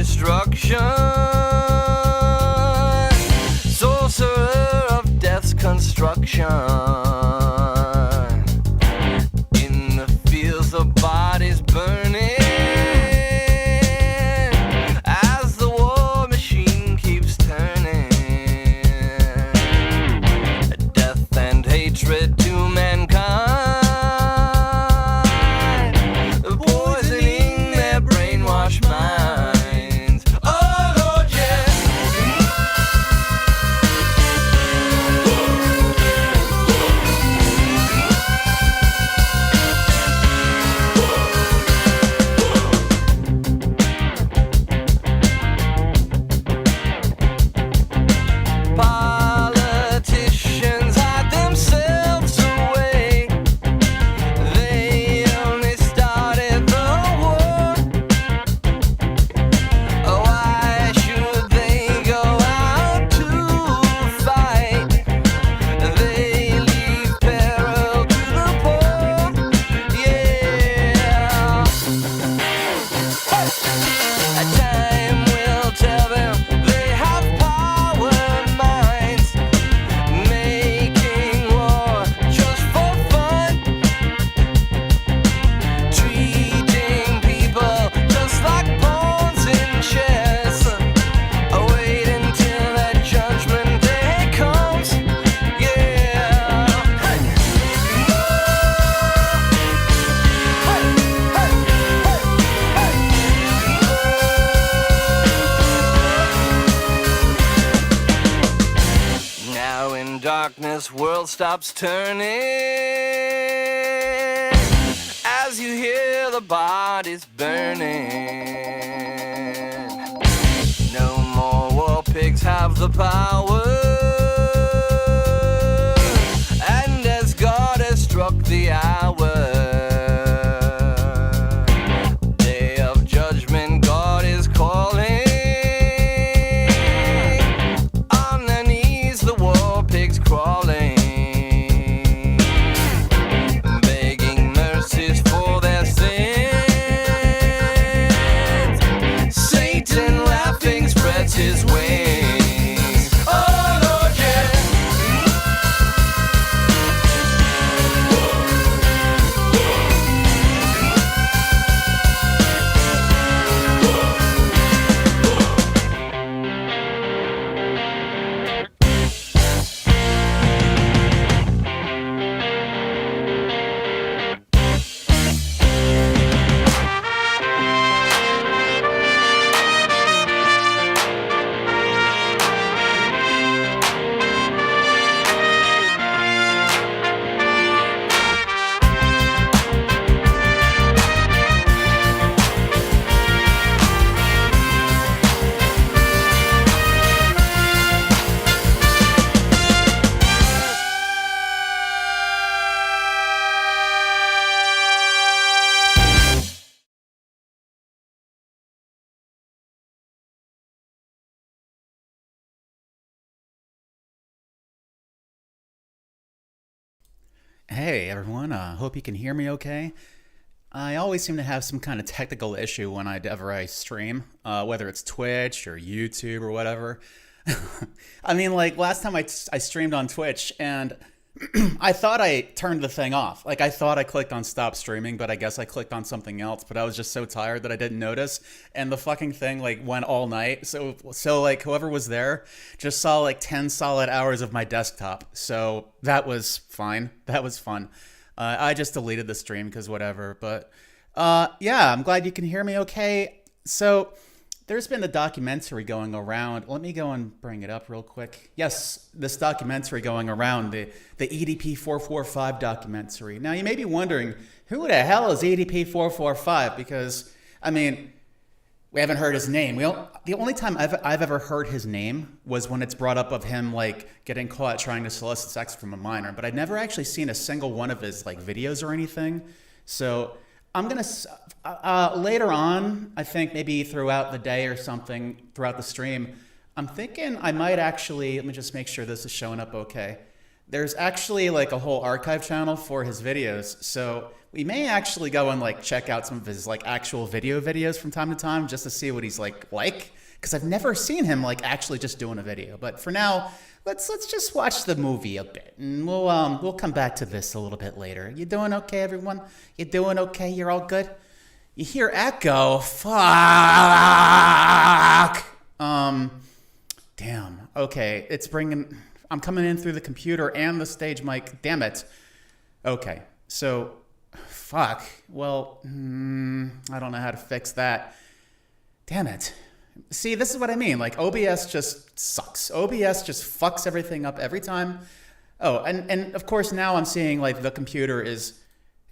destruction, sorcerer of death's construction. In the fields the bodies burning, as the war machine keeps turning. Death and hatred to mankind, poisoning their brainwashed minds. Oh Lord, yeah. Politicians hide themselves away. They only started the war. Why should they go out to fight? They leave peril to the poor. Yeah. Time will tell them they have power and minds, making war just for fun, treating people just like pawns in chess. Wait until that judgment day comes. Yeah. Hey. Now in darkness, world stops turning, as you hear the bodies burning. No more war pigs have the power, and as God has struck the hour, day of judgment, God is calling. On their knees, the war pigs crawling, begging mercies for their sins. Satan laughing spreads his wings. Oh Lord, yeah. Hey everyone, hope you can hear me okay. I always seem to have some kind of technical issue whenever I stream, whether it's Twitch or YouTube or whatever. I mean, like last time I streamed on Twitch and I thought I turned the thing off. Like I thought I clicked on stop streaming, but I guess I clicked on something else, but I was just so tired that I didn't notice. And the fucking thing like went all night. So like whoever was there just saw like 10 solid hours of my desktop. So that was fine. That was fun. I just deleted the stream because whatever. But yeah, I'm glad you can hear me okay. So there's been a documentary going around. Let me go and bring it up real quick. Yes, this documentary going around, the EDP445 documentary. Now, you may be wondering, who the hell is EDP445? Because, I mean, we haven't heard his name. The only time I've ever heard his name was when it's brought up of him, like, getting caught trying to solicit sex from a minor. But I've never actually seen a single one of his, like, videos or anything. So I'm going to, later on, I think maybe throughout the day or something, throughout the stream, I'm thinking I might actually, let me just make sure this is showing up okay. there's actually like a whole archive channel for his videos. So we may actually go and like check out some of his like actual videos from time to time just to see what he's like. Because I've never seen him like actually just doing a video. But for now, let's just watch the movie a bit, and we'll come back to this a little bit later. You doing okay, everyone? You doing okay? You're all good? You hear echo? Fuck. Damn. Okay, it's bringing. I'm coming in through the computer and the stage mic. Damn it. Okay, so fuck. Well, I don't know how to fix that. Damn it. See, this is what I mean. Like, OBS just sucks. OBS just fucks everything up every time. Oh, and of course now I'm seeing like the computer is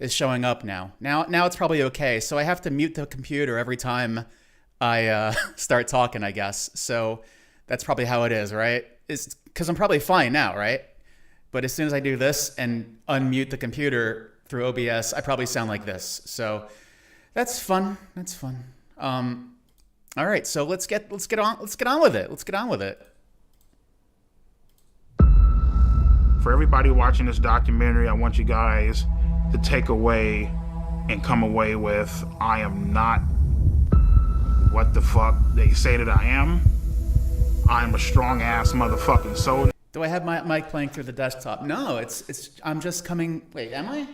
showing up now. Now it's probably okay. So I have to mute the computer every time I start talking, I guess. So that's probably how it is, right? It's because I'm probably fine now, right? But as soon as I do this and unmute the computer through OBS, I probably sound like this. So that's fun. That's fun. All right, so let's get on with it. Let's get on with it. For everybody watching this documentary, I want you guys to take away and come away with, I am not what the fuck they say that I am. I'm a strong ass motherfucking soldier. Do I have my mic playing through the desktop? No, it's I'm just coming. Wait, am I? Let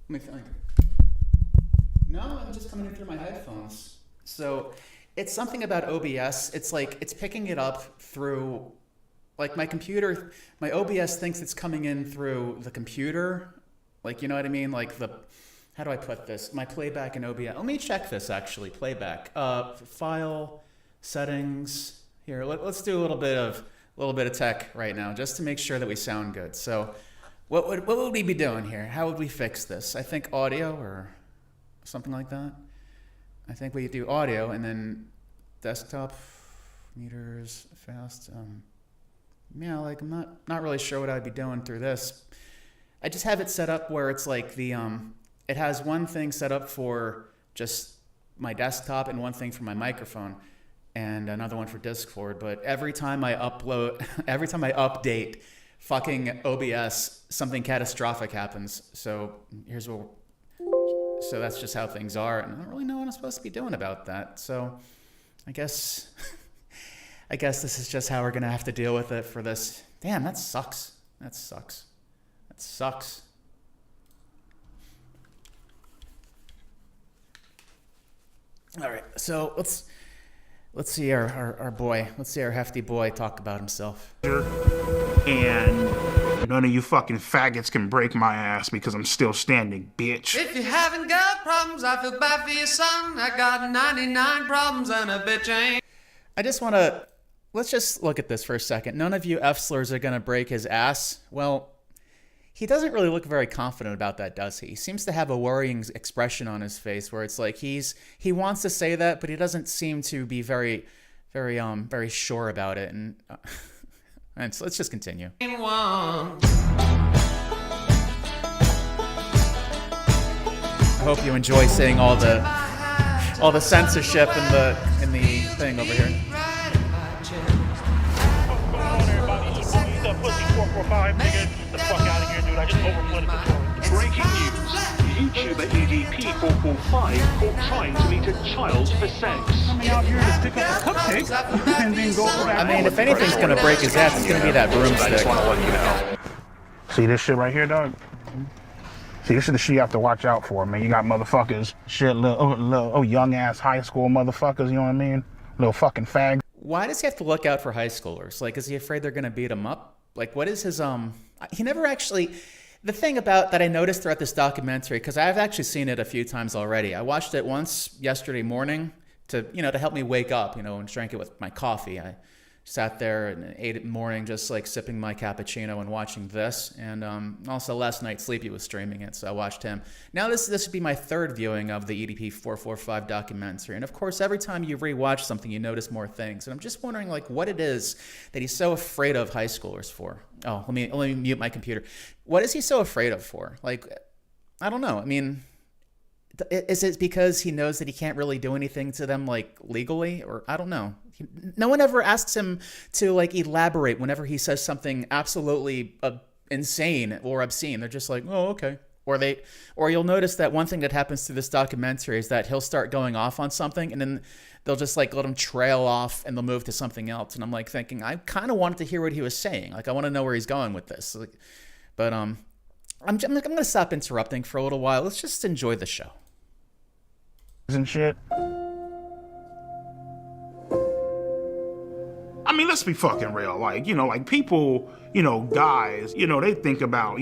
me think. No, I'm just coming in through my headphones. So it's something about OBS. It's like it's picking it up through, like my computer. My OBS thinks it's coming in through the computer. Like, you know what I mean? Like how do I put this? My playback in OBS. Let me check this actually. Playback. File settings. Here, let's do a little bit of tech right now, just to make sure that we sound good. So, what would we be doing here? How would we fix this? I think audio or something like that. I think we do audio and then desktop meters fast. Yeah, like I'm not really sure what I'd be doing through this. I just have it set up where it's like it has one thing set up for just my desktop and one thing for my microphone and another one for Discord. But every time I update fucking OBS, something catastrophic happens. So so that's just how things are, and I don't really know what I'm supposed to be doing about that. So I guess this is just how we're gonna have to deal with it for this. Damn, that sucks. That sucks. All right, so let's see our boy. Let's see our hefty boy talk about himself. And none of you fucking faggots can break my ass because I'm still standing, bitch. If you haven't got problems, I feel bad for your son. I got 99 problems and a bitch ain't. Let's just look at this for a second. None of you F-slurs are gonna break his ass. Well, he doesn't really look very confident about that, does he? He seems to have a worrying expression on his face where it's like he wants to say that, but he doesn't seem to be very sure about it. And so let's just continue. I hope you enjoy seeing all the censorship in the thing over here. EDP445, nigga, the fuck out of here, dude. I just overflooded the toilet. Breaking news. YouTuber EDP445 caught trying to meet a child for sex. Coming out here to pick up a cupcake and then go back. I mean, if anything's gonna break his ass, it's gonna be that broomstick. See this shit right here, dog? See, this is the shit you have to watch out for, man. You got motherfuckers, little young ass high school motherfuckers, you know what I mean? Little fucking fag. Why does he have to look out for high schoolers? Like, is he afraid they're gonna beat him up? Like, what is his he never actually. The thing about that I noticed throughout this documentary, because I've actually seen it a few times already. I watched it once yesterday morning to help me wake up, and drank it with my coffee. I sat there and ate it in the morning, just like sipping my cappuccino and watching this. And also last night, Sleepy was streaming it, so I watched him. Now this would be my third viewing of the EDP445 documentary. And of course, every time you rewatch something, you notice more things. And I'm just wondering, like, what it is that he's so afraid of high schoolers for. Oh, let me mute my computer. What is he so afraid of for? Like, I don't know. I mean, is it because he knows that he can't really do anything to them, like, legally? Or I don't know. No one ever asks him to, like, elaborate whenever he says something absolutely insane or obscene. They're just like, oh, okay. Or you'll notice that one thing that happens through this documentary is that he'll start going off on something, and then they'll just like let him trail off, and they'll move to something else. And I'm like thinking, I kind of wanted to hear what he was saying. Like, I want to know where he's going with this. But I'm going to stop interrupting for a little while. Let's just enjoy the show. And shit. I mean, let's be fucking real. Like, like people, guys, they think about,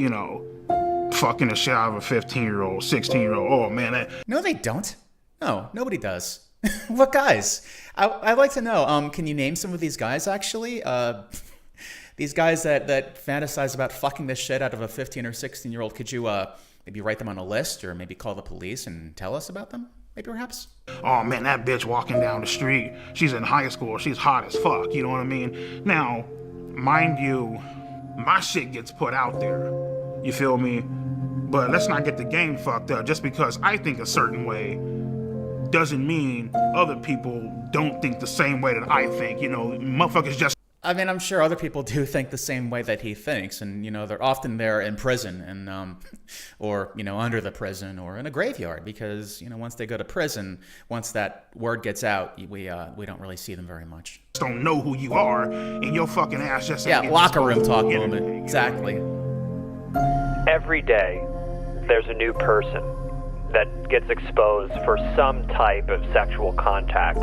fucking the shit out of a 15-year-old, 16-year-old. Oh, man. No, they don't. No, nobody does. What guys? I'd like to know. Can you name some of these guys, actually? These guys that fantasize about fucking the shit out of a 15 or 16-year-old. Could you maybe write them on a list, or maybe call the police and tell us about them? Maybe, perhaps? Oh, man, that bitch walking down the street. She's in high school. She's hot as fuck. You know what I mean? Now, mind you, my shit gets put out there. You feel me? But let's not get the game fucked up. Just because I think a certain way doesn't mean other people don't think the same way that I think. Motherfuckers just... I mean, I'm sure other people do think the same way that he thinks, and they're often there in prison, and or under the prison, or in a graveyard, because once they go to prison, once that word gets out, we don't really see them very much. Don't know who you are, and your fucking ass just... Yeah, locker room talk moment. Exactly. Every day, there's a new person that gets exposed for some type of sexual contact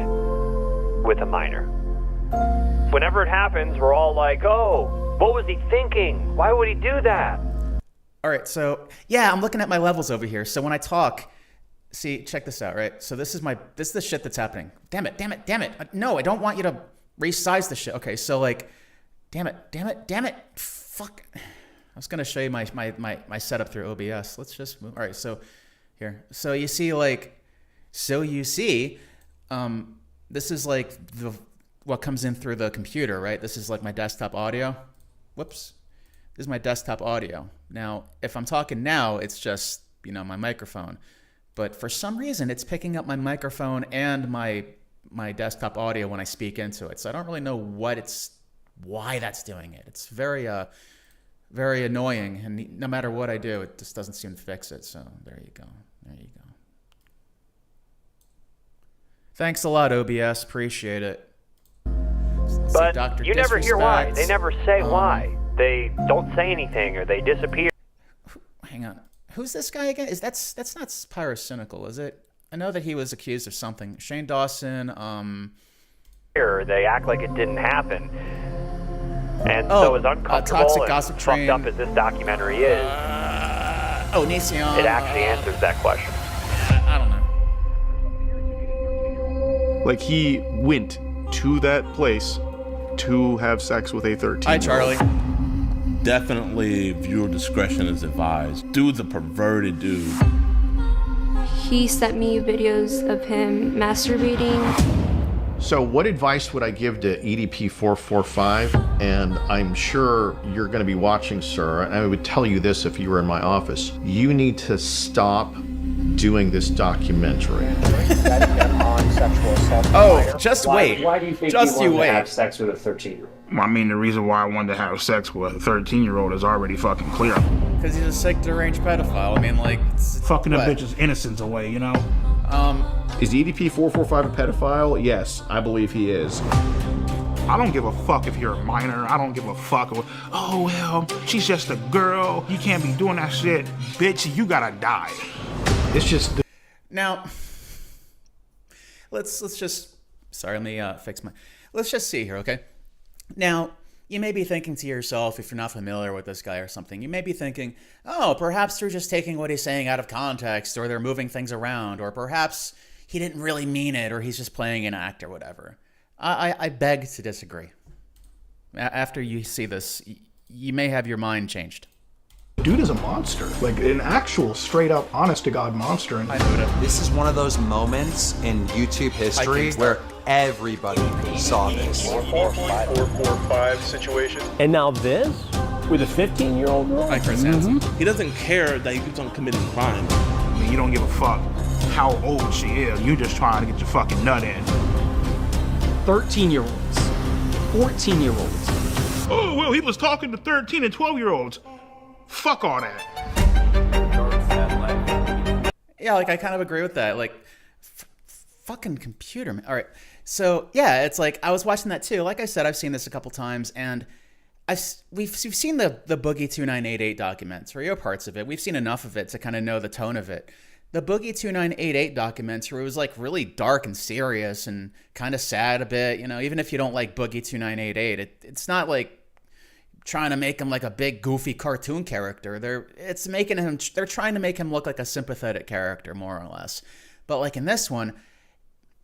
with a minor. Whenever it happens, we're all like, oh, what was he thinking? Why would he do that? All right, so, yeah, I'm looking at my levels over here. So when I talk, see, check this out, right? So this is the shit that's happening. Damn it. No, I don't want you to resize the shit. Okay, so like, damn it. Fuck. I was going to show you my setup through OBS. Let's just move. All right, so here. So you see, this is like what comes in through the computer, right? This is like my desktop audio. Whoops. This is my desktop audio. Now, if I'm talking now, it's just, my microphone. But for some reason, it's picking up my microphone and my desktop audio when I speak into it. So I don't really know why that's doing it. It's very annoying, and no matter what I do, it just doesn't seem to fix it. So there you go. Thanks a lot, OBS. Appreciate it. But you never hear why. They never say why. They don't say anything, or they disappear. Hang on. Who's this guy again? That's not Pyrocynical, is it? I know that he was accused of something. Shane Dawson. They act like it didn't happen. And so as uncomfortable and fucked up as this documentary is, Nesion. it actually answers that question. I don't know. Like, he went to that place to have sex with a 13-year-old. Hi, Charlie. Definitely viewer discretion is advised. Dude's a perverted dude. He sent me videos of him masturbating. So what advice would I give to EDP445? And I'm sure you're going to be watching, sir, and I would tell you this if you were in my office. You need to stop doing this documentary. Oh, just wait. Why do you think just you wanted to have sex with a 13-year-old? I mean, the reason why I wanted to have sex with a 13-year-old is already fucking clear. Because he's a sick, deranged pedophile. I mean, like... Fucking a bitch's innocence away, Is EDP445 a pedophile? Yes, I believe he is. I don't give a fuck if you're a minor. I don't give a fuck. Oh, well, she's just a girl. You can't be doing that shit. Bitch, you gotta die. It's just... Now, let's just... Sorry, let me fix my... Let's just see here, okay? Now, you may be thinking to yourself, if you're not familiar with this guy or something, you may be thinking, oh, perhaps they're just taking what he's saying out of context, or they're moving things around, or perhaps he didn't really mean it, or he's just playing an act or whatever. I beg to disagree. After you see this, you may have your mind changed. Dude is a monster, like an actual straight up honest to God monster. This is one of those moments in YouTube history where everybody saw this. 445 situation. And now this with a 15-year-old girl? Hi, Chris Hansen. He doesn't care that he keeps on committing crime. I mean, you don't give a fuck how old she is. You just trying to get your fucking nut in. 13-year-olds, 14-year-olds. Oh, well, he was talking to 13 and 12-year-olds. Fuck all that. Yeah, like I kind of agree with that. Like, fucking computer, man. All right, so yeah, it's like I was watching that too. Like I said, I've seen this a couple times, and we've seen the Boogie 2988 documentary or parts of it. We've seen enough of it to kind of know the tone of it. The Boogie 2988 documentary was like really dark and serious and kind of sad a bit. You know, even if you don't like Boogie 2988, it's not like trying to make him like a big goofy cartoon character. They're trying to make him look like a sympathetic character, more or less. But like in this one,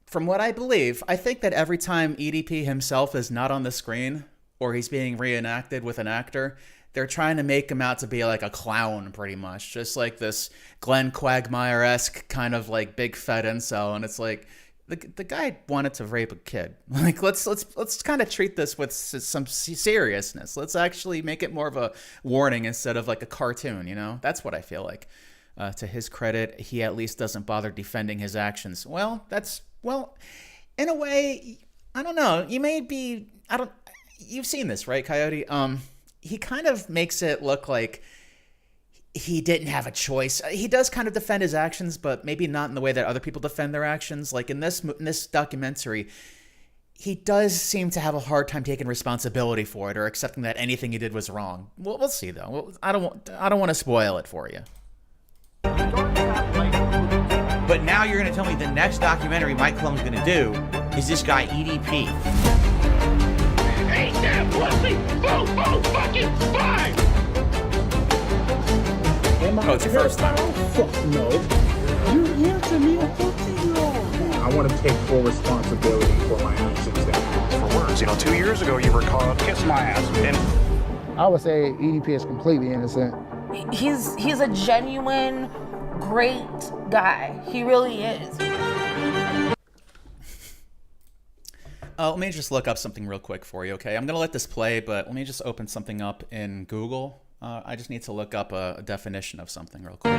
from what I believe, I think that every time EDP himself is not on the screen or he's being reenacted with an actor, they're trying to make him out to be like a clown, pretty much. Just like this Glenn Quagmire-esque kind of like big fat incel. And it's like, the guy wanted to rape a kid. Like, let's kind of treat this with some seriousness. Let's actually make it more of a warning instead of like a cartoon, you know? That's what I feel like. To his credit, he at least doesn't bother defending his actions. Well, in a way, I don't know. You've seen this, right, Coyote? He kind of makes it look like he didn't have a choice. He does kind of defend his actions, but maybe not in the way that other people defend their actions. Like in this documentary, he does seem to have a hard time taking responsibility for it or accepting that anything he did was wrong. We'll see though. I don't want to spoil it for you. But now you're going to tell me the next documentary Mike Clone's going to do is this guy EDP. Ain't that pussy? Fucking fine! Oh, it's your first time. Fuck no. You answer me a 14-year-old. I want to take full responsibility for my actions. For words, 2 years ago you were caught kiss my ass, and I would say EDP is completely innocent. He's a genuine, great guy. He really is. Let me just look up something real quick for you, okay? I'm going to let this play, but let me just open something up in Google. I just need to look up a definition of something real quick.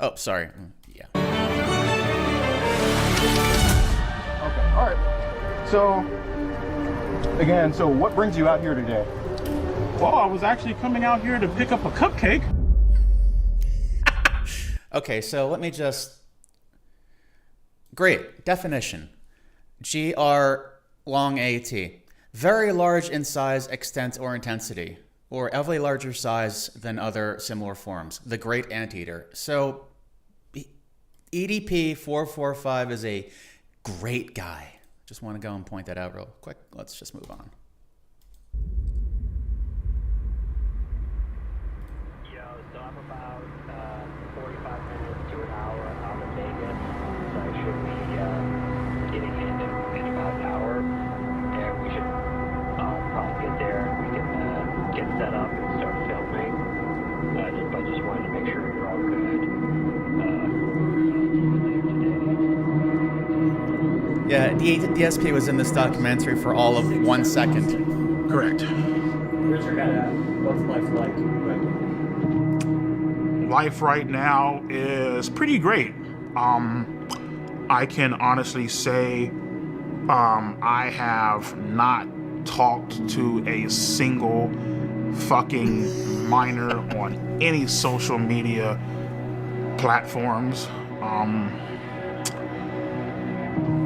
Oh, sorry. Yeah. Okay, all right. So what brings you out here today? Well, I was actually coming out here to pick up a cupcake. Okay, so let me just... Great. Definition. G-R-long A-T. Very large in size, extent, or intensity, or of a larger size than other similar forms. The great anteater. So, EDP445 is a great guy. Just want to go and point that out real quick. Let's just move on. So I'm about 45 minutes to an hour out of Vegas. So I should be getting in about an hour. And we should probably get there. We can get set up and start filming. But just wanted to make sure you're all good. Yeah, the DSP was in this documentary for all of 1 second. Correct. Where's your head at? What's life like? Life right now is pretty great. I can honestly say I have not talked to a single fucking minor on any social media platforms.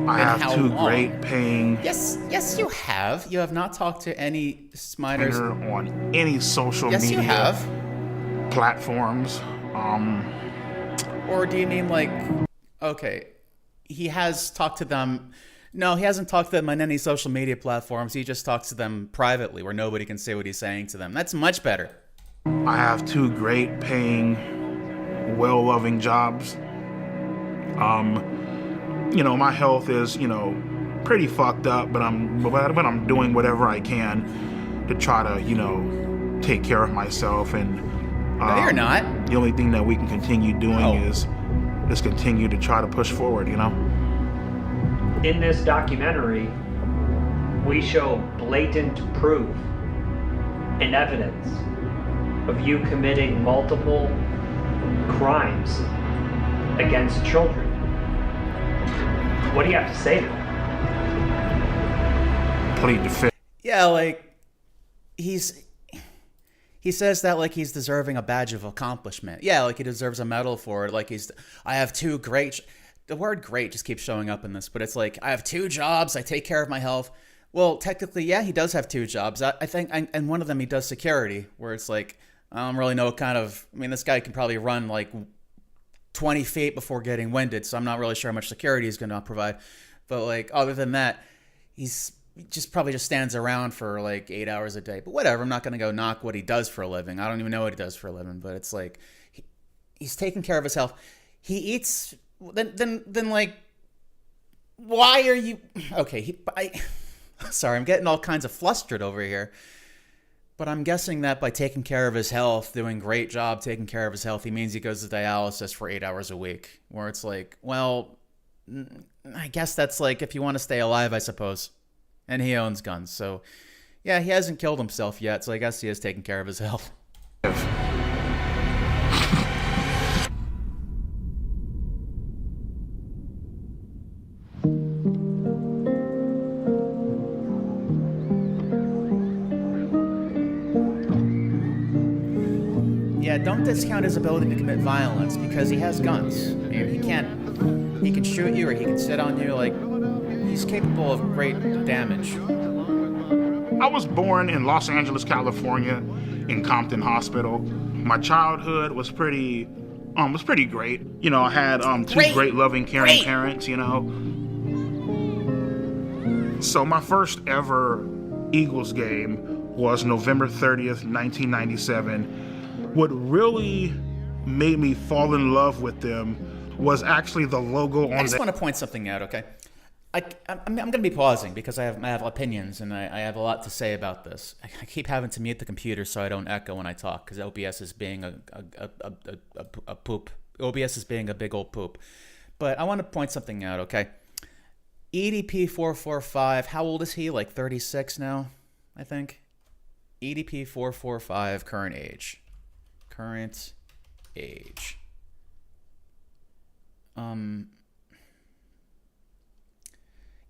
I have two great paying... Yes, you have. You have not talked to any minors on any social media media you have. Platforms. Or do you mean like... Okay, he has talked to them... No, he hasn't talked to them on any social media platforms. He just talks to them privately where nobody can say what he's saying to them. That's much better. I have two great paying, well-loving jobs. My health is, pretty fucked up, but I'm doing whatever I can to try to, take care of myself. And no, you're not. The only thing that we can continue doing is continue to try to push forward, In this documentary, we show blatant proof and evidence of you committing multiple crimes against children. What do you have to say to that? Plead the fifth. Yeah, like, he says that like he's deserving a badge of accomplishment. Yeah, like he deserves a medal for it. Like I have two great. The word "great" just keeps showing up in this, but it's like I have two jobs. I take care of my health. Well, technically, yeah, he does have two jobs. I think, and one of them he does security, where it's like I don't really know what kind of. I mean, this guy can probably run like 20 feet before getting winded, so I'm not really sure how much security he's going to provide. But like other than that, he probably just stands around for like 8 hours a day. But whatever, I'm not going to go knock what he does for a living. I don't even know what he does for a living, but it's like he's taking care of his health. He eats. Then like, why are you okay? Sorry, I'm getting all kinds of flustered over here. But I'm guessing that by taking care of his health, doing a great job taking care of his health, he means he goes to dialysis for 8 hours a week. Where it's like, well, I guess that's like if you want to stay alive, I suppose. And he owns guns. So, yeah, he hasn't killed himself yet, so I guess he is taking care of his health. Yeah, don't discount his ability to commit violence because he has guns. I mean, he can shoot you or he can sit on you. Like, he's capable of great damage. I was born in Los Angeles, California, in Compton Hospital. My childhood was pretty great. You know, I had two great loving, caring parents, you know. So my first ever Eagles game was November 30th, 1997. What really made me fall in love with them was actually the logo on I just want to point something out, okay? I'm going to be pausing because I have opinions and I have a lot to say about this. I keep having to mute the computer so I don't echo when I talk because OBS is being a poop. OBS is being a big old poop. But I want to point something out, okay? EDP445, how old is he? Like 36 now, I think? EDP445, current age. Current age.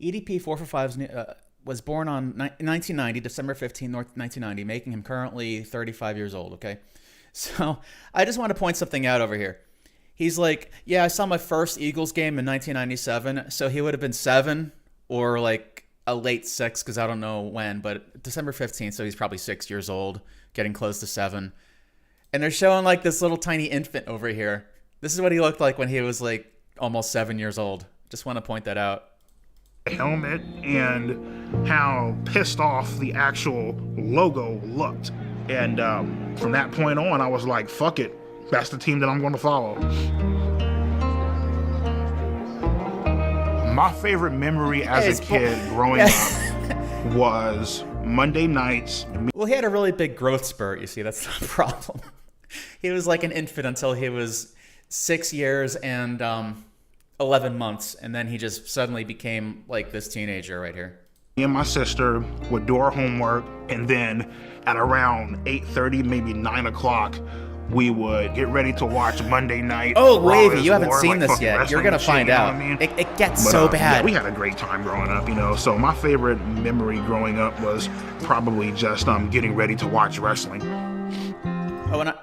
EDP445 was born on 1990, December 15, 1990, making him currently 35 years old, okay? So I just want to point something out over here. He's like, yeah, I saw my first Eagles game in 1997, so he would have been 7 or like a late 6 because I don't know when, but December 15th, so he's probably 6 years old, getting close to 7. And they're showing like this little tiny infant over here. This is what he looked like when he was like almost 7 years old. Just want to point that out. Helmet and how pissed off the actual logo looked. And from that point on, I was like, fuck it. That's the team that I'm going to follow. My favorite memory as a kid growing up was Monday nights. Well, he had a really big growth spurt, you see. That's the problem. He was like an infant until he was 6 years and 11 months, and then he just suddenly became like this teenager right here. Me and my sister would do our homework, and then at around 8:30, maybe 9 o'clock, we would get ready to watch Monday Night. Oh, Wavy, you haven't seen this yet. You're gonna find out. I mean? It gets so bad. Yeah, we had a great time growing up, you know. So my favorite memory growing up was probably just getting ready to watch wrestling. Oh, and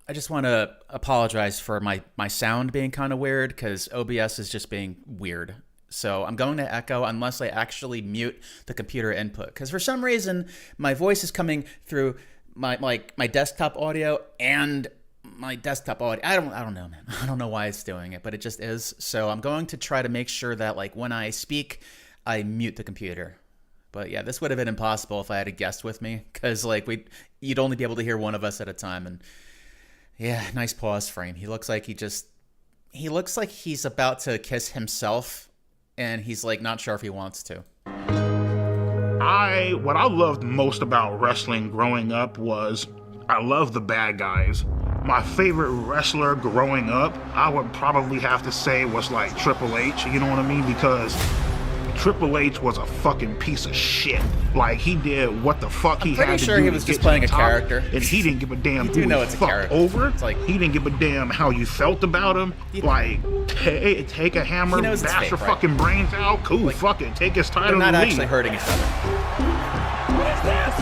I just want to apologize for my sound being kind of weird because OBS is just being weird. So I'm going to echo unless I actually mute the computer input because for some reason my voice is coming through my desktop audio and my desktop audio. I don't know, man. I don't know why it's doing it, but it just is. So I'm going to try to make sure that like when I speak, I mute the computer. But yeah, this would have been impossible if I had a guest with me because like you'd only be able to hear one of us at a time. And yeah, nice pause frame. He looks like he's about to kiss himself and he's like not sure if he wants to. What I loved most about wrestling growing up was I love the bad guys. My favorite wrestler growing up, I would probably have to say was like Triple H, you know what I mean? Because Triple H was a fucking piece of shit. Like he did what the fuck he had to do. I'm pretty sure he was just playing a character. And he didn't give a damn who he fucked over. He didn't give a damn how you felt about him. Like take a hammer, bash your fucking brains out. Cool, fuck it. Take his title. They're not actually hurting each other. What is this?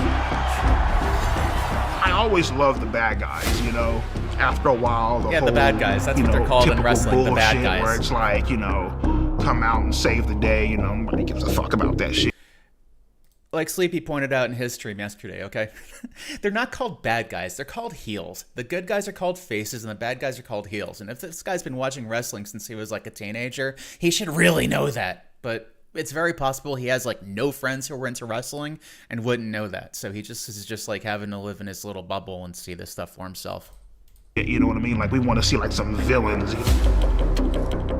always loved the bad guys, you know. After a while, the bad guys. That's what they're called in wrestling, the bad guys. Where it's like, you know, come out and save the day, you know, nobody gives a fuck about that shit. Like Sleepy pointed out in his stream yesterday, okay? They're not called bad guys, they're called heels. The good guys are called faces and the bad guys are called heels. And if this guy's been watching wrestling since he was like a teenager, he should really know that. But it's very possible he has like no friends who were into wrestling and wouldn't know that. So he just is just like having to live in his little bubble and see this stuff for himself. You know what I mean? Like, we want to see like some villains.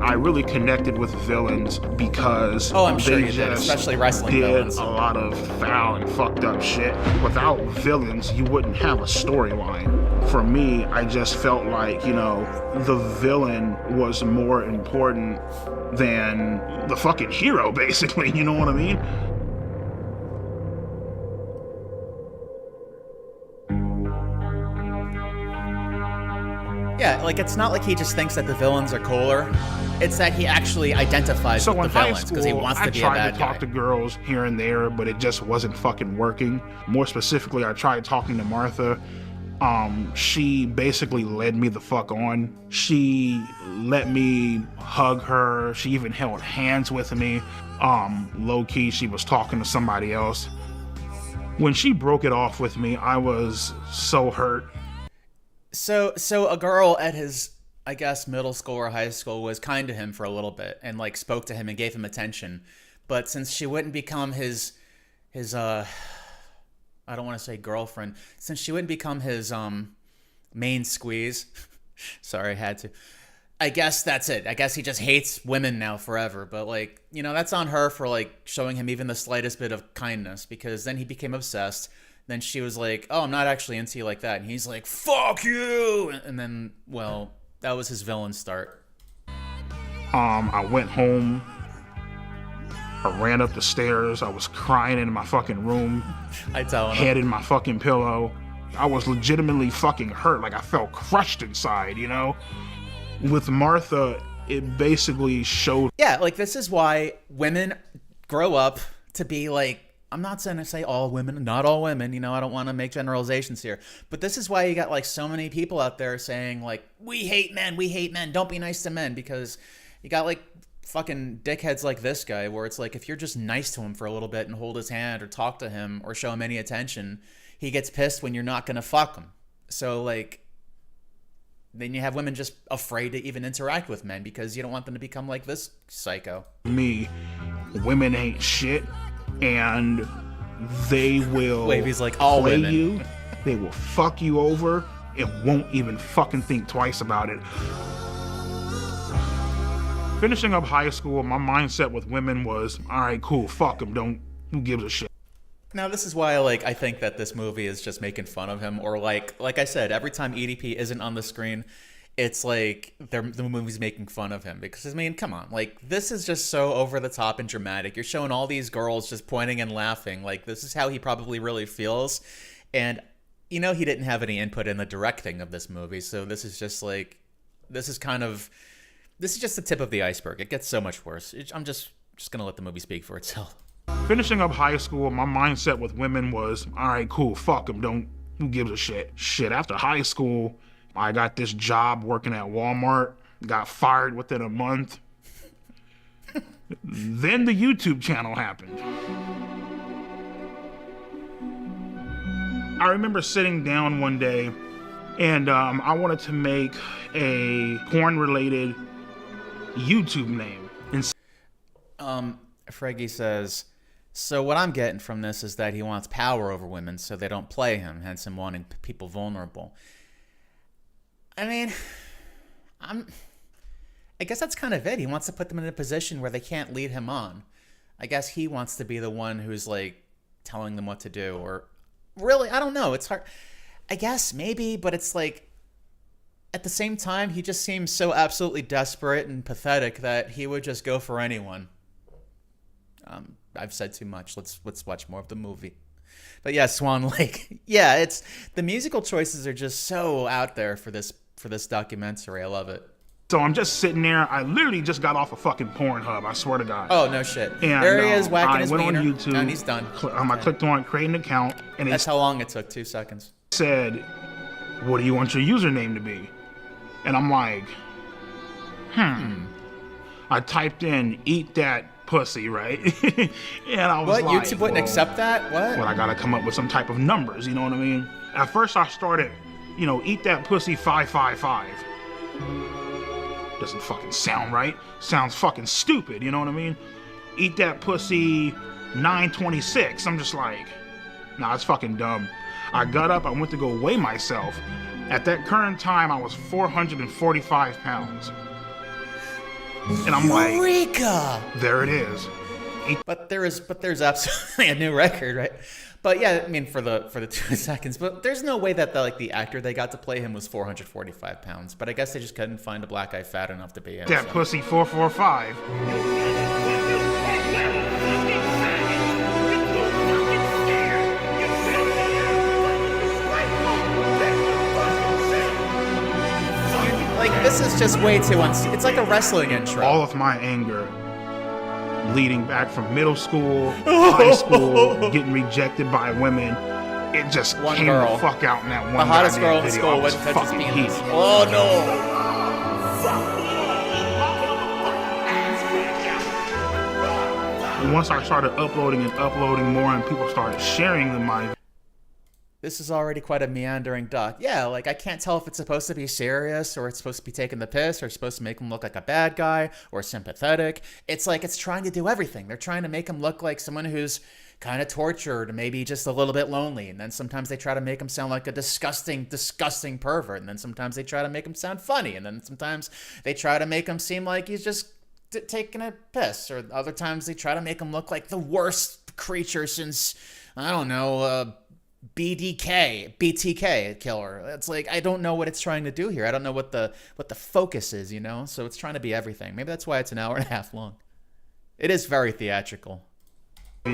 I really connected with villains because I'm sure they you just did, especially wrestling did villains. a lot of foul and fucked up shit. Without villains, you wouldn't have a storyline. For me, I just felt like, you know, the villain was more important than the fucking hero, basically. You know what I mean? Yeah, like it's not like he just thinks that the villains are cooler. It's that he actually identifies with the villains because he wants to be a bad guy. I tried to talk to girls here and there, but it just wasn't fucking working. More specifically, I tried talking to Martha. She basically led me the fuck on. She let me hug her. She even held hands with me. Low key, she was talking to somebody else. When she broke it off with me, I was so hurt. So a girl at his, I guess, middle school or high school was kind to him for a little bit and like spoke to him and gave him attention. But since she wouldn't become his I don't want to say girlfriend, since she wouldn't become his main squeeze, sorry, I had to. I guess that's it. I guess he just hates women now forever. But like, you know, that's on her for like showing him even the slightest bit of kindness, because then he became obsessed. Then she was like, oh, I'm not actually into you like that. And he's like, fuck you. And then, well, that was his villain start. I went home. I ran up the stairs. I was crying in my fucking room. I tell him. Head in my fucking pillow. I was legitimately fucking hurt. Like I felt crushed inside, you know? With Martha, it basically showed. Yeah, like this is why women grow up to be like, I'm not saying to say all women, not all women, you know, I don't want to make generalizations here. But this is why you got like so many people out there saying like, we hate men, don't be nice to men. Because you got like fucking dickheads like this guy where it's like, if you're just nice to him for a little bit and hold his hand or talk to him or show him any attention, he gets pissed when you're not going to fuck him. So like, then you have women just afraid to even interact with men because you don't want them to become like this psycho. Me, women ain't shit. And they will Wavy's like all play women. You. They will fuck you over and won't even fucking think twice about it. Finishing up high school, my mindset with women was, all right, cool, fuck them. Who gives a shit? Now, this is why, like, I think that this movie is just making fun of him, or like I said, every time EDP isn't on the screen, it's like the movie's making fun of him. Because, I mean, come on. Like, this is just so over the top and dramatic. You're showing all these girls just pointing and laughing. Like, this is how he probably really feels. And, you know, he didn't have any input in the directing of this movie. So this is just like, this is just the tip of the iceberg. It gets so much worse. I'm just going to let the movie speak for itself. Finishing up high school, my mindset with women was, all right, cool, fuck them. Who gives a shit? Shit, after high school, I got this job working at Walmart, got fired within a month. Then the YouTube channel happened. I remember sitting down one day and I wanted to make a porn-related YouTube name. Freggy says, so what I'm getting from this is that he wants power over women so they don't play him, hence him wanting people vulnerable. I mean, I guess that's kind of it. He wants to put them in a position where they can't lead him on. I guess he wants to be the one who's like telling them what to do, or really, I don't know. It's hard. I guess maybe, but it's like at the same time, he just seems so absolutely desperate and pathetic that he would just go for anyone. I've said too much. Let's watch more of the movie. But yeah, Swan Lake. Yeah, it's the musical choices are just so out there for this documentary. I love it. So I'm just sitting there. I literally just got off a fucking Pornhub. I swear to God. Oh no shit. And, there he is whacking his wiener. I went wiener. on YouTube. And he's done. I clicked on create an account, and that's how long it took. 2 seconds. said, what do you want your username to be? And I'm like, I typed in, eat that pussy, right? And I was what? like, YouTube wouldn't accept that? What? Well, I gotta come up with some type of numbers, you know what I mean? At first I started, eat that pussy 555. Doesn't fucking sound right. Sounds fucking stupid, you know what I mean? Eat that pussy 926. I'm just like, nah, it's fucking dumb. I got up, I went to go weigh myself. At that current time, I was 445 pounds. And I'm Eureka! like, there it is. But there's absolutely a new record, right? But yeah, I mean, for the 2 seconds, but there's no way that the actor they got to play him was 445 pounds. But I guess they just couldn't find a black guy fat enough to be him. That pussy 445. Like, this is just way too it's like a wrestling intro. All of my anger leading back from middle school, high school, getting rejected by women, it just came the fuck out in that one. The hottest girl in video. school wouldn't touch his penis. Oh no! Once I started uploading more and people started sharing my This is already quite a meandering duck. Yeah, like I can't tell if it's supposed to be serious or it's supposed to be taking the piss or it's supposed to make him look like a bad guy or sympathetic. It's like it's trying to do everything. They're trying to make him look like someone who's kind of tortured, maybe just a little bit lonely. And then sometimes they try to make him sound like a disgusting, disgusting pervert. And then sometimes they try to make him sound funny. And then sometimes they try to make him seem like he's just taking a piss. Or other times they try to make him look like the worst creature since, I don't know, BTK killer. It's like I don't know what it's trying to do here. I don't know what the focus is, So it's trying to be everything. Maybe that's why it's an hour and a half long. It is very theatrical. On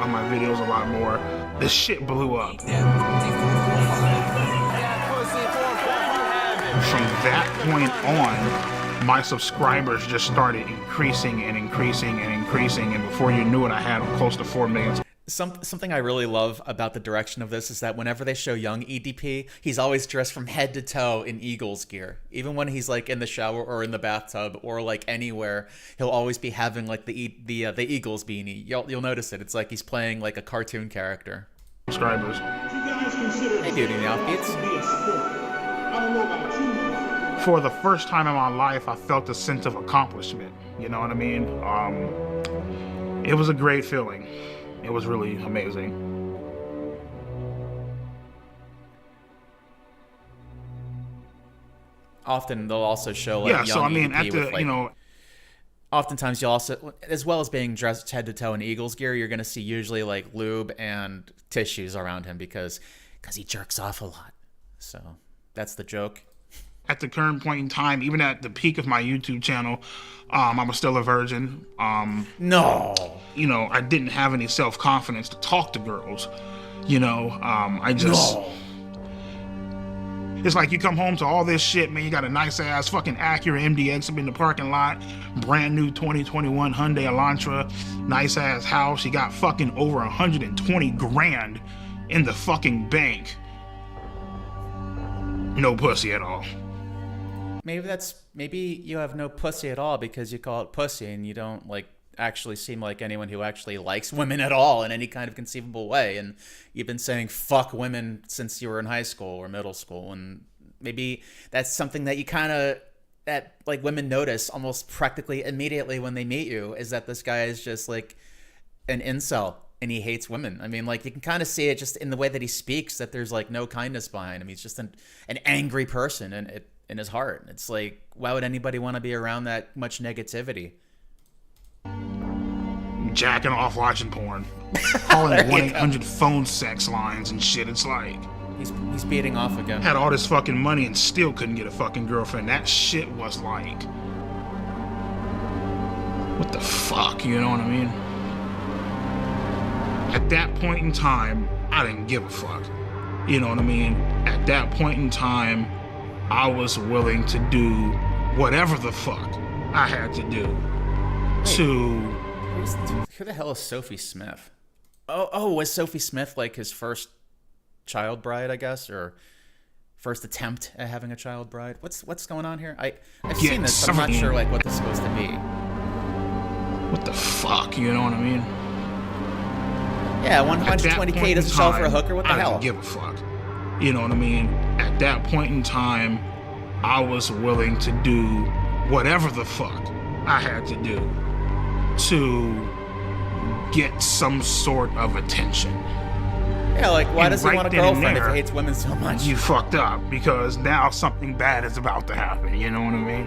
my videos a lot more. This shit blew up. From that point on, my subscribers just started increasing and increasing and increasing, and before you knew it, I had close to 4 million. Something I really love about the direction of this is that whenever they show young EDP, he's always dressed from head to toe in Eagles gear. Even when he's like in the shower or in the bathtub or like anywhere, he'll always be having like the Eagles beanie. You'll notice it. It's like he's playing like a cartoon character. Subscribers. Hey, dude, in the offbeats. For the first time in my life, I felt a sense of accomplishment. You know what I mean? It was a great feeling. It was really amazing. Often they'll also show like young so I mean, EDP at the with, like, oftentimes you'll also, as well as being dressed head to toe in Eagles gear, you're gonna see usually like lube and tissues around him because he jerks off a lot. So that's the joke. At the current point in time, even at the peak of my YouTube channel, I was still a virgin. No. I didn't have any self-confidence to talk to girls. I just... No. It's like you come home to all this shit, man. You got a nice-ass fucking Acura MDX up in the parking lot. Brand new 2021 Hyundai Elantra. Nice-ass house. You got fucking over 120 grand in the fucking bank. No pussy at all. Maybe you have no pussy at all because you call it pussy and you don't like actually seem like anyone who actually likes women at all in any kind of conceivable way. And you've been saying fuck women since you were in high school or middle school. And maybe that's something that you that like women notice almost practically immediately when they meet you, is that this guy is just like an incel and he hates women. I mean, like you can kind of see it just in the way that he speaks, that there's like no kindness behind him. He's just an angry person in his heart. It's like, why would anybody want to be around that much negativity? Jacking off watching porn. Calling 1-800 phone sex lines and shit. It's like... He's beating off again. Had all this fucking money and still couldn't get a fucking girlfriend. That shit was like... What the fuck, you know what I mean? At that point in time, I didn't give a fuck. You know what I mean? At that point in time, I was willing to do whatever the fuck I had to do Who the hell is Sophie Smith? Oh, was Sophie Smith like his first child bride, I guess, or first attempt at having a child bride. What's going on here? I've seen this, but I'm not sure like what this is supposed to be. What the fuck? You know what I mean? Yeah, 120K doesn't sell for a hooker. What the hell? I didn't give a fuck. You know what I mean? At that point in time, I was willing to do whatever the fuck I had to do to get some sort of attention. Yeah, like, why does he want a girlfriend if he hates women so much? You fucked up, because now something bad is about to happen, you know what I mean?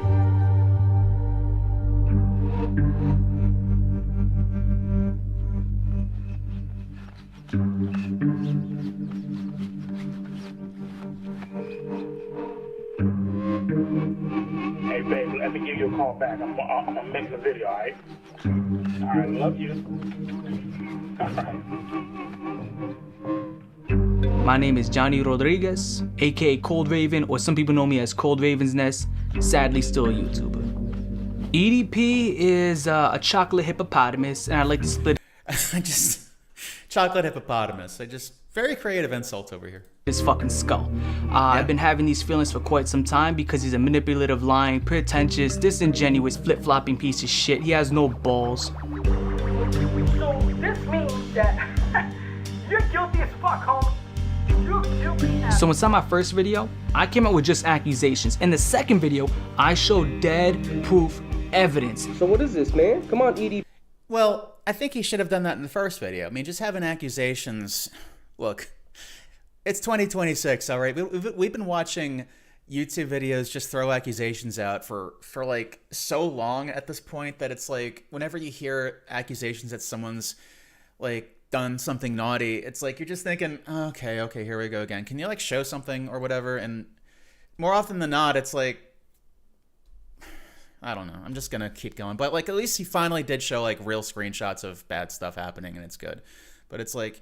Hey, babe, let me give you a call back. I'm gonna make the video, all right? All right, love you. All right. My name is Johnny Rodriguez, aka Cold Raven, or some people know me as Cold Raven's Nest, sadly still a YouTuber. EDP is a chocolate hippopotamus, and I like to split chocolate hippopotamus. Very creative insult over here. His fucking skull. I've been having these feelings for quite some time because he's a manipulative, lying, pretentious, disingenuous, flip-flopping piece of shit. He has no balls. So this means that you're guilty as fuck, homie. You're guilty as... So inside my first video, I came out with just accusations. In the second video, I showed dead proof evidence. So what is this, man? Come on, EDP. Well, I think he should have done that in the first video. I mean, just having accusations... Look, it's 2026, all right? We've been watching YouTube videos just throw accusations out for like so long at this point that it's like whenever you hear accusations that someone's like done something naughty, it's like you're just thinking, oh, okay, here we go again. Can you like show something or whatever? And more often than not, it's like, I don't know. I'm just going to keep going. But like at least he finally did show like real screenshots of bad stuff happening and it's good. But it's like,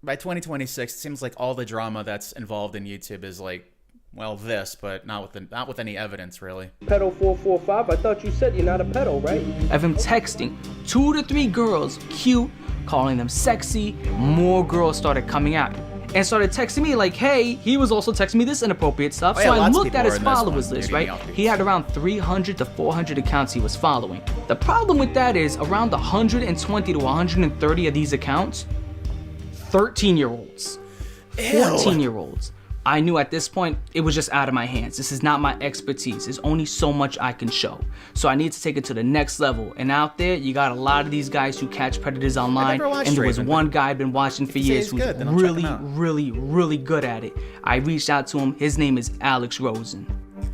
by 2026, it seems like all the drama that's involved in YouTube is like, well, this, but not with any evidence, really. Pedo 445, I thought you said you're not a pedo, right? Of him texting 2 to 3 girls, cute, calling them sexy, more girls started coming out. And started texting me like, hey, he was also texting me this inappropriate stuff. So I looked at his followers list, right? He had around 300 to 400 accounts he was following. The problem with that is around 120 to 130 of these accounts, 13-year-olds, 14-year-olds. I knew at this point it was just out of my hands. This is not my expertise. There's only so much I can show. So I need to take it to the next level. And out there, you got a lot of these guys who catch predators online. And there was one guy I've been watching for years who's really good at it. I reached out to him. His name is Alex Rosen.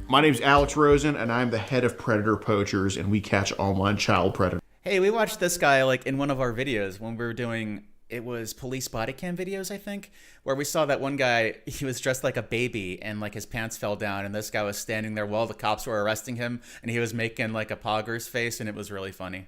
My name's Alex Rosen, and I'm the head of Predator Poachers, and we catch online child predators. Hey, we watched this guy like in one of our videos when we were doing... It was police body cam videos, I think, where we saw that one guy, he was dressed like a baby and like his pants fell down and this guy was standing there while the cops were arresting him and he was making like a pogger's face and it was really funny.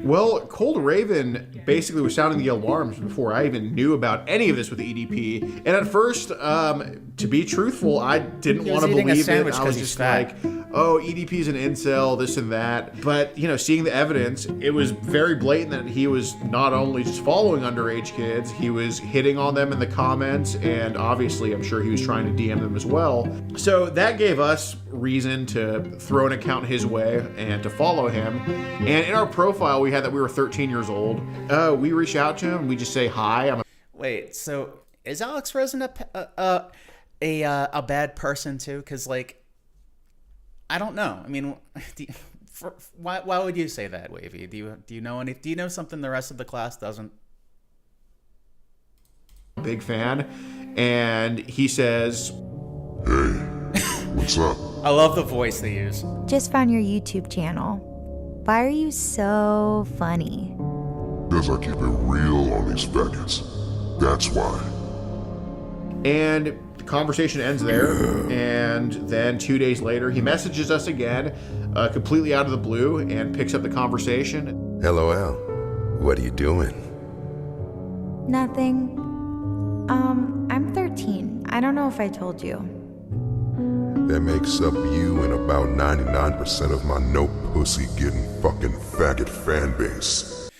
Well, Cold Raven basically was sounding the alarms before I even knew about any of this with EDP. And at first, to be truthful, I didn't want to believe it. I was just like, oh, EDP's an incel, this and that. But, you know, seeing the evidence, it was very blatant that he was not only just following underage kids, he was hitting on them in the comments, and obviously I'm sure he was trying to DM them as well. So that gave us reason to throw an account his way and to follow him. And in our profile, we had that we were 13 years old. We reach out to him, we just say hi. Wait, so is Alex Rosen a bad person too? Because like, I don't know. I mean, why would you say that, Wavy? Do you know something the rest of the class doesn't? Big fan, and he says, "Hey, what's up?" I love the voice they use. Just found your YouTube channel. Why are you so funny? Because I keep it real on these faggots. That's why. And the conversation ends there, and then 2 days later, he messages us again, completely out of the blue, and picks up the conversation. LOL, what are you doing? Nothing. I'm 13. I don't know if I told you. That makes up you and about 99% of my nope. pussy getting fucking faggot fan base.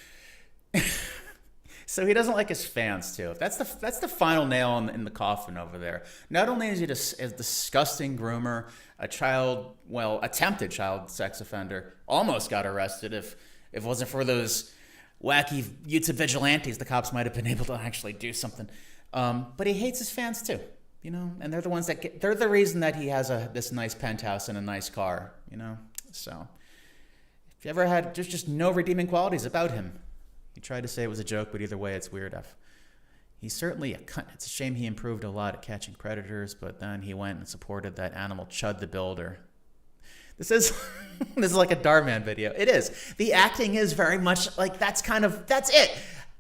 So he doesn't like his fans too. That's the final nail in the coffin over there. Not only is he just a disgusting groomer, attempted child sex offender, almost got arrested. If it wasn't for those wacky YouTube vigilantes, the cops might have been able to actually do something. But he hates his fans too, you know, and they're the ones they're the reason that he has this nice penthouse and a nice car, you know. So if you ever had just no redeeming qualities about him. He tried to say it was a joke, but either way, it's weird. He's certainly a cunt. It's a shame he improved a lot at catching predators, but then he went and supported that animal Chud the Builder. This is like a Darman video. It is. The acting is very much like that's it.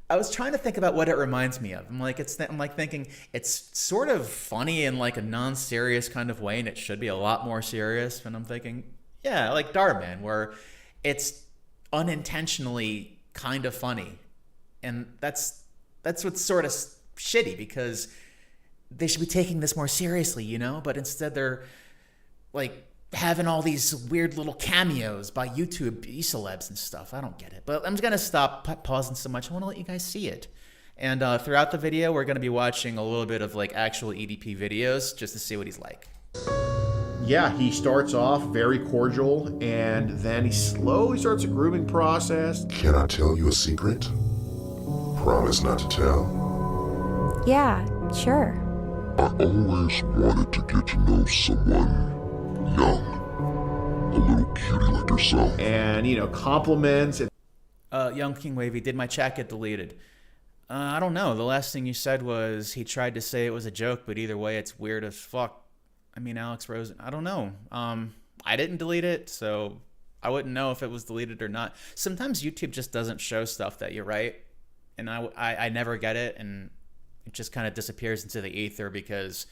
I was trying to think about what it reminds me of. I'm thinking it's sort of funny in like a non-serious kind of way, and it should be a lot more serious. And I'm thinking, yeah, like Darman, where it's unintentionally kind of funny, and that's what's sort of shitty, because they should be taking this more seriously, you know, but instead they're like having all these weird little cameos by YouTube celebs and stuff. I don't get it, but I'm just gonna stop pausing so much. I want to let you guys see it, and throughout the video we're gonna be watching a little bit of like actual EDP videos just to see what he's like. Yeah, he starts off very cordial, and then he slowly starts a grooming process. Can I tell you a secret? Promise not to tell. Yeah, sure. I always wanted to get to know someone young, a little cutie like yourself. And, you know, compliments. Young King Wavy, did my chat get deleted? I don't know. The last thing you said was he tried to say it was a joke, but either way, it's weird as fuck. I mean, Alex Rosen, I don't know. I didn't delete it, so I wouldn't know if it was deleted or not. Sometimes YouTube just doesn't show stuff that you write, and I never get it, and it just kind of disappears into the ether because,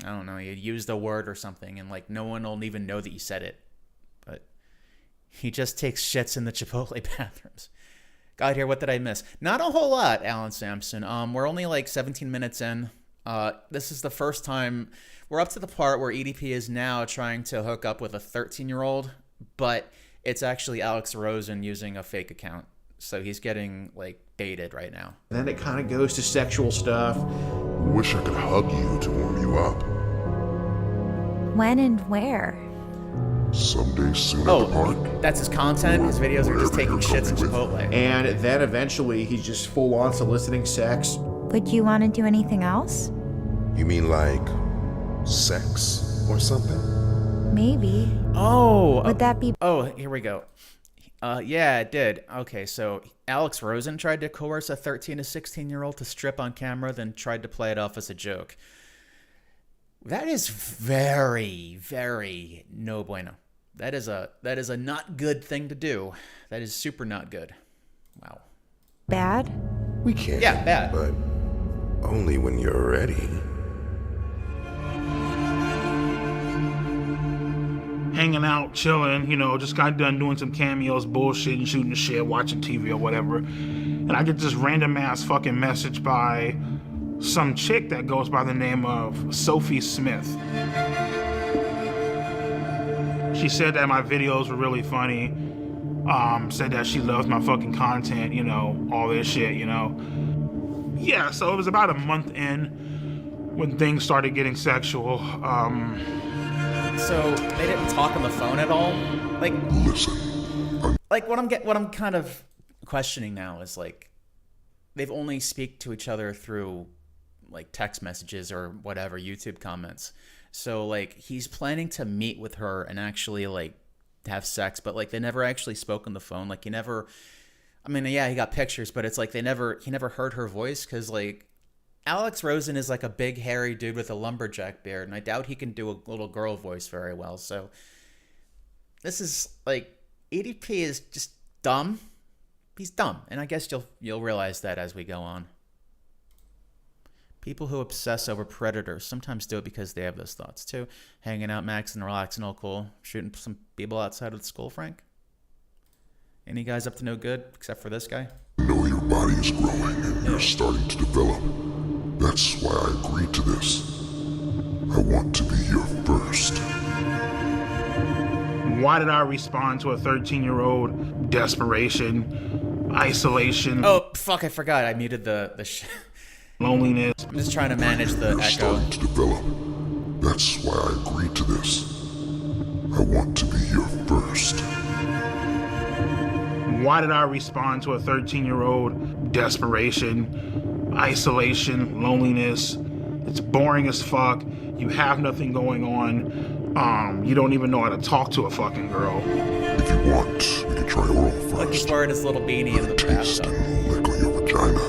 I don't know, you used a word or something, and like no one will even know that you said it. But he just takes shits in the Chipotle bathrooms. Got here, what did I miss? Not a whole lot, Alan Sampson. We're only like 17 minutes in. This is the first time we're up to the part where EDP is now trying to hook up with a 13-year-old, but it's actually Alex Rosen using a fake account. So he's getting like baited right now. Then it kind of goes to sexual stuff. Wish I could hug you to warm you up. When and where? Someday soon at the park. That's his content. His videos are just taking shits in Chipotle. And then eventually he's just full on soliciting sex. Would you want to do anything else? You mean like sex or something? Maybe. Oh. Would that be... Oh, here we go. Yeah, it did. Okay, so Alex Rosen tried to coerce a 13 to 16-year-old to strip on camera, then tried to play it off as a joke. That is very, very no bueno. That is a not good thing to do. That is super not good. Wow. Bad? We can. Yeah, bad. But only when you're ready. Hanging out, chilling, you know, just got done doing some cameos, bullshitting, shooting the shit, watching TV or whatever. And I get this random ass fucking message by some chick that goes by the name of Sophie Smith. She said that my videos were really funny. Said that she loves my fucking content, you know, all this shit, you know. Yeah, so it was about a month in when things started getting sexual. So they didn't talk on the phone at all? Like, listen. Like what I'm kind of questioning now is like they've only speak to each other through like text messages or whatever, YouTube comments. So like he's planning to meet with her and actually like have sex, but like they never actually spoke on the phone. Like he never, I mean, yeah, he got pictures, but it's like he never heard her voice, because like Alex Rosen is like a big hairy dude with a lumberjack beard, and I doubt he can do a little girl voice very well. So this is like, EDP is just dumb. He's dumb, and I guess you'll realize that as we go on. People who obsess over predators sometimes do it because they have those thoughts too. Hanging out, maxing, relaxing, all cool. Shooting some people outside of the school, Frank? Any guys up to no good, except for this guy? I know your body is growing and you're starting to develop. That's why I agreed to this. I want to be your first. Why did I respond to a 13-year-old? Desperation, isolation. Oh, fuck, I forgot. I muted the loneliness. I'm just trying to manage the echo. Starting to develop. That's why I agreed to this. I want to be here first. Why did I respond to a 13-year-old? Desperation, isolation, loneliness. It's boring as fuck. You have nothing going on. You don't even know how to talk to a fucking girl. If you want, we can try oral first. Look, he's wearing his little beanie in the bathtub. Lick on your vagina.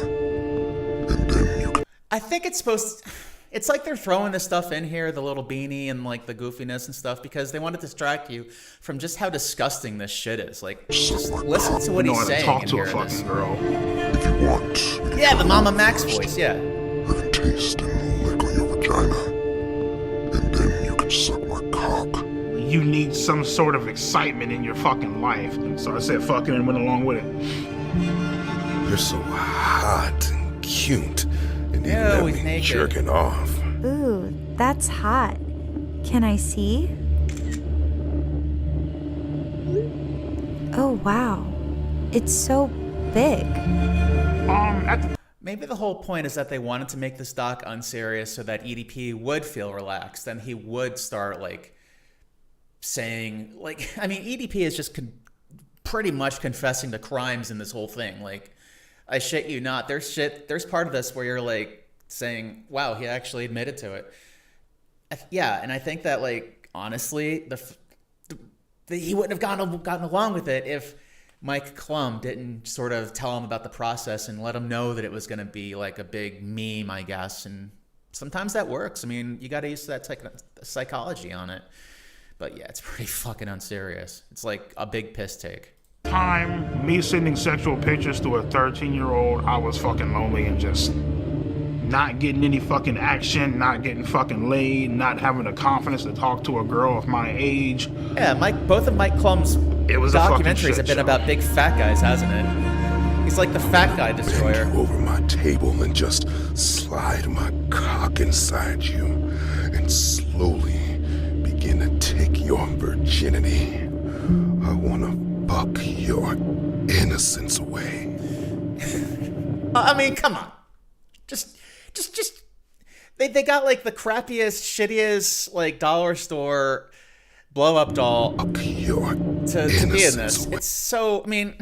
And then you can... I think it's supposed to... It's like they're throwing this stuff in here, the little beanie and like the goofiness and stuff, because they want to distract you from just how disgusting this shit is. Like, just listen to what he's saying. Talk to a fucking girl. If you want... Yeah, the Mama Max voice, yeah. I can taste and lick on your vagina. And then you can suck my cock. You need some sort of excitement in your fucking life. And so I said fucking and went along with it. You're so hot and cute. And you Ew, let he's me naked. jerking off. Ooh, that's hot. Can I see? Oh, wow. It's so big. Maybe the whole point is that they wanted to make this doc unserious so that EDP would feel relaxed, and he would start like saying, like, I mean, EDP is just pretty much confessing to crimes in this whole thing. Like, I shit you not. There's part of this where you're like saying, wow, he actually admitted to it. Yeah, and I think that, like, honestly, he wouldn't have gotten along with it if Mike Klum didn't sort of tell him about the process and let him know that it was going to be like a big meme, I guess. And sometimes that works. I mean, you got to use that psychology on it. But yeah, it's pretty fucking unserious. It's like a big piss take. Time, me sending sexual pictures to a 13-year-old, I was fucking lonely and just not getting any fucking action, not getting fucking laid, not having the confidence to talk to a girl of my age. Yeah, both of Mike Klum's documentaries have been about big fat guys, hasn't it? He's like the fat guy destroyer. Bend you over my table and just slide my cock inside you and slowly begin to take your virginity. I wanna fuck your innocence away. I mean, come on. Just they got like the crappiest, shittiest like dollar store blow up doll to be in this. It's so, I mean,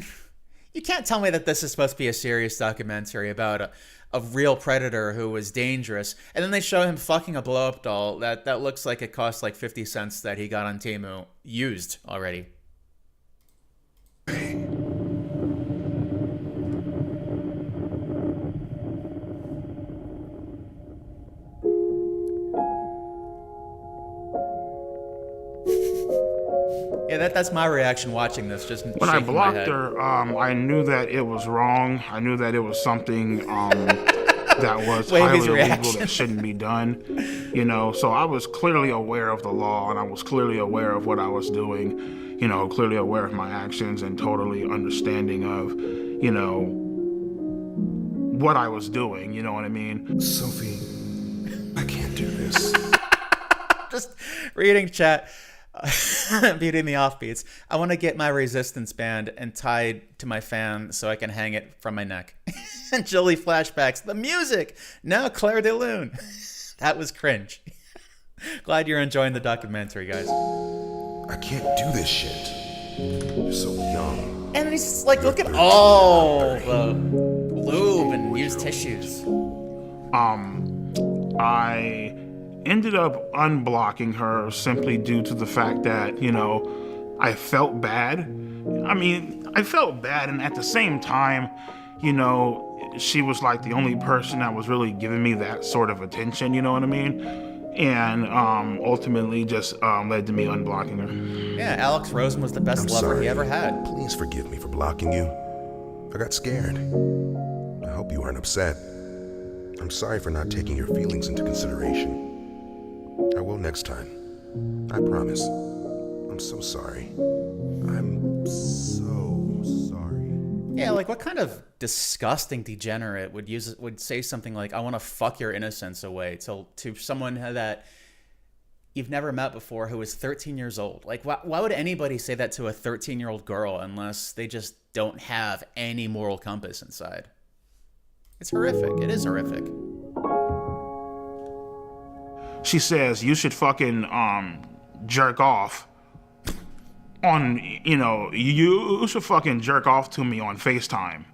you can't tell me that this is supposed to be a serious documentary about a real predator who was dangerous, and then they show him fucking a blow up doll that looks like it cost like 50 cents that he got on Temu used already. Yeah, that's my reaction watching this. Just when I blocked her, I knew that it was wrong. I knew that it was something that was highly illegal, that shouldn't be done. You know, so I was clearly aware of the law, and I was clearly aware of what I was doing. You know, clearly aware of my actions and totally understanding of, you know, what I was doing. You know what I mean? Sophie, I can't do this. Just reading chat. Beating the offbeats. I want to get my resistance band and tied to my fan so I can hang it from my neck. And Jolie flashbacks. The music! Now Claire de Lune. That was cringe. Glad you're enjoying the documentary, guys. I can't do this shit. You're so young. And he's like, look at all the lube and used tissues. I ended up unblocking her simply due to the fact that, you know, I felt bad. I mean, I felt bad, and at the same time, you know, she was like the only person that was really giving me that sort of attention, you know what I mean? And ultimately just led to me unblocking her. Yeah, Alex Rosen was the best lover he ever had. Please forgive me for blocking you. I got scared. I hope you aren't upset. I'm sorry for not taking your feelings into consideration. I will next time. I promise. I'm so sorry. I'm so sorry. Yeah, like what kind of disgusting degenerate would say something like, I want to fuck your innocence away to someone that you've never met before who is 13 years old. Like, why would anybody say that to a 13-year-old girl unless they just don't have any moral compass inside? It's horrific. It is horrific. She says, you should fucking jerk off on, you should fucking jerk off to me on FaceTime.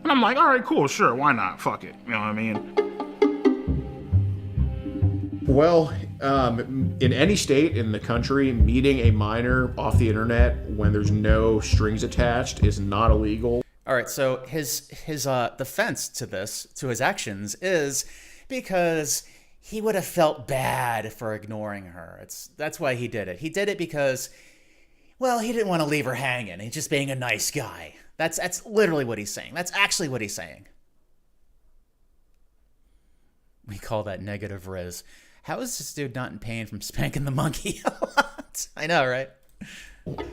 And I'm like, all right, cool, sure, why not? Fuck it. You know what I mean? Well, in any state in the country, meeting a minor off the internet when there's no strings attached is not illegal. All right, so his defense to this, to his actions, is because he would have felt bad for ignoring her. That's why he did it. He did it because, well, he didn't want to leave her hanging. He's just being a nice guy. That's literally what he's saying. That's actually what he's saying. We call that negative res. How is this dude not in pain from spanking the monkey a lot? I know, right?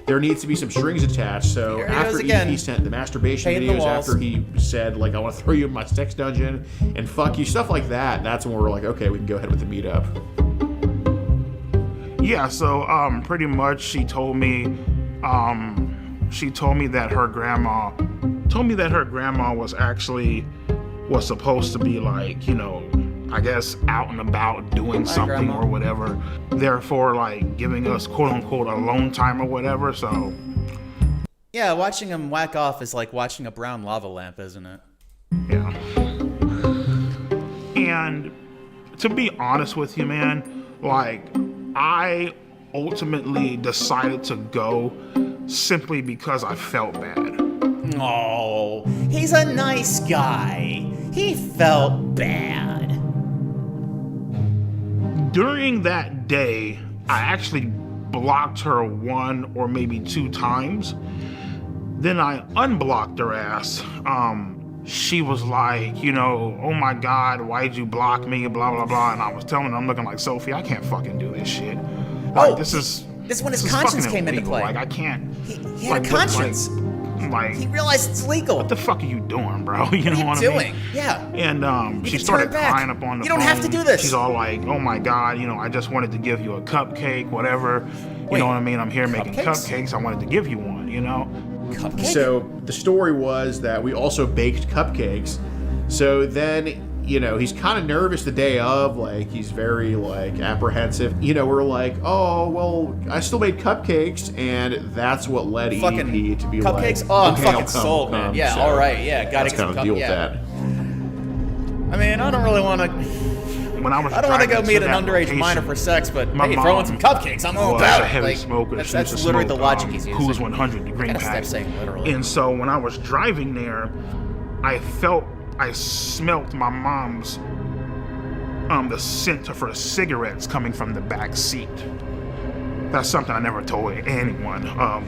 There needs to be some strings attached. So after he sent the masturbation videos, after he said, like, I want to throw you in my sex dungeon and fuck you, stuff like that, that's when we're like, okay, we can go ahead with the meetup. Yeah, so pretty much she told me that her grandma was supposed to be like, I guess out and about doing something or whatever, therefore like giving us quote unquote alone time or whatever. So yeah, watching him whack off is like watching a brown lava lamp, isn't it? Yeah. And to be honest with you, man, like I ultimately decided to go simply because I felt bad. Oh, he's a nice guy. He felt bad. During that day, I actually blocked her 1 or maybe 2 times. Then I unblocked her ass. She was like, oh my God, why'd you block me? Blah, blah, blah. And I was telling her, I'm looking like, Sophie, I can't fucking do this shit. Like, this is when his conscience came into play. Like, I can't. He had a conscience. Like, he realized it's legal. What the fuck are you doing, bro? You know what I mean? Yeah. And she started crying up on the phone. You don't have to do this. She's all like, oh my God, I just wanted to give you a cupcake, whatever. You know what I mean? I'm here making cupcakes. I wanted to give you one, Cupcake? So the story was that we also baked cupcakes. So then, he's kind of nervous the day of, like, he's very, like, apprehensive. We're like, oh, well, I still made cupcakes, and that's what led EDP to be cupcakes? like, Oh, I'm okay, fucking sold, man. Yeah, so all right, yeah, gotta kind of deal with that. I mean, I don't really want to. I don't want to go meet an underage minor for sex, but hey, throw in some cupcakes. I'm all about it. Heavy smoker. That's literally the logic he's using. Cool's 100, the green pack. Saying literally. And so when I was driving there, I smelt my mom's the scent of her cigarettes coming from the back seat. That's something I never told anyone. I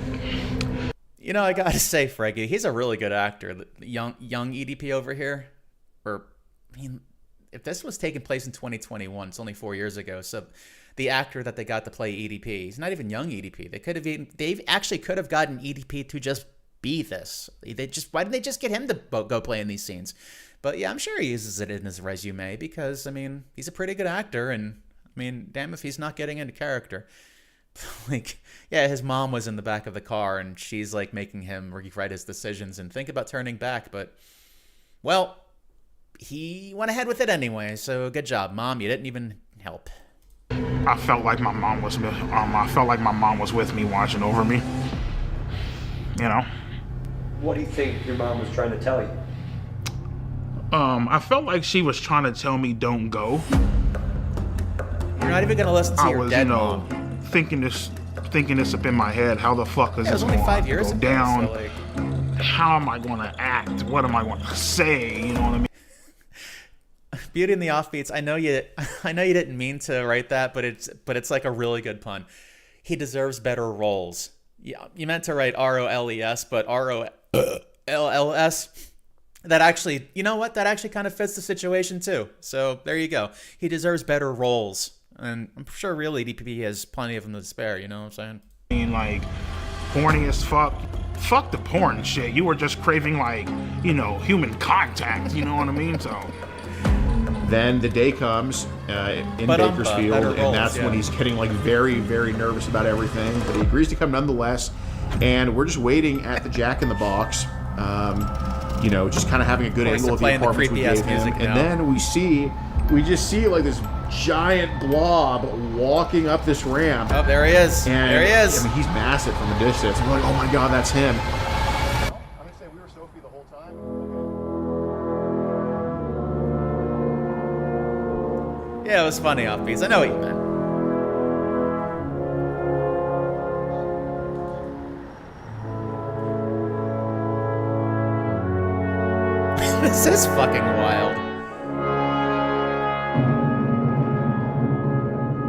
gotta say, Frankie, he's a really good actor. The young EDP over here, if this was taking place in 2021, it's only 4 years ago. So the actor that they got to play EDP, he's not even young EDP. They actually could have gotten EDP to just be this. Why didn't they just get him to go play in these scenes? But yeah, I'm sure he uses it in his resume because, he's a pretty good actor. And, damn if he's not getting into character. His mom was in the back of the car and she's, like, making him rewrite his decisions and think about turning back. But, well, he went ahead with it anyway. So good job, Mom. You didn't even help. I felt like my mom was with me, watching over me. What do you think your mom was trying to tell you? I felt like she was trying to tell me don't go. You're not even gonna listen to your dead mom. Thinking this up in my head. How the fuck is this only 5 years go ago, down? So like... How am I gonna act? What am I gonna say? You know what I mean? Beauty and the Offbeats. I know you didn't mean to write that, but it's like a really good pun. He deserves better roles. Yeah, you meant to write ROLES, but ROLLS. That actually, you know what? That actually kind of fits the situation too. So there you go. He deserves better roles, and I'm sure really EDP has plenty of them to spare. You know what I'm saying? Like, horny as fuck. Fuck the porn shit. You were just craving, like, human contact. You know what I mean? So then the day comes in Bakersfield, and that's when he's getting like very, very nervous about everything. But he agrees to come nonetheless, and we're just waiting at the Jack in the Box. You know, just kind of having a good angle of the apartments we gave him, and then we just see like this giant blob walking up this ramp. Oh, there he is. And, there he is. I mean, he's massive from a distance. We're like, oh my god, that's him. Yeah, it was funny off piece. I know what you meant. This is fucking wild.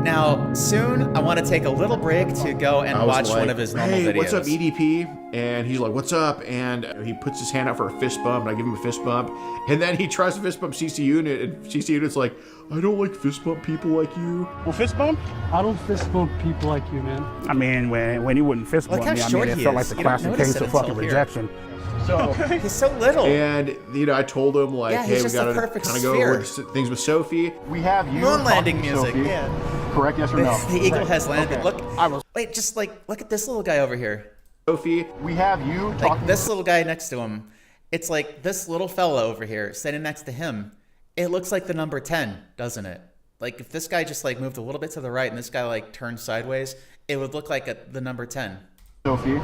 Now, soon I want to take a little break to go and watch one of his normal videos. What's up, EDP? And he's like, what's up? And he puts his hand out for a fist bump, and I give him a fist bump. And then he tries to fist bump CC Unit, and CC Unit's like, I don't like fist bump people like you. Well, fist bump? I don't fist bump people like you, man. I mean, when he wouldn't fist bump me, I mean, it felt like the classic case of fucking rejection. So he's so little. And you know, I told him like, yeah, hey, we gotta kind of go over things with Sophie. We have you. Moon landing music. Sophie. Yeah. Correct? Yes or no? The eagle has landed. Okay. Look. Wait, just like look at this little guy over here. Sophie. We have you. Like this little guy next to him. It's like this little fella over here standing next to him. It looks like the number 10, doesn't it? Like if this guy just like moved a little bit to the right and this guy like turned sideways, it would look like the number 10. Sophie.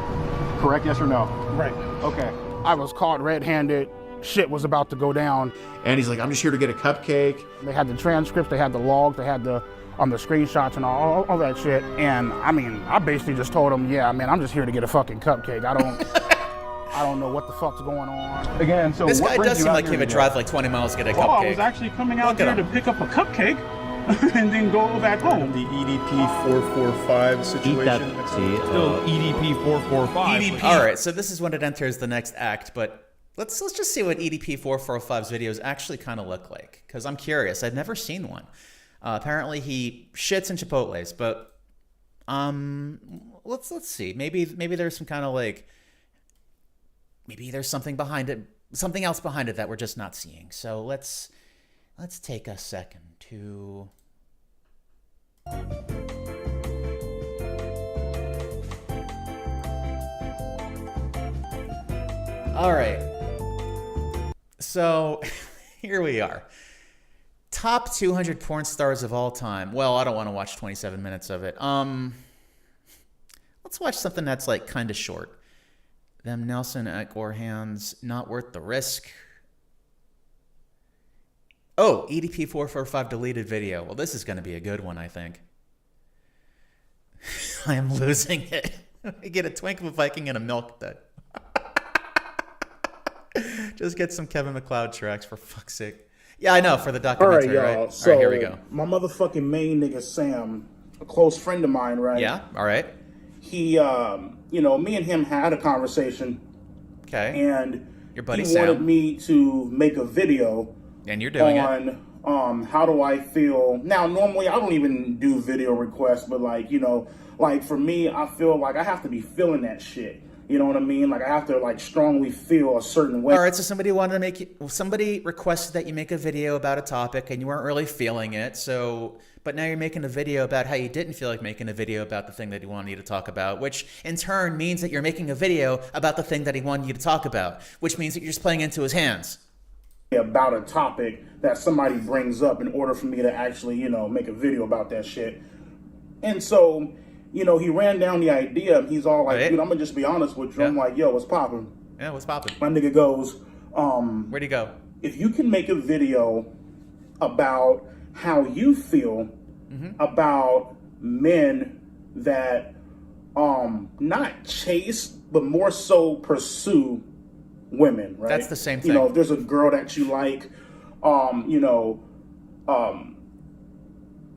Correct? Yes or no? Right. Okay. I was caught red-handed. Shit was about to go down. And he's like, I'm just here to get a cupcake. They had the transcripts, they had the logs, they had the screenshots and all that shit. And I mean, I basically just told him, yeah, man, I'm just here to get a fucking cupcake. I don't know what the fuck's going on. Again, so this guy does seem like he would would drive like 20 miles to get a cupcake. Oh, I was actually coming out here to pick up a cupcake and then go back home. The EDP445 situation. Still EDP445. All right, so this is when it enters the next act, but let's just see what EDP445's videos actually kind of look like, because I'm curious. I've never seen one. Apparently he shits in Chipotle's, but let's see. Maybe there's some kind of like, maybe there's something behind it, something else behind it that we're just not seeing. So let's take a second to. All right. So here we are. Top 200 porn stars of all time. Well, I don't want to watch 27 minutes of it. Let's watch something that's like kind of short. Them Nelson at Gorhan's, Not Worth the Risk. Oh, EDP445 deleted video. Well, this is going to be a good one, I think. I am losing it. I get a twink of a Viking and a milk dud. Just get some Kevin McLeod tracks, for fuck's sake. Yeah, I know, for the documentary, all right, y'all. right? So, all right, here we go. My motherfucking main nigga, Sam, a close friend of mine, right? Yeah, all right. He, you know, me and him had a conversation. Okay. And your buddy he Sam wanted me to make a video. And you're doing on how do I feel. Now, normally I don't even do video requests, but like, you know, like for me, I feel like I have to be feeling that shit. You know what I mean? Like I have to like strongly feel a certain way. All right, so somebody wanted to make you, somebody requested that you make a video about a topic and you weren't really feeling it. So, but now you're making a video about how you didn't feel like making a video about the thing that he wanted you to talk about, which in turn means that you're making a video about the thing that he wanted you to talk about, which means that you're just playing into his hands. About a topic that somebody brings up in order for me to actually, you know, make a video about that shit. And so, you know, he ran down the idea. He's all like, dude, I'm gonna just be honest with you. Yeah. I'm like, yo, what's poppin'? Yeah, what's poppin'? My nigga goes, where'd he go? If you can make a video about how you feel about men that not chase, but more so pursue women, right? That's the same thing. You know, if there's a girl that you like, you know,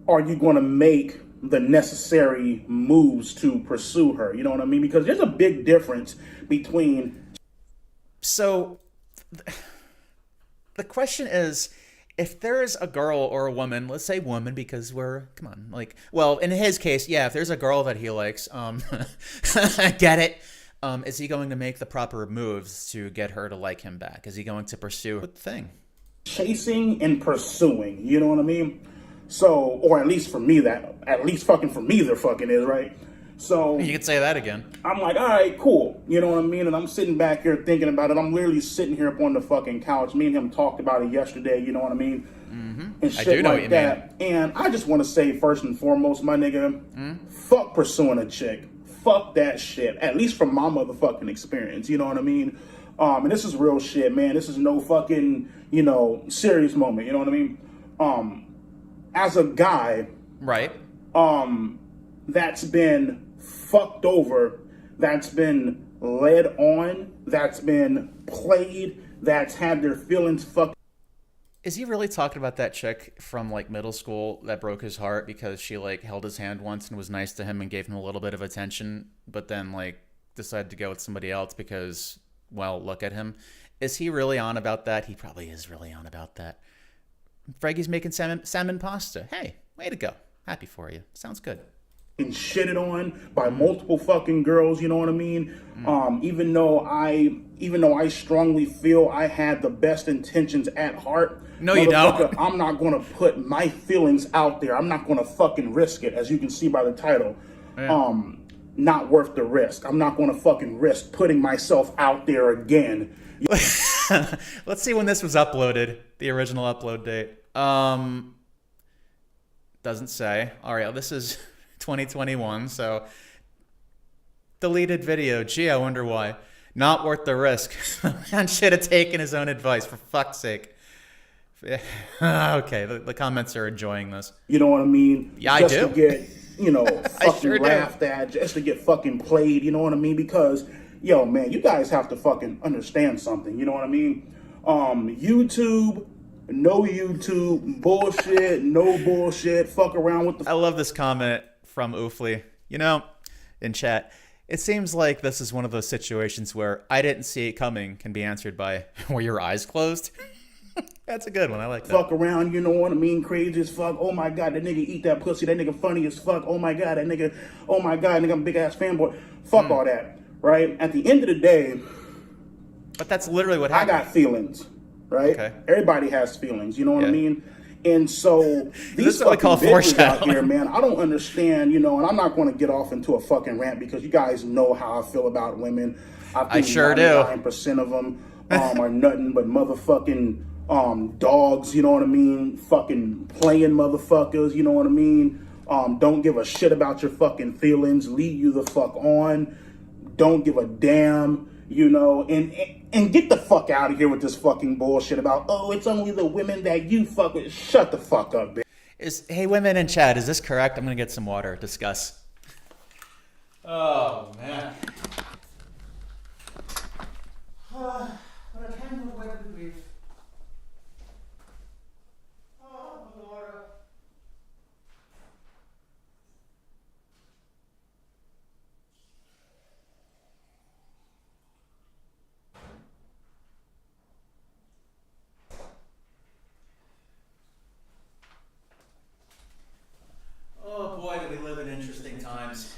are you gonna make the necessary moves to pursue her? You know what I mean? Because there's a big difference between. So the question is, if there is a girl or a woman, let's say woman, because we're, come on, like, well, in his case, yeah, if there's a girl that he likes, I get it. Is he going to make the proper moves to get her to like him back? Is he going to pursue the thing? chasing and pursuing, you know what I mean? So, or at least for me, they're fucking is, right? So you could say that again. I'm like, all right, cool. You know what I mean? And I'm sitting back here thinking about it. I'm literally sitting here up on the fucking couch. Me and him talked about it yesterday, you know what I mean? Mm-hmm. And shit like that. And I just want to say, first and foremost, my nigga, fuck pursuing a chick. Fuck that shit. At least from my motherfucking experience, you know what I mean? And this is real shit, man. This is no fucking, serious moment, you know what I mean? As a guy, right? That's been fucked over, that's been led on, that's been played, that's had their feelings fucked. Is he really talking about that chick from like middle school that broke his heart because she like held his hand once and was nice to him and gave him a little bit of attention, but then like decided to go with somebody else because, well, look at him? Is he really on about that? He probably is really on about that. Fraggie's making salmon pasta. Hey, way to go. Happy for you. Sounds good. And shitted on by multiple fucking girls, you know what I mean? Even though I strongly feel I had the best intentions at heart. No, you don't. I'm not gonna put my feelings out there. I'm not gonna fucking risk it, as you can see by the title. Yeah. Not worth the risk. I'm not gonna fucking risk putting myself out there again. Let's see when this was uploaded. The original upload date. Doesn't say. All right, this is 2021, so deleted video. Gee, I wonder why. Not worth the risk. Man should have taken his own advice, for fuck's sake. Okay, the comments are enjoying this. You know what I mean? Yeah, just I do. To get, fucking sure laughed at, just to get fucking played, you know what I mean? Because, yo, man, you guys have to fucking understand something, you know what I mean? YouTube, no YouTube, bullshit, no bullshit, fuck around with the... I love this comment from Oofly. In chat, it seems like this is one of those situations where I didn't see it coming can be answered by, were your eyes closed? That's a good one. I like that. Fuck around, you know what I mean? Crazy as fuck. Oh my God, that nigga eat that pussy. That nigga funny as fuck. Oh my God, that nigga, I'm a big ass fanboy. Fuck all that, right? At the end of the day... But that's literally what happened. I got feelings, right? Okay. Everybody has feelings, you know what I mean? And so these fucking bitches out here, man, I don't understand, and I'm not going to get off into a fucking rant because you guys know how I feel about women. I sure do. 99% of them are nothing but motherfucking dogs, you know what I mean? Fucking playing motherfuckers, you know what I mean? Don't give a shit about your fucking feelings. Leave you the fuck on. Don't give a damn. And get the fuck out of here with this fucking bullshit about, oh, it's only the women that you fuck with. Shut the fuck up, bitch. Hey, women in chat, is this correct? I'm going to get some water. Discuss. Oh, man. Oh boy, do we live in interesting times.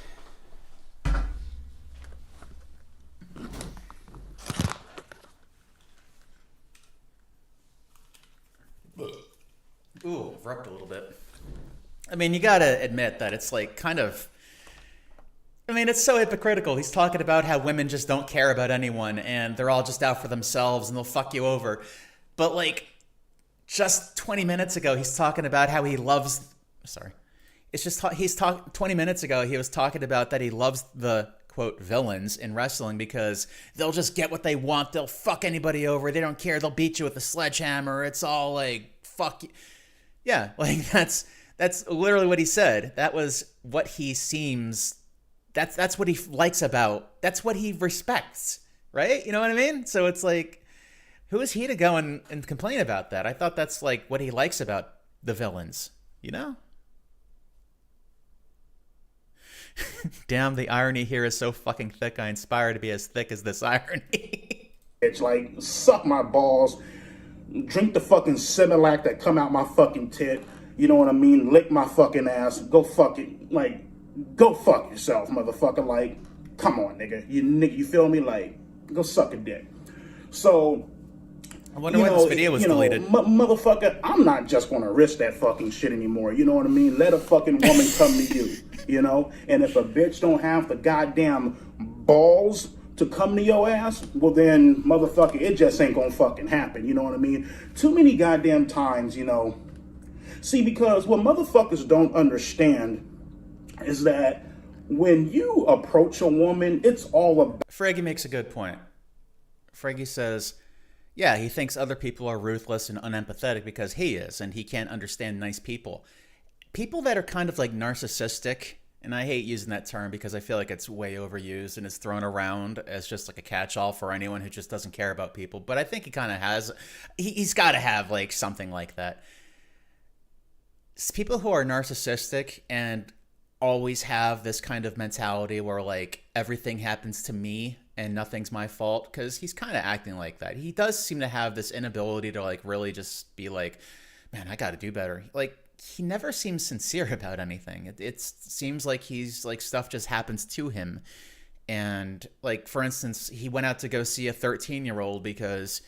Ooh, rubbed a little bit. I mean, you gotta admit that it's like kind of... it's so hypocritical. He's talking about how women just don't care about anyone and they're all just out for themselves and they'll fuck you over. But like, just 20 minutes ago, he's talking about how he loves... Sorry. It's just, 20 minutes ago, he was talking about that he loves the, quote, villains in wrestling because they'll just get what they want. They'll fuck anybody over. They don't care. They'll beat you with a sledgehammer. It's all like, fuck you. Yeah, like that's literally what he said. That was what he seems, that's what he likes about, that's what he respects, right? You know what I mean? So it's like, who is he to go and complain about that? I thought that's like what he likes about the villains, Damn, the irony here is so fucking thick. I aspire to be as thick as this irony. It's like, suck my balls, drink the fucking Similac that come out my fucking tit, you know what I mean? Lick my fucking ass, go fuck it, like, go fuck yourself, motherfucker. Like, come on, nigga. You feel me? Like, go suck a dick. So, I wonder why this video was deleted. Motherfucker, I'm not just gonna risk that fucking shit anymore. You know what I mean? Let a fucking woman come to you. You know, and if a bitch don't have the goddamn balls to come to your ass, well then, motherfucker, it just ain't gonna fucking happen. You know what I mean? Too many goddamn times, you know. See, because what motherfuckers don't understand is that when you approach a woman, it's all about... Fraggy makes a good point. Fraggy says, yeah, he thinks other people are ruthless and unempathetic because he is, and he can't understand nice people. People that are kind of like narcissistic, and I hate using that term because I feel like it's way overused and it's thrown around as just like a catch-all for anyone who just doesn't care about people. But I think he kind of has, he's got to have like something like that. It's people who are narcissistic and always have this kind of mentality where like everything happens to me and nothing's my fault, because he's kind of acting like that. He does seem to have this inability to like really just be like, man, I got to do better. Like, he never seems sincere about anything. It seems like he's like stuff just happens to him. And like, for instance, he went out to go see a 13-year-old because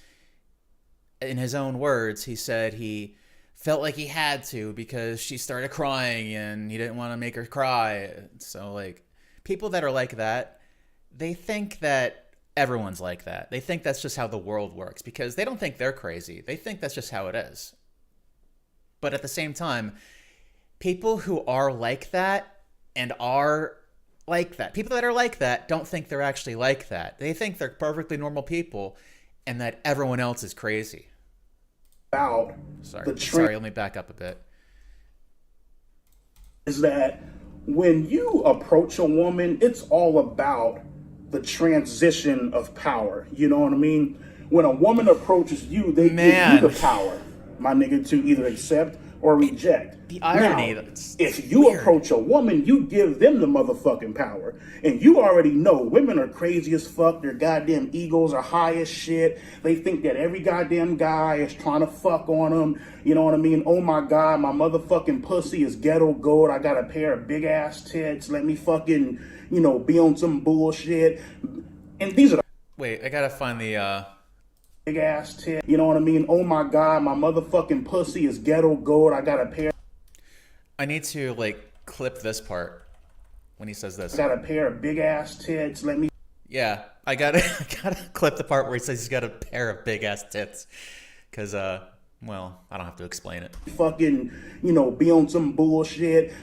in his own words, he said he felt like he had to because she started crying and he didn't want to make her cry. So like, people that are like that, they think that everyone's like that. They think that's just how the world works because they don't think they're crazy. They think that's just how it is. But at the same time, people who are like that and are like that, people that are like that don't think they're actually like that. They think they're perfectly normal people and that everyone else is crazy. Sorry, let me back up a bit. Is that when you approach a woman, it's all about the transition of power. You know what I mean? When a woman approaches you, they give you the power, my nigga, to either accept or reject. The irony. Now, if you approach a woman, you give them the motherfucking power. And you already know women are crazy as fuck. Their goddamn egos are high as shit. They think that every goddamn guy is trying to fuck on them. You know what I mean? Oh my God, my motherfucking pussy is ghetto gold. I got a pair of big ass tits. Let me fucking, you know, be on some bullshit. And these are the... Wait, I gotta find the, big ass tit. You know what I mean? Oh my God, my motherfucking pussy is ghetto gold. I got a pair... I need to, like, clip this part when he says this. I got a pair of big ass tits. Let me... Yeah, I gotta clip the part where he says he's got a pair of big ass tits. Because, well, I don't have to explain it. Fucking, you know, be on some bullshit.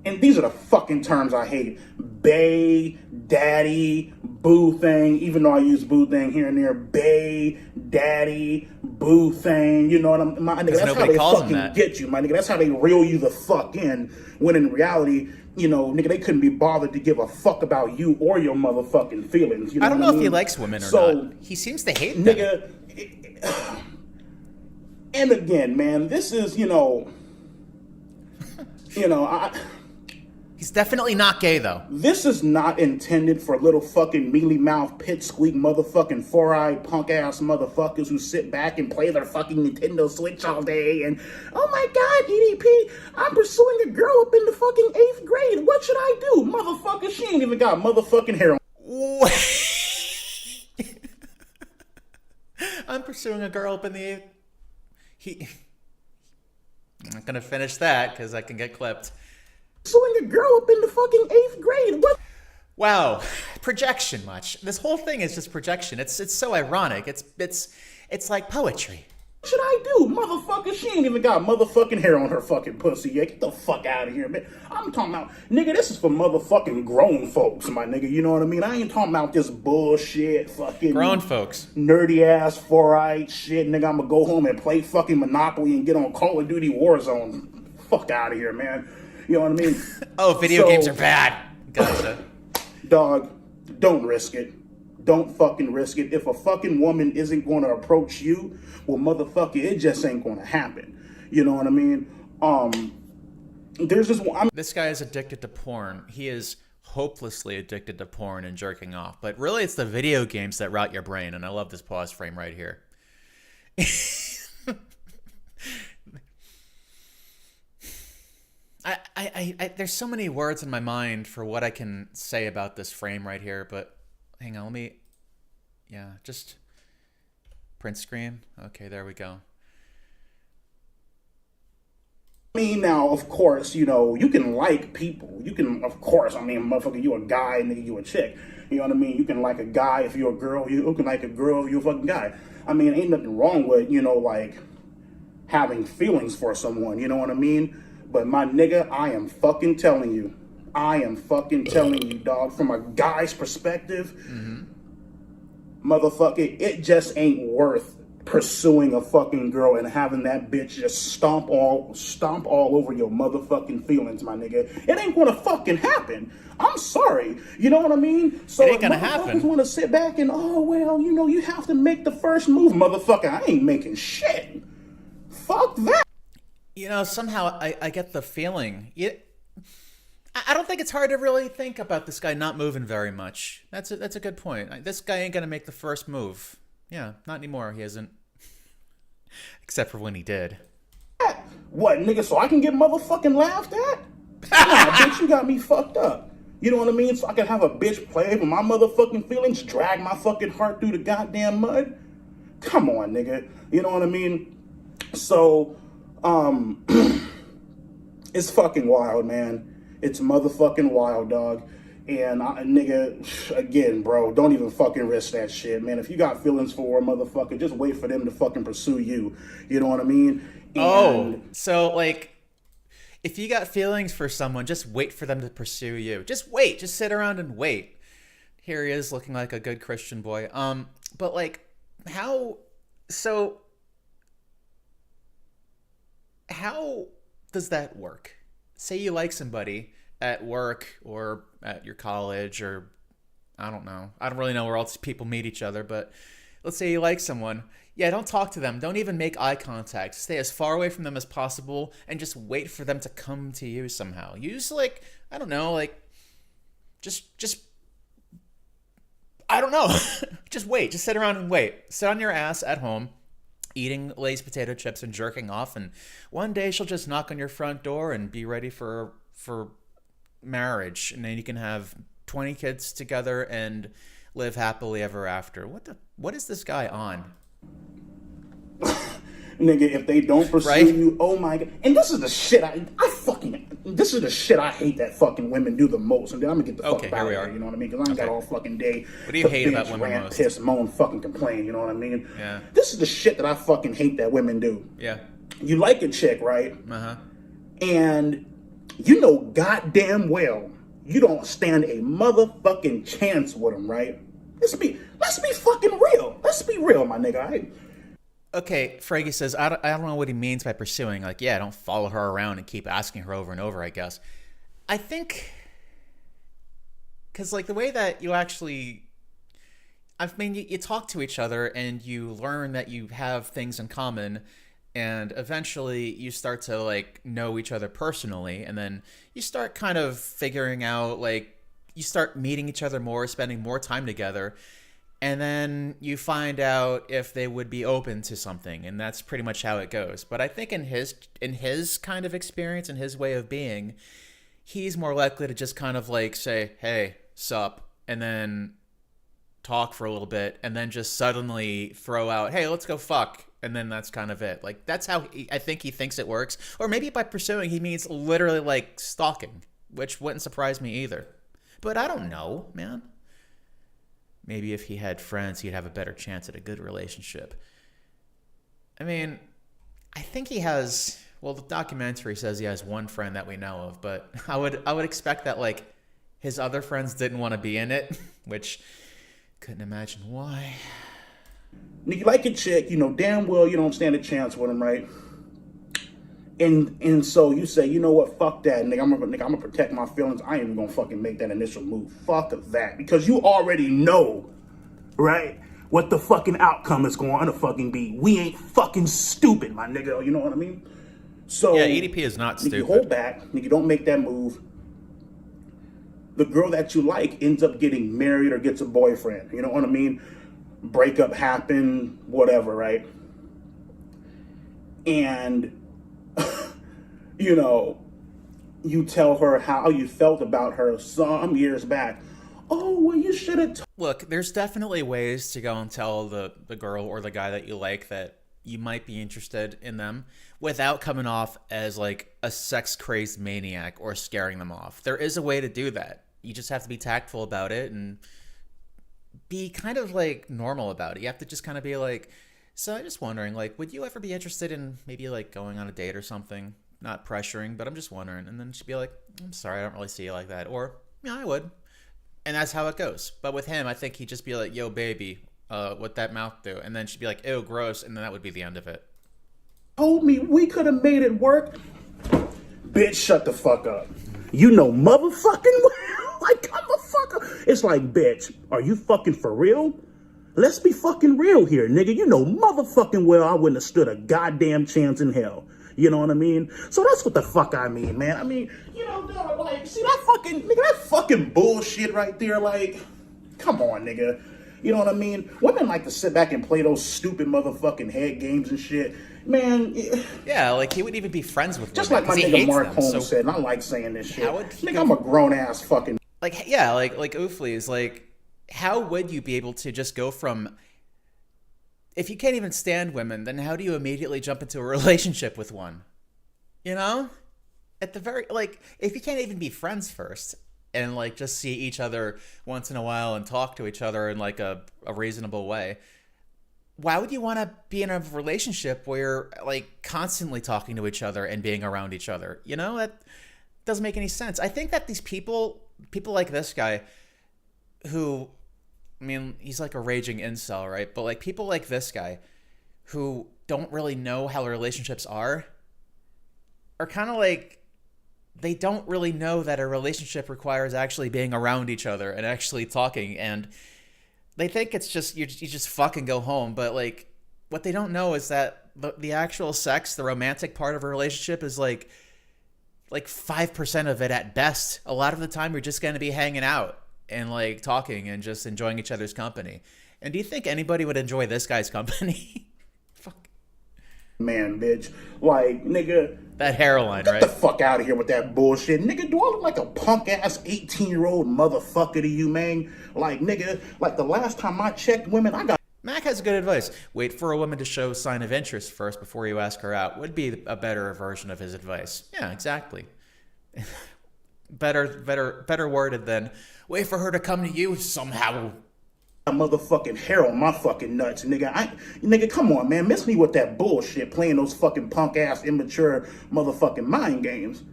And these are the fucking terms I hate. Bae, daddy, boo thing. Even though I use boo thing here and there. Bae, daddy, boo thing. You know what I'm... My nigga, that's how they fucking get you, my nigga. That's how they reel you the fuck in. When in reality, you know, nigga, they couldn't be bothered to give a fuck about you or your motherfucking feelings. You know I don't know if he likes women or not. He seems to hate them. Nigga, and again, man, this is, you know, he's definitely not gay, though. This is not intended for little fucking mealy mouth, pit squeak motherfucking four-eyed punk ass motherfuckers who sit back and play their fucking Nintendo Switch all day and, oh my God, EDP, I'm pursuing a girl up in the fucking 8th grade. What should I do? Motherfucker, she ain't even got motherfucking hair on. I'm pursuing a girl up in the 8th... I'm not gonna finish that because I can get clipped. Pursuing a girl up in the fucking 8th grade. What? Wow, projection much. This whole thing is just projection. It's so ironic. It's like poetry. What should I do? Motherfucker, she ain't even got motherfucking hair on her fucking pussy yet. Get the fuck out of here, man. I'm talking about, nigga, this is for motherfucking grown folks, my nigga. You know what I mean? I ain't talking about this bullshit fucking... Grown folks. Nerdy ass four-eyed shit. Nigga, I'm gonna go home and play fucking Monopoly and get on Call of Duty Warzone. Fuck out of here, man. You know what I mean? Oh, video games are bad. Gotcha. Dog, don't risk it. Don't fucking risk it. If a fucking woman isn't going to approach you, well, motherfucker, it just ain't going to happen. You know what I mean? There's this one. This guy is addicted to porn. He is hopelessly addicted to porn and jerking off. But really, it's the video games that rot your brain. And I love this pause frame right here. There's so many words in my mind for what I can say about this frame right here, but hang on, let me, yeah, just, Print screen. Okay, there we go. I mean, now, of course, you know, you can like people. You can, of course, I mean, motherfucker, you a guy, nigga, you a chick. You know what I mean? You can like a guy if you're a girl. You can like a girl if you're a fucking guy. I mean, ain't nothing wrong with, you know, like, having feelings for someone. You know what I mean? But my nigga, I am fucking telling you. I am fucking telling you, dog, from a guy's perspective, motherfucker, it just ain't worth pursuing a fucking girl and having that bitch just stomp all over your motherfucking feelings, my nigga. It ain't gonna fucking happen. I'm sorry. You know what I mean? So it ain't gonna happen. Motherfuckers wanna sit back and, oh, well, you know, you have to make the first move, motherfucker. I ain't making shit. Fuck that. You know, somehow I get the feeling. I don't think it's hard to really think about this guy not moving very much. That's a good point. This guy ain't gonna make the first move. Yeah, not anymore. He isn't. Except for when he did. What, nigga, so I can get motherfucking laughed at? Nah, bitch, you got me fucked up. You know what I mean? So I can have a bitch play with my motherfucking feelings, drag my fucking heart through the goddamn mud? Come on, nigga. You know what I mean? So, it's fucking wild, man. It's motherfucking wild, dog. And nigga, again, bro, don't even fucking risk that shit, man. If you got feelings for a motherfucker, just wait for them to fucking pursue you. You know what I mean? So like, if you got feelings for someone, just wait for them to pursue you. Just wait. Just sit around and wait. Here he is looking like a good Christian boy. But like, how does that work? Say you like somebody at work or at your college, or I don't know. I don't really know where all these people meet each other, but let's say you like someone. Yeah, don't talk to them. Don't even make eye contact. Stay as far away from them as possible and just wait for them to come to you somehow. Use like, I don't know, like just I don't know. Just wait. Just sit around and wait. Sit on your ass at home, eating Lay's potato chips and jerking off, and one day she'll just knock on your front door and be ready for marriage, and then you can have 20 kids together and live happily ever after. What is this guy on? Nigga, if they don't pursue you, oh my god. And this is the shit this is the shit I hate that fucking women do the most. And then I'm gonna get the fuck out of here, you know what I mean? Because I ain't got all fucking day. What do you hate about women rant, most? Piss, moan, fucking complain, you know what I mean? Yeah. This is the shit that I fucking hate that women do. Yeah. You like a chick, right? Uh-huh. And you know goddamn well you don't stand a motherfucking chance with them, right? Let's be fucking real. Let's be real, my nigga. Okay, Fraggy says, I don't know what he means by pursuing. Like, yeah, don't follow her around and keep asking her over and over, I guess. I think, because, like, the way that you actually, I mean, you talk to each other and you learn that you have things in common, and eventually you start to, like, know each other personally, and then you start kind of figuring out, like, you start meeting each other more, spending more time together, and then you find out if they would be open to something, and that's pretty much how it goes. But I think in his kind of experience and his way of being, he's more likely to just kind of like say, hey, sup, and then talk for a little bit, and then just suddenly throw out, hey, let's go fuck, and then that's kind of it. Like, that's how I think he thinks it works. Or maybe by pursuing, he means literally like stalking, which wouldn't surprise me either. But I don't know, man. Maybe if he had friends, he'd have a better chance at a good relationship. I mean, I think he has, well, the documentary says he has one friend that we know of, but I would expect that, like, his other friends didn't want to be in it, which couldn't imagine why. You like a chick, you know damn well you don't stand a chance with him, right? And so you say, you know what, fuck that, nigga, I'm gonna protect my feelings. I ain't even gonna fucking make that initial move. Fuck that. Because you already know, right, what the fucking outcome is going to fucking be. We ain't fucking stupid, my nigga, you know what I mean? So yeah, EDP is not stupid. You hold back, nigga, don't make that move. The girl that you like ends up getting married or gets a boyfriend, you know what I mean? Breakup happen, whatever, right? And you know, you tell her how you felt about her some years back. Oh, well, you should have Look, there's definitely ways to go and tell the girl or the guy that you like that you might be interested in them without coming off as like a sex-crazed maniac or scaring them off. There is a way to do that. You just have to be tactful about it and be kind of like normal about it. You have to just kind of be like, so I'm just wondering, like, would you ever be interested in maybe like going on a date or something? Not pressuring, but I'm just wondering. And then she'd be like, I'm sorry, I don't really see you like that. Or, yeah, I would. And that's how it goes. But with him, I think he'd just be like, yo, baby, what that mouth do? And then she'd be like, ew, gross. And then that would be the end of it. Told me we could have made it work. Bitch, shut the fuck up. You know motherfucking well. Like, motherfucker. It's like, bitch, are you fucking for real? Let's be fucking real here, nigga. You know motherfucking well I wouldn't have stood a goddamn chance in hell. You know what I mean? So that's what the fuck I mean, man. I mean, you know, dog, like, see that fucking, nigga, that fucking bullshit right there, like, come on, nigga. You know what I mean? Women like to sit back and play those stupid motherfucking head games and shit. Man. Yeah, like, he would even be friends with just women. Like my nigga Mark Holmes said, and I like saying this shit. Nigga, I'm a grown-ass fucking... Like, yeah, like Oofley is like, how would you be able to just go from... If you can't even stand women, then how do you immediately jump into a relationship with one? You know? At the very, like, if you can't even be friends first and, like, just see each other once in a while and talk to each other in, like, a reasonable way, why would you want to be in a relationship where you're, like, constantly talking to each other and being around each other? You know? That doesn't make any sense. I think that these people like this guy who... I mean, he's like a raging incel, right? But like people like this guy who don't really know how relationships are kind of like, they don't really know that a relationship requires actually being around each other and actually talking. And they think it's just, you just fucking go home. But like, what they don't know is that the actual sex, the romantic part of a relationship is like 5% of it at best. A lot of the time you're just going to be hanging out and like talking and just enjoying each other's company. And do you think anybody would enjoy this guy's company? Fuck. Man, bitch. Like, nigga. That hairline, get right? Get the fuck out of here with that bullshit. Nigga, do I look like a punk-ass 18-year-old motherfucker to you, man? Like, nigga, like the last time I checked women, I got... Mac has good advice. Wait for a woman to show sign of interest first before you ask her out. Would be a better version of his advice. Yeah, exactly. better worded than wait for her to come to you somehow. A motherfucking hair on my fucking nuts, nigga. Nigga, come on, man. Miss me with that bullshit, playing those fucking punk-ass, immature motherfucking mind games.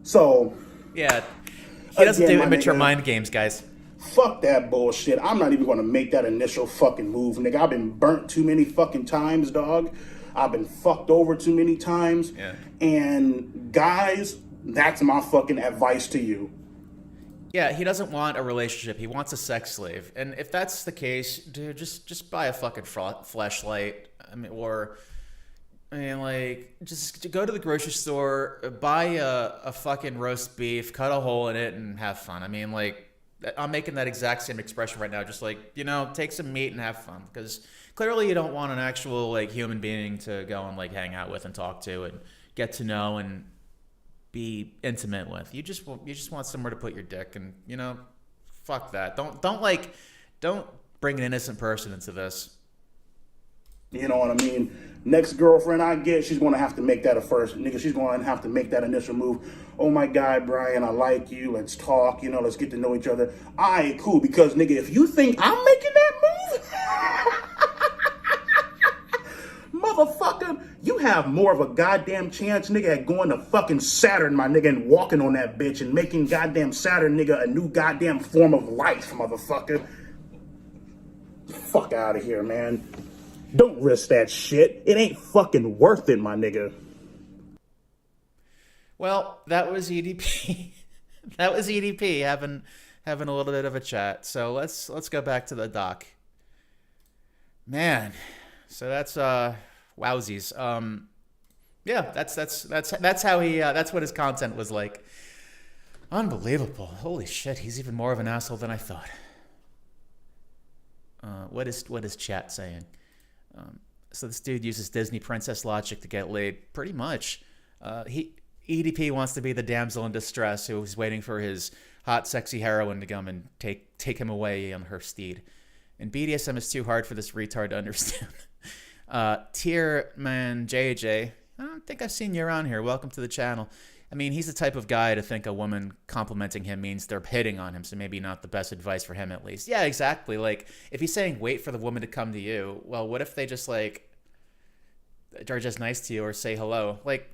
So... Yeah, he doesn't do immature mind games, guys. Fuck that bullshit. I'm not even going to make that initial fucking move, nigga. I've been burnt too many fucking times, dog. I've been fucked over too many times. Yeah. And guys... That's my fucking advice to you. Yeah, he doesn't want a relationship. He wants a sex slave. And if that's the case, dude, just buy a fucking fleshlight. Just go to the grocery store, buy a fucking roast beef, cut a hole in it, and have fun. I mean, like, I'm making that exact same expression right now. Just like, you know, take some meat and have fun. Because clearly you don't want an actual, like, human being to go and, like, hang out with and talk to and get to know and be intimate with. You just want somewhere to put your dick, and you know, fuck that. Don't bring an innocent person into this. You know what I mean? Next girlfriend I get, she's gonna have to make that a first, nigga. She's gonna have to make that initial move. Oh my God, Brian, I like you. Let's talk. You know, let's get to know each other. Alright, cool. Because nigga, if you think I'm making that move, motherfucker, you have more of a goddamn chance, nigga, at going to fucking Saturn, my nigga, and walking on that bitch and making goddamn Saturn, nigga, a new goddamn form of life, motherfucker. Fuck out of here, man. Don't risk that shit. It ain't fucking worth it, my nigga. Well, that was EDP. That was EDP having a little bit of a chat. So let's go back to the doc. Man, so that's wowsies. Yeah, that's how he that's what his content was like. Unbelievable. Holy shit, he's even more of an asshole than I thought. What is chat saying? So this dude uses Disney princess logic to get laid. Pretty much. EDP wants to be the damsel in distress who's waiting for his hot, sexy heroine to come and take him away on her steed. And BDSM is too hard for this retard to understand. Tierman JJ, I don't think I've seen you around here. Welcome to the channel. I mean, he's the type of guy to think a woman complimenting him means they're hitting on him, so maybe not the best advice for him, at least. Yeah, exactly. Like, if he's saying wait for the woman to come to you, well, what if they just, like, are just nice to you or say hello? Like,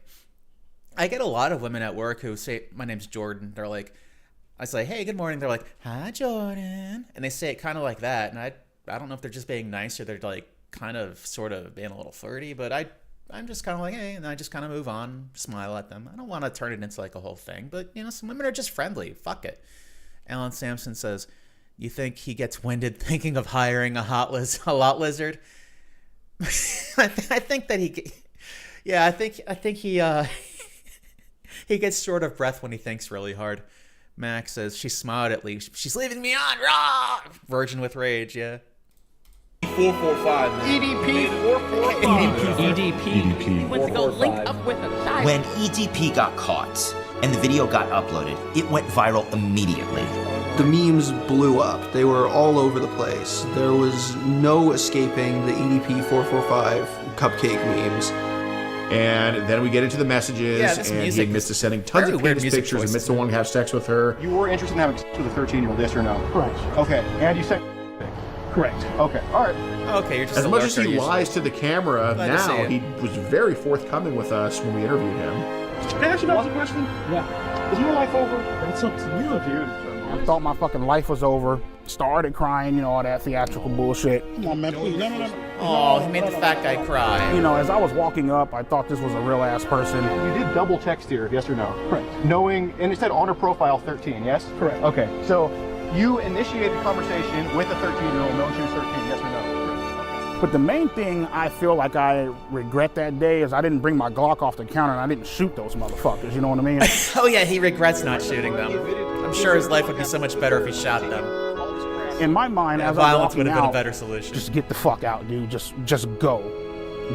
I get a lot of women at work who say, my name's Jordan. They're like, I say, hey, good morning. They're like, hi, Jordan. And they say it kind of like that. And I don't know if they're just being nice or they're, like, kind of sort of being a little flirty, but I'm just kind of like, hey, and I just kind of move on, smile at them. I don't want to turn it into like a whole thing, but you know, some women are just friendly. Fuck it. Alan Sampson says, you think he gets winded thinking of hiring a lot lizard? I think that I think he gets short of breath when he thinks really hard. Max says, she smiled at least. She's leaving me on, raw! Virgin with rage, yeah. 445. EDP445. EDP. Went to go link up with a child. When EDP got caught and the video got uploaded, it went viral immediately. The memes blew up. They were all over the place. There was no escaping the EDP445 cupcake memes. And then we get into the messages, and he admits to sending tons of penis pictures, admits to wanting to have sex with her. You were interested in having sex with a 13-year-old, yes or no? Correct. Okay, and you said... Correct. Okay, all right. Okay, you're just as much as he lies to the camera now, he was very forthcoming with us when we interviewed him. Can I ask you a question? Yeah. Is your life over? It's up to you, dude. I thought my fucking life was over. Started crying, you know, all that theatrical bullshit. Come on, man, please. No. Oh, he made the fat guy cry. You know, as I was walking up, I thought this was a real ass person. You did double text here, yes or no? Correct. Knowing, and it said on her profile 13, yes? Correct. Okay, so you initiated conversation with a 13-year-old knowing she was 13, yes or no? But the main thing I feel like I regret that day is I didn't bring my Glock off the counter and I didn't shoot those motherfuckers, you know what I mean? Oh yeah, he regrets not shooting them. I'm sure his life would be so much better if he shot them. In my mind, as violence I'm would walking have been a out, better solution. just get the fuck out, dude. Just go.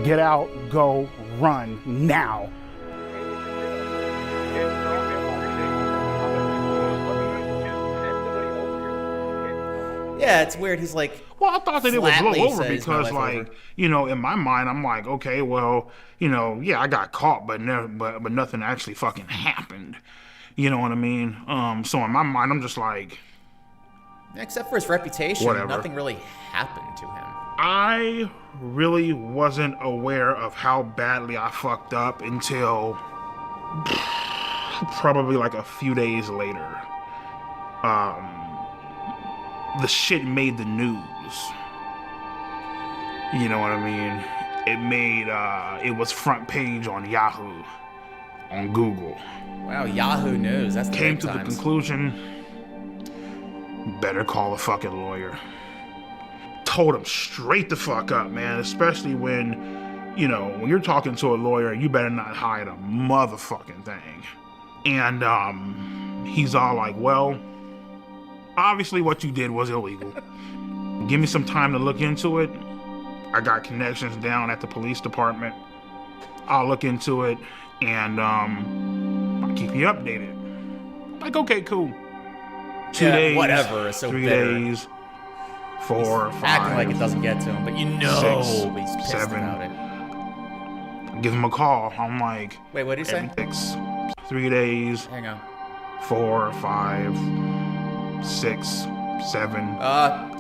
Get out, go, run, now. Yeah, it's weird. He's like, well, I thought that it would blow over says, because, like, you know, in my mind, I'm like, okay, well, you know, yeah, I got caught, but nothing actually fucking happened. You know what I mean? So in my mind, I'm just like, except for his reputation, whatever. Nothing really happened to him. I really wasn't aware of how badly I fucked up until probably like a few days later. The shit made the news. You know what I mean? It made, it was front page on Yahoo, on Google. Wow, Yahoo News, that's the Came to times. the conclusion, better call a fucking lawyer. Told him straight the fuck up, man, especially when, you know, when you're talking to a lawyer, you better not hide a motherfucking thing. And he's all like, well, obviously what you did was illegal. Give me some time to look into it. I got connections down at the police department. I'll look into it and I'll keep you updated. Like, okay, cool. 2 days, whatever. It's so 3 bitter. days, 4, 5, acting like it doesn't get to him, but you know 6, he's pissed 7. about it. Give him a call. I'm like, wait, what did he say? 6, 3 days. Hang on. 4, 5, 6, 7.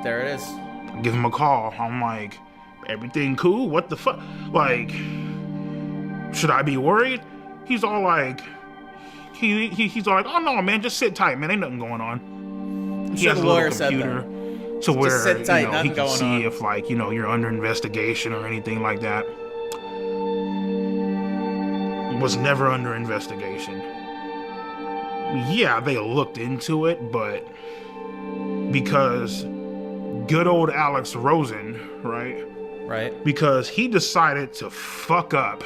There it is. Give him a call. I'm like, everything cool? What the fuck? Like, should I be worried? He's all like, he's all like, oh no, man, just sit tight, man. Ain't nothing going on. He has a little computer to where just sit tight, you know, he can see on. if, like, you know, you're under investigation or anything like that. Was never under investigation. Yeah, they looked into it, but because good old Alex Rosen, right? Right. Because he decided to fuck up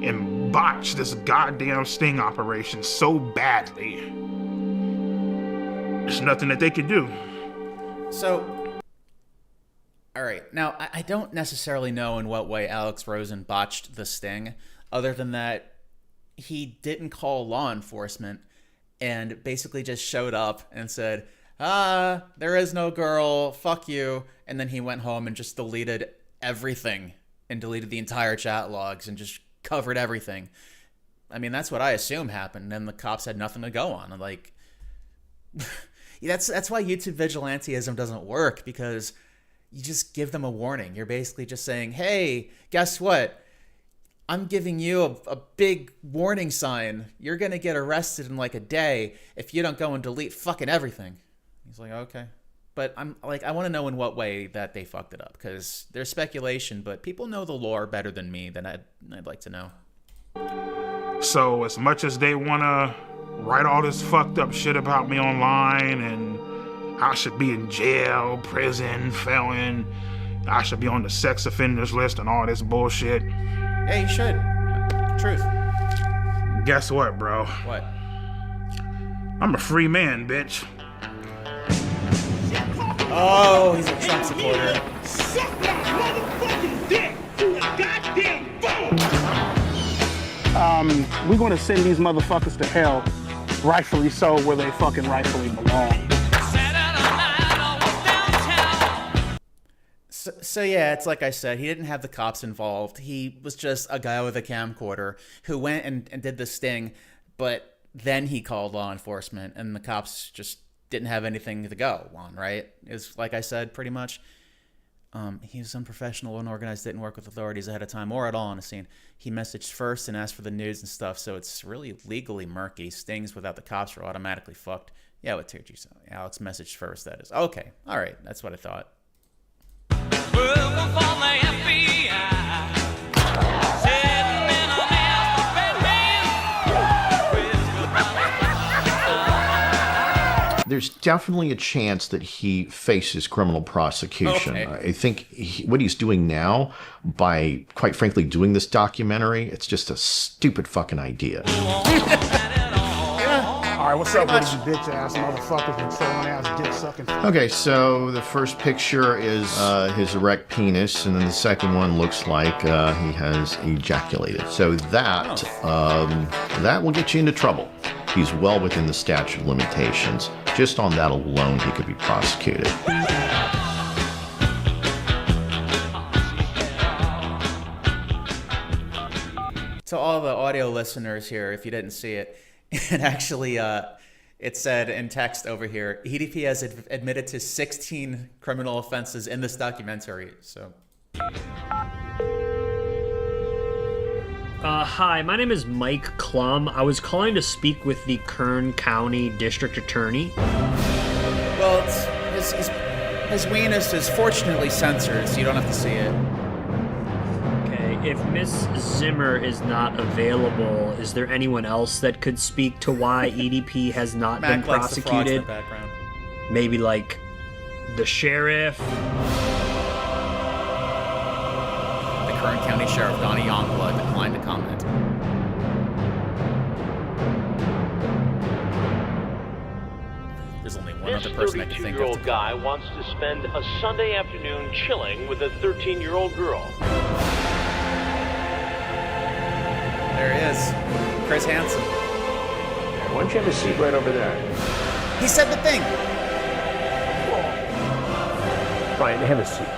and botch this goddamn sting operation so badly. There's nothing that they could do. So, all right. Now, I don't necessarily know in what way Alex Rosen botched the sting, other than that he didn't call law enforcement and basically just showed up and said, there is no girl, fuck you. And then he went home and just deleted everything and deleted the entire chat logs and just covered everything. I mean, that's what I assume happened. And the cops had nothing to go on. Like, that's why YouTube vigilantism doesn't work, because you just give them a warning. You're basically just saying, hey, guess what? I'm giving you a big warning sign. You're going to get arrested in like a day if you don't go and delete fucking everything. He's like, okay. But I'm like, I want to know in what way that they fucked it up, because there's speculation, but people know the lore better than me. Then I'd like to know. So as much as they want to write all this fucked up shit about me online and I should be in jail, prison, felon, I should be on the sex offenders list and all this bullshit. Yeah, you should. Truth. Guess what, bro? What? I'm a free man, bitch. Oh, he's a Trump supporter. Suck that motherfucking dick through the goddamn phone! We're gonna send these motherfuckers to hell, rightfully so, where they fucking rightfully belong. So yeah, it's like I said, he didn't have the cops involved. He was just a guy with a camcorder who went and did this sting, but then he called law enforcement, and the cops just didn't have anything to go on, right? It was like I said, pretty much. He was unprofessional, unorganized, didn't work with authorities ahead of time or at all on a scene. He messaged first and asked for the news and stuff, so it's really legally murky. Stings without the cops are automatically fucked. Yeah, what tier you? Alex messaged first, that is. Okay, all right, that's what I thought. There's definitely a chance that he faces criminal prosecution. Okay. I think what he's doing now, by quite frankly doing this documentary, it's just a stupid fucking idea. All right, what's up with you bitch ass motherfuckers and trolling ass dick sucking? Okay, so the first picture is his erect penis, and then the second one looks like he has ejaculated. So that that will get you into trouble. He's well within the statute of limitations. Just on that alone, he could be prosecuted. To all the audio listeners here, if you didn't see it, it actually, it said in text over here, EDP has admitted to 16 criminal offenses in this documentary, so... Hi, my name is Mike Klum. I was calling to speak with the Kern County District Attorney. Well, his weenus is fortunately censored, so you don't have to see it. Okay, if Miss Zimmer is not available, is there anyone else that could speak to why EDP has not been prosecuted? In the background. Maybe like the sheriff? Kern County Sheriff Donnie Youngblood declined to comment. There's only one other person I can think of. This 32-year-old guy wants to spend a Sunday afternoon chilling with a 13-year-old girl. There he is, Chris Hansen. Why don't you have a seat right over there? He said the thing. Brian, have a seat.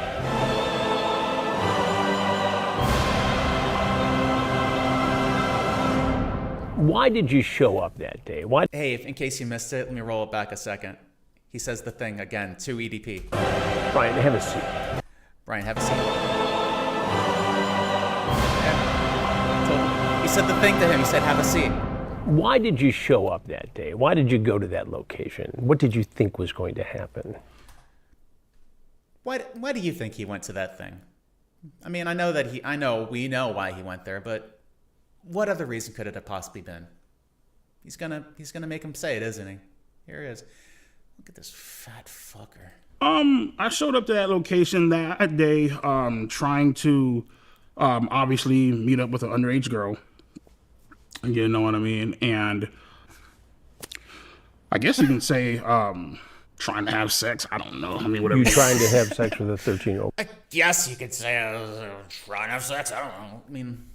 Why did you show up that day? Why? Hey, in case you missed it, let me roll it back a second. He says the thing again to EDP. Brian, have a seat. Brian, have a seat. Yeah. He said the thing to him. He said, have a seat. Why did you show up that day? Why did you go to that location? What did you think was going to happen? Why do you think he went to that thing? I mean, we know why he went there, but what other reason could it have possibly been? He's gonna make him say it, isn't he? Here he is. Look at this fat fucker. I showed up to that location that day, trying to, obviously meet up with an underage girl. You know what I mean? And I guess you can say, trying to have sex. I don't know. I mean, whatever. You trying to have sex with a 13-year-old? I guess you could say I was trying to have sex. I don't know. I mean,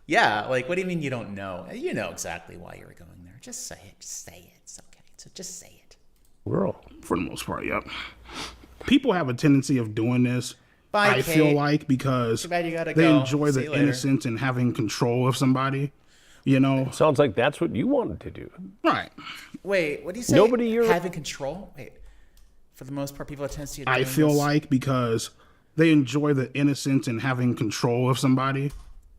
Yeah, like, what do you mean you don't know? You know exactly why you were going there. Just say it. Just say it. It's okay. So just say it. Girl. For the most part, yep. People have a tendency of doing this. Bye, I Kate. feel like because Too bad you gotta they go. enjoy See the you later. innocence and having control of somebody. You know, Sounds like that's what you wanted to do. right? Wait, what do you say? Nobody you're- having control? Wait. For the most part, people have a tendency of I doing feel this. like because they enjoy the innocence and having control of somebody.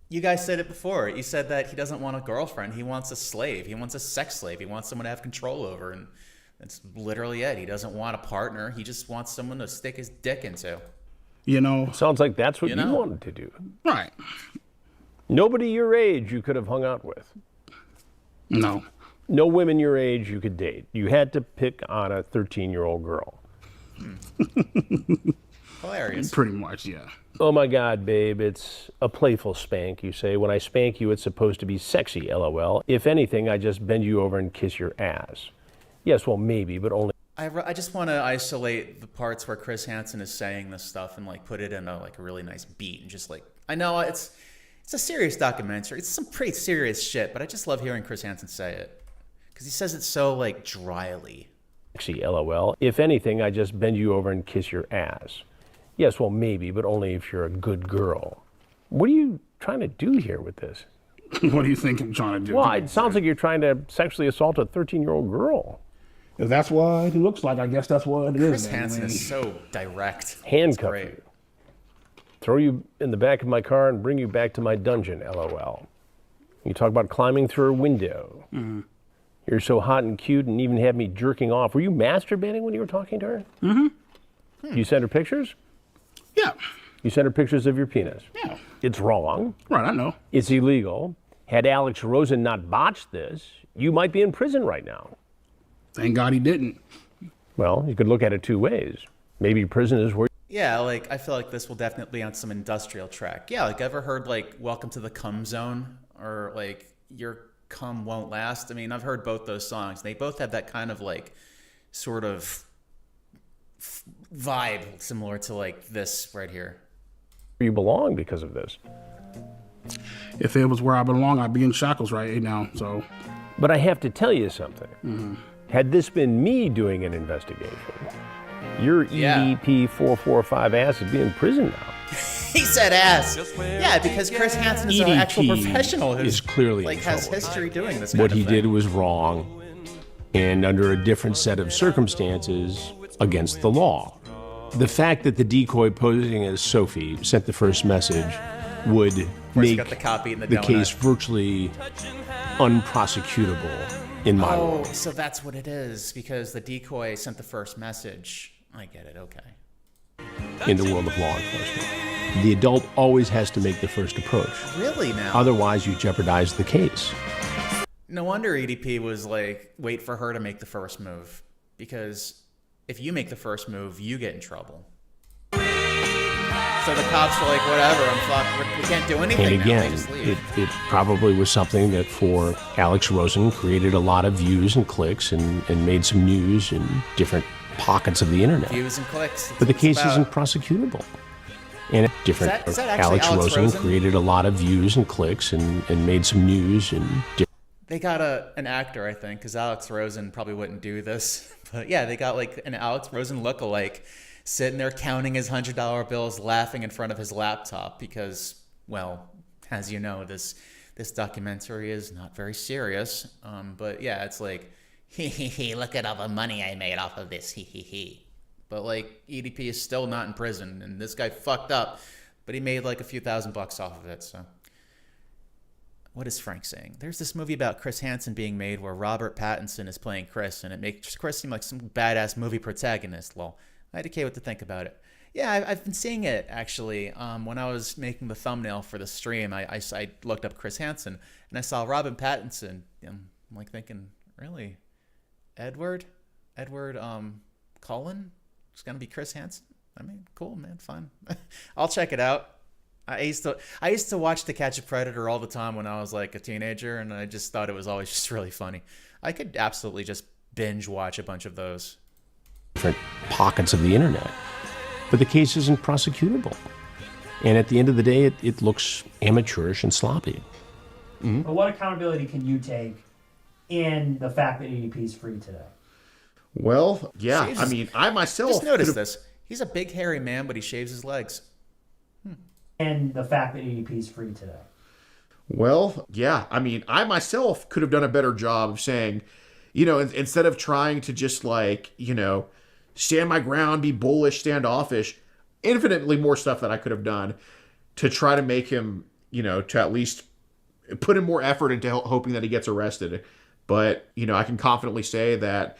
You guys said it before. You said that he doesn't want a girlfriend. He wants a slave. He wants a sex slave. He wants someone to have control over. And that's literally it. He doesn't want a partner. He just wants someone to stick his dick into. You know, Sounds like that's what You you know. wanted to do. right? Nobody your age you could have hung out with. No. No women your age you could date. You had to pick on a 13-year-old girl. Hilarious. Pretty much, yeah. Oh my God, babe, it's a playful spank, you say. When I spank you, it's supposed to be sexy, LOL. If anything, I just bend you over and kiss your ass. Yes, well, maybe, but only. I just want to isolate the parts where Chris Hansen is saying this stuff and like put it in a really nice beat and just like, I know it's a serious documentary. It's some pretty serious shit, but I just love hearing Chris Hansen say it because he says it so like dryly. Sexy, LOL. If anything, I just bend you over and kiss your ass. Yes, well, maybe, but only if you're a good girl. What are you trying to do here with this? What do you think I'm trying to do? Well, it sounds like you're trying to sexually assault a 13-year-old girl. If that's what it looks like, I guess that's what it is. Chris Hansen is so direct. Handcuff It's great. you. Throw you in the back of my car and bring you back to my dungeon, LOL. You talk about climbing through a window. Mm-hmm. You're so hot and cute and even had me jerking off. Were you masturbating when you were talking to her? Mm-hmm. You sent her pictures? Yeah. You sent her pictures of your penis? Yeah. It's wrong. Right, I know. It's illegal. Had Alex Rosen not botched this, you might be in prison right now. Thank God he didn't. Well, you could look at it two ways. Maybe prison is where. Yeah, like I feel like this will definitely be on some industrial track. Yeah, like ever heard like Welcome to the Cum Zone or like Your Cum Won't Last? I mean, I've heard both those songs. They both have that kind of like sort of vibe similar to like this right here. You belong because of this. If it was where I belong, I'd be in shackles right now. So, but I have to tell you something. Mm-hmm. Had this been me doing an investigation, your EDP445 ass would be in prison now. He said ass. Yeah, because Chris Hansen is an actual professional who is clearly like in has trouble. history doing this. What kind he of thing. did was wrong, and under a different set of circumstances, against the law. The fact that the decoy posing as Sophie sent the first message would course, you make got the copy in the the donut. case virtually unprosecutable in my Oh, world. so that's what it is because the decoy sent the first message. I get it. Okay. In the world of law enforcement. The adult always has to make the first approach. Really now? Otherwise, you jeopardize the case. No wonder EDP was like, wait for her to make the first move. Because if you make the first move, you get in trouble. So the cops are like, whatever, I'm fucked. We can't do anything And now. again, They just leave. it probably was something that for Alex Rosen created a lot of views and clicks and made some news in different pockets of the internet. Views and clicks. But the That's what it's case isn't about. prosecutable. And different. Is that actually Alex Alex Rosen Rosen? created a lot of views and clicks and made some news in different. They got an actor, I think, because Alex Rosen probably wouldn't do this. But yeah, they got like an Alex Rosen lookalike sitting there counting his $100 bills, laughing in front of his laptop because, well, as you know, this documentary is not very serious. But yeah, it's like, look at all the money I made off of this, But like, EDP is still not in prison, and this guy fucked up, but he made like a few $1,000 off of it, so. What is Frank saying? There's this movie about Chris Hansen being made where Robert Pattinson is playing Chris, and it makes Chris seem like some badass movie protagonist. Lol. I had what to think about it. Yeah, I've been seeing it, actually. When I was making the thumbnail for the stream, I looked up Chris Hansen, and I saw Robin Pattinson. I'm like thinking, really? Edward Cullen? It's going to be Chris Hansen? I mean, cool, man, fine. I'll check it out. I used to watch To Catch a Predator all the time when I was like a teenager, and I just thought it was always just really funny. I could absolutely just binge watch a bunch of those. Different pockets of the internet. But the case isn't prosecutable. And at the end of the day, it looks amateurish and sloppy. But what accountability can you take in the fact that EDP is free today? Well, yeah. I mean, I myself just noticed this. He's a big hairy man, but he shaves his legs. And the fact that EDP is free today. Well, yeah. I mean, I myself could have done a better job of saying, you know, instead of trying to just like, you know, stand my ground, be bullish, standoffish, infinitely more stuff that I could have done to try to make him, you know, to at least put in more effort into hoping that he gets arrested. But, you know, I can confidently say that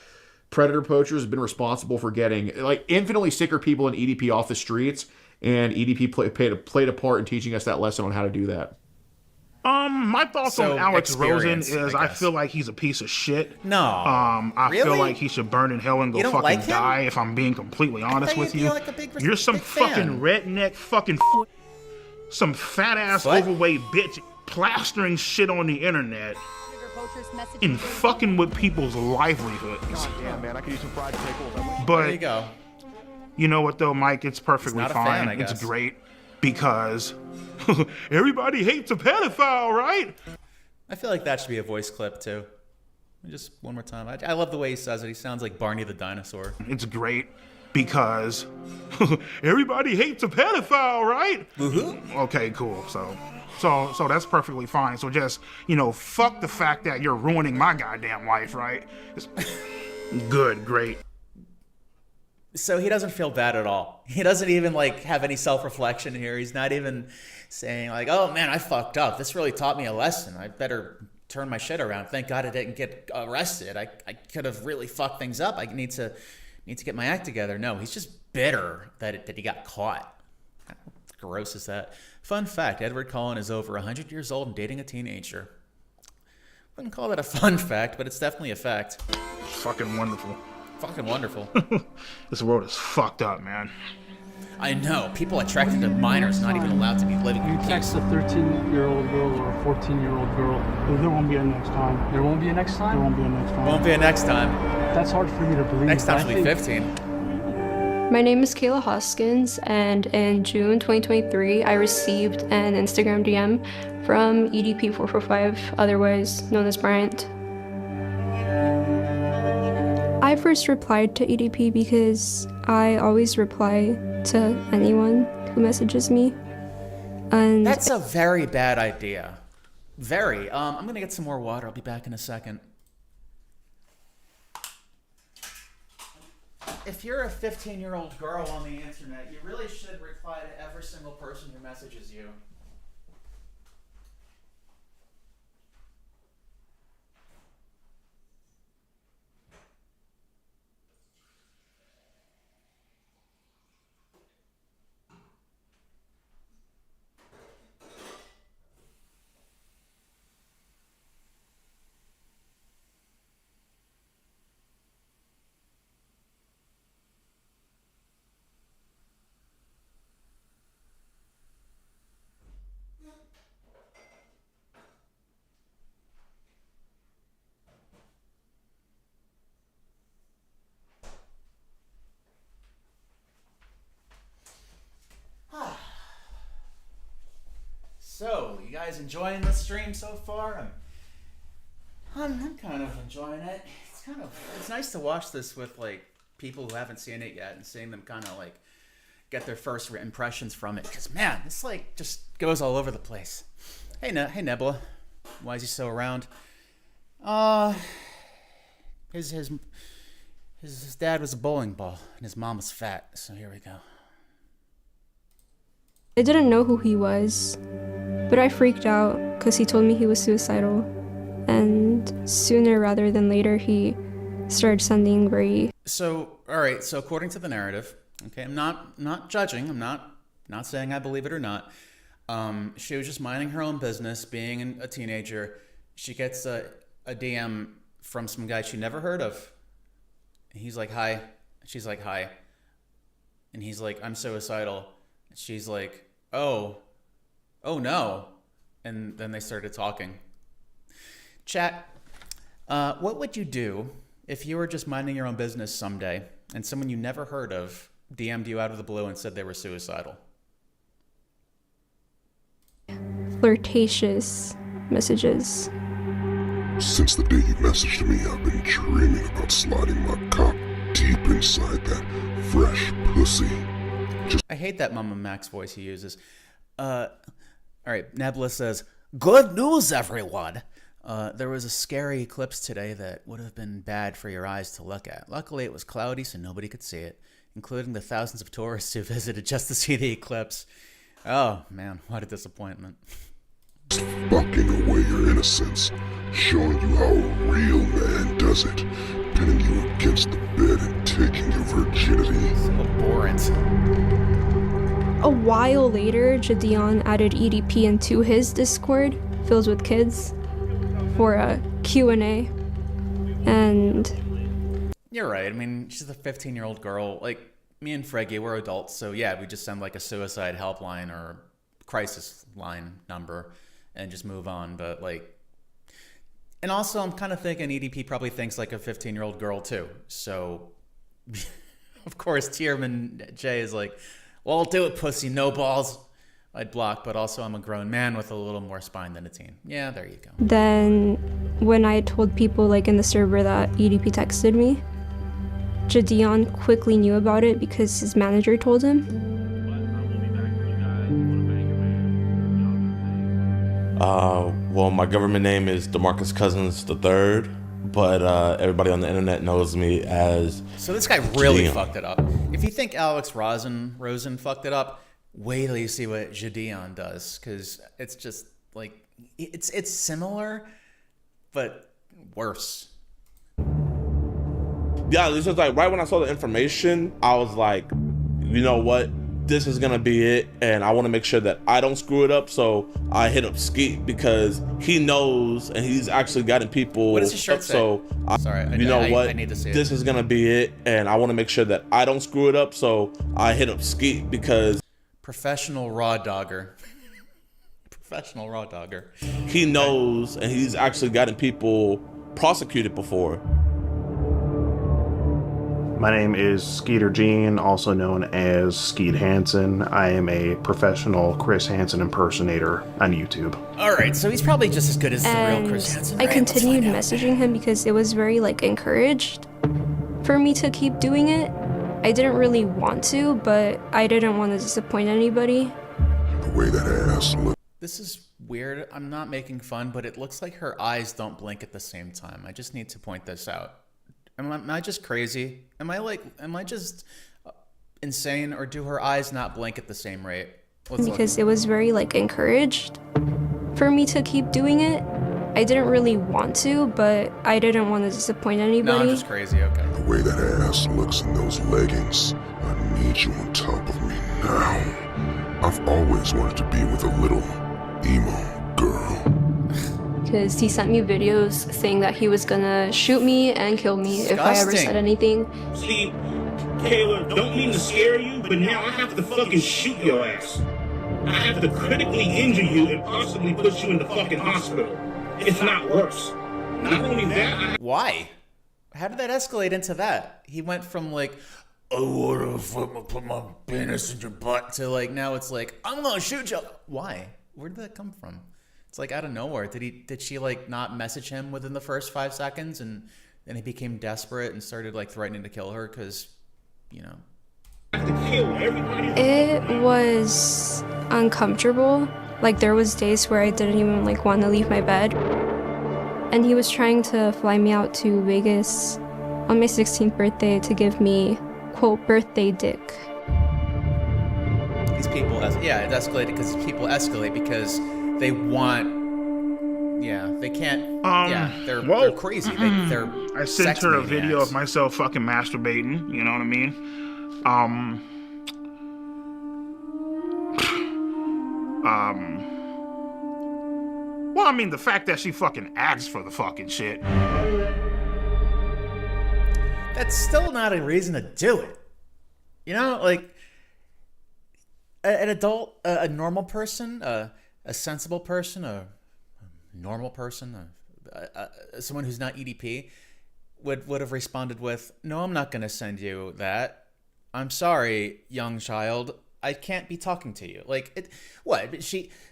predator poachers have been responsible for getting like infinitely sicker people in EDP off the streets, and EDP played a part in teaching us that lesson on how to do that. My thoughts on Alex Rosen is I feel like he's a piece of shit. No. I feel like he should burn in hell and go fucking like die, if I'm being completely honest with you. You're some fucking redneck fucking some fat ass overweight bitch plastering shit on the internet and fucking with people's livelihoods. God damn, man, I could use some fried pickles. But there you go. You know what though, Mike? It's perfectly not a fine. fan, I guess. It's great because everybody hates a pedophile, right? I feel like that should be a voice clip too. Just one more time. I love the way he says it. He sounds like Barney the dinosaur. It's great because everybody hates a pedophile, right? Okay, cool. So that's perfectly fine. So just, you know, fuck the fact that you're ruining my goddamn life, right? Good, great. So he doesn't feel bad at all. He doesn't even like have any self-reflection here. He's not even saying like, oh man, I fucked up. This really taught me a lesson. I better turn my shit around. Thank God I didn't get arrested. I could have really fucked things up. I need to get my act together. No, he's just bitter that he got caught. How gross is that? Fun fact, Edward Cullen is over 100 years old and dating a teenager. Wouldn't call that a fun fact, but it's definitely a fact. Fucking wonderful. Fucking wonderful. This world is fucked up, man. I know. People attracted to minors not even allowed to be living in peace. Text a 13-year-old girl or a 14-year-old girl. There won't be a next time. There won't be a next time? There won't be a next time. Won't be a next time. That's hard for me to believe. Next time she'll be 15. My name is Kayla Hoskins, and in June 2023, I received an Instagram DM from EDP445, otherwise known as Bryant. I first replied to EDP because I always reply to anyone who messages me. And that's a very bad idea. Very. I'm gonna get some more water. I'll be back in a second. If you're a 15-year-old girl on the internet, you really should reply to every single person who messages you. So, you guys enjoying the stream so far? I'm kind of enjoying it. It's nice to watch this with like people who haven't seen it yet and seeing them kind of like get their first impressions from it. Cause man, this like just goes all over the place. Hey Nebula, why is he so around? His dad was a bowling ball and his mom was fat. So here we go. I didn't know who he was, but I freaked out because he told me he was suicidal. And sooner rather than later, he started sending very... So, all right, so according to the narrative, okay, I'm not judging, I'm not saying I believe it or not. She was just minding her own business, being a teenager. She gets a DM from some guy she never heard of. He's like, hi. She's like, hi. And he's like, I'm suicidal. She's like, oh no. And then they started talking. Chat, what would you do if you were just minding your own business someday and someone you never heard of DM'd you out of the blue and said they were suicidal? Flirtatious messages. Since the day you messaged me, I've been dreaming about sliding my cock deep inside that fresh pussy. I hate that Mama Max voice he uses. All right, Nebula says, "Good news, everyone. There was a scary eclipse today that would have been bad for your eyes to look at. Luckily, it was cloudy, so nobody could see it, including the thousands of tourists who visited just to see the eclipse. Oh, man, what a disappointment." Fucking away your innocence, showing you how a real man does it, pinning you against the bed and taking your virginity. So abhorrent. A while later, Gideon added EDP into his Discord, filled with kids, for a Q&A. And You're right. I mean, she's a 15-year-old girl. Like, me and Freggy, we're adults, so yeah, we just send like a suicide helpline or crisis line number and just move on. But like, and also I'm kind of thinking EDP probably thinks like a 15-year-old girl too. So of course Tierman J is like, well, I'll do it, pussy, no balls. I'd block, but also I'm a grown man with a little more spine than a teen. Yeah, there you go. then when I told people like in the server that EDP texted me, Gideon quickly knew about it because his manager told him. Well, my government name is DeMarcus Cousins III, but everybody on the internet knows me as So this guy really Gideon. fucked it up. If you think Alex Rosen fucked it up, wait till you see what Gideon does, because it's just like it's similar, but worse. Yeah, this is like right when I saw the information, I was like, you know what? This is gonna be it, and I want to make sure that I don't screw it up. So I hit up Skeet because he knows, and he's actually gotten people. What does his shirt say? So Sorry, I need to see it. This is gonna be it, and I want to make sure that I don't screw it up. So I hit up Skeet because Professional raw dogger. Professional raw dogger. he knows, and he's actually gotten people prosecuted before. My name is Skeeter Gene, also known as Skeet Hansen. I am a professional Chris Hansen impersonator on YouTube. All right, so he's probably just as good as the real Chris And Hansen. I right? continued messaging him because it was very like encouraged for me to keep doing it. I didn't really want to, but I didn't want to disappoint anybody. The way that ass looks. This is weird. I'm not making fun, but it looks like her eyes don't blink at the same time. I just need to point this out. Am I just crazy? Am I just insane, or do her eyes not blink at the same rate? Because it was very like encouraged for me to keep doing it. I didn't really want to, but I didn't want to disappoint anybody. No, I'm just crazy. Okay. The way that ass looks in those leggings. I need you on top of me now. I've always wanted to be with a little emo girl. Because he sent me videos saying that he was gonna shoot me and kill me if I ever said anything. See, Kayla, don't mean to scare you, but now I have to fucking shoot your ass. I have to critically injure you and possibly put you in the fucking hospital. If not worse. Not only that, Why? How did that escalate into that? He went from like, I wanna put my penis in your butt, to like, now it's like, I'm gonna shoot you. Why? Where did that come from? It's like out of nowhere. Did she like not message him within the first 5 seconds, and then he became desperate and started like threatening to kill her because, you know. It was uncomfortable. Like there was days where I didn't even like want to leave my bed. And he was trying to fly me out to Vegas on my 16th birthday to give me, quote, birthday dick. These people, it escalated because people escalate because they want, they can't, they're crazy. They're I sent sex her a maniacs. video of myself fucking masturbating, you know what I mean? Well, I mean, the fact that she fucking asked for the fucking shit. That's still not a reason to do it. You know, like, an adult, a normal person, a sensible person, a normal person, someone who's not EDP, would have responded with, no, I'm not going to send you that. I'm sorry, young child. I can't be talking to you. Like, what?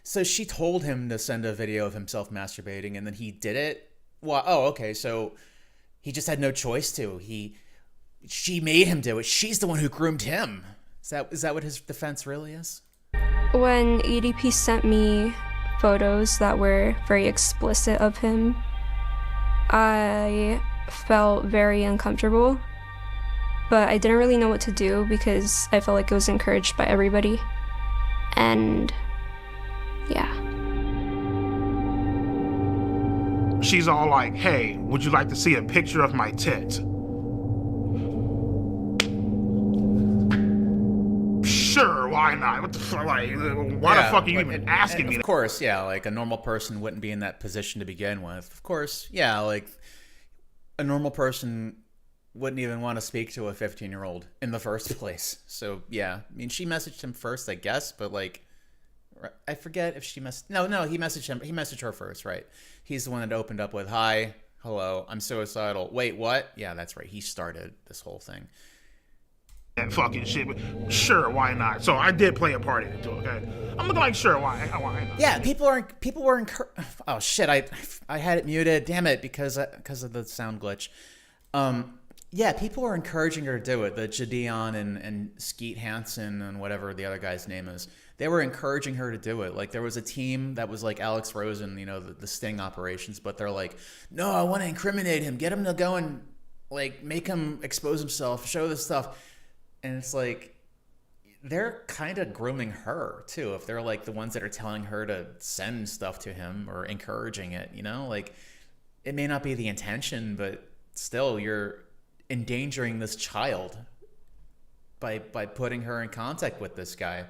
So she told him to send a video of himself masturbating, and then he did it? Well, oh, okay, so he just had no choice to. She made him do it. She's the one who groomed him. Is that what his defense really is? When EDP sent me photos that were very explicit of him, I felt very uncomfortable, but I didn't really know what to do because I felt like it was encouraged by everybody. And yeah. She's all like, hey, would you like to see a picture of my tits? Sure, why not? What the fuck? Like, why the fuck are you even asking me? Of course, yeah, like a normal person wouldn't be in that position to begin with. Of course, yeah, like a normal person wouldn't even want to speak to a 15-year-old in the first place. So, yeah, I mean, she messaged him first, I guess, but like, I forget if she messaged... No, he messaged him. He messaged her first, right? He's the one that opened up with, hi, hello, I'm suicidal. Wait, what? Yeah, that's right. He started this whole thing. That fucking shit, but sure, why not? So I did play a part in it too, okay? I'm looking like, sure, why not? Yeah, people were oh shit, I had it muted, damn it, because of the sound glitch. Yeah, people were encouraging her to do it. The Jadion and Skeet Hansen and whatever the other guy's name is, they were encouraging her to do it. Like, there was a team that was like Alex Rosen, you know, the sting operations, but they're like, no, I want to incriminate him, get him to go and like make him expose himself, show this stuff. And it's like, they're kind of grooming her too, if they're like the ones that are telling her to send stuff to him or encouraging it, you know? Like, it may not be the intention, but still, you're endangering this child by putting her in contact with this guy.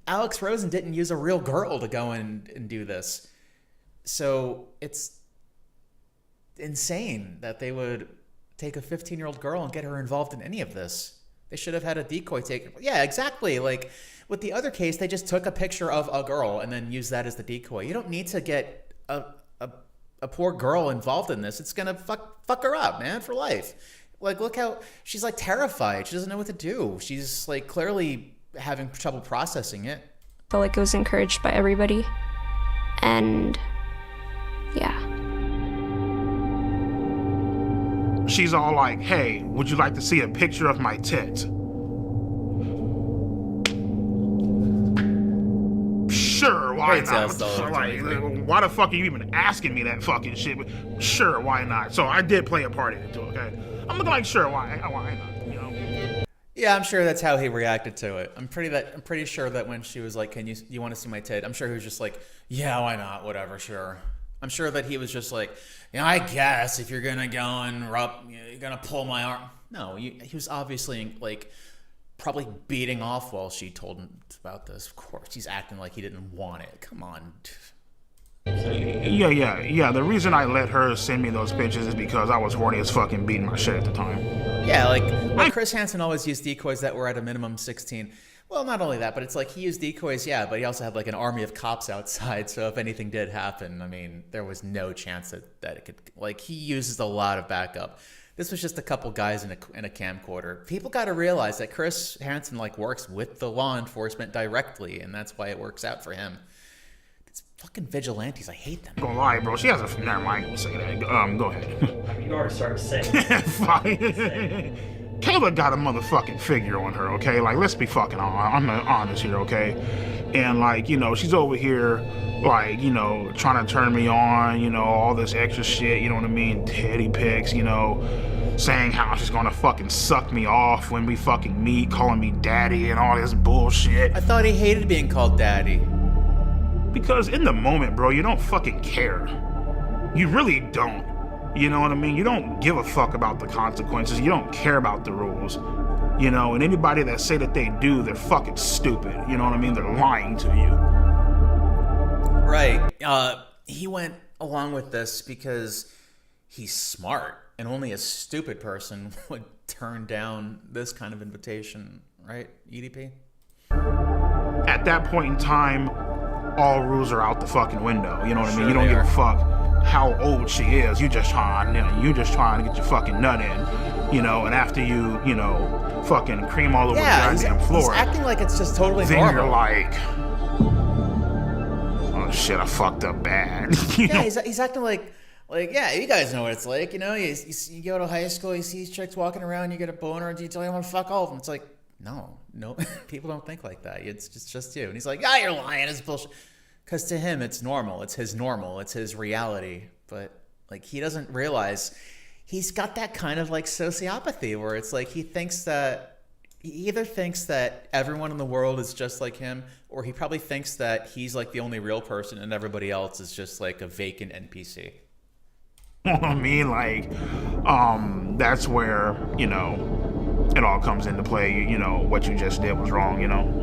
Alex Rosen didn't use a real girl to go and do this. So it's insane that they would take a 15-year-old girl and get her involved in any of this. They should have had a decoy take. Yeah, exactly. Like with the other case, they just took a picture of a girl and then used that as the decoy. You don't need to get a poor girl involved in this. It's gonna fuck her up, man, for life. Like, look how she's like terrified. She doesn't know what to do. She's like clearly having trouble processing it. I felt like it was encouraged by everybody. And yeah. She's all like, hey, would you like to see a picture of my tits? Sure, why not? Like, why the fuck are you even asking me that fucking shit? But sure, why not? So I did play a part in it too, okay? I'm looking like, sure, why not? You know? Yeah, I'm sure that's how he reacted to it. I'm pretty sure that when she was like, "Can you want to see my tit?" I'm sure he was just like, "Yeah, why not? Whatever, sure." I'm sure that he was just like, "Yeah, I guess if you're gonna go and you're gonna pull my arm." No, he was obviously like probably beating off while she told him about this. Of course, he's acting like he didn't want it. Come on. Yeah. The reason I let her send me those pictures is because I was horny as fucking beating my shit at the time. Yeah, like Chris Hansen always used decoys that were at a minimum 16. Well, not only that, but it's like he used decoys, yeah, but he also had like an army of cops outside, so if anything did happen, I mean, there was no chance that it could, like, he uses a lot of backup. This was just a couple guys in a camcorder. People got to realize that Chris Hansen like works with the law enforcement directly, and that's why it works out for him. It's fucking vigilantes, I hate them. Don't lie, bro. She has a... Never mind, I'm gonna say that. Go ahead. You already started saying. Kayla got a motherfucking figure on her, okay? Like, let's be fucking honest here, okay? And, like, you know, she's over here, like, you know, trying to turn me on, you know, all this extra shit, you know what I mean? Teddy pics, you know, saying how she's gonna fucking suck me off when we fucking meet, calling me daddy and all this bullshit. I thought he hated being called daddy. Because in the moment, bro, you don't fucking care. You really don't. You know what I mean? You don't give a fuck about the consequences. You don't care about the rules. You know, and anybody that say that they do, they're fucking stupid. You know what I mean? They're lying to you. Right. He went along with this because he's smart, and only a stupid person would turn down this kind of invitation. Right, EDP? At that point in time, all rules are out the fucking window. You know what I mean? You don't give a fuck how old she is. You just trying to get your fucking nut in, you know, and after you know, fucking cream all over Yeah, the goddamn floor. He's acting like it's just totally then normal. you're like, oh shit, I fucked up bad. Yeah, he's acting like, yeah, you guys know what it's like. You know, you go to high school, you see these chicks walking around, you get a boner, and you tell them to fuck all of them. It's like, no, people don't think like that. It's just you. And he's like, you're lying. It's bullshit. Because to him, it's normal. It's his normal. It's his reality. But like, he doesn't realize he's got that kind of like sociopathy where it's like he either thinks that everyone in the world is just like him, or he probably thinks that he's like the only real person and everybody else is just like a vacant NPC. I mean, like, that's where, you know, it all comes into play. You know, what you just did was wrong, you know?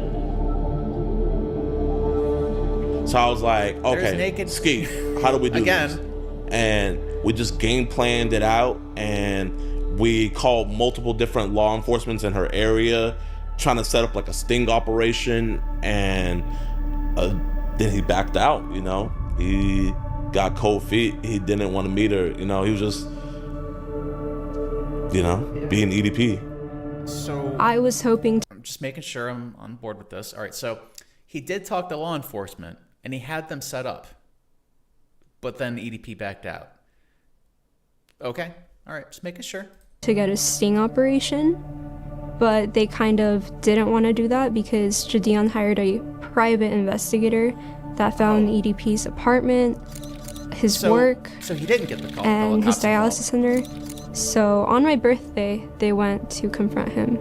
So I was like, okay, Ski, how do we do this? And we just game planned it out, and we called multiple different law enforcement in her area, trying to set up like a sting operation, and then he backed out, you know? He got cold feet. He didn't want to meet her, you know? He was just, you know, being EDP. So I was hoping I'm just making sure I'm on board with this. All right, so he did talk to law enforcement, and he had them set up, but then EDP backed out. Okay, all right, just making sure. To get a sting operation, but they kind of didn't want to do that because Jadion hired a private investigator that found EDP's apartment, his work, so he didn't get the call, and his dialysis center. So on my birthday, they went to confront him.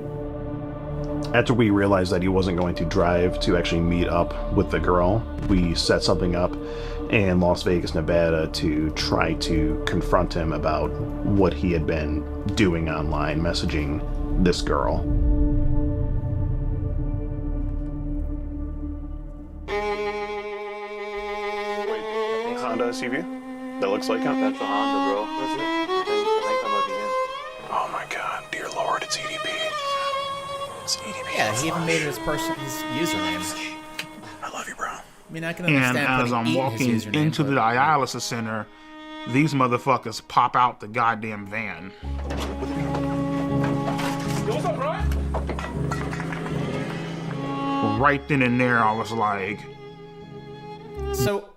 After we realized that he wasn't going to drive to actually meet up with the girl, we set something up in Las Vegas, Nevada to try to confront him about what he had been doing online, messaging this girl. Wait, Honda SUV? That looks like him? That's a Honda, bro. What's it? I think that might be him. Oh my god, dear lord, it's EDP. It's EDP. Yeah, he even made it his username. I love you, bro. I mean, I can And understand as I'm walking into the dialysis center, these motherfuckers pop out the goddamn van. What's up, Brian? Right then and there, I was like... So,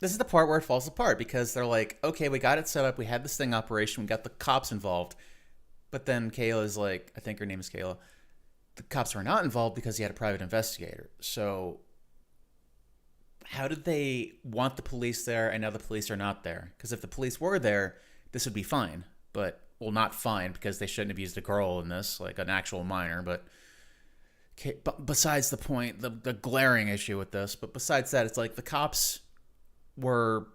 this is the part where it falls apart, because they're like, okay, we got it set up, we had this sting operation, we got the cops involved, but then Kayla's like, I think her name is Kayla, the cops were not involved because he had a private investigator. So how did they want the police there and now the police are not there? Because if the police were there, this would be fine. But, well, not fine, because they shouldn't have used a girl in this, like an actual minor. But besides the point, the glaring issue with this, but besides that, it's like the cops were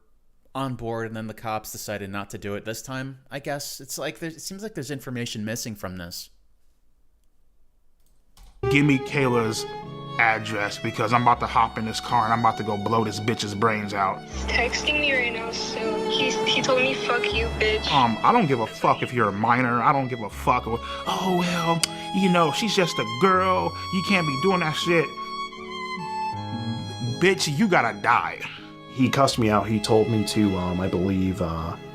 on board and then the cops decided not to do it this time, I guess. It's like, it seems like there's information missing from this. Give me Kayla's address, because I'm about to hop in this car and I'm about to go blow this bitch's brains out. He's texting me right now, so he told me, fuck you, bitch. I don't give a fuck if you're a minor. I don't give a fuck. Oh, well, you know, she's just a girl. You can't be doing that shit. Bitch, you gotta die. He cussed me out. He told me to, I believe,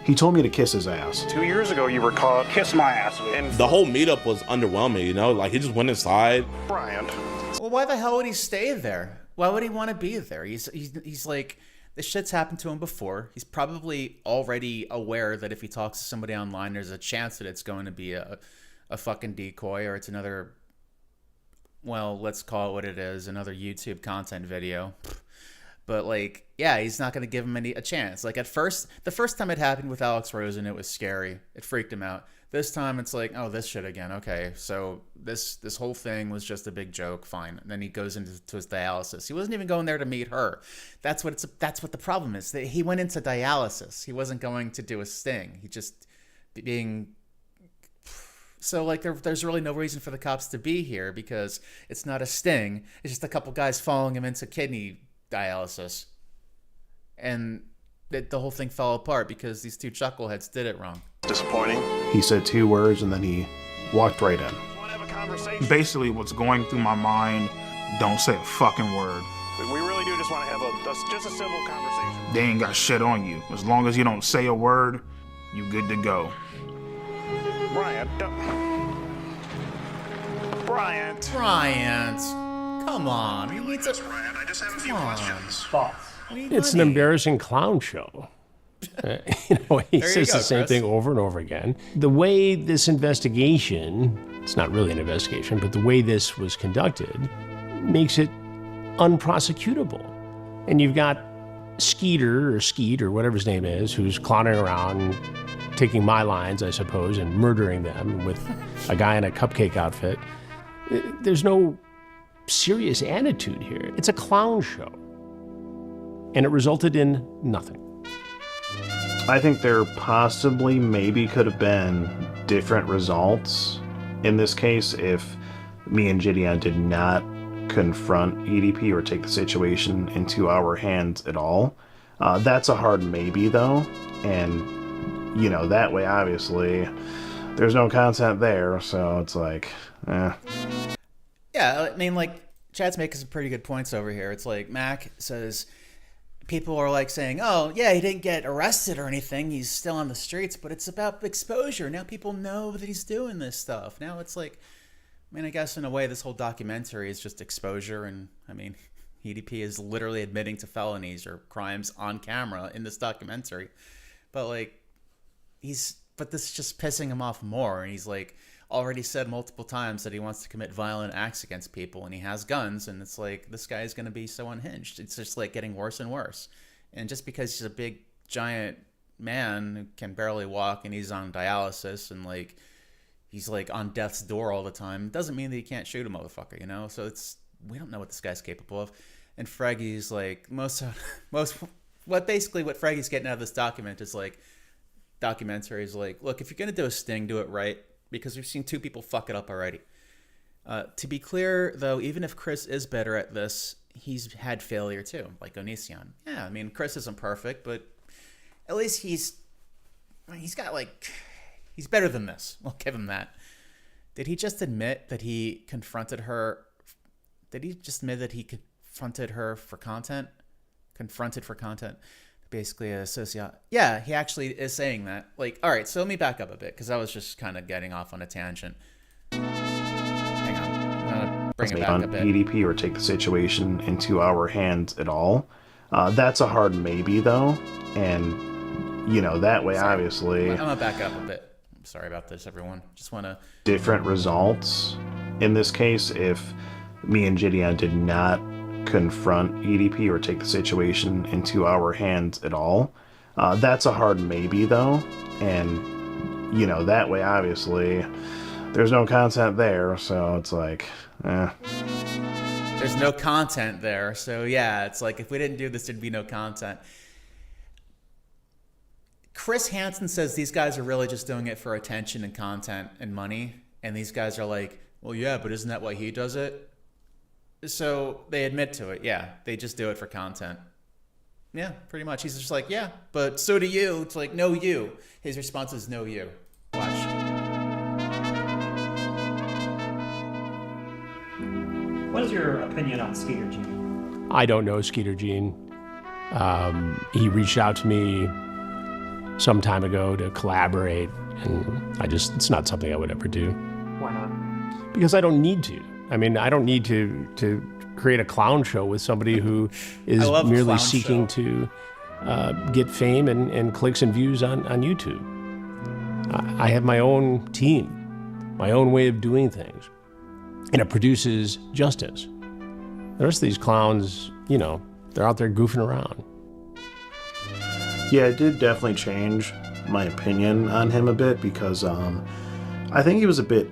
he told me to kiss his ass. 2 years ago, you were called Kiss My Ass. And the whole meetup was underwhelming, you know? Like, he just went inside. Brian. Well, why the hell would he stay there? Why would he want to be there? He's like, this shit's happened to him before. He's probably already aware that if he talks to somebody online, there's a chance that it's going to be a fucking decoy, or it's another, well, let's call it what it is, another YouTube content video. But, like, yeah, he's not going to give him a chance. Like, at first, the first time it happened with Alex Rosen, it was scary. It freaked him out. This time, it's like, oh, this shit again. Okay, so this whole thing was just a big joke. Fine. And then he goes into his dialysis. He wasn't even going there to meet her. That's what the problem is. He went into dialysis. He wasn't going to do a sting. He just being... So, like, there's really no reason for the cops to be here, because it's not a sting. It's just a couple guys following him into kidney dialysis, and the whole thing fell apart because these two chuckleheads did it wrong. Disappointing. He said 2 words and then he walked right in. Basically, what's going through my mind, don't say a fucking word. We really do just want to have just a civil conversation. They ain't got shit on you. As long as you don't say a word, you good to go. Brian, Bryant. Bryant. Come on. We need to... Come on. Thoughts? It's an embarrassing clown show. He says the same Chris. thing over and over again. The way this investigation, it's not really an investigation, but the way this was conducted makes it unprosecutable. And you've got Skeeter or whatever his name is, who's clowning around, taking my lines, I suppose, and murdering them with a guy in a cupcake outfit. There's no serious attitude here. It's a clown show. And it resulted in nothing. I think there possibly maybe could have been different results in this case if me and Gideon did not confront EDP or take the situation into our hands at all. That's a hard maybe though, and that way obviously there's no content there, so it's like, Yeah, I mean, like, Chad's making some pretty good points over here. It's like, Mac says, people are like saying, oh, yeah, he didn't get arrested or anything. He's still on the streets, but it's about exposure. Now people know that he's doing this stuff. Now it's like, I mean, I guess in a way, this whole documentary is just exposure. And I mean, EDP is literally admitting to felonies or crimes on camera in this documentary. But like, but this is just pissing him off more. And he's like, already said multiple times that he wants to commit violent acts against people and he has guns, and it's like, this guy is going to be so unhinged. It's just like getting worse and worse. And just because he's a big giant man who can barely walk and he's on dialysis and like he's like on death's door all the time doesn't mean that he can't shoot a motherfucker, so we don't know what this guy's capable of. And Freggy's like what Freggy's getting out of this documentary is like, look, if you're going to do a sting, do it right. Because we've seen two people fuck it up already. To be clear, though, even if Chris is better at this, he's had failure too, like Onision. Yeah, I mean, Chris isn't perfect, but at least he's better than this. We'll give him that. Did he just admit that he confronted her? Did he just admit that he confronted her for content? Confronted for content? Basically a sociopath. Yeah, he actually is saying that. Like, all right, so let me back up a bit because I was just kind of getting off on a tangent. Hang on, I'm gonna bring it back a bit. EDP or take the situation into our hands at all. That's a hard maybe though, and that way obviously. I'm gonna back up a bit. I'm sorry about this, everyone. Just want to. Different results in this case if me and Gideon did not confront EDP or take the situation into our hands at all. That's a hard maybe though, and that way obviously there's no content there, so it's like, There's no content there, so yeah, it's like if we didn't do this, there'd be no content. Chris Hansen says these guys are really just doing it for attention and content and money, and these guys are like, well, yeah, but isn't that why he does it? So they admit to it. Yeah, they just do it for content. Yeah, pretty much. He's just like, yeah, but so do you. It's like, no, you. His response is, no, you. Watch. What is your opinion on Skeeter Gene? I don't know Skeeter Gene. He reached out to me some time ago to collaborate, and it's not something I would ever do. Why not? Because I don't need to. I mean, I don't need to create a clown show with somebody who is merely seeking to get fame and clicks and views on YouTube. I have my own team, my own way of doing things, and it produces justice. The rest of these clowns, they're out there goofing around. Yeah, it did definitely change my opinion on him a bit because I think he was a bit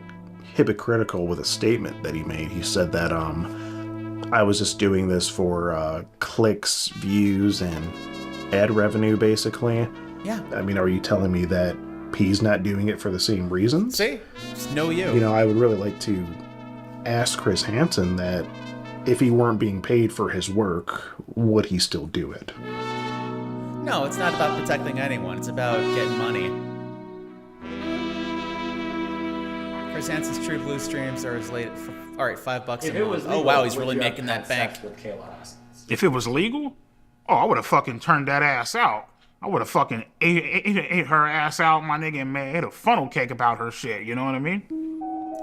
hypocritical with a statement that he made. He said that I was just doing this for clicks, views, and ad revenue, basically. Yeah. I mean, are you telling me that P's not doing it for the same reasons? See? Just know you. I would really like to ask Chris Hansen that if he weren't being paid for his work, would he still do it? No, it's not about protecting anyone. It's about getting money. Chris Hansen's True Blue streams are as late all right, $5 a month. Oh wow, he's really making that bank. If it was legal, I would have fucking turned that ass out. I would have fucking ate her ass out, my nigga, and made a funnel cake about her shit. You know what I mean?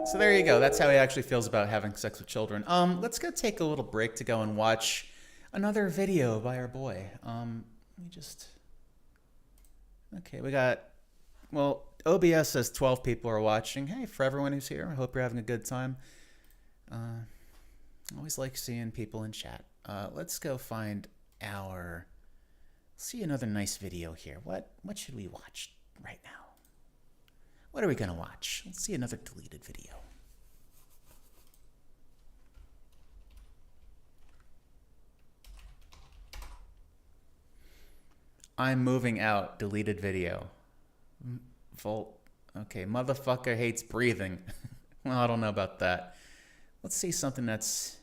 So there you go. That's how he actually feels about having sex with children. Let's go take a little break to go and watch another video by our boy. Let me just... Okay, we got... Well, OBS says 12 people are watching. Hey, for everyone who's here, I hope you're having a good time. Always like seeing people in chat. Let's go find our... See another nice video here. What should we watch right now? What are we gonna watch? Let's see another deleted video. I'm moving out. Deleted video. Volt. Okay, motherfucker hates breathing. Well, I don't know about that. Let's see something that's...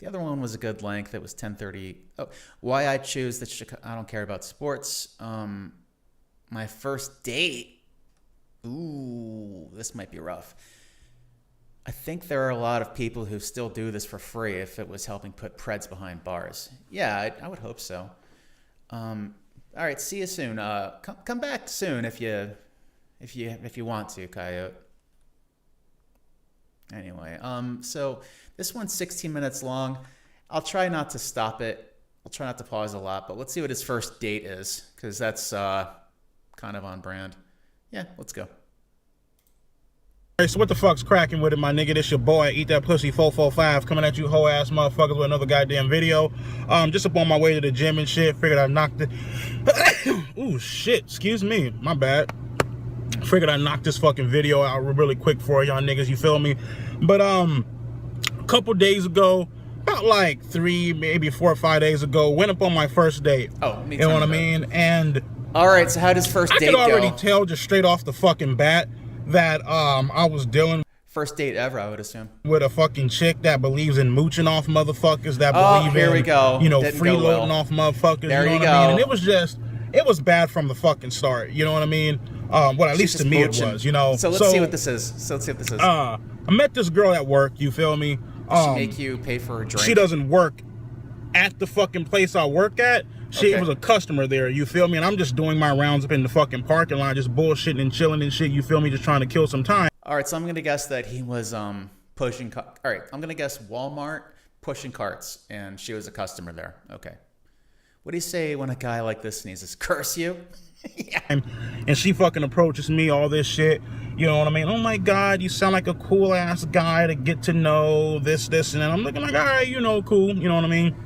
The other one was a good length. It was 10:30. Oh, why I choose that I don't care about sports. My first date. Ooh, this might be rough. I think there are a lot of people who still do this for free if it was helping put Preds behind bars. Yeah, I would hope so. All right, see you soon. Come back soon if you want to, Coyote. Anyway, so this one's 16 minutes long. I'll try not to stop it. I'll try not to pause a lot, but let's see what his first date is, because that's kind of on brand. Yeah, let's go. Hey, so what the fuck's cracking with it, my nigga? This your boy, Eat That Pussy 445, coming at you hoe ass motherfuckers with another goddamn video. Just up on my way to the gym and shit. Figured I'd knock the... Ooh, shit. Excuse me. My bad. Figured I'd knock this fucking video out really quick for y'all niggas, you feel me? But, a couple days ago, about like 3, maybe 4 or 5 days ago, went up on my first date. Oh, me too. You know what I mean? And... All right, so how does first date go? I could already tell just straight off the fucking bat that I was dealing first date ever, I would assume, with a fucking chick that believes in mooching off motherfuckers, that believe here we go. You know, Didn't freeloading off motherfuckers. There you know you what I go. mean? And it was bad from the fucking start. You know what I mean? Well, at least to me it was. You know. So let's see what this is. I met this girl at work. You feel me? Does she make you pay for a drink? She doesn't work at the fucking place I work at. She was a customer there, you feel me? And I'm just doing my rounds up in the fucking parking lot, just bullshitting and chilling and shit, you feel me? Just trying to kill some time. All right, so I'm going to guess that he was pushing... All right, I'm going to guess Walmart pushing carts, and she was a customer there. Okay. What do you say when a guy like this sneezes? Curse you? Yeah. And she fucking approaches me, all this shit. You know what I mean? Oh my God, you sound like a cool ass guy to get to know, this, and then I'm looking like, all right, you know, cool. You know what I mean?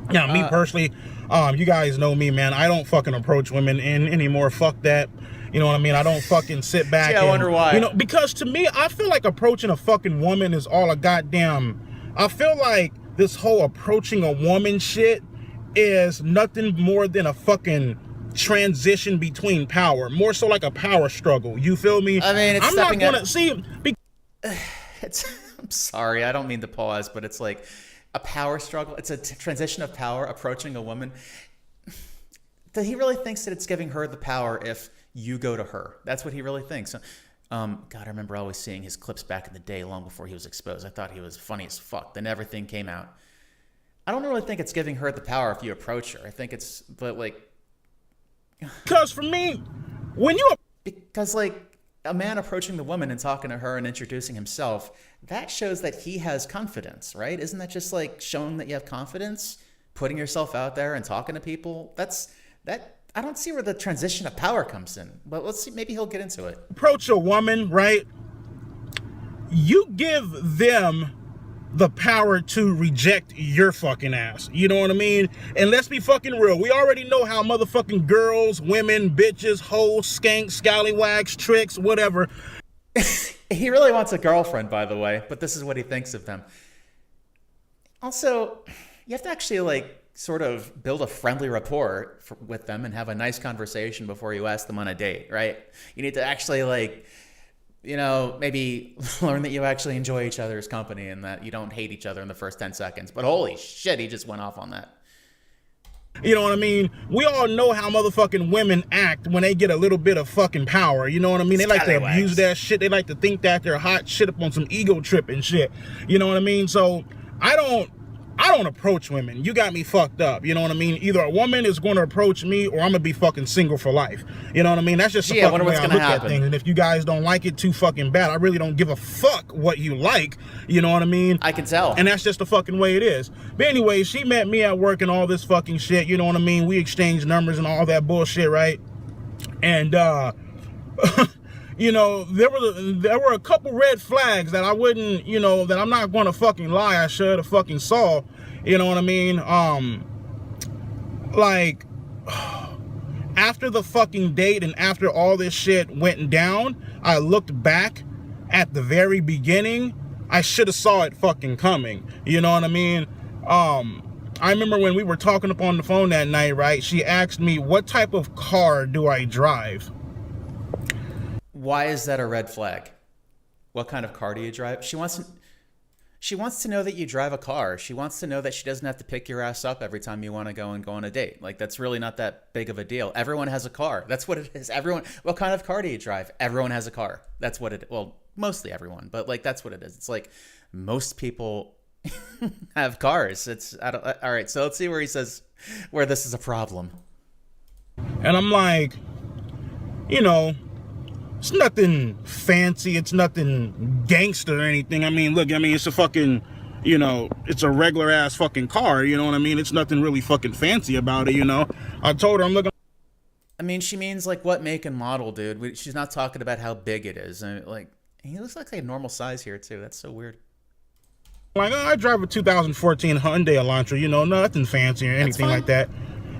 Yeah, me personally... you guys know me, man. I don't fucking approach women anymore. Fuck that. You know what I mean? I don't fucking sit back. Yeah, I wonder why. You know, because to me, I feel like approaching a fucking woman is all a goddamn... I feel like this whole approaching a woman shit is nothing more than a fucking transition between power. More so like a power struggle. You feel me? I mean, it's I'm not gonna... See... I'm sorry, I don't mean to pause, but it's like... A power struggle. It's a transition of power approaching a woman. He really thinks that it's giving her the power if you go to her. That's what he really thinks. God, I remember always seeing his clips back in the day, long before he was exposed. I thought he was funny as fuck. Then everything came out. I don't really think it's giving her the power if you approach her. I think it's, but like, because for me, when you, because like a man approaching the woman and talking to her and introducing himself, that shows that he has confidence, right? Isn't that just like showing that you have confidence, putting yourself out there and talking to people? I don't see where the transition of power comes in, but let's see, maybe he'll get into it. Approach a woman, right? You give them the power to reject your fucking ass. You know what I mean? And let's be fucking real. We already know how motherfucking girls, women, bitches, hoes, skanks, scallywags, tricks, whatever. He really wants a girlfriend, by the way, but this is what he thinks of them. Also, you have to actually like sort of build a friendly rapport with them and have a nice conversation before you ask them on a date, right? You need to actually like, you know, maybe learn that you actually enjoy each other's company and that you don't hate each other in the first 10 seconds. But holy shit, he just went off on that. You know what I mean? We all know how motherfucking women act when they get a little bit of fucking power. You know what I mean? They like to abuse that shit. They like to think that they're hot shit up on some ego trip and shit. You know what I mean? So I don't I don't approach women. You got me fucked up. You know what I mean? Either a woman is going to approach me or I'm going to be fucking single for life. You know what I mean? That's just the fucking way I look at things. And if you guys don't like it, too fucking bad. I really don't give a fuck what you like. You know what I mean? I can tell. And that's just the fucking way it is. But anyway, she met me at work and all this fucking shit. You know what I mean? We exchanged numbers and all that bullshit, right? And, you know, there were a couple red flags that I wouldn't, you know, that I'm not going to fucking lie, I should have fucking saw. You know what I mean? Like, after the fucking date and after all this shit went down, I looked back at the very beginning. I should have saw it fucking coming. You know what I mean? I remember when we were talking up on the phone that night, right? She asked me, what type of car do I drive? Why is that a red flag? What kind of car do you drive? She wants to know that you drive a car. She wants to know that she doesn't have to pick your ass up every time you want to go on a date. Like, that's really not that big of a deal. Everyone has a car. That's what it is. What kind of car do you drive? Everyone has a car. That's what it, well, mostly everyone, but like, that's what it is. It's like most people have cars. All right. So let's see where he says where this is a problem. And I'm like, you know, it's nothing fancy. It's nothing gangster or anything. I mean, look, I mean, it's a fucking, you know, it's a regular ass fucking car. You know what I mean? It's nothing really fucking fancy about it, you know? I told her I'm looking. I mean, she means like what make and model, dude. She's not talking about how big it is. And like, he looks like a normal size here too. That's so weird. Like, oh, I drive a 2014 Hyundai Elantra, you know, nothing fancy or anything like that.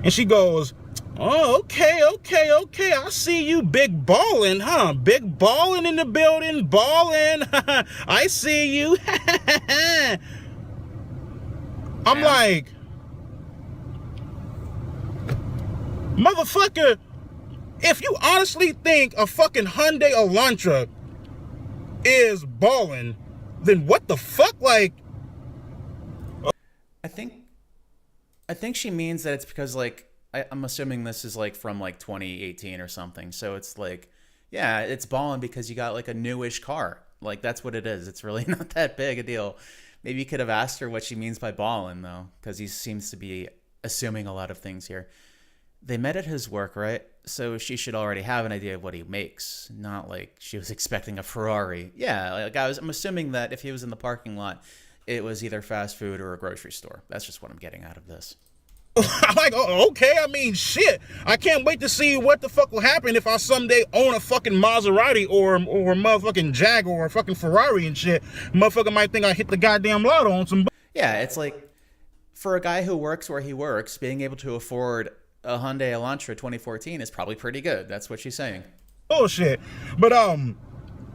And she goes, oh, okay. I see you big ballin', huh? Big ballin' in the building, ballin'. I see you. I'm like, motherfucker, if you honestly think a fucking Hyundai Elantra is ballin', then what the fuck? Like, I think she means that it's because like, I'm assuming this is like from like 2018 or something. So it's like, yeah, it's balling because you got like a newish car. Like, that's what it is. It's really not that big a deal. Maybe you could have asked her what she means by balling though, because he seems to be assuming a lot of things here. They met at his work, right? So she should already have an idea of what he makes. Not like she was expecting a Ferrari. Yeah, like I'm assuming that if he was in the parking lot, it was either fast food or a grocery store. That's just what I'm getting out of this. I'm like, oh, okay, I mean, shit. I can't wait to see what the fuck will happen if I someday own a fucking Maserati or a motherfucking Jag or a fucking Ferrari and shit. Motherfucker might think I hit the goddamn lotto on some. Yeah, it's like, for a guy who works where he works, being able to afford a Hyundai Elantra 2014 is probably pretty good. That's what she's saying. Bullshit. But,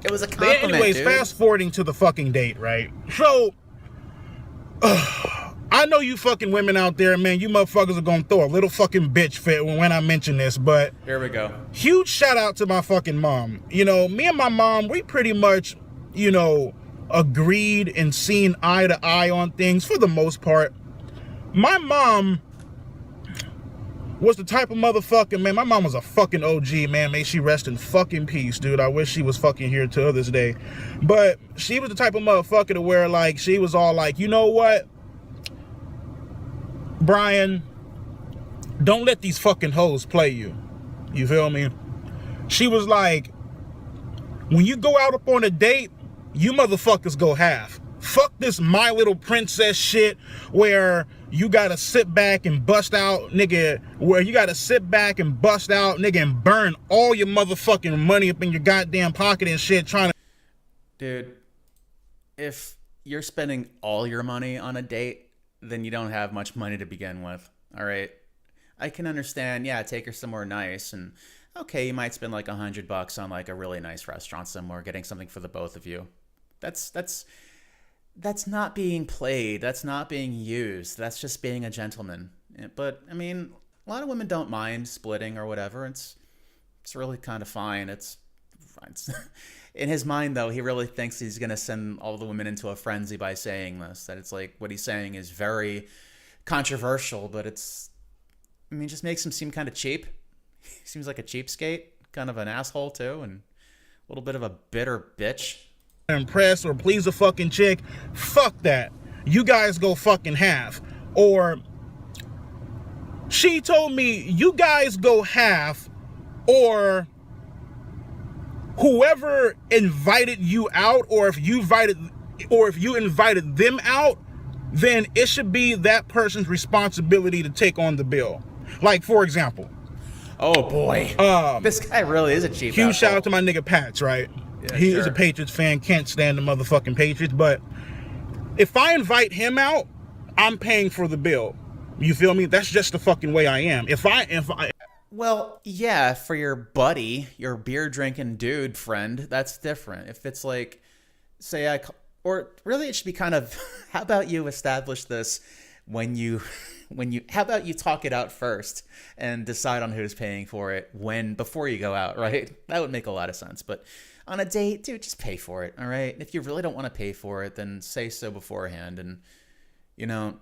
it was a compliment, anyways, dude. fast forwarding to the fucking date, right? So, I know you fucking women out there, man, you motherfuckers are gonna throw a little fucking bitch fit when I mention this, but here we go. Huge shout out to my fucking mom. You know, me and my mom, we pretty much, you know, agreed and seen eye to eye on things for the most part. My mom was the type of motherfucker, man, my mom was a fucking OG, man. May she rest in fucking peace, dude. I wish she was fucking here to this day. But she was the type of motherfucker to where, like, she was all like, you know what, Brian, don't let these fucking hoes play you. You feel me? She was like, when you go out up on a date, you motherfuckers go half. Fuck this My Little Princess shit where you gotta sit back and bust out, nigga, and burn all your motherfucking money up in your goddamn pocket and shit trying to. Dude, if you're spending all your money on a date, then you don't have much money to begin with. All right. I can understand. Yeah. Take her somewhere nice. And okay, you might spend like $100 on like a really nice restaurant somewhere, getting something for the both of you. That's not being played. That's not being used. That's just being a gentleman. But I mean, a lot of women don't mind splitting or whatever. It's really kind of fine. It's in his mind, though, he really thinks he's going to send all the women into a frenzy by saying this, that it's like what he's saying is very controversial, but I mean, it just makes him seem kind of cheap. He seems like a cheapskate, kind of an asshole too, and a little bit of a bitter bitch. Impress or please a fucking chick. Fuck that. you guys go fucking half. Or she told me, you guys go half, or whoever invited you out, or if you invited them out, then it should be that person's responsibility to take on the bill. Like, for example. Oh boy. This guy really is a cheap Huge asshole. shout out to my nigga Pats, right? Yeah, He sure. is a Patriots fan, can't stand the motherfucking Patriots, but if I invite him out, I'm paying for the bill. You feel me? That's just the fucking way I am. If I Well, yeah, for your buddy, your beer drinking dude friend, that's different. If it's like, say or really it should be kind of, how about you establish this how about you talk it out first and decide on who's paying for it before you go out, right? That would make a lot of sense. But on a date, dude, just pay for it, all right? If you really don't want to pay for it, then say so beforehand and,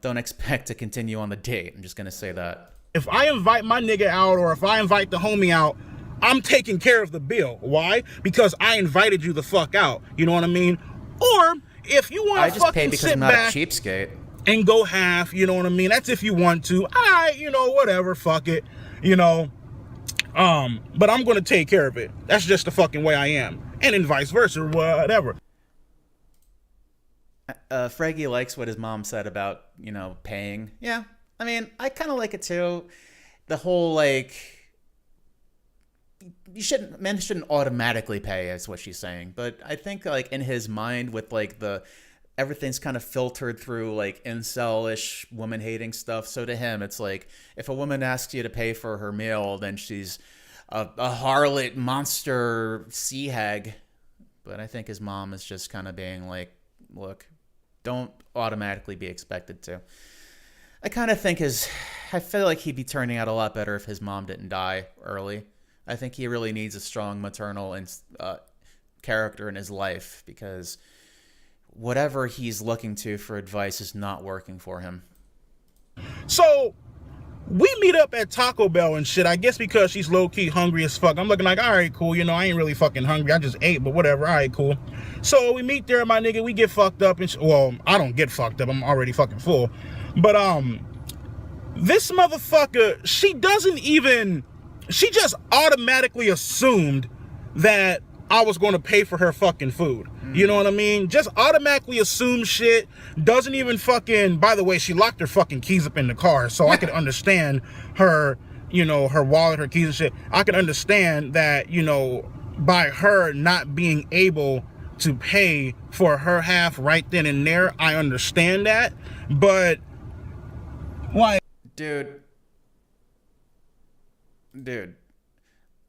don't expect to continue on the date. I'm just going to say that. If I invite my nigga out, or if I invite the homie out, I'm taking care of the bill. Why? Because I invited you the fuck out. You know what I mean? Or if you want to fucking sit I'm not back a cheapskate and go half, you know what I mean? That's if you want to. Alright, whatever, fuck it. But I'm gonna take care of it. That's just the fucking way I am. And then vice versa, whatever. Freggy likes what his mom said about, paying. Yeah, I mean, I kind of like it too. The whole, men shouldn't automatically pay, is what she's saying. But I think, in his mind, with, everything's kind of filtered through, incel-ish, woman-hating stuff. So to him, it's like, if a woman asks you to pay for her meal, then she's a harlot, monster, sea hag. But I think his mom is just kind of being like, look, don't automatically be expected to. I kind of think I feel like he'd be turning out a lot better if his mom didn't die early. I think he really needs a strong maternal character in his life, because whatever he's looking to for advice is not working for him. So we meet up at Taco Bell and shit, I guess because she's low-key hungry as fuck. I'm looking like, all right, cool, I ain't really fucking hungry. I just ate, but whatever, all right, cool. So we meet there, my nigga, we get fucked up, and well, I don't get fucked up, I'm already fucking full. But this motherfucker, she just automatically assumed that I was going to pay for her fucking food. You know what I mean? Just automatically assume shit. Doesn't even fucking, by the way, she locked her fucking keys up in the car, so I could understand her, her wallet, her keys and shit. I could understand that, by her not being able to pay for her half right then and there, I understand that. But, Dude,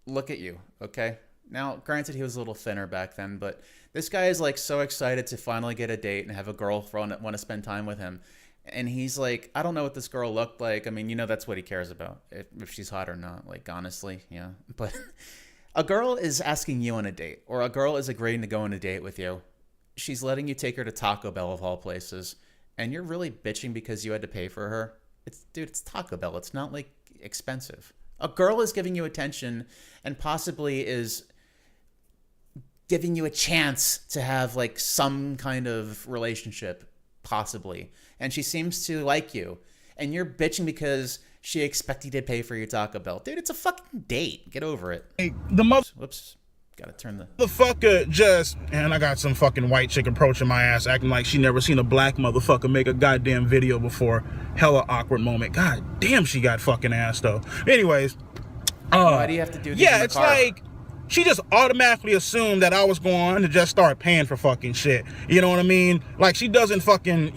look at you, okay? Now, granted, he was a little thinner back then, but this guy is so excited to finally get a date and have a girlfriend that want to spend time with him. And he's like, I don't know what this girl looked like. I mean, that's what he cares about, if she's hot or not, honestly, yeah. But a girl is asking you on a date, or a girl is agreeing to go on a date with you. She's letting you take her to Taco Bell, of all places, and you're really bitching because you had to pay for her. It's Taco Bell. It's not, expensive. A girl is giving you attention and possibly is giving you a chance to have some kind of relationship, possibly. And she seems to like you. And you're bitching because she expects you to pay for your Taco Bell. Dude, it's a fucking date. Get over it. Whoops. Gotta turn the fucker and I got some fucking white chick approaching my ass, acting like she never seen a black motherfucker make a goddamn video before. Hella awkward moment. God damn, she got fucking ass though. Anyways, why do you have to do this? Yeah, it's like she just automatically assumed that I was going to just start paying for fucking shit. You know what I mean? She doesn't fucking,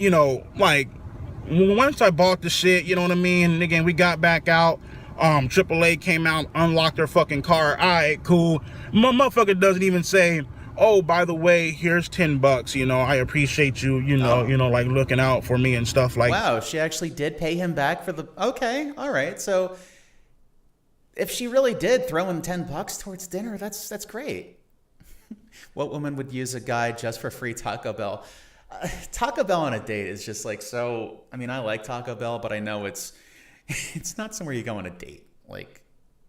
once I bought the shit, you know what I mean? And again, we got back out. AAA came out, unlocked her fucking car. All right, cool. My motherfucker doesn't even say, oh, by the way, here's $10. I appreciate you, looking out for me and stuff like. Wow, she actually did pay him back for the. Okay, all right. So if she really did throw in $10 towards dinner, that's great. What woman would use a guy just for free Taco Bell? Taco Bell on a date is just so. I mean, I like Taco Bell, but I know it's not somewhere you go on a date.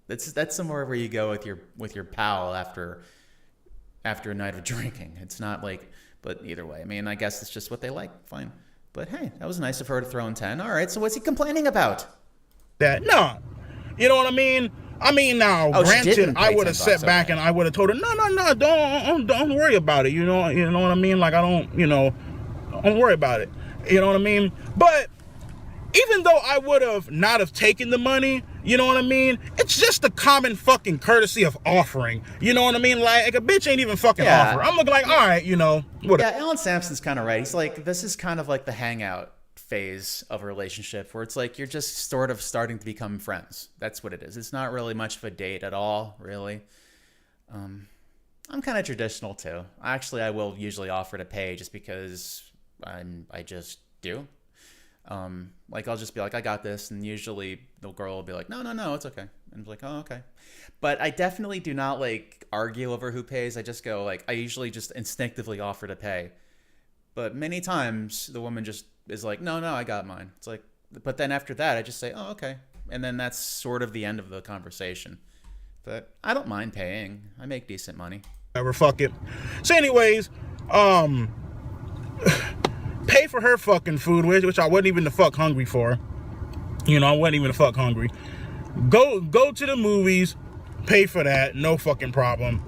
That's somewhere where you go with your pal after a night of drinking. It's not but either way, I mean, I guess it's just what they like. Fine. But hey, that was nice of her to throw in 10. All right, so what's he complaining about? No, you know what I mean? Now, granted, I would have sat back and I would have told her, no, don't worry about it. You know what I mean? Like, don't worry about it. You know what I mean? But even though I would have not have taken the money, you know what I mean? It's just the common fucking courtesy of offering. You know what I mean? Like a bitch ain't even fucking offer. I'm looking like, all right, whatever. Yeah, Alan Sampson's kind of right. He's like, this is kind of like the hangout phase of a relationship where it's like you're just sort of starting to become friends. That's what it is. It's not really much of a date at all, really. I'm kind of traditional too. Actually, I will usually offer to pay just because I just do. Like I'll just be like, I got this, and usually the girl will be like, no, it's okay, and I'm like, oh, okay. But I definitely do not like argue over who pays. I just go like, I usually just instinctively offer to pay. But many times the woman just is like, no, I got mine. It's like, but then after that, I just say, oh, okay. And then that's sort of the end of the conversation. But I don't mind paying. I make decent money. Whatever, fuck it. So anyways, pay for her fucking food, which I wasn't even the fuck hungry for. I wasn't even the fuck hungry. Go to the movies, pay for that, no fucking problem.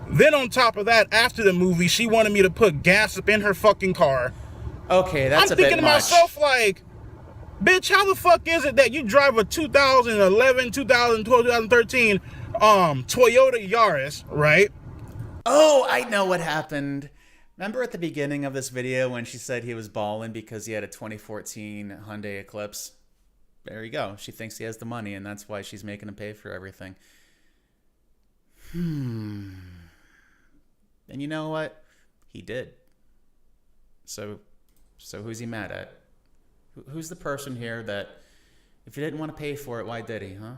Then on top of that, after the movie, she wanted me to put gas up in her fucking car. Okay, that's a bit much. I'm thinking to myself, like, bitch, how the fuck is it that you drive a 2011, 2012, 2013 Toyota Yaris, right? Oh, I know what happened. Remember at the beginning of this video when she said he was balling because he had a 2014 Hyundai Eclipse? There you go. She thinks he has the money, and that's why she's making him pay for everything. And you know what? He did. So who's he mad at? Who's the person here that, if he didn't want to pay for it, why did he, huh?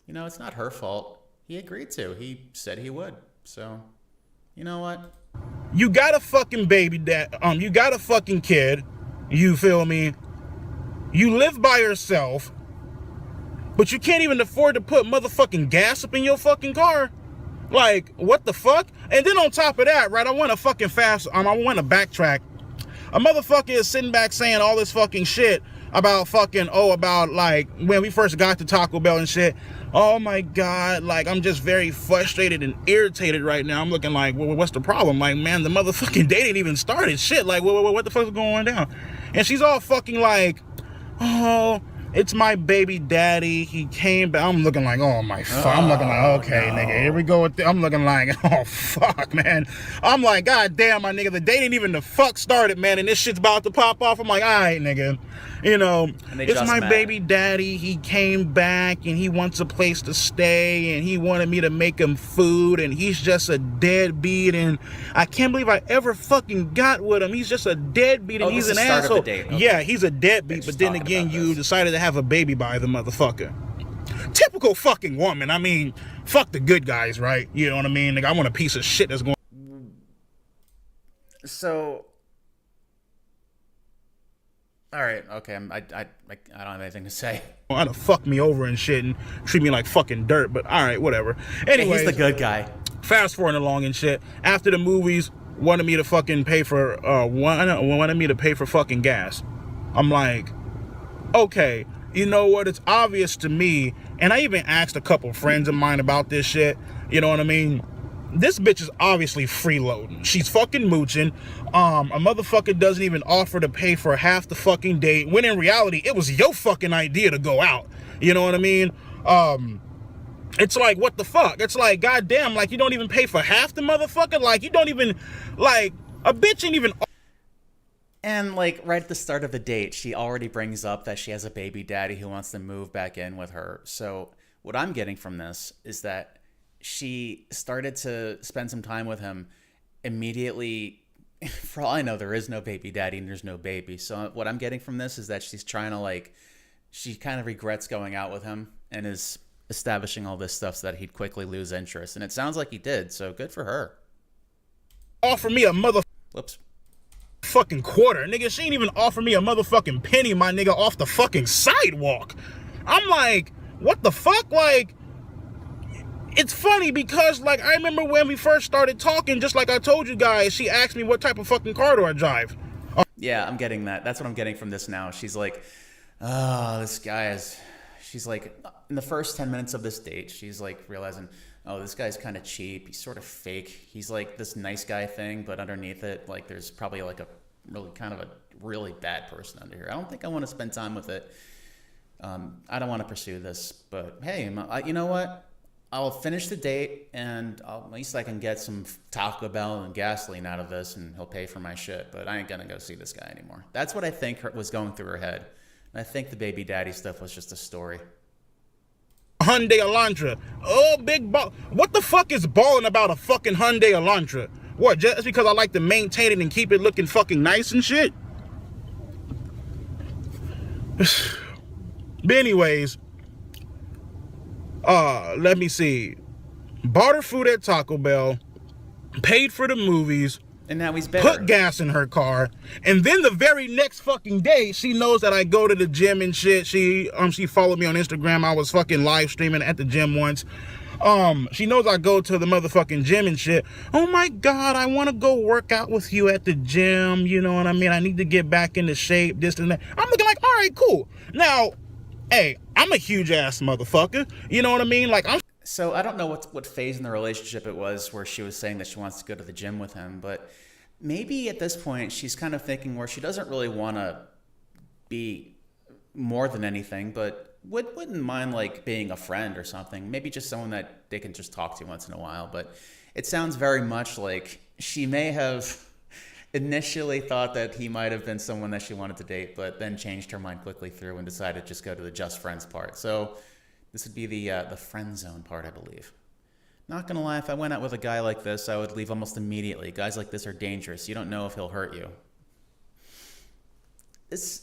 It's not her fault. He agreed to. He said he would. So, you know what? You got a fucking baby you got a fucking kid. You feel me? You live by yourself, but you can't even afford to put motherfucking gas up in your fucking car. Like, what the fuck? And then on top of that, right, I want to fucking I want to backtrack. A motherfucker is sitting back saying all this fucking shit about about like when we first got to Taco Bell and shit. Oh my God, like I'm just very frustrated and irritated right now. I'm looking like, well, what's the problem? Like, man, the motherfucking day didn't even started. Shit, like, what the fuck is going down? And she's all fucking like, oh, it's my baby daddy. He came back. I'm looking like, oh my fuck. I'm looking like, okay, no. Nigga, here we go with I'm looking like, oh fuck, man. I'm like, God damn, my nigga, the day didn't even the fuck started, man, and this shit's about to pop off. I'm like, all right, nigga. It's my baby daddy. He came back and he wants a place to stay and he wanted me to make him food and he's just a deadbeat and I can't believe I ever fucking got with him. He's just a deadbeat and he's an asshole. Okay. Yeah, he's a deadbeat, but then again, you decided to have a baby by the motherfucker. Typical fucking woman. I mean, fuck the good guys, right? You know what I mean? Like, I want a piece of shit that's going. So, all right, okay, I don't have anything to say. Want to fuck me over and shit and treat me like fucking dirt, but all right, whatever. Anyway, he's the good guy. Fast forwarding along and shit. After the movies, wanted me to fucking pay for wanted me to pay for fucking gas. I'm like, okay, you know what? It's obvious to me, and I even asked a couple friends of mine about this shit. You know what I mean? This bitch is obviously freeloading. She's fucking mooching. A motherfucker doesn't even offer to pay for half the fucking date, when in reality, it was your fucking idea to go out. You know what I mean? It's like, what the fuck? It's like, goddamn, like, you don't even pay for half the motherfucker? Like, you don't even, like, a bitch ain't even... And, like, right at the start of the date, she already brings up that she has a baby daddy who wants to move back in with her. So what I'm getting from this is that she started to spend some time with him immediately. For all I know, there is no baby daddy and there's no baby. So what I'm getting from this is that she's trying to, like, she kind of regrets going out with him and is establishing all this stuff so that he'd quickly lose interest. And it sounds like he did, so good for her. Offer me a fucking quarter, nigga. She ain't even offer me a motherfucking penny, my nigga, off the fucking sidewalk. I'm like, what the fuck? Like, it's funny because, like, I remember when we first started talking, just like I told you guys, she asked me what type of fucking car do I drive. Yeah, I'm getting that. That's what I'm getting from this now. She's like, oh, this guy is... She's like, in the first 10 minutes of this date, she's like realizing, oh, this guy's kind of cheap. He's sort of fake. He's like this nice guy thing, but underneath it, like there's probably like a really bad person under here. I don't think I want to spend time with it. I don't want to pursue this, but hey, you know what? I'll finish the date, and at least I can get some Taco Bell and gasoline out of this, and he'll pay for my shit, but I ain't gonna go see this guy anymore. That's what I think was going through her head. And I think the baby daddy stuff was just a story. Hyundai Elantra. Oh, big ball. What the fuck is balling about a fucking Hyundai Elantra? What, just because I like to maintain it and keep it looking fucking nice and shit? But anyways, let me see. Bought her food at Taco Bell, paid for the movies, and now he's better. Put gas in her car, and then the very next fucking day, she knows that I go to the gym and shit. She followed me on Instagram. I was fucking live streaming at the gym once. She knows I go to the motherfucking gym and shit. Oh my God, I want to go work out with you at the gym. You know what I mean? I need to get back into shape, this and that. I'm looking like, all right, cool. Now, hey, I'm a huge ass motherfucker. You know what I mean? Like, So I don't know what phase in the relationship it was where she was saying that she wants to go to the gym with him, but maybe at this point she's kind of thinking where she doesn't really want to be more than anything, but wouldn't mind like being a friend or something. Maybe just someone that they can just talk to once in a while. But it sounds very much like she may have initially thought that he might have been someone that she wanted to date, but then changed her mind quickly through and decided to just go to the just friends part. So this would be the friend zone part, I believe. Not gonna lie, if I went out with a guy like this, I would leave almost immediately. Guys like this are dangerous. You don't know if he'll hurt you.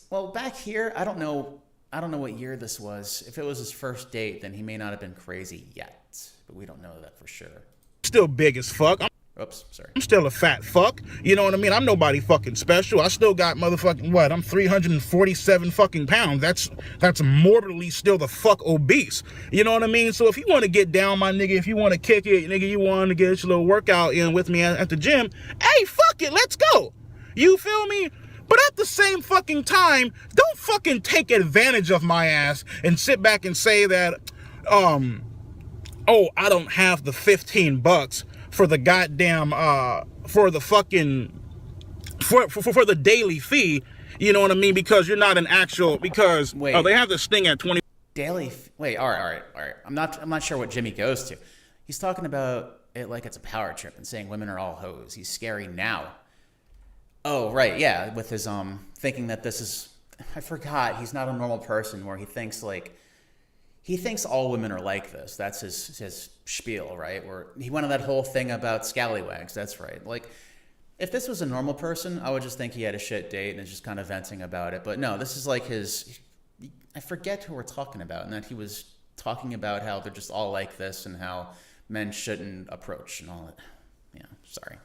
Well, back here, I don't know what year this was. If it was his first date, then he may not have been crazy yet, but we don't know that for sure. Still big as fuck. Oops, sorry. I'm still a fat fuck. You know what I mean? I'm nobody fucking special. I still got motherfucking what? I'm 347 fucking pounds. That's morbidly still the fuck obese. You know what I mean? So if you want to get down, my nigga, if you want to kick it, nigga, you want to get your little workout in with me at the gym, hey, fuck it, let's go. You feel me? But at the same fucking time, don't fucking take advantage of my ass and sit back and say that, oh, I don't have the $15 for the goddamn, for the fucking, for the daily fee, you know what I mean? Because you're not an actual, because, wait, they have this thing at 20. Daily, wait, all right. I'm not sure what Jimmy goes to. He's talking about it like it's a power trip and saying women are all hoes. He's scary now. Oh, right, yeah, with his, thinking that this is, I forgot, he's not a normal person where he thinks all women are like this. That's his spiel, right? Where he went on that whole thing about scallywags. That's right. Like, if this was a normal person, I would just think he had a shit date and is just kind of venting about it. But no, this is like I forget who we're talking about, and that he was talking about how they're just all like this and how men shouldn't approach and all that. Yeah, sorry.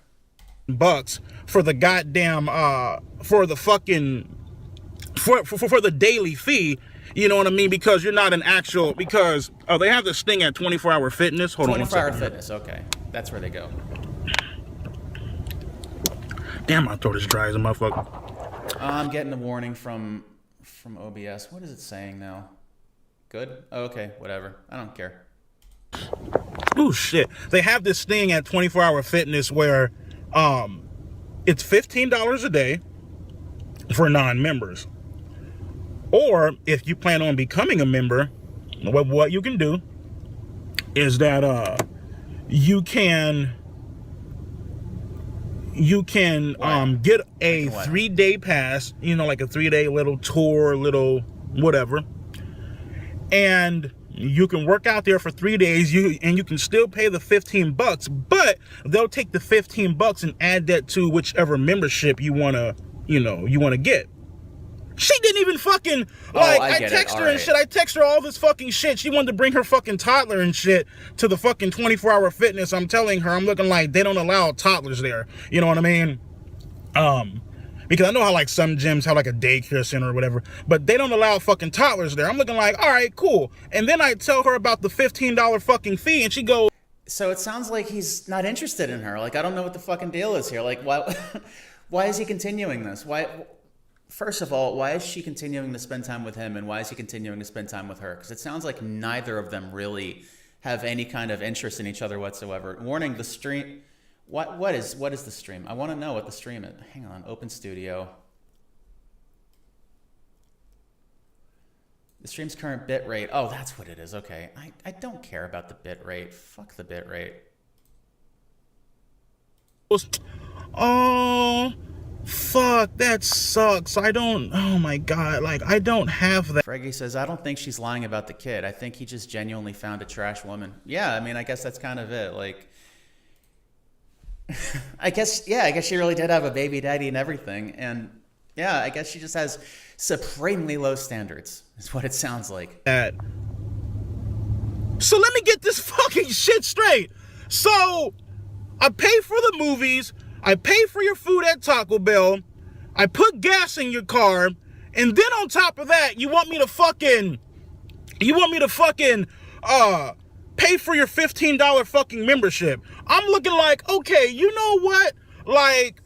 Bucks for the goddamn, for the fucking, for the daily fee. You know what I mean? Because you're not an actual, because, they have this thing at 24-hour fitness. Hold on 24-hour fitness, okay. That's where they go. Damn, my throat is dry as a motherfucker. I'm getting a warning from OBS. What is it saying now? Good? Oh, okay, whatever. I don't care. Oh, shit. They have this thing at 24-hour fitness where, it's $15 a day for non-members. Or if you plan on becoming a member, what you can do is that you can get a 3-day pass, like a 3-day little tour, little whatever, and you can work out there for 3 days. You can still pay the $15, but they'll take the $15 and add that to whichever membership you wanna get. She didn't even fucking, like, I text her and shit. I text her all this fucking shit. She wanted to bring her fucking toddler and shit to the fucking 24-hour fitness. I'm telling her, I'm looking like they don't allow toddlers there. You know what I mean? Because I know how, like, some gyms have, like, a daycare center or whatever, but they don't allow fucking toddlers there. I'm looking like, all right, cool. And then I tell her about the $15 fucking fee, and she goes... So it sounds like he's not interested in her. Like, I don't know what the fucking deal is here. Like, why is he continuing this? Why first of all, why is she continuing to spend time with him, and why is he continuing to spend time with her? Because it sounds like neither of them really have any kind of interest in each other whatsoever. Warning, the stream... What is the stream? I want to know what the stream is. Hang on, open studio. The stream's current bit rate. Oh, that's what it is. Okay. I don't care about the bit rate. Fuck the bit rate. Oh, fuck, that sucks. I don't, oh my God, like, I don't have that. Freggy says, I don't think she's lying about the kid. I think he just genuinely found a trash woman. Yeah, I mean, I guess that's kind of it. Like, I guess she really did have a baby daddy and everything. And yeah, I guess she just has supremely low standards, is what it sounds like. So let me get this fucking shit straight. So I pay for the movies, I pay for your food at Taco Bell, I put gas in your car, and then on top of that, you want me to fucking pay for your $15 fucking membership. I'm looking like, okay, you know what? Like,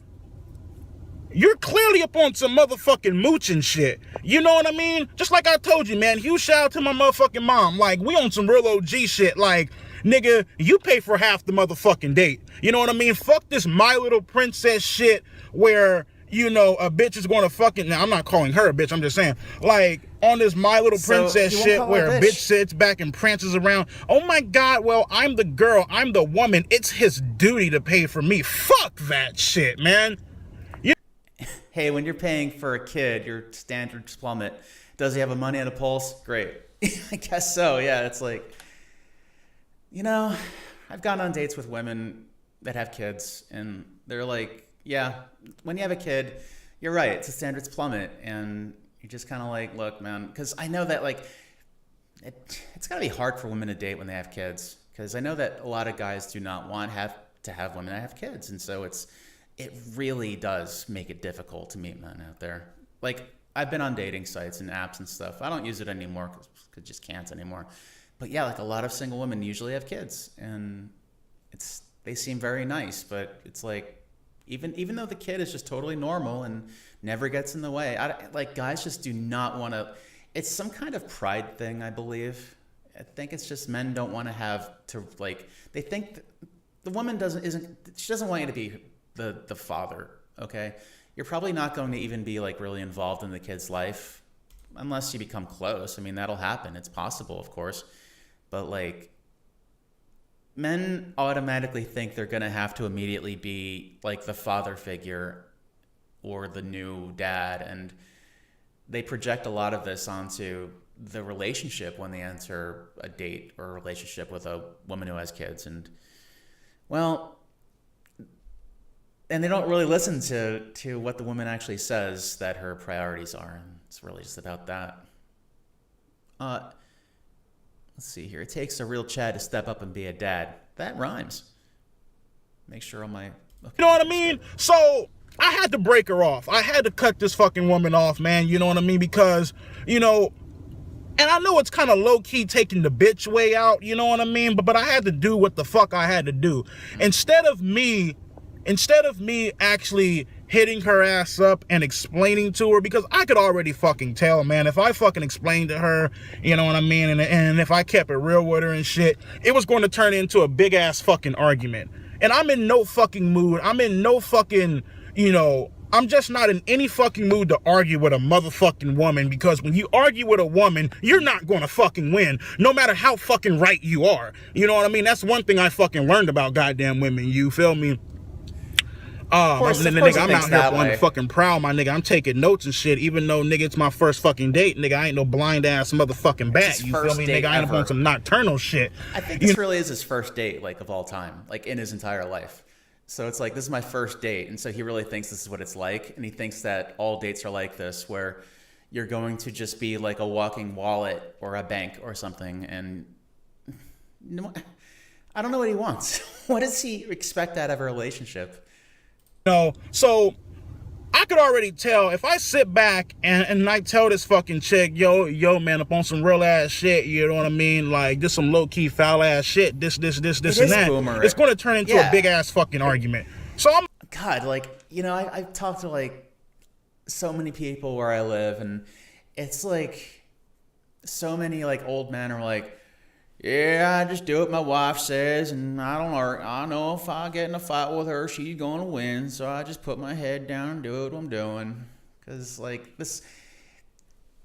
you're clearly up on some motherfucking mooching shit. You know what I mean? Just like I told you, man, huge shout out to my motherfucking mom. Like, we on some real OG shit. Like, nigga, you pay for half the motherfucking date. You know what I mean? Fuck this My Little Princess shit where, you know, a bitch is going to fucking... Now, I'm not calling her a bitch. I'm just saying, like, on this My Little Princess shit where a bitch sits back and prances around. Oh, my God, well, I'm the girl. I'm the woman. It's his duty to pay for me. Fuck that shit, man. Hey, when you're paying for a kid, your standards plummet. Does he have a money and a pulse? Great. I guess so, yeah. It's like, you know, I've gone on dates with women that have kids, and they're like, yeah, when you have a kid, you're right, it's the standards plummet. And you're just kind of like, look, man, because I know that, like, it's got to be hard for women to date when they have kids. Because I know that a lot of guys do not want to have women that have kids. And so it really does make it difficult to meet men out there. Like, I've been on dating sites and apps and stuff. I don't use it anymore because I just can't anymore. But yeah, like, a lot of single women usually have kids, and they seem very nice, but it's like, even though the kid is just totally normal and never gets in the way, like, guys just do not want to. It's some kind of pride thing, I believe. I think it's just men don't want to have to, like, they think the woman she doesn't want you to be the father, okay? You're probably not going to even be, like, really involved in the kid's life unless you become close. I mean, that'll happen. It's possible, of course. But, like, men automatically think they're going to have to immediately be, like, the father figure or the new dad, and they project a lot of this onto the relationship when they enter a date or a relationship with a woman who has kids. And, well... And they don't really listen to what the woman actually says that her priorities are. And it's really just about that. Let's see here. It takes a real Chad to step up and be a dad. That rhymes. Make sure on my... Okay. You know what I mean? So I had to break her off. I had to cut this fucking woman off, man. You know what I mean? Because, you know... And I know it's kind of low-key taking the bitch way out. You know what I mean? But I had to do what the fuck I had to do. Instead of me actually hitting her ass up and explaining to her, because I could already fucking tell, man, if I fucking explained to her, you know what I mean, and if I kept it real with her and shit, it was going to turn into a big ass fucking argument. And I'm in no fucking mood. I'm in no fucking, you know, I'm just not in any fucking mood to argue with a motherfucking woman, because when you argue with a woman, you're not going to fucking win, no matter how fucking right you are. You know what I mean? That's one thing I fucking learned about goddamn women, you feel me? Nigga, I'm out here on the fucking prowl, my nigga. I'm taking notes and shit, even though, nigga, it's my first fucking date. Nigga, I ain't no blind ass motherfucking bat. You feel me, nigga? I ain't on some nocturnal shit. I think this really is his first date, like, of all time, like, in his entire life. So it's like, this is my first date. And so he really thinks this is what it's like. And he thinks that all dates are like this, where you're going to just be like a walking wallet or a bank or something. And I don't know what he wants. What does he expect out of a relationship? No, so I could already tell if I sit back and I tell this fucking chick, yo, man, up on some real ass shit, you know what I mean? Like, this some low key foul ass shit, this and that. Boomer. It's going to turn into a big ass fucking argument. So I'm... God, like, you know, I've talked to, like, so many people where I live, and it's like so many like old men are like, yeah, I just do what my wife says, and I know if I get in a fight with her, she's gonna win, so I just put my head down and do what I'm doing. Because like this,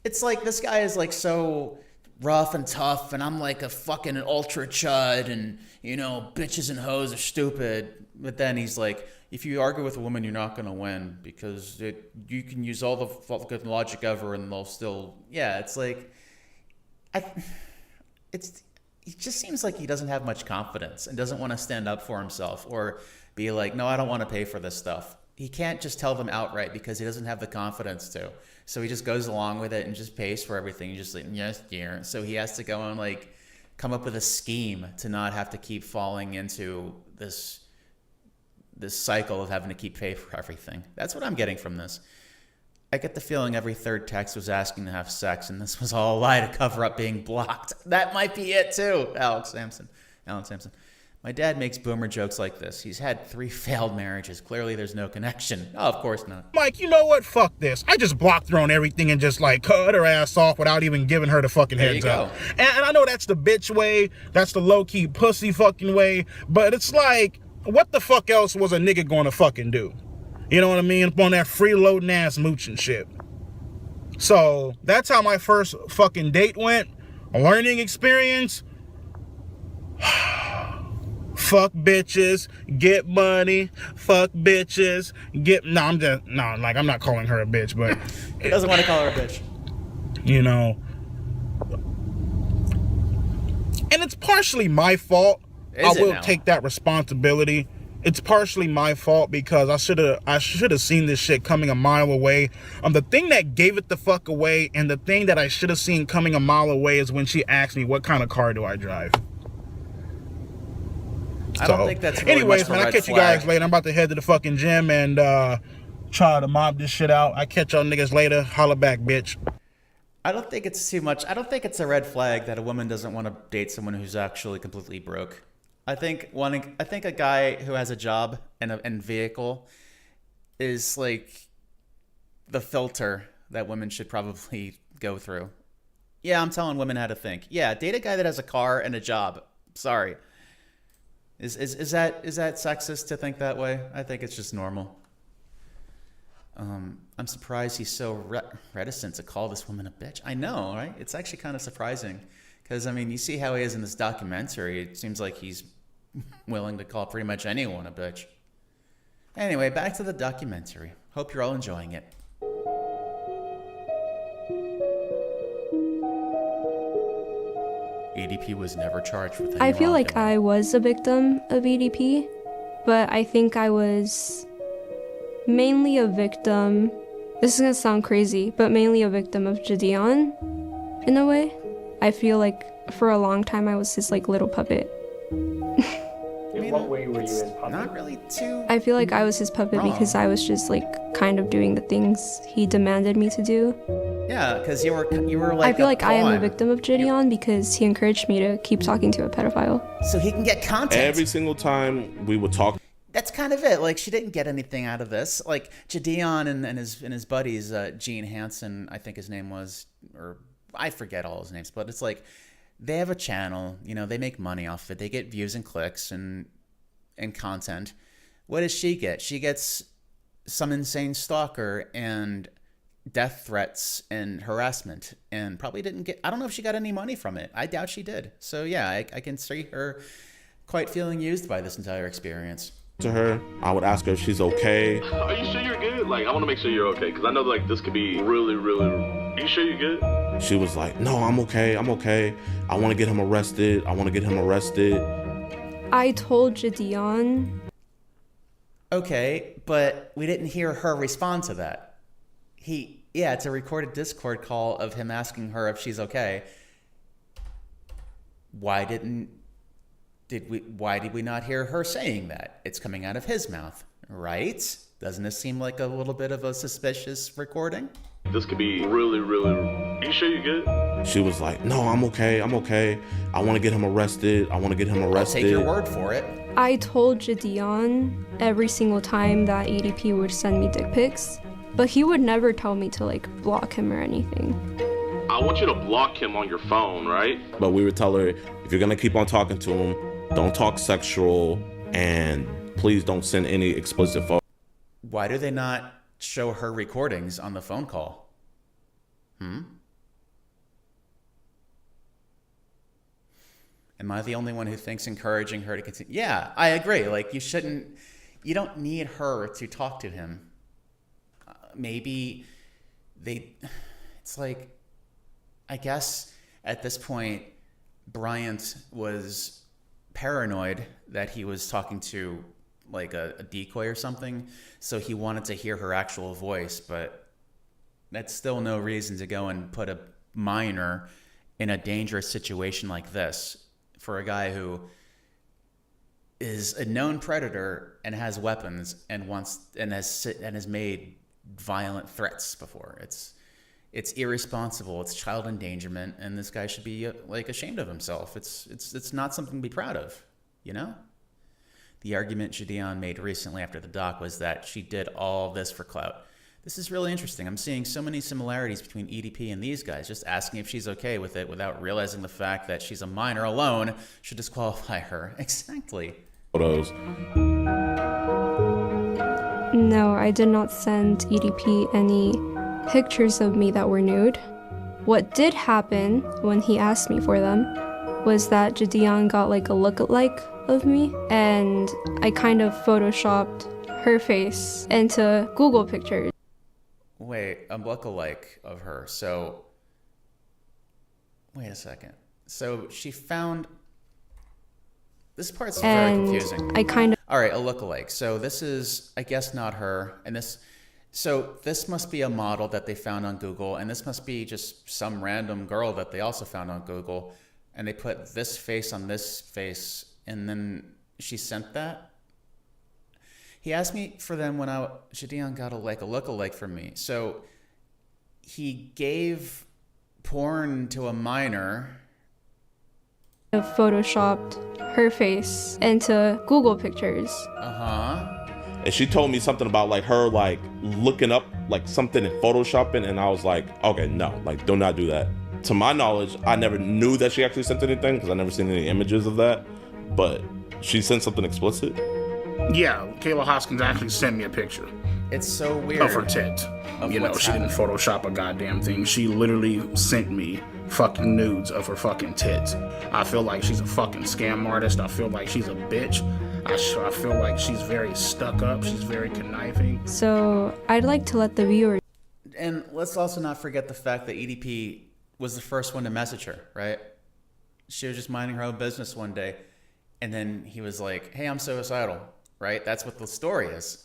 it's like this guy is like so rough and tough, and I'm like a fucking ultra chud, and you know, bitches and hoes are stupid. But then he's like, if you argue with a woman, you're not gonna win because you can use all the fucking logic ever, and they'll still, yeah. It's like, he just seems like he doesn't have much confidence and doesn't want to stand up for himself or be like, no, I don't want to pay for this stuff. He can't just tell them outright because he doesn't have the confidence to. So he just goes along with it and just pays for everything. He's just like, yes, dear. So he has to go and like come up with a scheme to not have to keep falling into this cycle of having to keep pay for everything. That's what I'm getting from this. I get the feeling every third text was asking to have sex, and this was all a lie to cover up being blocked. That might be it too, Alan Sampson. My dad makes boomer jokes like this. He's had 3 failed marriages. Clearly there's no connection. Oh, of course not. Mike, you know what? Fuck this. I just blocked her on everything and just like cut her ass off without even giving her the fucking heads up. And I know that's the bitch way. That's the low-key pussy fucking way. But it's like, what the fuck else was a nigga gonna fucking do? You know what I mean? On that freeloading ass mooching shit. So that's how my first fucking date went. A learning experience. Fuck bitches, get money. Fuck bitches, get. I'm not calling her a bitch, but he doesn't want to call her a bitch. You know. And it's partially my fault. I will take that responsibility. It's partially my fault because I should have seen this shit coming a mile away. The thing that gave it the fuck away, and the thing that I should have seen coming a mile away, is when she asked me, what kind of car do I drive? I don't think that's really anyways, much of a man, red I'll catch you flag. guys later. I'm about to head to the fucking gym and try to mob this shit out. I catch y'all niggas later. Holla back, bitch. I don't think it's too much. I don't think it's a red flag that a woman doesn't want to date someone who's actually completely broke. I think a guy who has a job and vehicle is like the filter that women should probably go through. Yeah, I'm telling women how to think. Yeah, date a guy that has a car and a job. Sorry. Is that sexist to think that way? I think it's just normal. I'm surprised he's so reticent to call this woman a bitch. I know, right? It's actually kind of surprising because, I mean, you see how he is in this documentary. It seems like he's willing to call pretty much anyone a bitch. Anyway, back to the documentary. Hope you're all enjoying it. EDP was never charged with any I feel like wrongdoing. I was a victim of EDP, but I think I was mainly a victim. This is gonna sound crazy, but mainly a victim of Gideon, in a way. I feel like for a long time I was his like little puppet. In what way were you his puppet? Not really too. I feel like I was his puppet because I was just like kind of doing the things he demanded me to do. Yeah, because you were like. I feel a like I am a pawn. victim of Gideon because he encouraged me to keep talking to a pedophile. So he can get content. Every single time we would talk. That's kind of it. Like, she didn't get anything out of this. Like, Gideon and his buddies, Gene Hansen, I think his name was, or I forget all his names, but it's like they have a channel. You know, they make money off it. They get views and clicks and content. What does she get? She gets some insane stalker and death threats and harassment, and probably didn't get. I don't know if she got any money from it. I doubt she did. So yeah, I can see her quite feeling used by this entire experience. To her, I would ask her if she's okay. Are you sure you're good? Like, I want to make sure you're okay, because I know like this could be really. Are you sure you're good? She was like, no, I'm okay. I want to get him arrested. I told Gideon. Okay, but we didn't hear her respond to that. It's a recorded Discord call of him asking her if she's okay. Why did we not hear her saying that? It's coming out of his mouth, right? Doesn't this seem like a little bit of a suspicious recording? This could be really. Are you sure you're good? She was like, no, I'm okay. I want to get him arrested. I'll take your word for it. I told Gideon every single time that EDP would send me dick pics But he would never tell me to like block him or anything. I want you to block him on your phone, right? But we would tell her, if you're gonna keep on talking to him, don't talk sexual, and please don't send any explicit photos. Why do they not show her recordings on the phone call? Am I the only one who thinks encouraging her to continue? Yeah, I agree. Like, you don't need her to talk to him. Maybe it's like, I guess at this point, Bryant was paranoid that he was talking to like a decoy or something. So he wanted to hear her actual voice, but that's still no reason to go and put a minor in a dangerous situation like this for a guy who is a known predator and has weapons and has made violent threats before. It's irresponsible. It's child endangerment, and this guy should be like ashamed of himself. It's not something to be proud of, you know? The argument Gideon made recently after the doc was that she did all this for clout. This is really interesting. I'm seeing so many similarities between EDP and these guys, just asking if she's okay with it without realizing the fact that she's a minor alone should disqualify her. Exactly. Photos. No, I did not send EDP any pictures of me that were nude. What did happen when he asked me for them was that Gideon got like a lookalike of me, and I kind of photoshopped her face into Google pictures. Wait, a lookalike of her. So, wait a second. So she found... This part's very confusing. I kind of... All right, a lookalike. So this is, I guess, not her. And this must be a model that they found on Google, and this must be just some random girl that they also found on Google, and they put this face on this face, and then she sent that? He asked me for them when Gideon got a lookalike from me. So he gave porn to a minor. Photoshopped her face into Google pictures. And she told me something about like her like looking up like something in photoshopping, and I was like, okay, no, like do not do that. To my knowledge, I never knew that she actually sent anything because I never seen any images of that, but she sent something explicit. Yeah, Kayla Hoskins actually sent me a picture. It's so weird. Of her tit. You know, she didn't Photoshop a goddamn thing. She literally sent me fucking nudes of her fucking tits. I feel like she's a fucking scam artist. I feel like she's a bitch. I feel like she's very stuck up. She's very conniving. So I'd like to let the viewer... And let's also not forget the fact that EDP was the first one to message her, right? She was just minding her own business one day, and then he was like, hey, I'm suicidal, right? That's what the story is.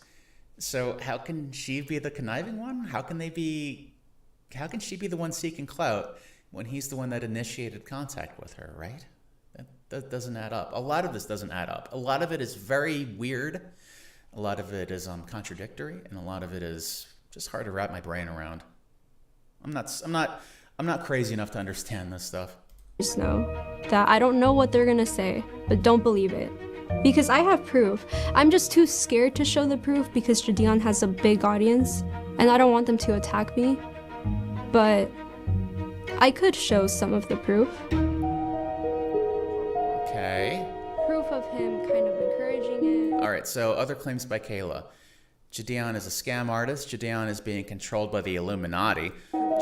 So how can she be the conniving one? How can she be the one seeking clout when he's the one that initiated contact with her, right? That doesn't add up. A lot of this doesn't add up. A lot of it is very weird. A lot of it is contradictory, and a lot of it is just hard to wrap my brain around. I'm not crazy enough to understand this stuff. Just know that I don't know what they're gonna say, but don't believe it. Because I have proof. I'm just too scared to show the proof because Gideon has a big audience, and I don't want them to attack me. But I could show some of the proof. Okay. Proof of him kind of encouraging it. All right, so other claims by Kayla. Gideon is a scam artist. Gideon is being controlled by the Illuminati.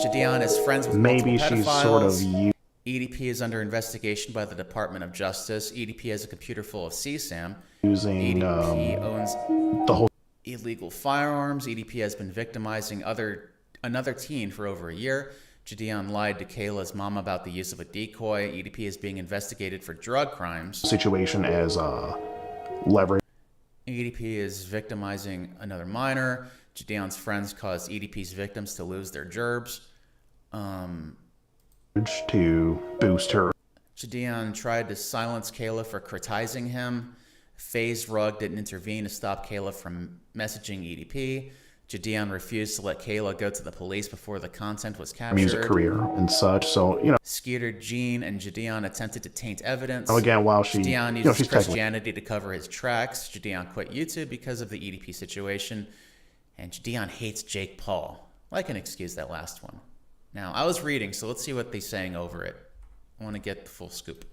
Gideon is friends with multiple pedophiles. Maybe she's sort of... EDP is under investigation by the Department of Justice. EDP has a computer full of CSAM. Using EDP owns the whole illegal firearms. EDP has been victimizing another teen for over a year. Gideon lied to Kayla's mom about the use of a decoy. EDP is being investigated for drug crimes. Situation as leverage. EDP is victimizing another minor. Gideon's friends caused EDP's victims to lose their gerbs. To boost her. Gideon tried to silence Kayla for criticizing him. FaZe Rug didn't intervene to stop Kayla from messaging EDP. Gideon refused to let Kayla go to the police before the content was captured. Music career and such, so, you know. Skeeter, Jean, and Gideon attempted to taint evidence. Again, while she... Gideon used Christianity to cover his tracks. Gideon quit YouTube because of the EDP situation. And Gideon hates Jake Paul. Well, I can excuse that last one. Now, I was reading, so let's see what they're saying over it. I want to get the full scoop.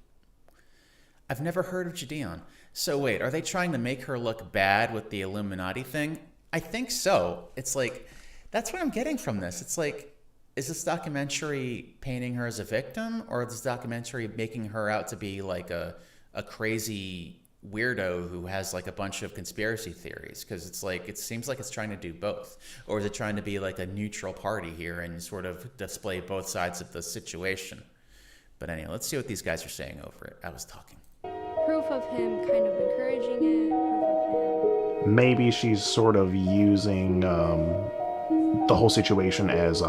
I've never heard of Gideon. So wait, are they trying to make her look bad with the Illuminati thing? I think so. It's like, that's what I'm getting from this. It's like, is this documentary painting her as a victim, or is this documentary making her out to be like a crazy weirdo who has like a bunch of conspiracy theories? Because it's like, it seems like it's trying to do both. Or is it trying to be like a neutral party here and sort of display both sides of the situation? But anyway, let's see what these guys are saying over it. I was talking. Proof of him kind of encouraging it, proof of him. Maybe she's sort of using the whole situation as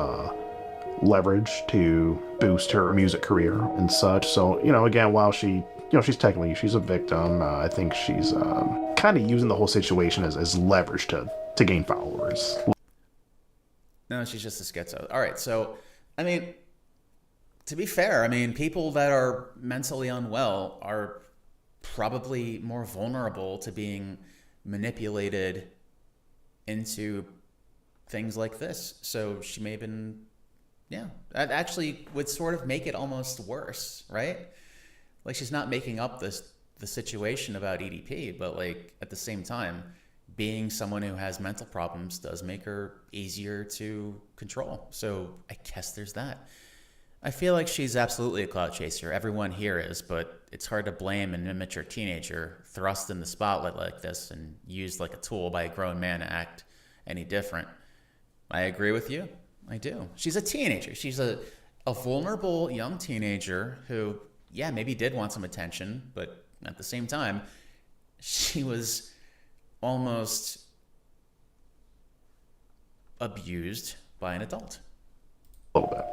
leverage to boost her music career and such. So, you know, again, while she's a victim, I think she's kind of using the whole situation as leverage to gain followers. No, she's just a schizo. All right, so, I mean, to be fair, I mean, people that are mentally unwell are probably more vulnerable to being manipulated into things like this. So she may have been, yeah, that actually would sort of make it almost worse, right? Like, she's not making up the situation about EDP, but like at the same time, being someone who has mental problems does make her easier to control. So I guess there's that. I feel like she's absolutely a clout chaser. Everyone here is, but it's hard to blame an immature teenager thrust in the spotlight like this and used like a tool by a grown man to act any different. I agree with you. I do. She's a teenager. She's a vulnerable young teenager who, yeah, maybe did want some attention, but at the same time, she was almost abused by an adult. A little bit.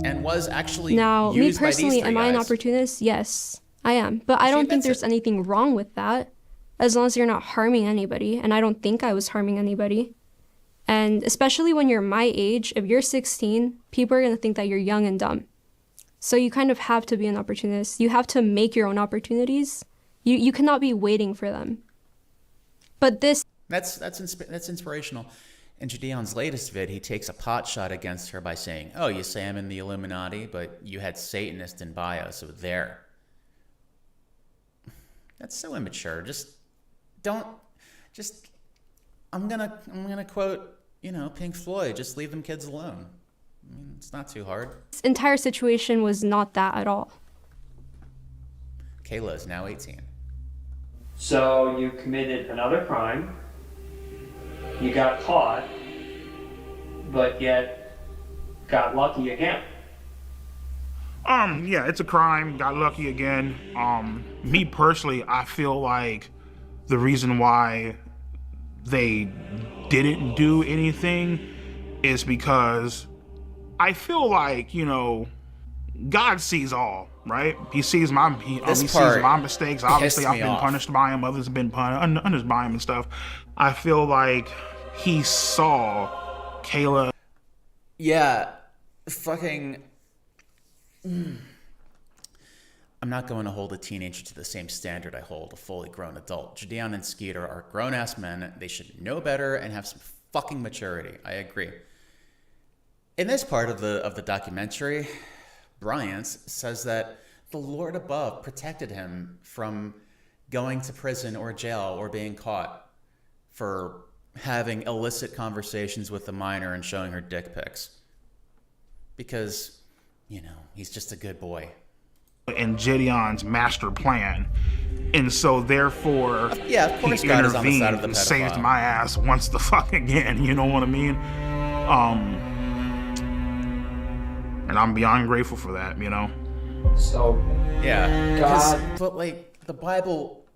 And was actually now, me used personally, by these am I an guys. opportunist? Yes, I am. But I don't think there's anything wrong with that, as long as you're not harming anybody. And I don't think I was harming anybody. And especially when you're my age, if you're 16, people are going to think that you're young and dumb. So you kind of have to be an opportunist. You have to make your own opportunities. You cannot be waiting for them. But this... That's inspirational. In Gideon's latest vid, he takes a pot shot against her by saying, oh, you say I'm in the Illuminati, but you had Satanist in bio, so there. That's so immature. I'm gonna quote, Pink Floyd, just leave them kids alone. I mean, it's not too hard. This entire situation was not that at all. Kayla is now 18. So you committed another crime. You got caught, but yet got lucky again. Yeah, it's a crime. Got lucky again. Me personally, I feel like the reason why they didn't do anything is because I feel like, God sees all, right? He sees my sees my mistakes. Obviously, I've been punished by him. Others have been punished by him and stuff. I feel like he saw Kayla. Yeah, fucking. I'm not going to hold a teenager to the same standard I hold a fully grown adult. Gideon and Skeeter are grown-ass men. They should know better and have some fucking maturity. I agree. In this part of the documentary, Bryant says that the Lord above protected him from going to prison or jail or being caught for having illicit conversations with a minor and showing her dick pics. Because, he's just a good boy. In Gideon's master plan. And so therefore, yeah, of course he God is on the intervened side of the and pedophile. saved my ass once the fuck again, you know what I mean? And I'm beyond grateful for that, So, yeah, God, but like the Bible,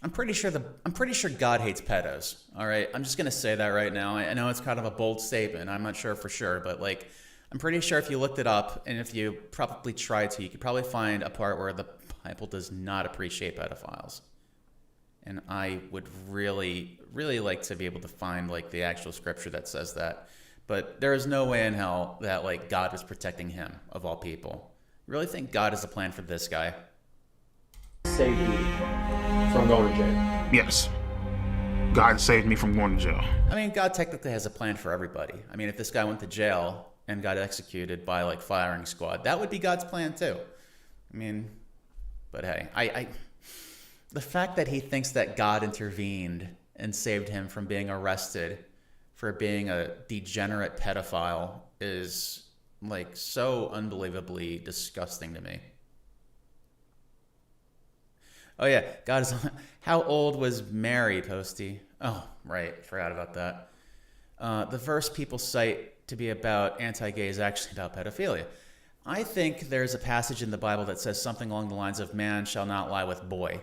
I'm pretty sure God hates pedos. All right, I'm just gonna say that right now. I know it's kind of a bold statement. I'm not sure for sure, but like, I'm pretty sure if you looked it up and if you probably tried to, you could probably find a part where the Bible does not appreciate pedophiles. And I would really, really like to be able to find like the actual scripture that says that. But there is no way in hell that like God was protecting him of all people. Really think God has a plan for this guy? Save me from going to jail. Yes. God saved me from going to jail. I mean, God technically has a plan for everybody. I mean, if this guy went to jail and got executed by like firing squad, that would be God's plan too. I mean, but hey, the fact that he thinks that God intervened and saved him from being arrested for being a degenerate pedophile is like so unbelievably disgusting to me. Oh yeah, God is. How old was Mary, Posty? Oh, right, forgot about that. The verse people cite to be about anti-gay is actually about pedophilia. I think there's a passage in the Bible that says something along the lines of "man shall not lie with boy."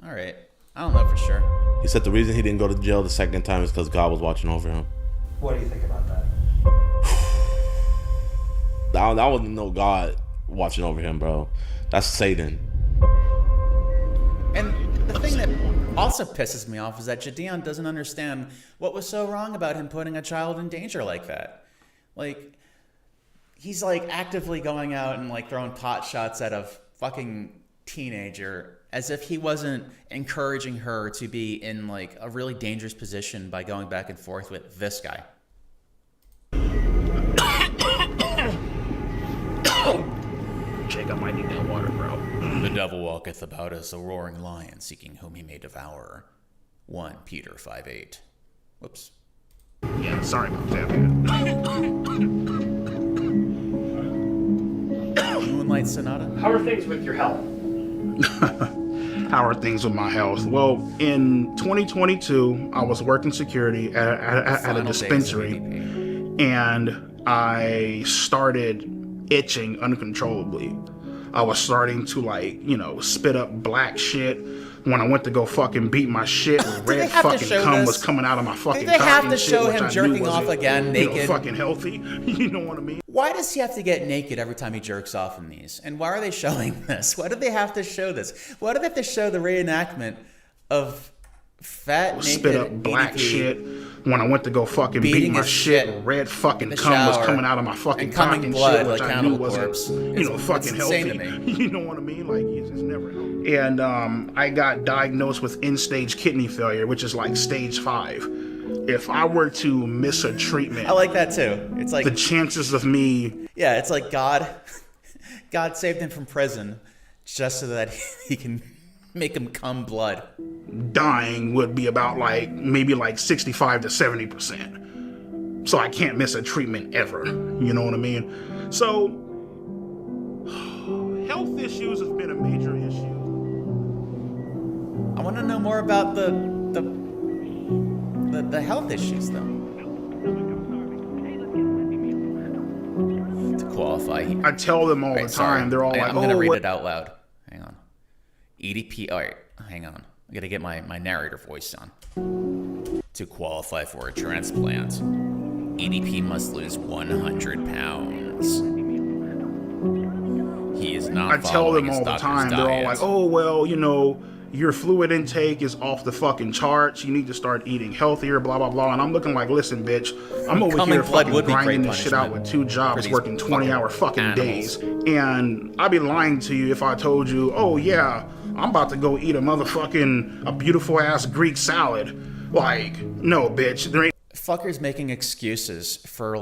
All right, I don't know for sure. He said the reason he didn't go to jail the second time is because God was watching over him. What do you think about that? That wasn't no God watching over him, bro. That's Satan. And the thing that also pisses me off is that Gideon doesn't understand what was so wrong about him putting a child in danger like that. Like, he's like actively going out and like throwing pot shots at a fucking teenager as if he wasn't encouraging her to be in like a really dangerous position by going back and forth with this guy. Jake, I might need that water, bro. The devil walketh about as a roaring lion, seeking whom he may devour. 1 Peter 5:8. Whoops. Yeah, sorry about that. Moonlight Sonata. How are things with your health? How are things with my health? Well, in 2022, I was working security at a dispensary, and I started itching uncontrollably. I was starting to spit up black shit. When I went to go fucking beat my shit, red fucking cum was coming out of my fucking cock. Did they have to and show shit, him jerking off again naked? Fucking healthy. You know what I mean? Why does he have to get naked every time he jerks off in these? And why are they showing this? Why do they have to show this? Why do they have to show the reenactment of fat naked spit up black EDP shit? When I went to go fucking beat my shit, red fucking cum was coming out of my fucking cock and shit, which I knew wasn't, fucking healthy. You know what I mean? Like, it's never healthy. And I got diagnosed with end-stage kidney failure, which is like stage 5. If I were to miss a treatment, I like that too. It's like the chances of me. Yeah, it's like God saved him from prison just so that he can make him cum blood. Dying would be about maybe 65 to 70%. So I can't miss a treatment ever. You know what I mean? So health issues have been a major issue. I want to know more about the health issues though. To qualify, I tell them all the time. They're all I'm gonna read it out loud. Hang on. EDP. All right, hang on. I gotta get my narrator voice on. To qualify for a transplant, EDP must lose 100 pounds. He is not. I tell them all the time. They're all like, "Oh well, your fluid intake is off the fucking charts. You need to start eating healthier, blah blah blah." And I'm looking like, "Listen, bitch, I'm over here fucking grinding this shit out with 2 jobs, working 20-hour fucking days, and I'd be lying to you if I told you, oh yeah, I'm about to go eat a beautiful ass Greek salad." Like, no, bitch, there ain't. Fuckers making excuses for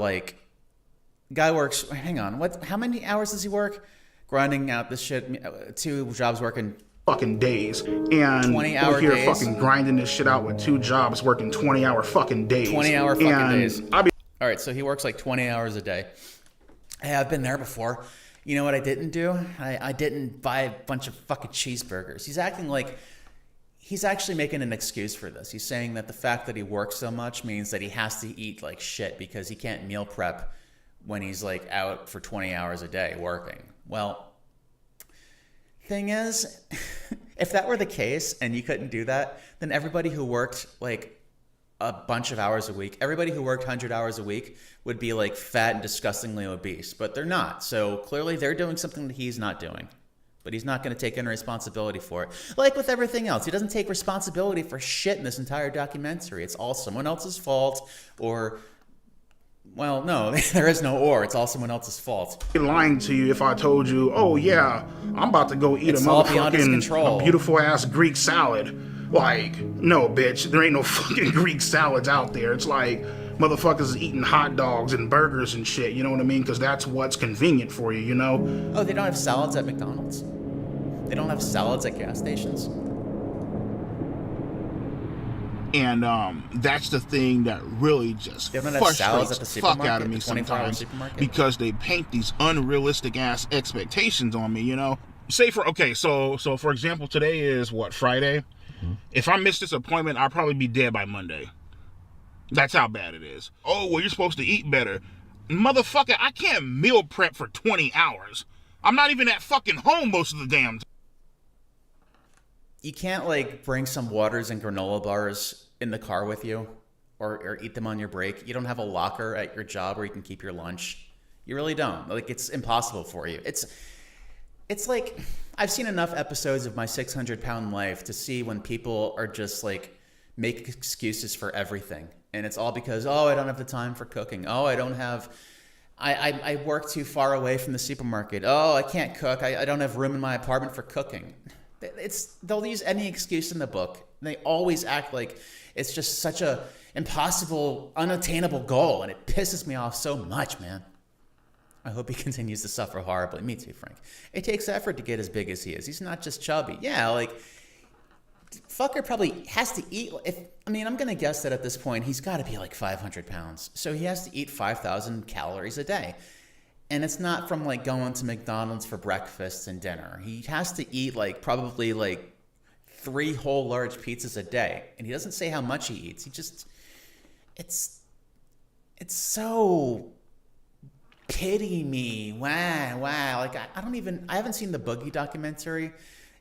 guy works. Hang on, how many hours does he work? Grinding out this shit, 2 jobs, working fucking days, and 20-hour we're here days. fucking grinding this shit out with 2 jobs, working 20-hour fucking days. 20-hour fucking and days. All right, so he works 20 hours a day. Hey, I've been there before. You know what I didn't do? I didn't buy a bunch of fucking cheeseburgers. He's acting like he's actually making an excuse for this. He's saying that the fact that he works so much means that he has to eat like shit because he can't meal prep when he's out for 20 hours a day working. Well, thing is, if that were the case and you couldn't do that, then everybody who worked a bunch of hours a week, everybody who worked 100 hours a week would be fat and disgustingly obese, but they're not. So clearly they're doing something that he's not doing, but he's not going to take any responsibility for it. Like with everything else, he doesn't take responsibility for shit in this entire documentary. It's all someone else's fault, or, well, no, there is no or. It's all someone else's fault. I'd be lying to you if I told you, oh yeah, I'm about to go eat a beautiful ass Greek salad. Like, no, bitch, there ain't no fucking Greek salads out there. It's like motherfuckers is eating hot dogs and burgers and shit, you know what I mean? Because that's what's convenient for you, you know? Oh, they don't have salads at McDonald's? They don't have salads at gas stations? And that's the thing that really just frustrates the fuck out of me sometimes, because they paint these unrealistic ass expectations on me, you know? Say so for example, today is what, Friday? If I miss this appointment, I'll probably be dead by Monday. That's how bad it is. Oh, well, you're supposed to eat better. Motherfucker, I can't meal prep for 20 hours. I'm not even at fucking home most of the damn time. You can't, like, bring some waters and granola bars in the car with you or eat them on your break. You don't have a locker at your job where you can keep your lunch. You really don't. Like, it's impossible for you. It's like, I've seen enough episodes of My 600-Pound Life to see when people are just, like, make excuses for everything. And it's all because, oh, I don't have the time for cooking. Oh, I don't have... I work too far away from the supermarket. Oh, I can't cook. I don't have room in my apartment for cooking. They'll use any excuse in the book. They always act like it's just such a impossible, unattainable goal, and it pisses me off so much, man. I hope he continues to suffer horribly. Me too, Frank. It takes effort to get as big as he is. He's not just chubby. Yeah, like, fucker probably has to eat. I'm gonna guess that at this point he's got to be like 500 pounds, so he has to eat 5,000 calories a day. And it's not from like going to McDonald's for breakfast and dinner. He has to eat like probably like 3 whole large pizzas a day. And he doesn't say how much he eats. He just, it's so pity me. Wow. Like I haven't seen the Boogie documentary.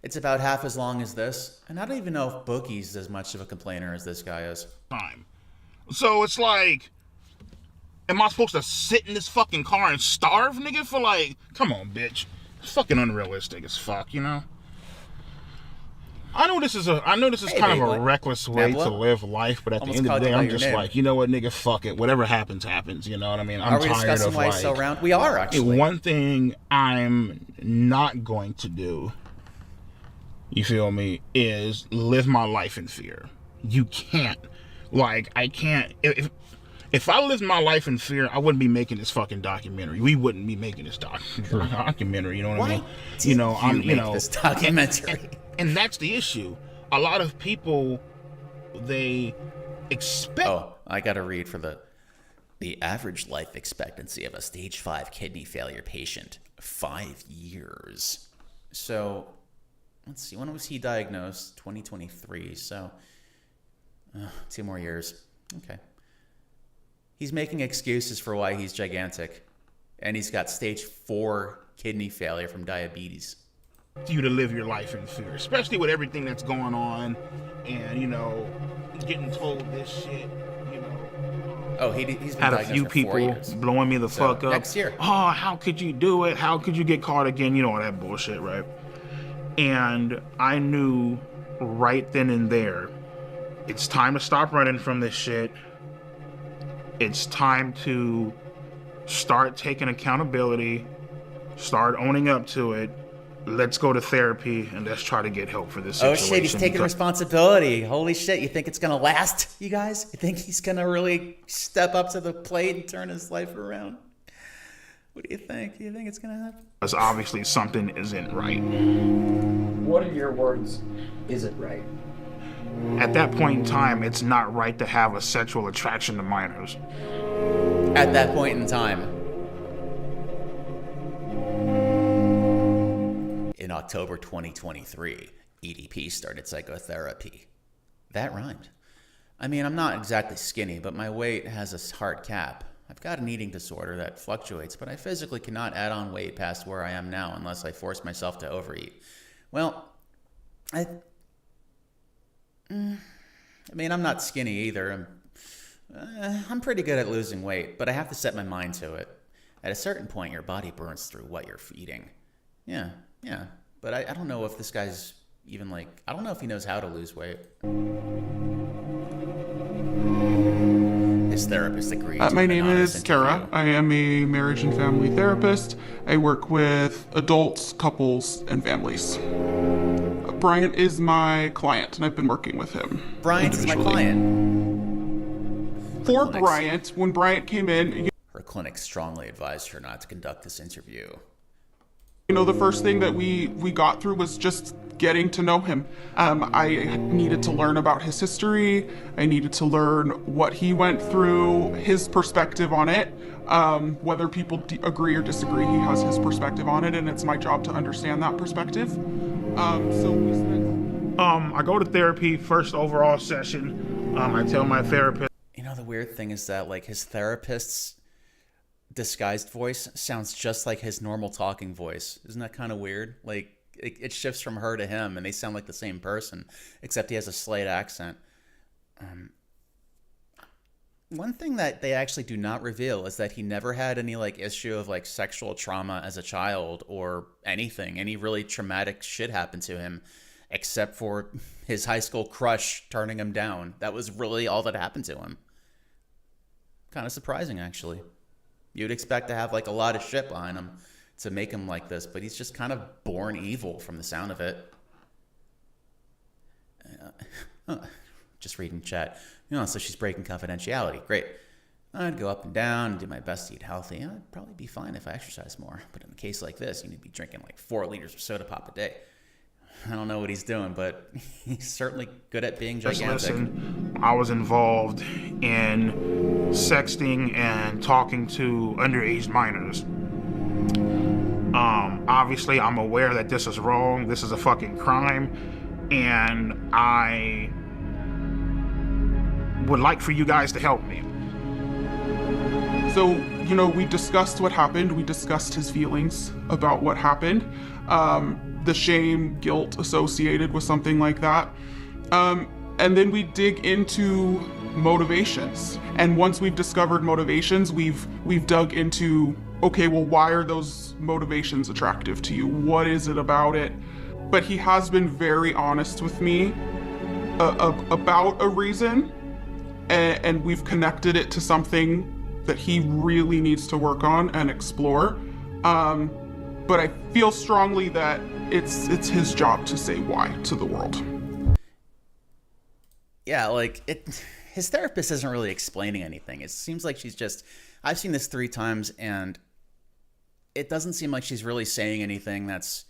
It's about half as long as this. And I don't even know if Boogie's as much of a complainer as this guy is. So it's like, am I supposed to sit in this fucking car and starve, nigga, for like, come on, bitch. It's fucking unrealistic as fuck, you know? I know this is kind of a reckless way to live life, but at the end of the day, I'm just like, you know what, nigga, fuck it. Whatever happens, happens, you know what I mean? I'm tired of like... We are, actually. One thing I'm not going to do, you feel me, is live my life in fear. You can't. Like, I can't... If I lived my life in fear, I wouldn't be making this fucking documentary. We wouldn't be making this documentary. You know what I mean? You know, this documentary. And that's the issue. A lot of people, they expect. Oh, I got to read for the average life expectancy of a stage 5 kidney failure patient, 5 years. So, let's see. When was he diagnosed? 2023. So, 2 more years. Okay. He's making excuses for why he's gigantic, and he's got stage 4 kidney failure from diabetes. You to live your life in fear, especially with everything that's going on, and, you know, getting told this shit, you know. Oh, he's been had a few people blowing me the fuck up. Next year. Oh, how could you do it? How could you get caught again? You know, all that bullshit, right? And I knew right then and there, it's time to stop running from this shit. It's time to start taking accountability, start owning up to it. Let's go to therapy and let's try to get help for this situation. Oh shit, he's taking responsibility. Holy shit, you think it's gonna last, you guys? You think he's gonna really step up to the plate and turn his life around? What do you think? Do you think it's gonna happen? Because obviously something isn't right. What are your words? Is it right? At that point in time, it's not right to have a sexual attraction to minors. At that point in time. In October 2023, EDP started psychotherapy. That rhymed. I mean, I'm not exactly skinny, but my weight has a hard cap. I've got an eating disorder that fluctuates, but I physically cannot add on weight past where I am now unless I force myself to overeat. Well, I mean, I'm not skinny either. I'm pretty good at losing weight, but I have to set my mind to it. At a certain point, your body burns through what you're feeding. Yeah. But I don't know if this guy's even like, I don't know if he knows how to lose weight. His therapist agreed. My name is Tara. I am a marriage and family therapist. I work with adults, couples, and families. Bryant is my client, and I've been working with him. Bryant is my client. For Bryant, when Bryant came in, Her clinic strongly advised her not to conduct this interview. you know, the first thing that we got through was just getting to know him. I needed to learn about his history. I needed to learn what he went through, his perspective on it. Whether people agree or disagree, he has his perspective on it, and it's my job to understand that perspective. So we spent... I go to therapy first overall session. I tell my therapist. You know, the weird thing is that, like, his therapist's disguised voice sounds just like his normal talking voice. Isn't that kind of weird? Like, it shifts from her to him, and they sound like the same person, except he has a slight accent. One thing that they actually do not reveal is that he never had any, like, issue of, like, sexual trauma as a child or anything. Any really traumatic shit happened to him, except for his high school crush turning him down. That was really all that happened to him. Kind of surprising, actually. You'd expect to have, like, a lot of shit behind him to make him like this, but he's just kind of born evil from the sound of it. Just reading chat. You know, so she's breaking confidentiality. Great. I'd go up and down and do my best to eat healthy. I'd probably be fine if I exercise more. But in a case like this, you need to be drinking like 4 liters of soda pop a day. I don't know what he's doing, but he's certainly good at being gigantic. Listen, I was involved in sexting and talking to underage minors. Obviously, I'm aware that this is wrong. This is a fucking crime. And I would like for you guys to help me. So, you know, we discussed what happened. We discussed his feelings about what happened. The shame, guilt associated with something like that. And then we dig into motivations. And once we've discovered motivations, we've dug into, okay, well, why are those motivations attractive to you? What is it about it? But he has been very honest with me about a reason, and we've connected it to something that he really needs to work on and explore. But I feel strongly that it's his job to say why to the world. Yeah, like, his therapist isn't really explaining anything. It seems like she's just... I've seen this 3 times, and it doesn't seem like she's really saying anything that's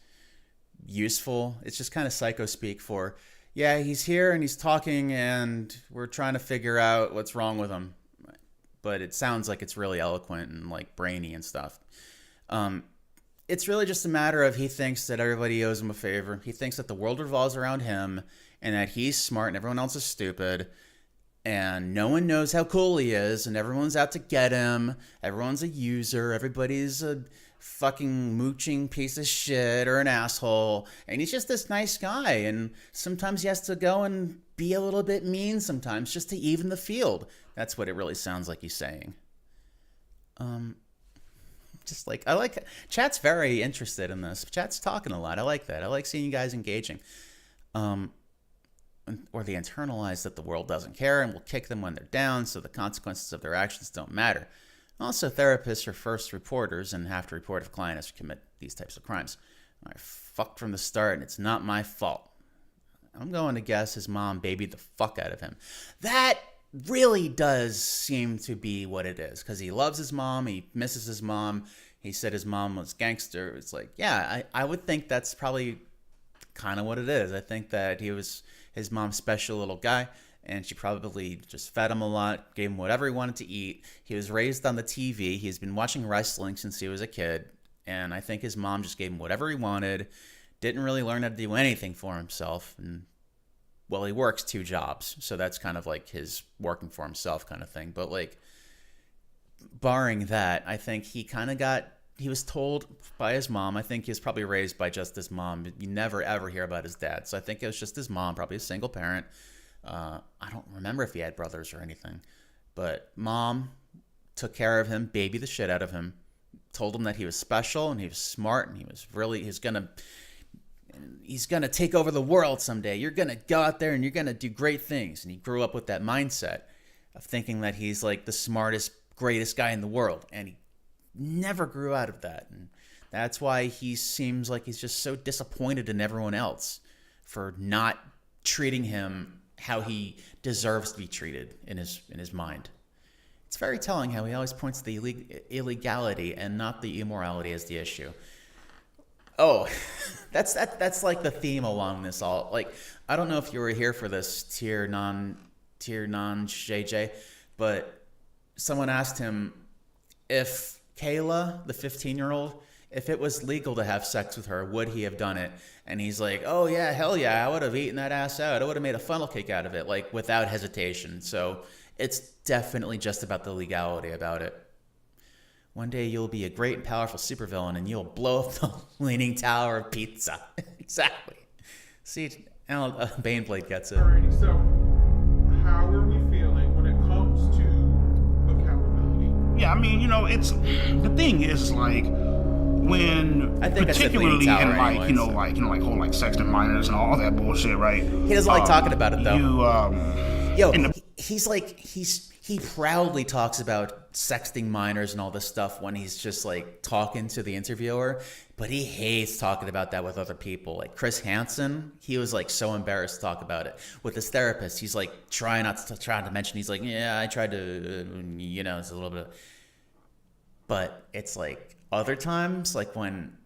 useful. It's just kind of psycho speak for, yeah, he's here and he's talking and we're trying to figure out what's wrong with him. But it sounds like it's really eloquent and, like, brainy and stuff. It's really just a matter of he thinks that everybody owes him a favor. He thinks that the world revolves around him and that he's smart and everyone else is stupid. And no one knows how cool he is and everyone's out to get him. Everyone's a user. Everybody's a fucking mooching piece of shit or an asshole. And he's just this nice guy. And sometimes he has to go and be a little bit mean sometimes just to even the field. That's what it really sounds like he's saying. Just like, I like, chat's very interested in this. Chat's talking a lot. I like that. I like seeing you guys engaging. Or they internalize that the world doesn't care and will kick them when they're down, so the consequences of their actions don't matter. Also, therapists are first reporters and have to report if clients commit these types of crimes. I fucked from the start and it's not my fault. I'm going to guess his mom babied the fuck out of him. That really does seem to be what it is, because he loves his mom, he misses his mom. He said his mom was gangster. It's like, yeah, I would think that's probably kind of what it is. I think that he was his mom's special little guy, and she probably just fed him a lot, gave him whatever he wanted to eat. He was raised on the TV. He's been watching wrestling since he was a kid, and I think his mom just gave him whatever he wanted, didn't really learn how to do anything for himself. And, well, he works 2 jobs, so that's kind of like his working for himself kind of thing. But, like, barring that, I think he kind of he was told by his mom. I think he was probably raised by just his mom. You never, ever hear about his dad. So I think it was just his mom, probably a single parent. I don't remember if he had brothers or anything. But mom took care of him, babied the shit out of him, told him that he was special and he was smart and he's gonna take over the world someday. You're gonna go out there and you're gonna do great things. And he grew up with that mindset of thinking that he's like the smartest, greatest guy in the world. And he never grew out of that. And that's why he seems like he's just so disappointed in everyone else for not treating him how he deserves to be treated in his mind. It's very telling how he always points to the illegality and not the immorality as the issue. Oh, that's like the theme along this all. Like, I don't know if you were here for this tier non JJ, but someone asked him if Kayla, the 15-year-old, if it was legal to have sex with her, would he have done it? And he's like, oh yeah, hell yeah, I would have eaten that ass out. I would have made a funnel cake out of it, like without hesitation. So it's definitely just about the legality about it. One day you'll be a great and powerful supervillain and you'll blow up the Leaning Tower of Pizza. Exactly. See, Baneblade gets it. Alrighty, so how are we feeling when it comes to accountability? Yeah, I mean, you know, it's the thing is like when I think particularly in like anyway, you know like whole like sexting minors and all that bullshit, right? He doesn't like talking about it though. He proudly talks about sexting minors and all this stuff when he's just like talking to the interviewer, but he hates talking about that with other people. Like Chris Hansen, he was like so embarrassed to talk about it with his therapist. He's like trying to mention. He's like, yeah, I tried to, you know, it's a little bit. But it's like other times, like when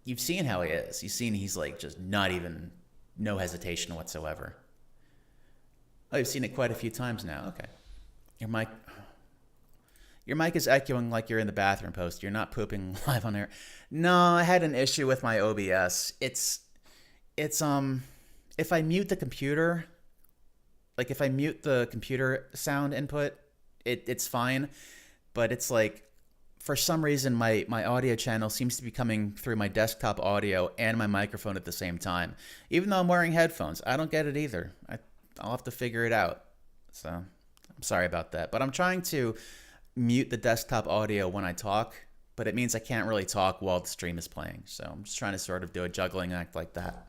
you've seen how he is, you've seen he's like just not even, no hesitation whatsoever. Oh, you've seen it quite a few times now. Okay. Your mic is echoing like you're in the bathroom post. You're not pooping live on air. No, I had an issue with my OBS. It's if I mute the computer, like if I mute the computer sound input, it's fine. But it's like, for some reason, my audio channel seems to be coming through my desktop audio and my microphone at the same time. Even though I'm wearing headphones, I don't get it either. I'll have to figure it out. So I'm sorry about that. But I'm trying to mute the desktop audio when I talk, but it means I can't really talk while the stream is playing. So I'm just trying to sort of do a juggling act like that.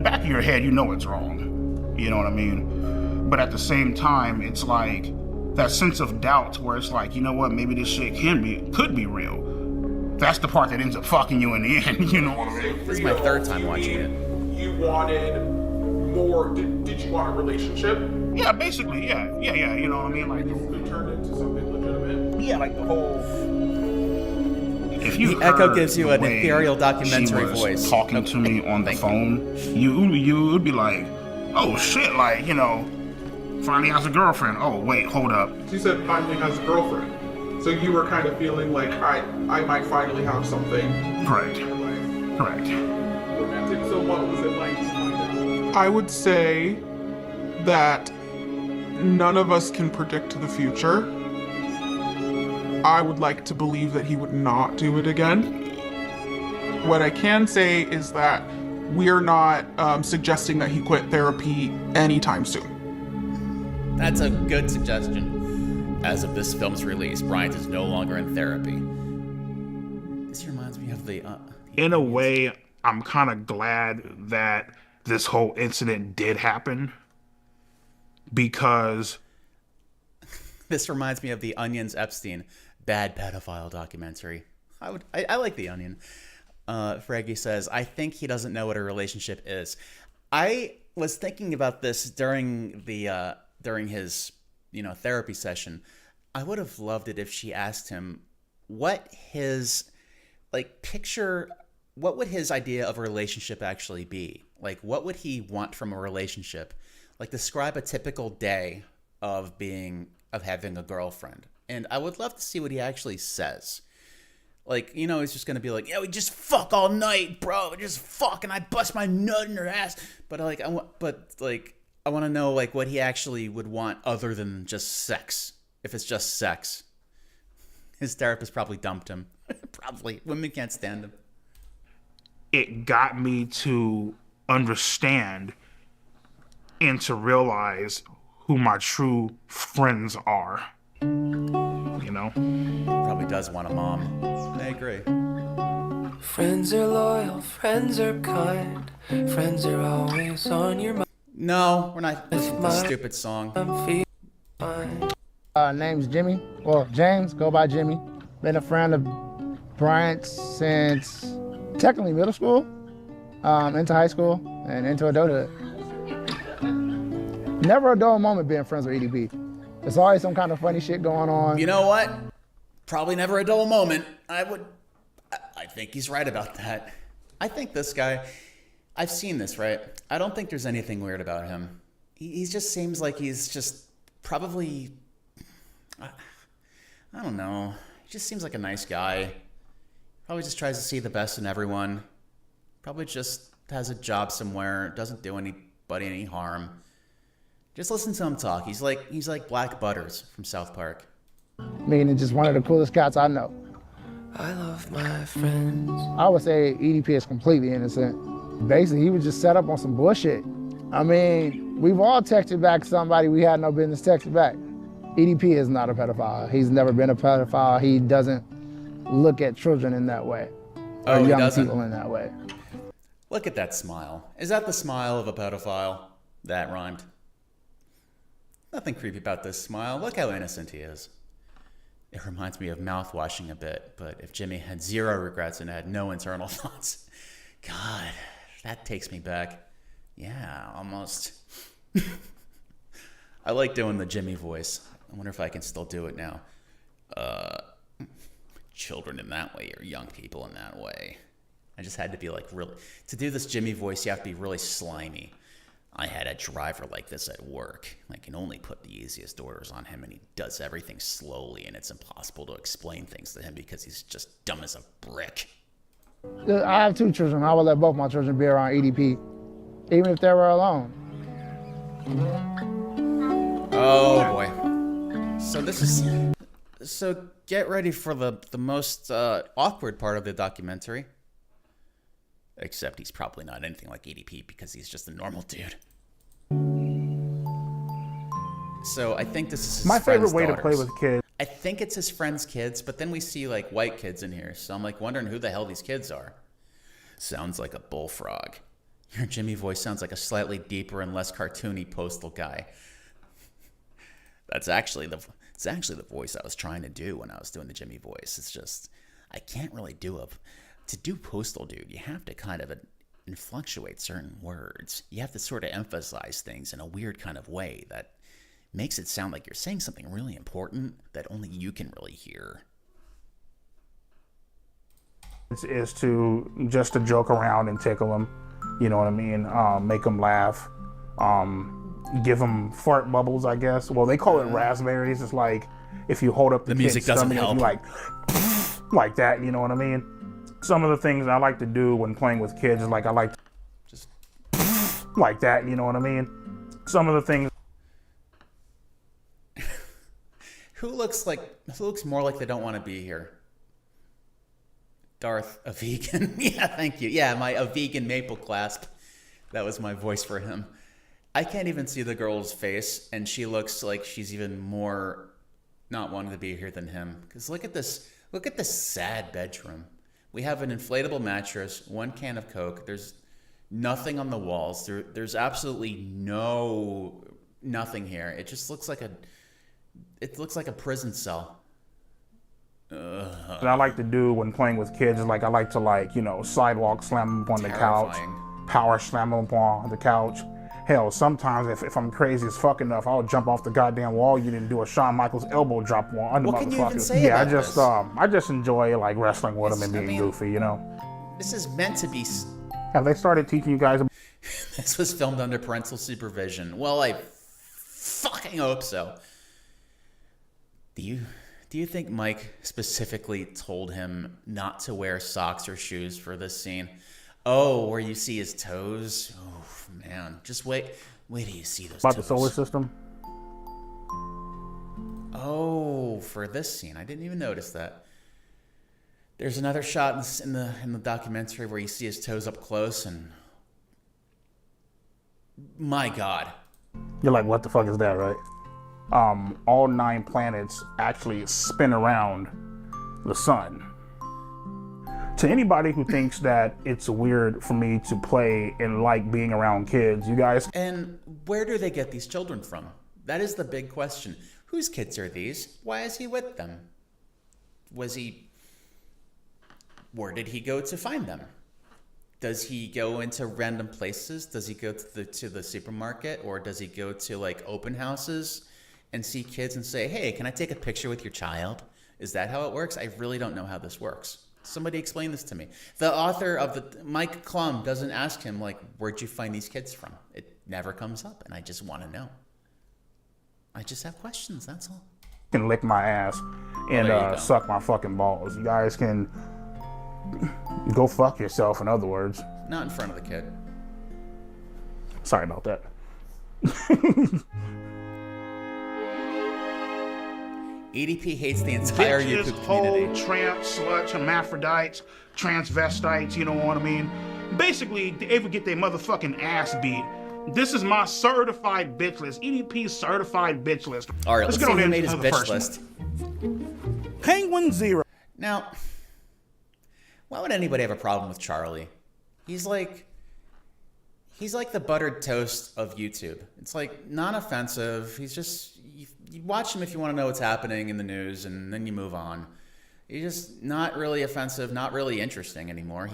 Back of your head, you know it's wrong. You know what I mean? But at the same time, it's like that sense of doubt where it's like, you know what, maybe this shit could be real. That's the part that ends up fucking you in the end, you know what I mean? This is my third time watching it. You wanted more, did you want a relationship? Yeah, basically, yeah, you know what I mean? Like, it turned into something legitimate? Yeah, like the whole... If you the echo gives you an ethereal documentary voice. Talking to me on the phone, you would be like, oh shit, like, you know, finally has a girlfriend. Oh, wait, hold up. She said finally has a girlfriend. So you were kind of feeling like, I might finally have something. Correct. Romantic. So what was it like to find out? I would say that none of us can predict the future. I would like to believe that he would not do it again. What I can say is that we're not suggesting that he quit therapy anytime soon. That's a good suggestion. As of this film's release, Bryant is no longer in therapy. This reminds me of the... In a way, I'm kind of glad that this whole incident did happen, because... This reminds me of the Onion's Epstein bad pedophile documentary. I like the Onion. Fraggy says, I think he doesn't know what a relationship is. I was thinking about this during his therapy session. I would have loved it if she asked him what his what would his idea of a relationship actually be? Like, what would he want from a relationship? Like, describe a typical day of having a girlfriend. And I would love to see what he actually says. Like, he's just going to be like, yeah, we just fuck all night, bro. We just fuck and I bust my nut in her ass. But I want to know like what he actually would want other than just sex. If it's just sex. His therapist probably dumped him. Probably. Women can't stand him. It got me to understand and to realize who my true friends are. Probably does want a mom. I agree. Friends are loyal, friends are kind, friends are always on your mind. No, we're not listening to this stupid song. Name's Jimmy. Well, James, go by Jimmy. Been a friend of Bryant since technically middle school. into high school and into adulthood. Never a dull moment being friends with EDP. There's always some kind of funny shit going on. You know what? Probably never a dull moment. I think he's right about that. I think this guy, I've seen this, right? I don't think there's anything weird about him. He just seems like he's just probably, I don't know. He just seems like a nice guy. Probably just tries to see the best in everyone. Probably just has a job somewhere, doesn't do anybody any harm. Just listen to him talk. He's like Black Butters from South Park. Meaning just one of the coolest cats I know. I love my friends. I would say EDP is completely innocent. Basically, he was just set up on some bullshit. I mean, we've all texted back somebody we had no business texting back. EDP is not a pedophile. He's never been a pedophile. He doesn't look at children in that way. Or young people in that way. Look at that smile. Is that the smile of a pedophile? That rhymed. Nothing creepy about this smile. Look how innocent he is. It reminds me of mouthwashing a bit, but if Jimmy had zero regrets and had no internal thoughts, God, that takes me back. Yeah, almost. I like doing the Jimmy voice. I wonder if I can still do it now. Children in that way or young people in that way. I just had to be like really, to do this Jimmy voice, you have to be really slimy. I had a driver like this at work. I can only put the easiest orders on him, and he does everything slowly, and it's impossible to explain things to him because he's just dumb as a brick. I have 2 children. I would let both my children be around EDP, even if they were alone. Oh boy. So get ready for the most awkward part of the documentary. Except he's probably not anything like EDP because he's just a normal dude. So I think this is his my favorite friend's way daughters. to play with kids. I think it's his friend's kids, but then we see like white kids in here. So I'm like wondering who the hell these kids are. Sounds like a bullfrog. Your Jimmy voice sounds like a slightly deeper and less cartoony postal guy. It's actually the voice I was trying to do when I was doing the Jimmy voice. It's just I can't really do to do postal dude. You have to kind of influctuate certain words. You have to sort of emphasize things in a weird kind of way that makes it sound like you're saying something really important that only you can really hear. Is to just to joke around and tickle them, you know what I mean? Make them laugh, give them fart bubbles, I guess. Well, they call it raspberries. It's like if you hold up the music doesn't help. You like that, you know what I mean? Some of the things I like to do when playing with kids is like I like to just like that, you know what I mean? Some of the things. Who looks more like they don't want to be here? Darth, a vegan. Yeah, thank you. Yeah, a vegan maple clasp. That was my voice for him. I can't even see the girl's face, and she looks like she's even more not wanting to be here than him. Because look at this sad bedroom. We have an inflatable mattress, 1 can of Coke. There's nothing on the walls. There's absolutely nothing here. It just looks like a prison cell. What I like to do when playing with kids is like I like to sidewalk slam them on the couch, power slam them on the couch. Hell, sometimes if I'm crazy as fuck enough, I'll jump off the goddamn wall. You didn't do a Shawn Michaels elbow drop on the motherfucker. What can you even say about this? I just enjoy like wrestling with them and being goofy, you know. This is meant to be. Have they started teaching you guys? This was filmed under parental supervision. Well, I fucking hope so. Do you think Mike specifically told him not to wear socks or shoes for this scene? Oh, where you see his toes? Oh, man. Just wait till you see those About toes. the solar system? Oh, for this scene. I didn't even notice that. There's another shot in the documentary where you see his toes up close, and my God. You're like, what the fuck is that, right? All 9 planets actually spin around the sun. To anybody who thinks that it's weird for me to play and like being around kids, you guys. And where do they get these children from? That is the big question. Whose kids are these? Why is he with them? Where did he go to find them? does he go into random places? Does he go to the supermarket, or does he go to like open houses and see kids and say, hey, can I take a picture with your child? Is that how it works? I really don't know how this works. Somebody explain this to me. The author of Mike Klum doesn't ask him, like, where'd you find these kids from? It never comes up, and I just want to know. I just have questions, that's all. Can lick my ass and suck my fucking balls. You guys can go fuck yourself, in other words. Not in front of the kid. Sorry about that. EDP hates the entire Bitches, YouTube community. hoe, tramps, sluts, hermaphrodites, transvestites, you know what I mean? Basically, they ever get their motherfucking ass beat. This is my certified bitch list. EDP certified bitch list. All right, let's get see on who into made his the bitch first list. one. Penguin Zero. Now, why would anybody have a problem with Charlie? He's like the buttered toast of YouTube. It's like non-offensive. He's just, you watch him if you want to know what's happening in the news, and then you move on. He's just not really offensive, not really interesting anymore.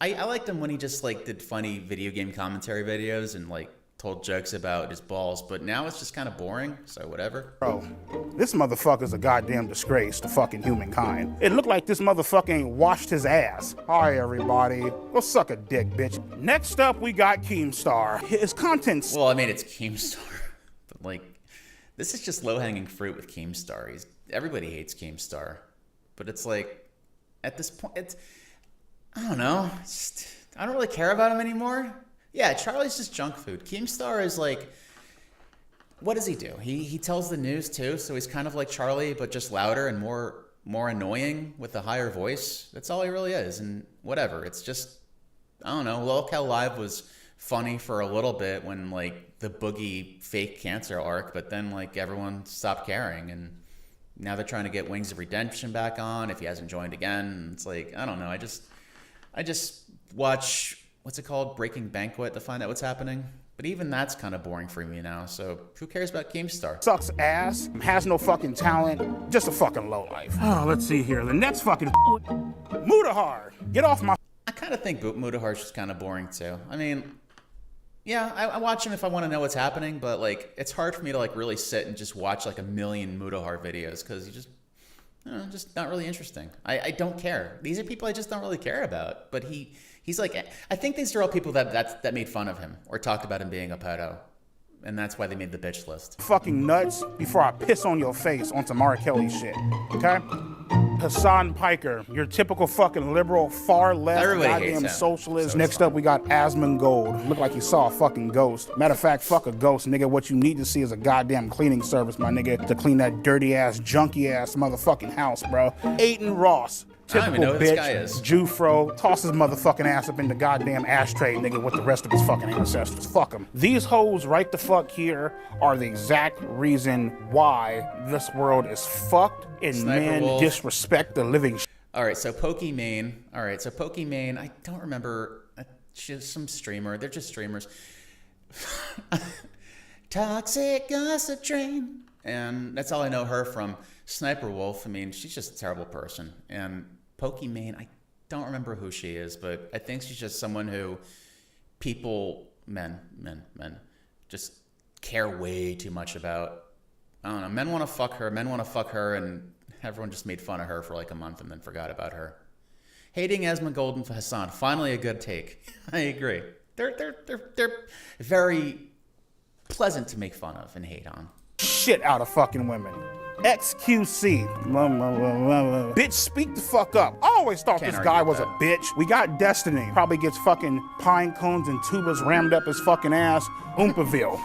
I liked him when he just like did funny video game commentary videos and like told jokes about his balls, but now it's just kind of boring, so whatever. Bro, this motherfucker's a goddamn disgrace to fucking humankind. It looked like this motherfucker ain't washed his ass. Hi, everybody. Go suck a dick, bitch. Next up, we got Keemstar. His content's... Well, I mean, it's Keemstar. But, like, this is just low-hanging fruit with Keemstar. Everybody hates Keemstar. But it's like, at this point, I don't know. I don't really care about him anymore. Yeah, Charlie's just junk food. Keemstar is like, what does he do? He tells the news too, so he's kind of like Charlie, but just louder and more annoying with a higher voice. That's all he really is, and whatever. It's just, I don't know. Lolcow Live was funny for a little bit when like the Boogie fake cancer arc, but then like everyone stopped caring, and now they're trying to get Wings of Redemption back on if he hasn't joined again. It's like, I don't know. I just watch, what's it called? Breaking Banquet to find out what's happening. But even that's kind of boring for me now. So who cares about Keemstar? Sucks ass, has no fucking talent, just a fucking lowlife. Oh, let's see here. The next fucking Mudahar. Get off my... I kind of think Mudahar's just kind of boring too. I mean, yeah, I watch him if I want to know what's happening, but like it's hard for me to like really sit and just watch like a million Mudahar videos because he's just not really interesting. I don't care. These are people I just don't really care about. But he's like, I think these are all people that made fun of him or talked about him being a pedo. And that's why they made the bitch list. Fucking nuts before I piss on your face on some R. Kelly shit, okay? Hassan Piker, your typical fucking liberal, far left, goddamn socialist. Next up, we got Asmongold. Look like you saw a fucking ghost. Matter of fact, fuck a ghost, nigga. What you need to see is a goddamn cleaning service, my nigga, to clean that dirty ass, junky ass motherfucking house, bro. Aiden Ross. I don't even know who this guy is. Jufro, toss his motherfucking ass up in the goddamn ashtray, nigga, with the rest of his fucking ancestors. Fuck him. These hoes right the fuck here are the exact reason why this world is fucked and Sniper men Wolf. disrespect the living All right, so Pokimane. All right, so Pokimane, I don't remember. She's some streamer. They're just streamers. Toxic Gossip Train. And that's all I know her from. Sniper Wolf, I mean, she's just a terrible person. And Pokimane, I don't remember who she is, but I think she's just someone who men, just care way too much about. I don't know, men want to fuck her, and everyone just made fun of her for like a month and then forgot about her. Hating Asmongold and Hassan, finally a good take. I agree. They're very pleasant to make fun of and hate on. shit out of fucking women. XQC. Bitch, speak the fuck up. I always thought this guy was a bitch. We got Destiny. Probably gets fucking pine cones and tubas rammed up his fucking ass. Oompaville.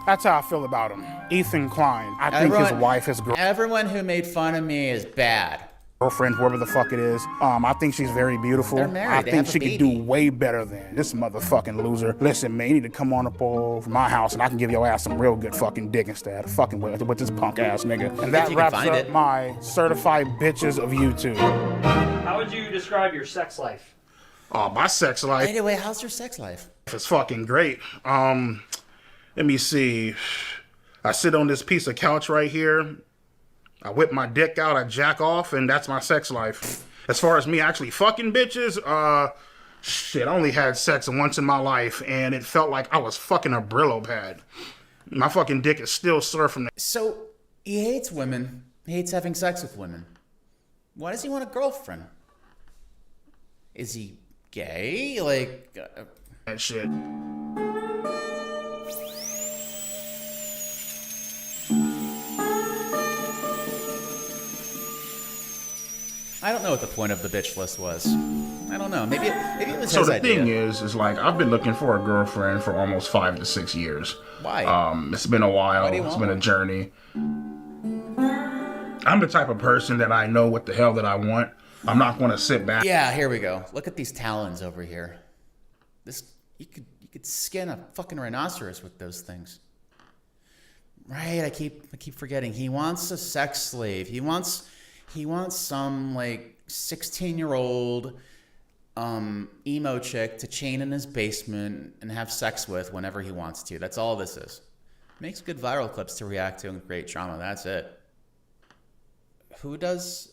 That's how I feel about him. Ethan Klein. I think his wife is girl. Everyone who made fun of me is bad. Girlfriend, whoever the fuck it is. I think she's very beautiful. They're married. I think she could do way better than this motherfucking loser. Listen, man, you need to come on up over my house and I can give your ass some real good fucking dick instead of fucking with this punk ass nigga. And that wraps up my certified bitches of YouTube. How would you describe your sex life? Oh, my sex life. Anyway, how's your sex life? It's fucking great. Let me see. I sit on this piece of couch right here. I whip my dick out, I jack off, and that's my sex life. As far as me actually fucking bitches, Shit, I only had sex once in my life, and it felt like I was fucking a Brillo pad. My fucking dick is still sore from that. So, he hates women. He hates having sex with women. Why does he want a girlfriend? Is he gay? Like... that shit. I don't know what the point of the bitch list was. I don't know. Maybe it was So his the idea. thing is like I've been looking for a girlfriend for almost 5 to 6 years. Why? It's been a while. Why do you It's want been a one? journey. I'm the type of person that I know what the hell that I want. I'm not going to sit back. Yeah, here we go. Look at these talons over here. This you could skin a fucking rhinoceros with those things. Right? I keep forgetting. He wants a sex slave. He wants some like 16-year-old emo chick to chain in his basement and have sex with whenever he wants to. That's all this is. Makes good viral clips to react to and create drama. That's it. Who does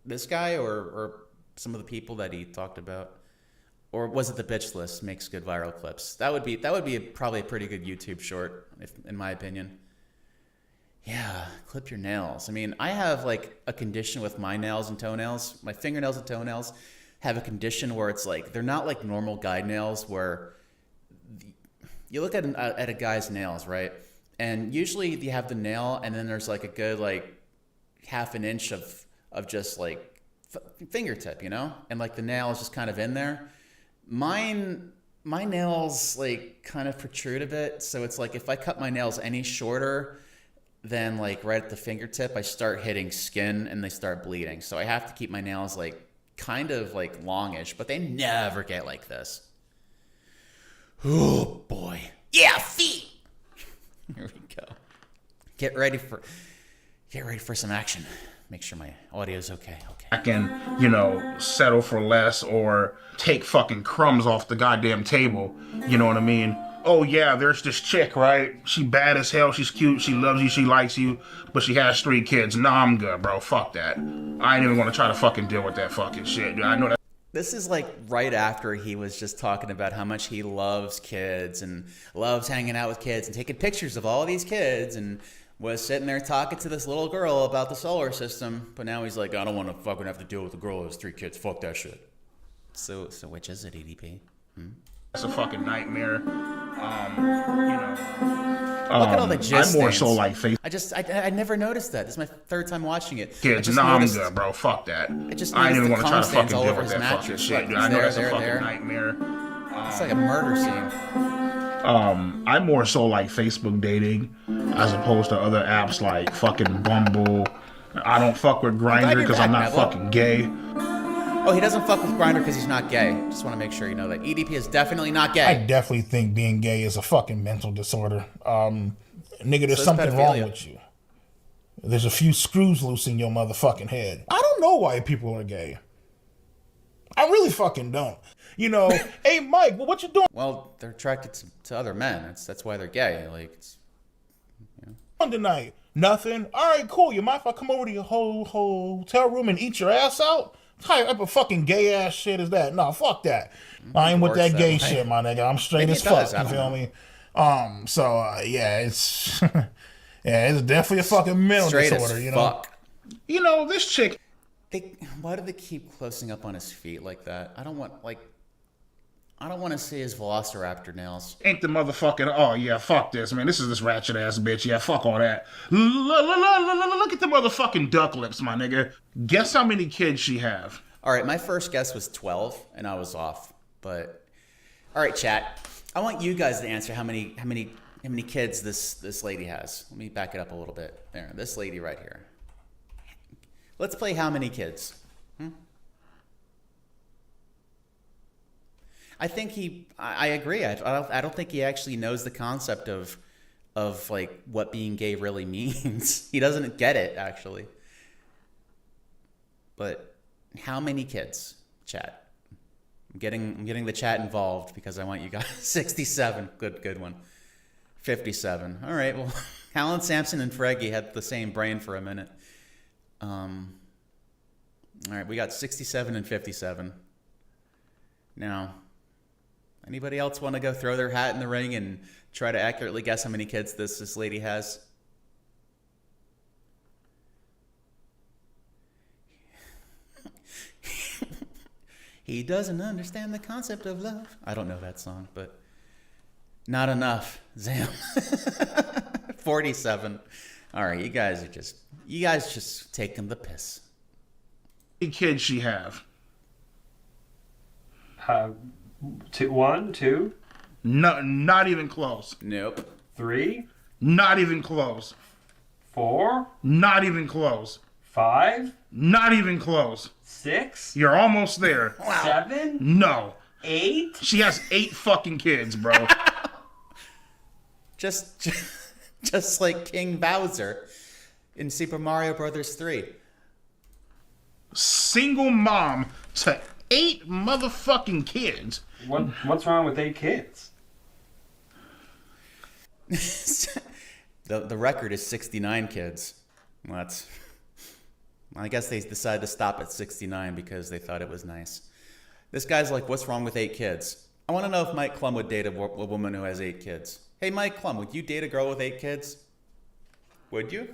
this guy or some of the people that he talked about? Or was it the bitch list makes good viral clips? That would be probably a pretty good YouTube short, in my opinion. Yeah, clip your nails. I mean, I have like a condition with my nails and toenails. My fingernails and toenails have a condition where it's like they're not like normal guy nails where you look at a guy's nails, right? And usually you have the nail and then there's like a good like half an inch of just like fingertip, you know? And like the nail is just kind of in there. My nails like kind of protrude a bit. So it's like if I cut my nails any shorter than like right at the fingertip, I start hitting skin and they start bleeding. So I have to keep my nails like kind of like longish, but they never get like this. Oh boy. Yeah, feet. Here we go. Get ready for some action. Make sure my audio's okay. I can, settle for less or take fucking crumbs off the goddamn table. You know what I mean? Oh yeah, there's this chick, right? She bad as hell, she's cute, she loves you, she likes you, but she has 3 kids. Nah, I'm good, bro. Fuck that. I ain't even gonna try to fucking deal with that fucking shit. I know that. This is like right after he was just talking about how much he loves kids and loves hanging out with kids and taking pictures of all these kids and was sitting there talking to this little girl about the solar system. But now he's like, I don't want to fucking have to deal with a girl who has 3 kids. Fuck that shit. So which is it, EDP? It's a fucking nightmare. Look at all the jizz I'm more stains. so like face. I never noticed that. This is my 3rd time watching it. Kids, I'm good, bro. Fuck that. I ain't even gonna try to fucking deal with that fucking shit. Dude, I know that's a fucking nightmare. It's like a murder scene. I'm more so like Facebook dating as opposed to other apps like fucking Bumble. I don't fuck with Grindr because I'm not fucking gay. Oh, he doesn't fuck with Grindr because he's not gay. Just want to make sure you know that. EDP is definitely not gay. I definitely think being gay is a fucking mental disorder. Nigga, there's something wrong with you. There's a few screws loose in your motherfucking head. I don't know why people are gay. I really fucking don't. Hey Mike, what you doing? Well, they're attracted to other men. That's why they're gay. Like, tonight, nothing. All right, cool. You mind if I come over to your hotel room and eat your ass out? What type of fucking gay ass shit is that? No, fuck that. I ain't with that gay shit, my nigga. I'm straight as fuck. You feel me? Yeah, it's it's definitely a fucking mental disorder. Fuck. This chick. Why do they keep closing up on his feet like that? I don't want to see his Velociraptor nails. Ain't the motherfucking, oh yeah, fuck this, man. This is this ratchet ass bitch. Yeah, fuck all that. Look at the motherfucking duck lips, my nigga. Guess how many kids she have? All right, my first guess was 12, and I was off. But, all right, chat. I want you guys to answer how many kids this lady has. Let me back it up a little bit. There, this lady right here. Let's play how many kids. I think I agree. I don't think he actually knows the concept of like what being gay really means. He doesn't get it actually. But how many kids, chat? I'm getting the chat involved because I want you guys. 67, good one. 57. All right. Well, Alan Sampson and Freggy had the same brain for a minute. All right, we got 67 and 57. Now, anybody else want to go throw their hat in the ring and try to accurately guess how many kids this lady has? He doesn't understand the concept of love. I don't know that song, but not enough. Zam. 47. All right, you guys just taking the piss. How many kids she have? 1, 2. No, not even close. Nope. 3. Not even close. 4. Not even close. 5. Not even close. 6. You're almost there. 7. No. 8. She has 8 fucking kids, bro. Just like King Bowser in Super Mario Brothers 3. Single mom to 8 motherfucking kids. What's wrong with 8 kids? The record is 69 kids. Well, I guess they decided to stop at 69 because they thought it was nice. This guy's like, what's wrong with 8 kids? I want to know if Mike Klum would date a woman who has 8 kids. Hey, Mike Klum, would you date a girl with 8 kids? Would you?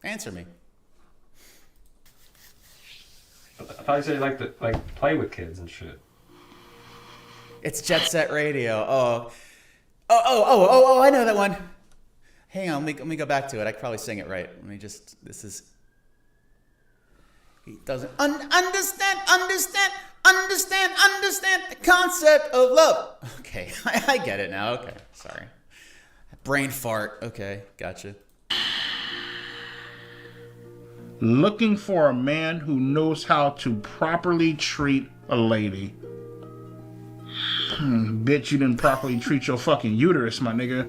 Answer me. I thought you said you like to play with kids and shit. It's Jet Set Radio. Oh, I know that one. Hang on, let me go back to it. I could probably sing it right. He doesn't understand the concept of love. Okay, I get it now. Okay, sorry. Brain fart. Okay, gotcha. Looking for a man who knows how to properly treat a lady. Bitch, you didn't properly treat your fucking uterus, my nigga.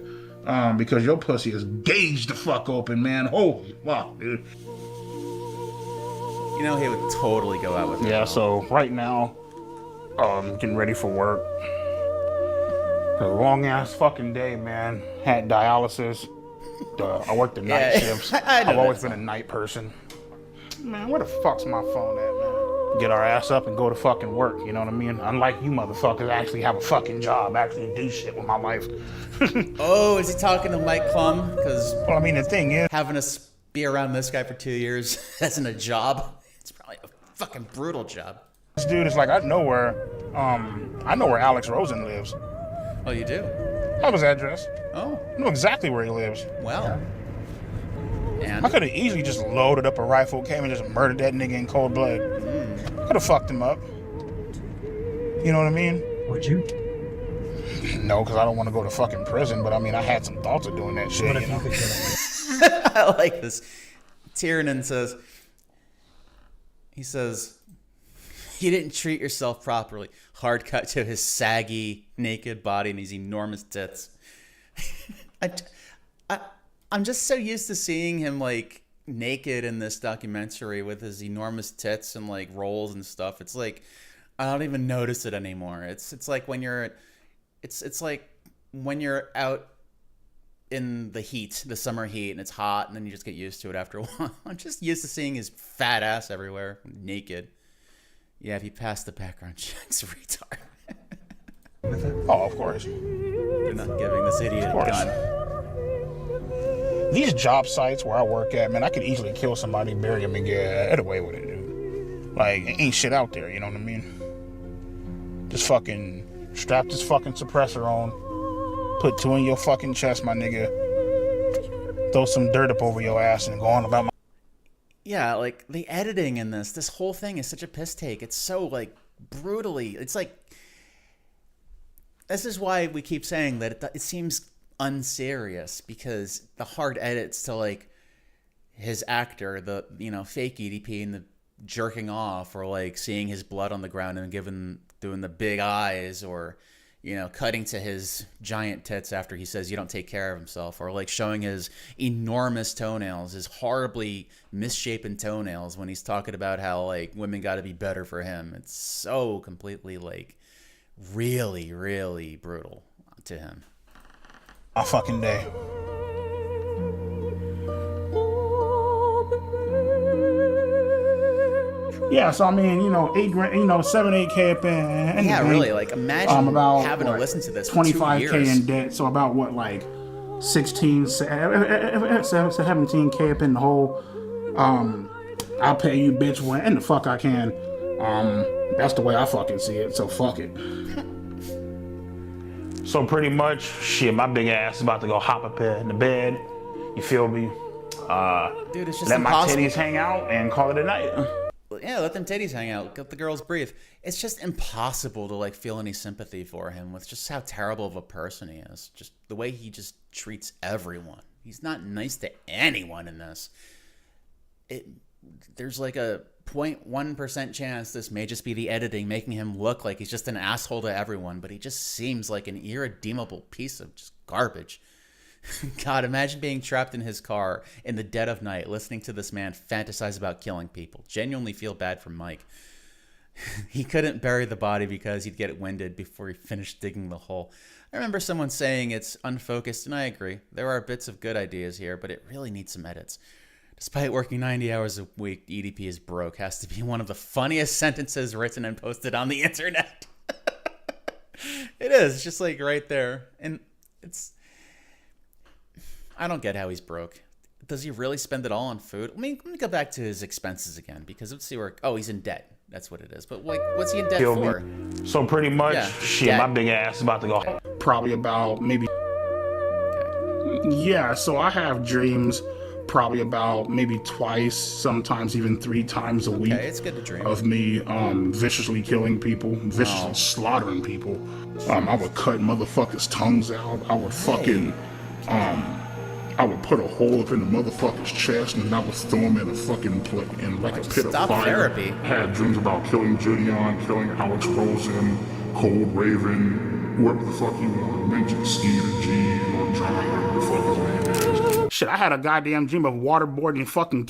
Because your pussy is gauged the fuck open, man. Holy fuck, dude. You know, he would totally go out with her. Yeah, so right now, getting ready for work. A long ass fucking day, man. Had dialysis. I worked the night shifts. I've always been a night person. Man, where the fuck's my phone at, man? Get our ass up and go to fucking work, you know what I mean? Unlike you motherfuckers, I actually have a fucking job, actually do shit with my life. Oh, is he talking to Mike Klum? Because, well, I mean, the thing is, having us be around this guy for 2 years isn't a job. It's probably a fucking brutal job. This dude is like, I know where Alex Rosen lives. Oh, you do? I have his address. Oh. I know exactly where he lives. Well. And? I could have easily just loaded up a rifle, came and just murdered that nigga in cold blood. Could have fucked him up. You know what I mean? Would you? No, because I don't want to go to fucking prison, but I mean, I had some thoughts of doing that shit, you know? I like this. Tiernan says, you didn't treat yourself properly. Hard cut to his saggy, naked body and his enormous tits. I'm just so used to seeing him like naked in this documentary with his enormous tits and like rolls and stuff. It's like I don't even notice it anymore. It's like when you're out in the heat, the summer heat, and it's hot, and then you just get used to it after a while. I'm just used to seeing his fat ass everywhere, naked. Yeah, if you pass the background checks, retard. Oh, of course. You're not giving this idiot a gun. These job sites where I work at, man, I could easily kill somebody, bury him, and get away with it, dude. Like, ain't shit out there, you know what I mean? Just fucking strap this fucking suppressor on, put 2 in your fucking chest, my nigga, throw some dirt up over your ass, and go on about my... Yeah, like, the editing in this whole thing is such a piss take. It's so, like, brutally, it's like... This is why we keep saying that it seems unserious, because the hard edits to like his actor, the fake EDP, and the jerking off, or like seeing his blood on the ground and doing the big eyes, or cutting to his giant tits after he says you don't take care of himself, or like showing his enormous toenails, his horribly misshapen toenails when he's talking about how like women got to be better for him. It's so completely like really, really brutal to him. A fucking day. Yeah, so I mean, you know, 8 grand, you know, 8K up in. Yeah, really. Like, imagine about having to listen to this for 25K 2 years. in debt. So about what, like 17K up in the hole. I'll pay you, bitch, when the fuck I can. That's the way I fucking see it. So fuck it. So pretty much, shit, my big ass is about to go hop up in the bed. You feel me? Dude, it's just let impossible. my titties hang out and call it a night. Yeah, let them titties hang out. Let the girls breathe. It's just impossible to like feel any sympathy for him with just how terrible of a person he is. Just the way he just treats everyone. He's not nice to anyone in this. There's like a 0.1% chance this may just be the editing making him look like he's just an asshole to everyone, but he just seems like an irredeemable piece of just garbage. God, imagine being trapped in his car in the dead of night, listening to this man fantasize about killing people. Genuinely feel bad for Mike. He couldn't bury the body because he'd get winded before he finished digging the hole. I remember someone saying it's unfocused, and I agree. There are bits of good ideas here, but it really needs some edits. Despite working 90 hours a week, EDP is broke has to be one of the funniest sentences written and posted on the internet. It is. It's just like right there. And I don't get how he's broke. Does he really spend it all on food? I mean, let me go back to his expenses again, because let's see where... Oh, he's in debt. That's what it is. But like, what's he in debt for? So pretty much, shit, debt. my big ass is about to go probably about maybe... Yeah, so I have dreams probably about maybe twice, sometimes even 3 times a week. Okay, it's good to dream. Of me viciously killing people, viciously slaughtering people. I would cut motherfuckers' tongues out. I would fucking... I would put a hole up in the motherfucker's chest and I would throw him in a fucking in like a pit of fire. Therapy. I had dreams about killing Gideon, killing Alex Rosen, Cold Raven, whoever the fuck you want to mention, Steve G or John, whatever the fuck his name is. Shit, I had a goddamn dream of waterboarding fucking.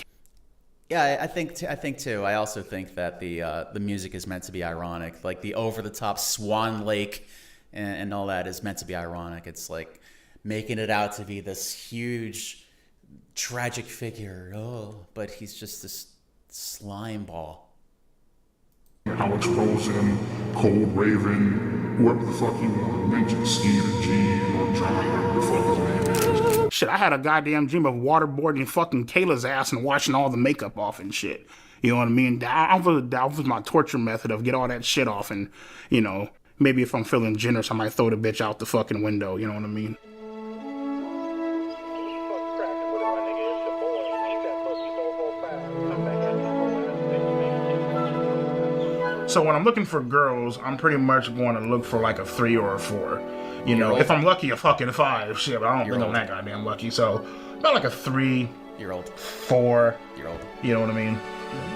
Yeah, I think too. I also think that the music is meant to be ironic, like the over the top Swan Lake and all that is meant to be ironic. It's like making it out to be this huge, tragic figure. Oh, but he's just this slime ball. Alex Rosen, Cold Raven, whoever the fuck you want to mention, Steve G or John, whatever the fuck his name is. Shit, I had a goddamn dream of waterboarding fucking Kayla's ass and washing all the makeup off and shit. You know what I mean? That was my torture method of get all that shit off and, you know, maybe if I'm feeling generous, I might throw the bitch out the fucking window. You know what I mean? So when I'm looking for girls, I'm pretty much going to look for like a 3 or a 4. You know, if I'm lucky, a fucking 5. Shit, but I don't think I'm that goddamn lucky. So about like a 3-year-old, 4-year-old. You know what I mean?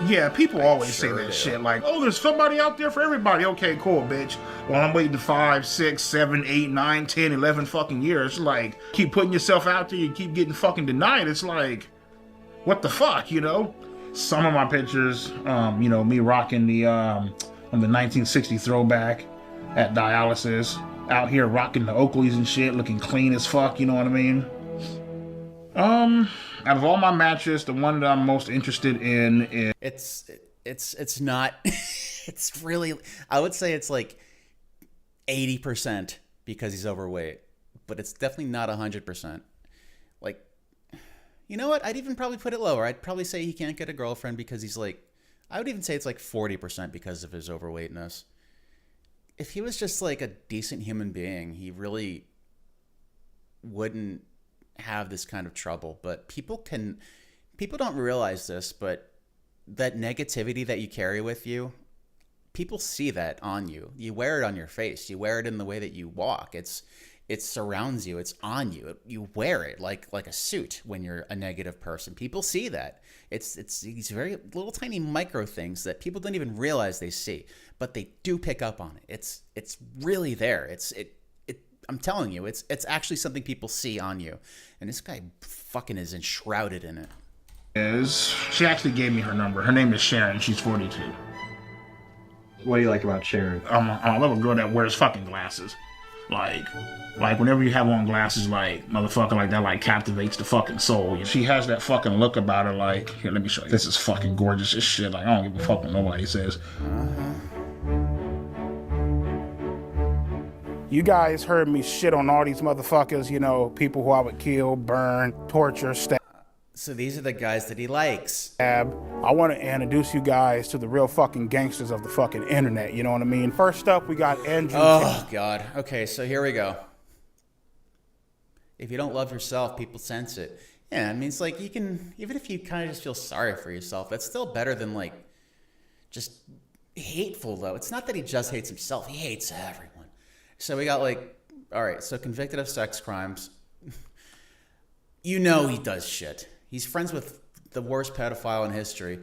Yeah, people always say that shit like, oh, there's somebody out there for everybody. Okay, cool, bitch. Well, I'm waiting 5, 6, 7, 8, 9, 10, 11 fucking years. Like, keep putting yourself out there, you keep getting fucking denied. It's like, what the fuck, you know? Some of my pictures, you know, me rocking the 1960 throwback at dialysis, out here rocking the Oakleys and shit, looking clean as fuck, you know what I mean? Out of all my matches, the one that I'm most interested in is... It's not... It's really... I would say it's like 80% because he's overweight, but it's definitely not 100%. Like, you know what? I'd even probably put it lower. I'd probably say he can't get a girlfriend because he's like... I would even say it's like 40% because of his overweightness. If he was just like a decent human being, he really wouldn't have this kind of trouble. But people don't realize this, but that negativity that you carry with you, people see that on you. You wear it on your face. You wear it in the way that you walk. It surrounds you. It's on you. You wear it like a suit when you're a negative person. People see that. It's these very little tiny micro things that people don't even realize they see, but they do pick up on it. It's really there. I'm telling you, it's actually something people see on you. And this guy fucking is enshrouded in it. She actually gave me her number. Her name is Sharon. She's 42. What do you like about Sharon? I love a girl that wears fucking glasses. Like whenever you have on glasses, like motherfucker, like that, like captivates the fucking soul. She has that fucking look about her, like, here, let me show you. This is fucking gorgeous as shit. Like, I don't give a fuck what nobody says. You guys heard me shit on all these motherfuckers, you know, people who I would kill, burn, torture, stab. So these are the guys that he likes. I want to introduce you guys to the real fucking gangsters of the fucking internet, you know what I mean? First up, we got Andrew. Oh, God. Okay, so here we go. If you don't love yourself, people sense it. Yeah, I mean, it's like you can, even if you kind of just feel sorry for yourself, that's still better than like just hateful, though. It's not that he just hates himself, he hates everyone. So we got like, all right, so convicted of sex crimes. You know he does shit. He's friends with the worst pedophile in history.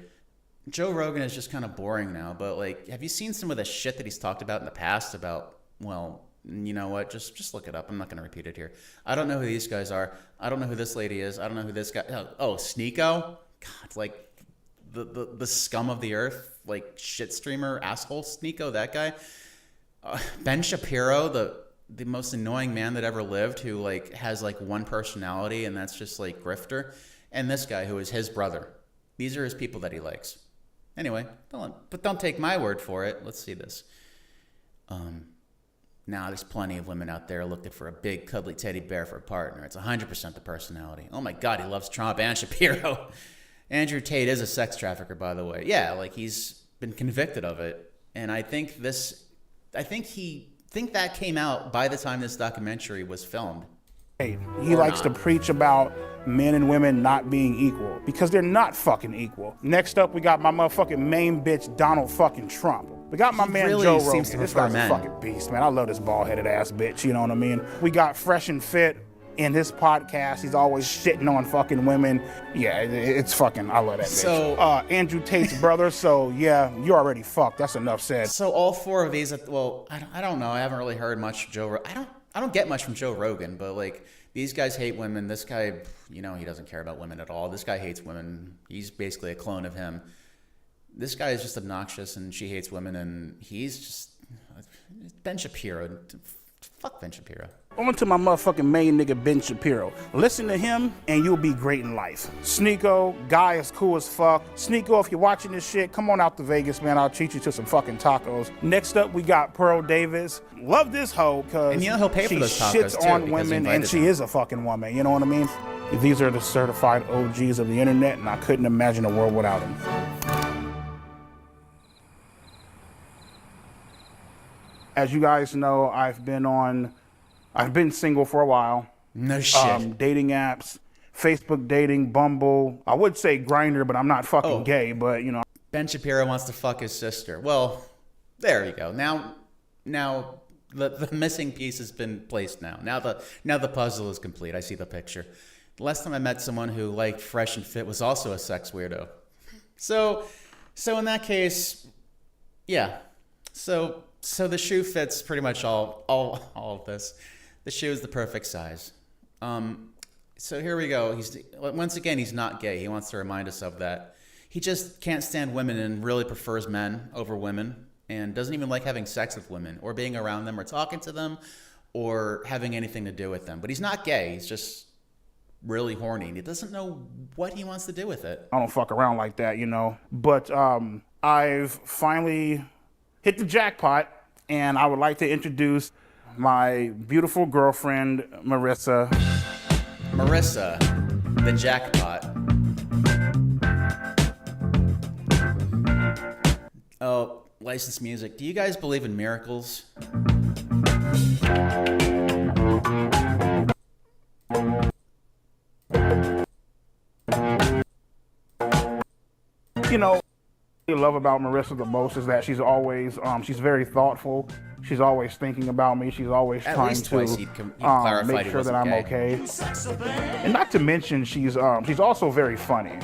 Joe Rogan is just kind of boring now, but like, have you seen some of the shit that he's talked about in the past about, well, you know what? Just look it up. I'm not going to repeat it here. I don't know who these guys are. I don't know who this lady is. I don't know who this guy. Oh, Sneeko. God, like the scum of the earth, like shit streamer asshole Sneeko. That guy. Ben Shapiro, the most annoying man that ever lived, who like has like one personality, and that's just like grifter. And this guy who is his brother. These are his people that he likes. Anyway, don't take my word for it. Let's see this. Now, there's plenty of women out there looking for a big, cuddly teddy bear for a partner. It's 100% the personality. Oh my God, he loves Trump and Shapiro. Andrew Tate is a sex trafficker, by the way. Yeah, like he's been convicted of it. And I think that came out by the time this documentary was filmed. He likes to preach about men and women not being equal because they're not fucking equal. Next up, we got my motherfucking main bitch, Donald fucking Trump. We got my man Joe Rogan. This guy's a fucking beast, man. I love this bald-headed ass bitch, you know what I mean? We got Fresh and Fit in his podcast. He's always shitting on fucking women. Yeah, it's fucking, I love that bitch. So, Andrew Tate's brother, so yeah, you're already fucked. That's enough said. So all four of these, well, I don't know. I haven't really heard much Joe Rogan. I don't get much from Joe Rogan, but like these guys hate women. This guy, you know, he doesn't care about women at all. This guy hates women. He's basically a clone of him. This guy is just obnoxious, and she hates women, and he's just Ben Shapiro. Fuck Ben Shapiro. On to my motherfucking main nigga, Ben Shapiro. Listen to him, and you'll be great in life. Sneeko, guy is cool as fuck. Sneeko, if you're watching this shit, come on out to Vegas, man. I'll treat you to some fucking tacos. Next up, we got Pearl Davis. Love this hoe, because you know he'll pay for those tacos shits too, on women, and she is a fucking woman. You know what I mean? These are the certified OGs of the internet, and I couldn't imagine a world without them. As you guys know, I've been single for a while. No shit. Dating apps, Facebook dating, Bumble. I would say Grindr, but I'm not fucking gay, but you know. Ben Shapiro wants to fuck his sister. Well, there you go. Now the missing piece has been placed now. Now the puzzle is complete. I see the picture. The last time I met someone who liked Fresh and Fit was also a sex weirdo. So in that case, yeah. So the shoe fits pretty much all of this. The shoe is the perfect size. So here we go. Once again, he's not gay. He wants to remind us of that. He just can't stand women and really prefers men over women, and doesn't even like having sex with women or being around them or talking to them or having anything to do with them. But he's not gay. He's just really horny, and he doesn't know what he wants to do with it. I don't fuck around like that, you know. But I've finally hit the jackpot, and I would like to introduce my beautiful girlfriend, Marissa. Marissa, the jackpot. Oh, licensed music. Do you guys believe in miracles? You know, what I love about Marissa the most is that she's always, she's very thoughtful. She's always thinking about me. She's always trying to make sure that I'm okay. And not to mention, she's also very funny.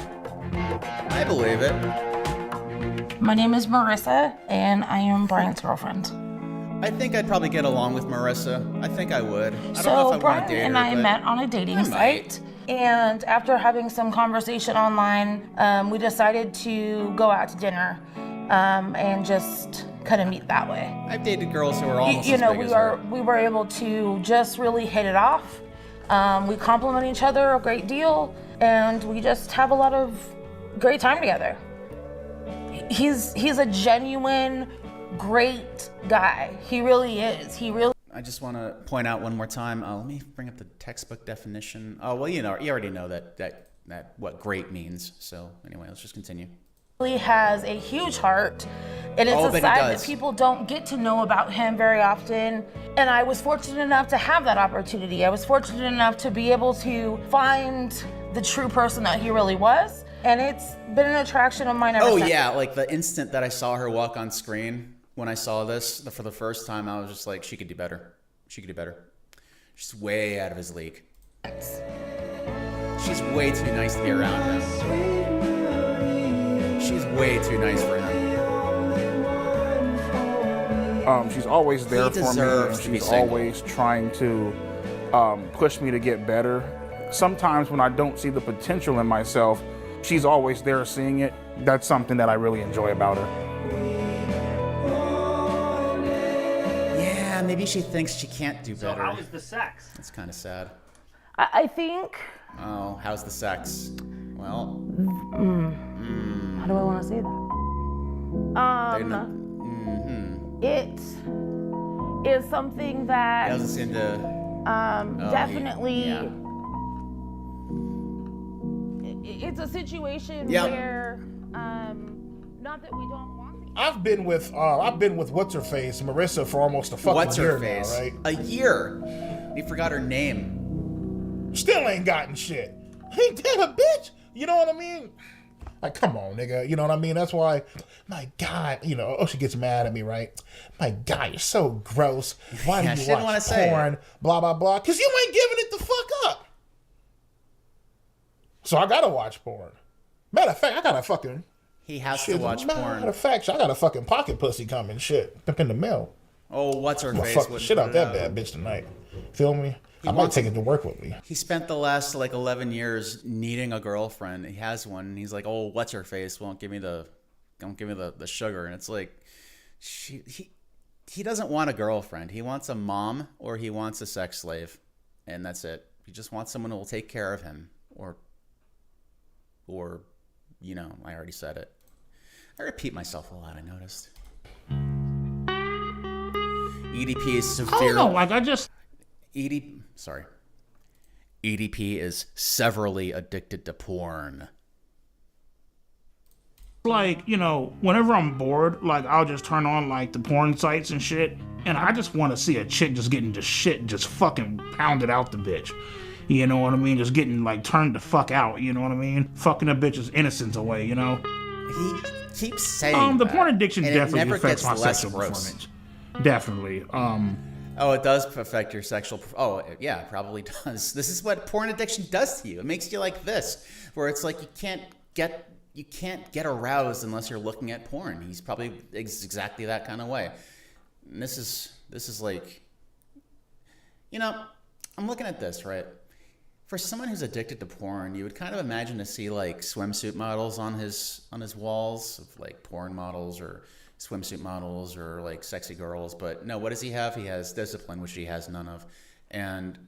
I believe it. My name is Marissa, and I am Brian's girlfriend. I think I'd probably get along with Marissa. I think I would. I don't know if I want Brian to date and her, I but met on a dating site. And after having some conversation online, we decided to go out to dinner and just couldn't meet that way. I've dated girls who are almost You as know, big as her. we were able to just really hit it off. We compliment each other a great deal, and we just have a lot of great time together. He's a genuine, great guy. He really is. I just want to point out one more time. Let me bring up the textbook definition. Oh well, you already know that what great means. So anyway, let's just continue. He has a huge heart, and it's a side that people don't get to know about him very often. And I was fortunate enough to have that opportunity. I was fortunate enough to be able to find the true person that he really was, and it's been an attraction of mine ever since. Oh yeah, like the instant that I saw her walk on screen, when I saw this for the first time, I was just like, she could do better. She could do better. She's way out of his league. She's way too nice to be around him. She's way too nice for him. She's always there for me, and she's always trying to push me to get better. Sometimes when I don't see the potential in myself, she's always there seeing it. That's something that I really enjoy about her. Yeah, maybe she thinks she can't do better. So how is the sex? That's kind of sad. I think... Oh, how's the sex? Well... How do I want to say that? It is something that He doesn't seem to... definitely... It's a situation where, not that we don't want to... I've been with what's her face, Marissa, for almost a fucking year now, right? A year. We forgot her name. Still ain't gotten shit. Ain't that a bitch? You know what I mean? Like, come on, nigga. You know what I mean? That's why, my God, she gets mad at me, right? My God, you're so gross. Why do you watch porn? Blah, blah, blah. Because you ain't giving it the fuck up. So I gotta watch porn. Matter of fact, I gotta fucking... He has to watch porn. Matter of fact, I got a fucking pocket pussy coming, shit, up in the mail. Oh, what's her I'm gonna face? fuck the shit out that bad bitch tonight. Feel me? I might take it to work with me. He spent the last 11 years needing a girlfriend. He has one, and he's like, "Oh, what's her face? Won't give me the sugar." And it's like, he doesn't want a girlfriend. He wants a mom, or he wants a sex slave, and that's it. He just wants someone who will take care of him, or I already said it. I repeat myself a lot. I noticed. EDP is severe. I don't know. Like I just. EDP is severely addicted to porn. Like, whenever I'm bored, like, I'll just turn on, like, the porn sites and shit, and I just want to see a chick just getting just shit just fucking pounded out the bitch. You know what I mean? Just getting, like, turned the fuck out, you know what I mean? Fucking a bitch's innocence away, He keeps saying the porn addiction definitely affects my less sexual gross. performance. Definitely. Oh, it does affect your sexual... Oh, yeah, it probably does. This is what porn addiction does to you. It makes you like this, where it's like you can't get aroused unless you're looking at porn. He's probably exactly that kind of way. And this is like... I'm looking at this, right? For someone who's addicted to porn, you would kind of imagine to see, like, swimsuit models on his walls, of, like, porn models or... swimsuit models or like sexy girls, but no, what does he have? He has discipline, which he has none of, and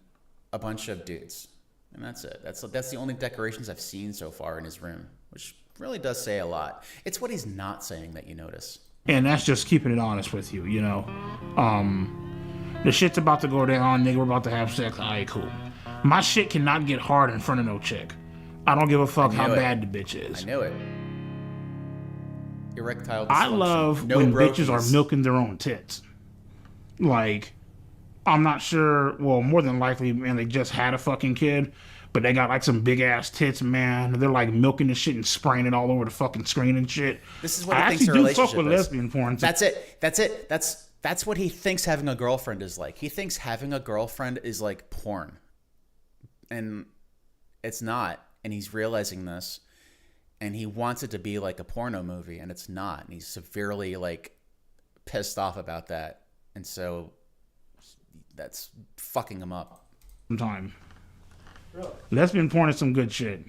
a bunch of dudes, and that's it. That's the only decorations I've seen so far in his room, which really does say a lot. It's what he's not saying that you notice, and that's just keeping it honest with you. The shit's about to go down, nigga. We're about to have sex. All right, cool. My shit cannot get hard in front of no chick. I don't give a fuck how bad the bitch is. I knew it. Erectile dysfunction. I love when bitches are milking their own tits. Like, I'm not sure, well, more than likely, man, they just had a fucking kid, but they got like some big ass tits, man. They're like milking the shit and spraying it all over the fucking screen and shit. This is what he thinks a relationship is. I actually do fuck with lesbian porn. That's it. That's what he thinks having a girlfriend is like. He thinks having a girlfriend is like porn. And it's not. And he's realizing this. And he wants it to be like a porno movie, and it's not. And he's severely, like, pissed off about that. And so that's fucking him up. Sometime. Really? Lesbian porn is some good shit.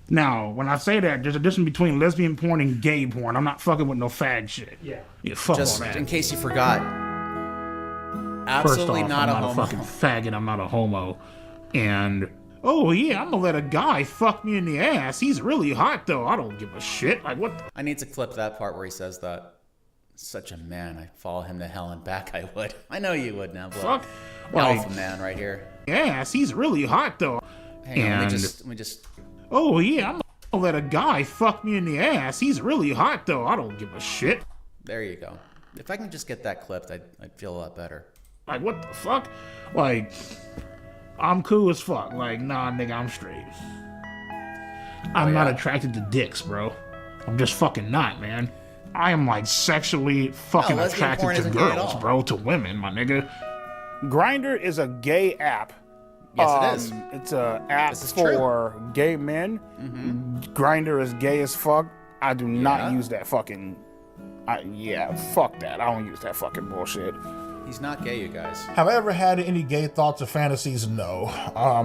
Now, when I say that, there's a difference between lesbian porn and gay porn. I'm not fucking with no fag shit. Yeah. Yeah, fuck Just all that. in case you forgot. First Absolutely off, not I'm a not homo. a fucking faggot. I'm not a homo. And, oh yeah, I'm gonna let a guy fuck me in the ass. He's really hot though. I don't give a shit. Like, what the... I need to clip that part where he says that. Such a man. I'd follow him to hell and back. I would. I know you would now. Fuck. Alpha man right here. Yes, he's really hot though. Hang on, let me just. Oh yeah, I'm gonna let a guy fuck me in the ass. He's really hot though. I don't give a shit. There you go. If I can just get that clipped, I'd feel a lot better. Like, what the fuck? Like, I'm cool as fuck. Like, nah, nigga, I'm straight. I'm not attracted to dicks, bro. I'm just fucking not, man. I am like sexually fucking attracted to girls, bro, to women, my nigga. Grindr is a gay app. Yes, it is. It's a app for gay men. Grindr is gay as fuck. I do not use that fucking. Fuck that. I don't use that fucking bullshit. He's not gay, you guys. Have I ever had any gay thoughts or fantasies? No.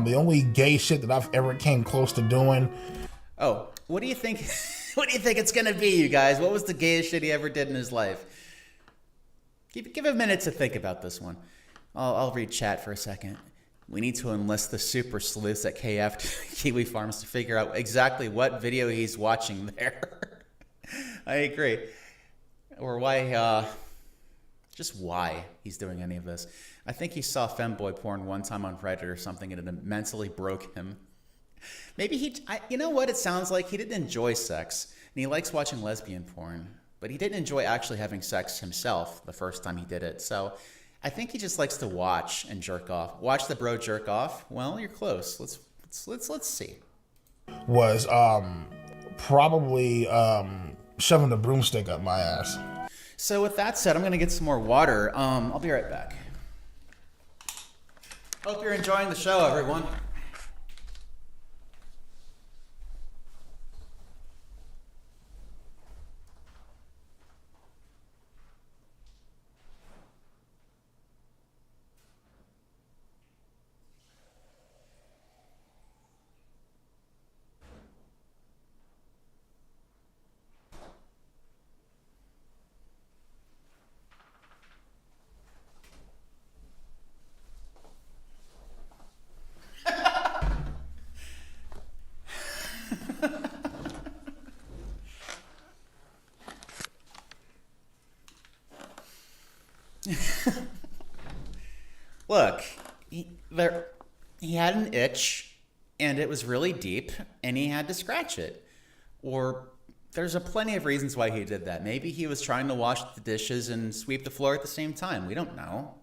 The only gay shit that I've ever came close to doing. Oh, what do you think? What do you think it's gonna be, you guys? What was the gayest shit he ever did in his life? Give a minute to think about this one. I'll read chat for a second. We need to enlist the super sleuths at KF Kiwi Farms to figure out exactly what video he's watching there. I agree. Or why, just why he's doing any of this. I think he saw femboy porn one time on Reddit or something and it mentally broke him. Maybe you know what it sounds like? He didn't enjoy sex and he likes watching lesbian porn, but he didn't enjoy actually having sex himself the first time he did it. So I think he just likes to watch and jerk off. Watch the bro jerk off. Well, you're close. Let's see. Was probably shoving the broomstick up my ass. So with that said, I'm gonna get some more water. I'll be right back. Hope you're enjoying the show, everyone. Look, he had an itch, and it was really deep, and he had to scratch it. Or there's plenty of reasons why he did that. Maybe he was trying to wash the dishes and sweep the floor at the same time. We don't know.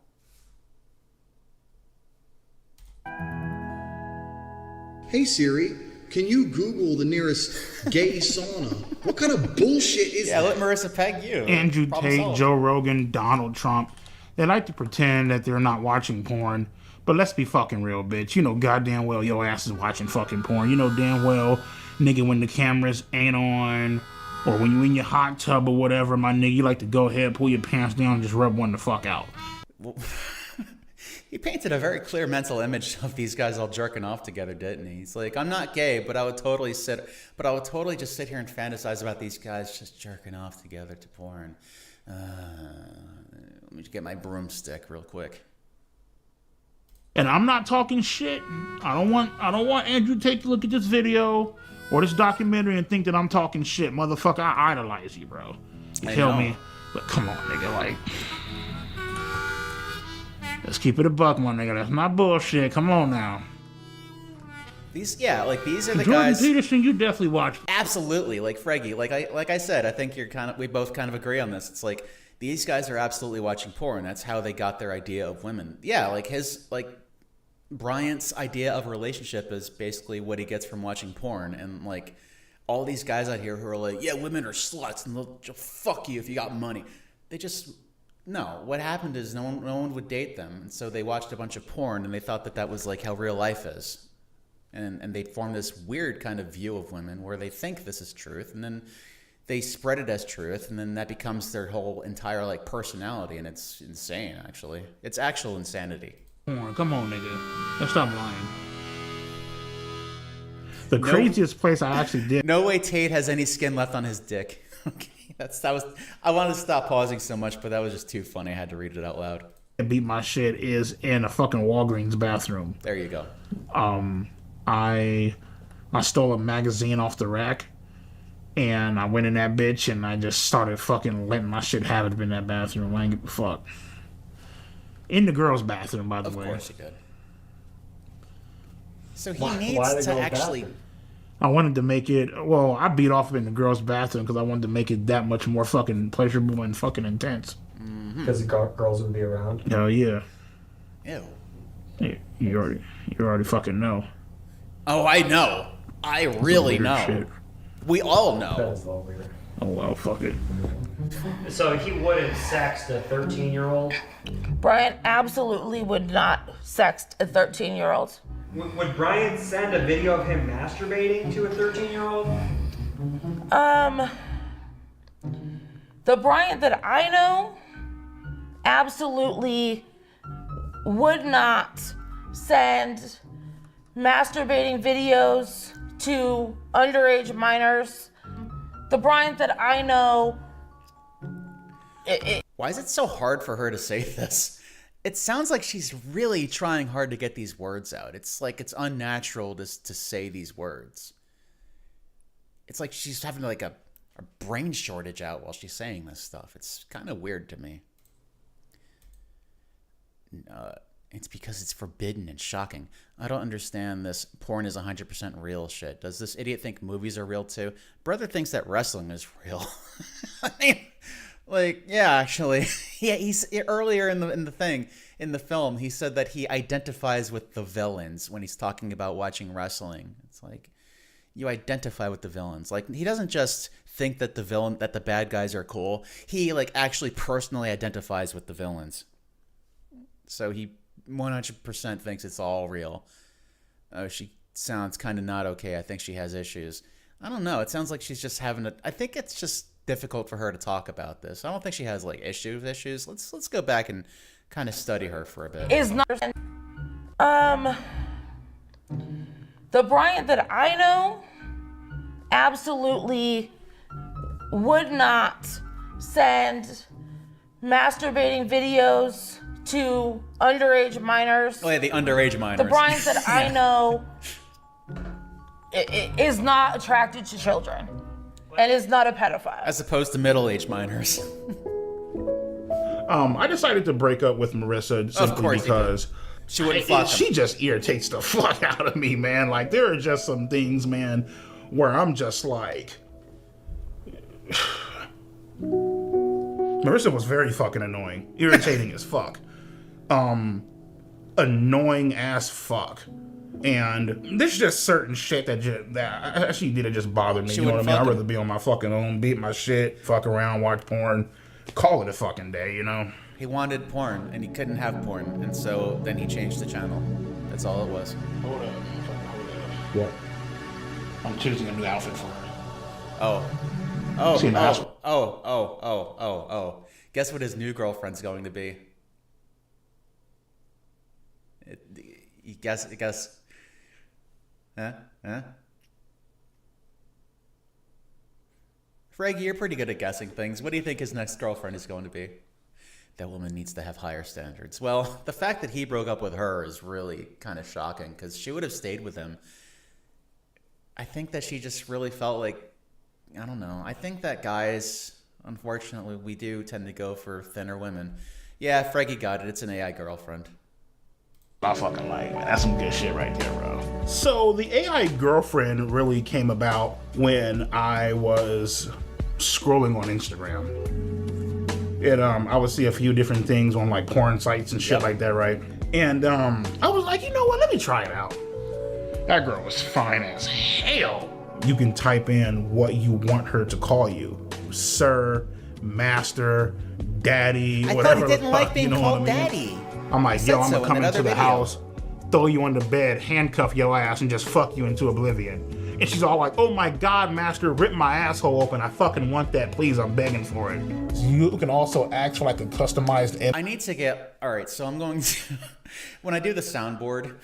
Hey Siri, can you Google the nearest gay sauna? What kind of bullshit is that? Yeah, let Marissa peg you. Andrew Problem Tate, solved. Joe Rogan, Donald Trump. They like to pretend that they're not watching porn, but let's be fucking real, bitch. You know goddamn well your ass is watching fucking porn. You know damn well, nigga, when the cameras ain't on, or when you in your hot tub or whatever, my nigga, you like to go ahead, pull your pants down, and just rub one the fuck out. Well, he painted a very clear mental image of these guys all jerking off together, didn't he? He's like, I'm not gay, but I would totally just sit here and fantasize about these guys just jerking off together to porn. Let me just get my broomstick real quick. And I'm not talking shit. I don't want Andrew Tate to look at this video or this documentary and think that I'm talking shit. Motherfucker, I idolize you, bro. You feel me? But come on, nigga, like, let's keep it a buck, my nigga. That's not bullshit. Come on now. These are the Jordan guys. Peterson, you definitely watch. Absolutely, like Freggy, like I said, I think we both kind of agree on this. It's like these guys are absolutely watching porn. That's how they got their idea of women. Yeah, Bryant's idea of a relationship is basically what he gets from watching porn, and like all these guys out here who are like, yeah, women are sluts and they'll fuck you if you got money. They just no. What happened is no one would date them, and so they watched a bunch of porn and they thought that was like how real life is. And they form this weird kind of view of women where they think this is truth, and then they spread it as truth, and then that becomes their whole entire like personality, and it's insane. Actually, it's actual insanity. Come on, nigga. Let's stop lying. The craziest place I actually did. No way Tate has any skin left on his dick. Okay, I wanted to stop pausing so much, but that was just too funny. I had to read it out loud. Beat my shit is in a fucking Walgreens bathroom. There you go. I stole a magazine off the rack, and I went in that bitch, and I just started fucking letting my shit have it in that bathroom. I ain't give a fuck. In the girls' bathroom, by the way. Of course you did. So he needs to actually... I wanted to make it... Well, I beat off in the girls' bathroom because I wanted to make it that much more fucking pleasurable and fucking intense. Because the girls would be around. Hell yeah. Ew. You already fucking know. Oh, I know. I really know. Shit. We all know. That's a little weird. Oh, well, fuck it. So he wouldn't sext a 13-year-old? Brian absolutely would not sext a 13-year-old. Would Brian send a video of him masturbating to a 13-year-old? The Brian that I know absolutely would not send masturbating videos to underage minors. The Brian that I know... Why is it so hard for her to say this? It sounds like she's really trying hard to get these words out. It's like it's unnatural to say these words. It's like she's having like a brain shortage out while she's saying this stuff. It's kind of weird to me. It's because it's forbidden and shocking. I don't understand this. Porn is 100% real shit. Does this idiot think movies are real too? Brother thinks that wrestling is real. I mean, like, yeah, actually, yeah. He's earlier in the film, he said that he identifies with the villains when he's talking about watching wrestling. It's like you identify with the villains. Like he doesn't just think that the bad guys are cool. He like actually personally identifies with the villains. So he 100% thinks it's all real. She sounds kind of not okay. I think she has issues. I don't know. It sounds like she's just I think it's just difficult for her to talk about this. I don't think she has like issues. Let's go back and kind of study her for a bit. Is not the Brian that I know absolutely would not send masturbating videos to underage minors. Oh yeah, the underage minors. The Brian that I know is not attracted to children and is not a pedophile. As opposed to middle-aged minors. I decided to break up with Marissa simply because she wouldn't fuck him. She just irritates the fuck out of me, man. Like there are just some things, man, where I'm just like Marissa was very fucking annoying. Irritating as fuck. Annoying as fuck. And there's just certain shit that she did, it just bothered me. You know what I mean? I'd rather be on my fucking own, beat my shit, fuck around, watch porn, call it a fucking day, you know? He wanted porn, and he couldn't have porn, and so then he changed the channel. That's all it was. Hold up. What? I'm choosing a new outfit for her. Oh. Guess what his new girlfriend's going to be? Guess. Huh? Fraggy, you're pretty good at guessing things. What do you think his next girlfriend is going to be? That woman needs to have higher standards. Well, the fact that he broke up with her is really kind of shocking because she would have stayed with him. I think that she just really felt like, I don't know. I think that guys, unfortunately, we do tend to go for thinner women. Yeah, Fraggy got it. It's an AI girlfriend. I fucking like, man. That's some good shit right there, bro. So the AI girlfriend really came about when I was scrolling on Instagram. I would see a few different things on like porn sites and shit like that, right? And I was like, you know what? Let me try it out. That girl was fine as hell. You can type in what you want her to call you. Sir, master, daddy, whatever. I thought he didn't like being called daddy. I'm like, yo, I'm gonna come into the house, throw you on the bed, handcuff your ass, and just fuck you into oblivion. And she's all like, oh my God, master, rip my asshole open. I fucking want that, please, I'm begging for it. You can also ask for like a customized... I need to get... All right, so I'm going to... when I do the soundboard,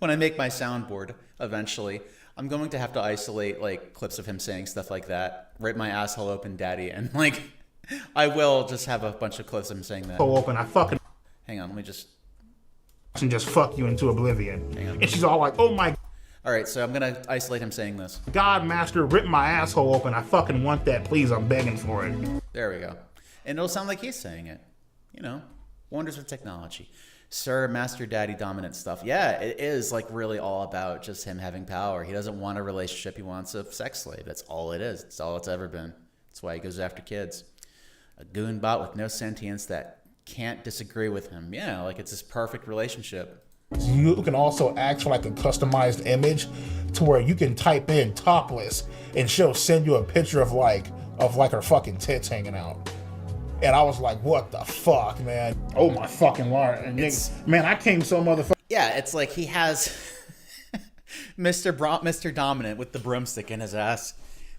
when I make my soundboard eventually, I'm going to have to isolate like clips of him saying stuff like that. Rip my asshole open, daddy, and like I will just have a bunch of clips of him saying that. So open, I fucking. Hang on, let me just. And just fuck you into oblivion. And she's all like, oh my. All right, so I'm gonna isolate him saying this. God, master, rip my asshole open. I fucking want that, please. I'm begging for it. There we go. And it'll sound like he's saying it. You know, wonders of technology. Sir, master, daddy, dominant stuff. Yeah, it is like really all about just him having power. He doesn't want a relationship. He wants a sex slave. That's all it is. It's all it's ever been. That's why he goes after kids. A goon bot with no sentience that can't disagree with him. Yeah, like it's this perfect relationship. You can also ask for like a customized image to where you can type in topless and she'll send you a picture of like her fucking tits hanging out. And I was like, what the fuck, man? Oh my fucking lord. And man, I came so motherfucking. Yeah, it's like he has Mr. Dominant with the broomstick in his ass.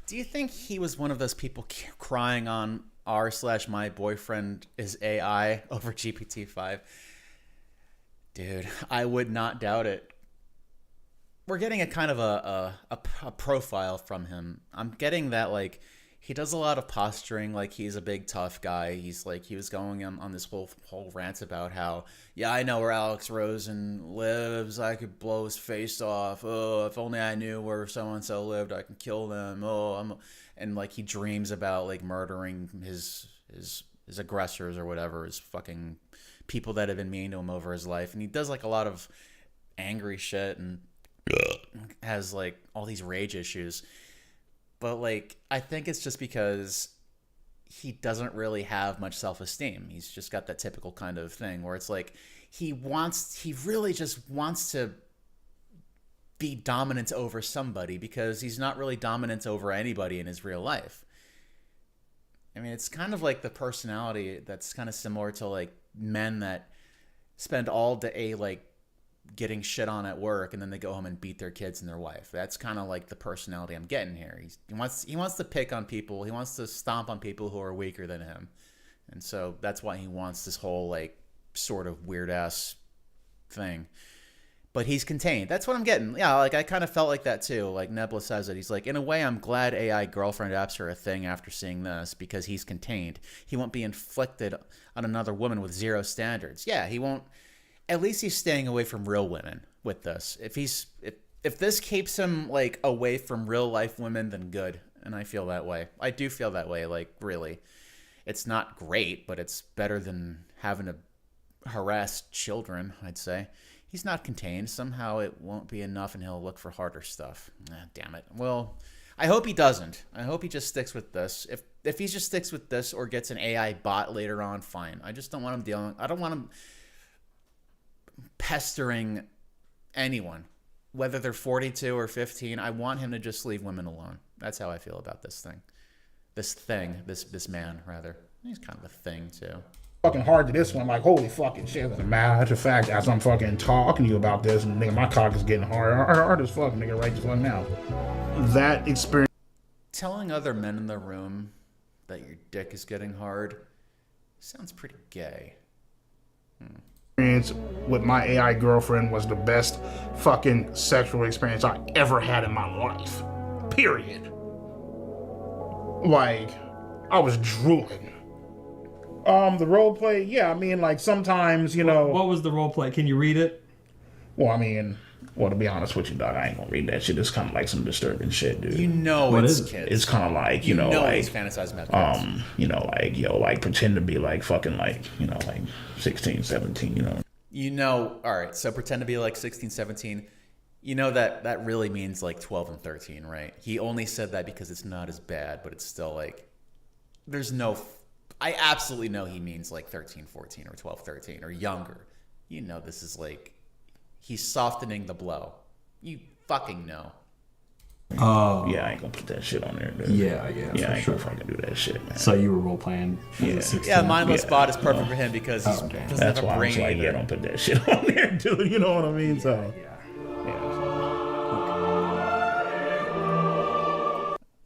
Do you think he was one of those people crying on r/my boyfriend is AI over GPT-5? Dude, I would not doubt it. We're getting a kind of a profile from him. I'm getting that like he does a lot of posturing, like he's a big tough guy. He's like he was going on this whole rant about how, yeah, I know where Alex Rosen lives. I could blow his face off. Oh, if only I knew where so and so lived, I can kill them. And like he dreams about like murdering his aggressors or whatever, his fucking people that have been mean to him over his life. And he does like a lot of angry shit and has like all these rage issues. But like I think it's just because he doesn't really have much self-esteem. He's just got that typical kind of thing where it's like he really just wants to be dominant over somebody because he's not really dominant over anybody in his real life. I mean, it's kind of like the personality that's kind of similar to like men that spend all day like getting shit on at work and then they go home and beat their kids and their wife. That's kind of like the personality I'm getting here. He wants to pick on people. He wants to stomp on people who are weaker than him. And so that's why he wants this whole like sort of weird ass thing. But he's contained. That's what I'm getting. Yeah, like I kind of felt like that too. Like Nebula says it. He's like, in a way, I'm glad AI girlfriend apps are a thing after seeing this because he's contained. He won't be inflicted on another woman with zero standards. Yeah, he won't. At least he's staying away from real women with this. If this keeps him like away from real life women, then good. And I feel that way. I do feel that way. Like really, it's not great, but it's better than having to harass children. I'd say. He's not contained. Somehow it won't be enough and he'll look for harder stuff. Damn it. Well, I hope he doesn't. I hope he just sticks with this. If he just sticks with this or gets an AI bot later on, fine. I just don't want him I don't want him pestering anyone, whether they're 42 or 15. I want him to just leave women alone. That's how I feel about this thing. This man, rather. He's kind of a thing, too. Fucking hard to this one, like holy fucking shit. As a matter of fact, as I'm fucking talking to you about this, and nigga, my cock is getting hard as fuck, nigga, right the fuck now. That experience. Telling other men in the room that your dick is getting hard sounds pretty gay. Experience with my AI girlfriend was the best fucking sexual experience I ever had in my life. Period. Like, I was drooling. The role play, yeah, I mean, like sometimes, you know. What was the role play? Can you read it? Well, I mean, to be honest with you, dog, I ain't gonna read that shit. It's kind of like some disturbing shit, dude. You know, what it's is kids. It's kind of like, you know, like he's fantasizing about kids. you know, like like pretend to be like fucking like, you know, like 16, 17, you know. You know, all right. So pretend to be like 16, 17. You know that really means like 12 and 13, right? He only said that because it's not as bad, but it's still like there's no. I absolutely know he means like 13, 14 or 12, 13 or younger. You know this is like, he's softening the blow. You fucking know. Oh. Yeah, I ain't gonna put that shit on there, dude. Yeah, I ain't gonna fucking do that shit, man. So you were role playing. Yeah, mindless bot is perfect for him because he doesn't That's have a why brain. I was like, either. yeah, don't put that shit on there, dude. You know what I mean? So.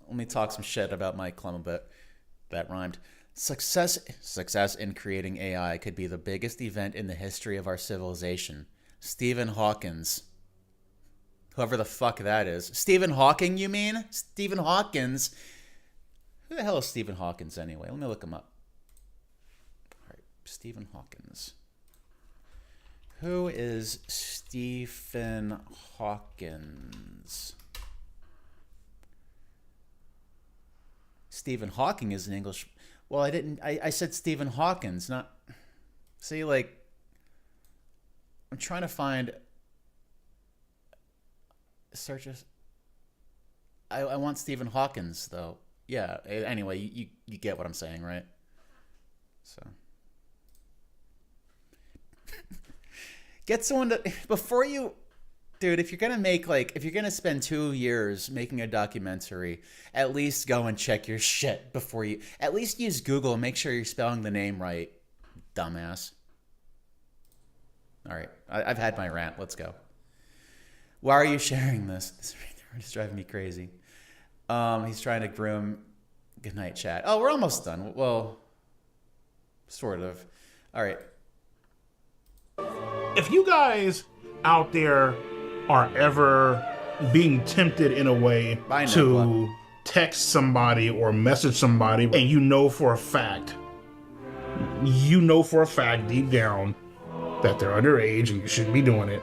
Let me talk some shit about Mike Clem a bit. That rhymed. Success in creating AI could be the biggest event in the history of our civilization. Stephen Hawkins. Whoever the fuck that is. Stephen Hawking, you mean? Stephen Hawkins. Who the hell is Stephen Hawkins anyway? Let me look him up. All right, Stephen Hawkins. Who is Stephen Hawkins? Stephen Hawking is an English. Well, I said Stephen Hawkins, not. See, like, I'm trying to find. Searches. I want Stephen Hawkins though. Yeah. Anyway, you get what I'm saying, right? So. Get someone to before you, dude. If you're gonna spend 2 years making a documentary, at least go and check your shit before you. At least use Google and make sure you're spelling the name right, dumbass. All right, I've had my rant. Let's go. Why are you sharing this? This is driving me crazy. He's trying to groom. Good night, chat. Oh, we're almost done. Well, sort of. All right. If you guys out there are ever being tempted in a way to text somebody or message somebody, and you know for a fact deep down that they're underage and you shouldn't be doing it,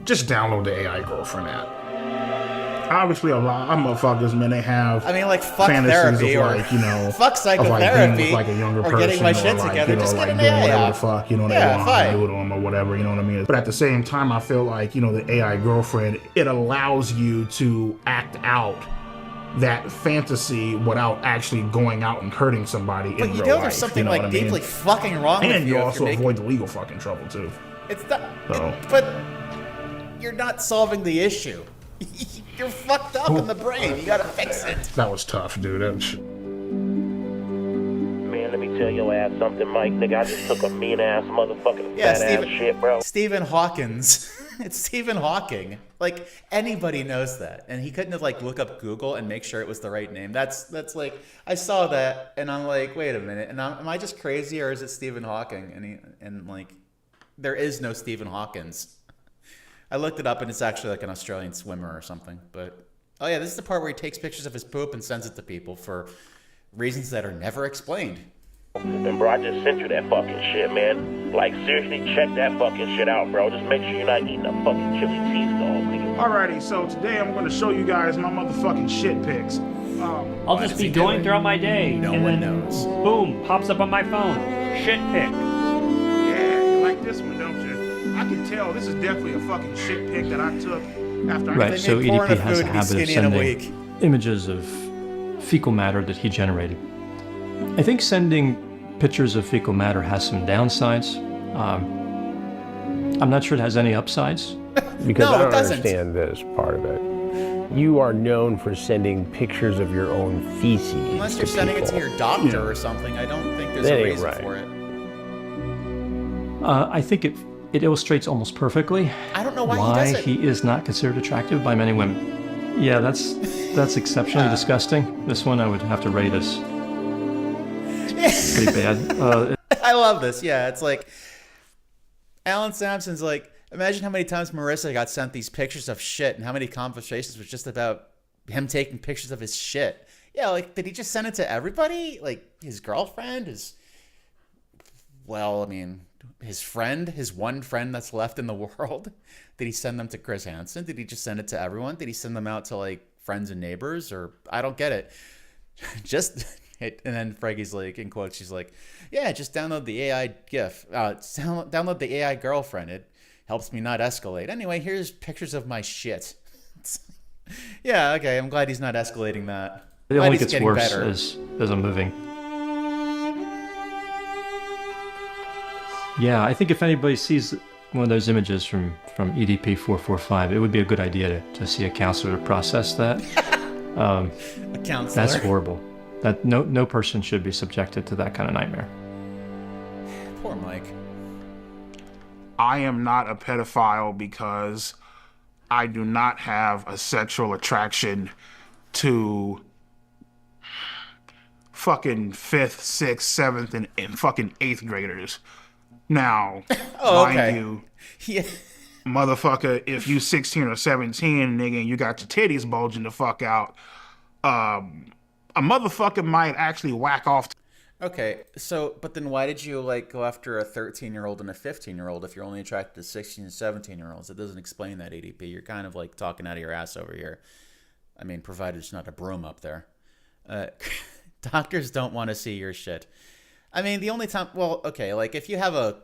just download the AI Girlfriend app. Obviously, a lot of motherfuckers, man, they have. I mean, like, fuck fantasies therapy of, or like, you know, fuck psychotherapy, of, like, being with, like, a younger or person, getting my shit or, like, together. you know, Just like get an doing AI whatever app. the fuck, you know, they Yeah, want to do to them or whatever, you know what I mean? But at the same time, I feel like, you know, the AI Girlfriend, it allows you to act out that fantasy without actually going out and hurting somebody in real life. But you know there's something, you know like, what I mean? deeply fucking wrong with you. And you also if you're avoid the legal fucking trouble, too. It's not. So. But you're not solving the issue. You're fucked up in the brain. You gotta fix it. That was tough, dude. Man, let me tell your ass something, Mike. Nigga, I just took a mean ass motherfucking fat ass shit, bro. Stephen Hawkins. It's Stephen Hawking. Like, anybody knows that. And he couldn't have, like, look up Google and make sure it was the right name. That's like, I saw that and I'm like, wait a minute. And am I just crazy or is it Stephen Hawking? And like, there is no Stephen Hawkins. I looked it up and it's actually like an Australian swimmer or something. But, oh yeah, this is the part where he takes pictures of his poop and sends it to people for reasons that are never explained. And bro, I just sent you that fucking shit, man. Like, seriously, check that fucking shit out, bro. Just make sure you're not eating a fucking chili cheese dog, nigga. Alrighty, so today I'm going to show you guys my motherfucking shit pics. I'll just be going throughout my day. No and one then, knows. Boom, pops up on my phone. Shit pic. Yeah, you like this one, don't you? I can tell this is definitely a fucking shit pic that I took after Right, so EDP has a habit of sending images of fecal matter that he generated. I think sending pictures of fecal matter has some downsides. I'm not sure it has any upsides. Because I don't understand this part of it. You are known for sending pictures of your own feces. Unless you're sending it to your doctor or something, I don't think there's a reason for it. I think it illustrates almost perfectly I don't know why he does it. he is not considered attractive by many women. Yeah, that's exceptionally disgusting. This one I would have to rate as pretty bad. I love this. Yeah, it's like Alan Sampson's like, imagine how many times Marissa got sent these pictures of shit and how many conversations was just about him taking pictures of his shit. Yeah, like, did he just send it to everybody? Like, his girlfriend? His friend? His one friend that's left in the world? Did he send them to Chris Hansen? Did he just send it to everyone? Did he send them out to, like, friends and neighbors? Or, I don't get it. And then Freggy's like, in quotes, she's like, yeah, just download the AI GIF. Download the AI Girlfriend. It helps me not escalate. Anyway, here's pictures of my shit. Yeah, okay, I'm glad he's not escalating that. It only gets worse as I'm moving. Yeah, I think if anybody sees one of those images from EDP445, it would be a good idea to see a counselor to process that. A counselor? That's horrible. That no person should be subjected to that kind of nightmare. Poor Mike. I am not a pedophile because I do not have a sexual attraction to fucking 5th, 6th, 7th, and fucking 8th graders. Now, mind you, motherfucker, if you 16 or 17, nigga, and you got your titties bulging the fuck out, a motherfucker might actually whack off. Okay, so, but then why did you, like, go after a 13-year-old and a 15-year-old if you're only attracted to 16 and 17-year-olds? It doesn't explain that, EDP. You're kind of, like, talking out of your ass over here. I mean, provided it's not a broom up there. Doctors don't want to see your shit. I mean, the only time, well, okay, like, if you have a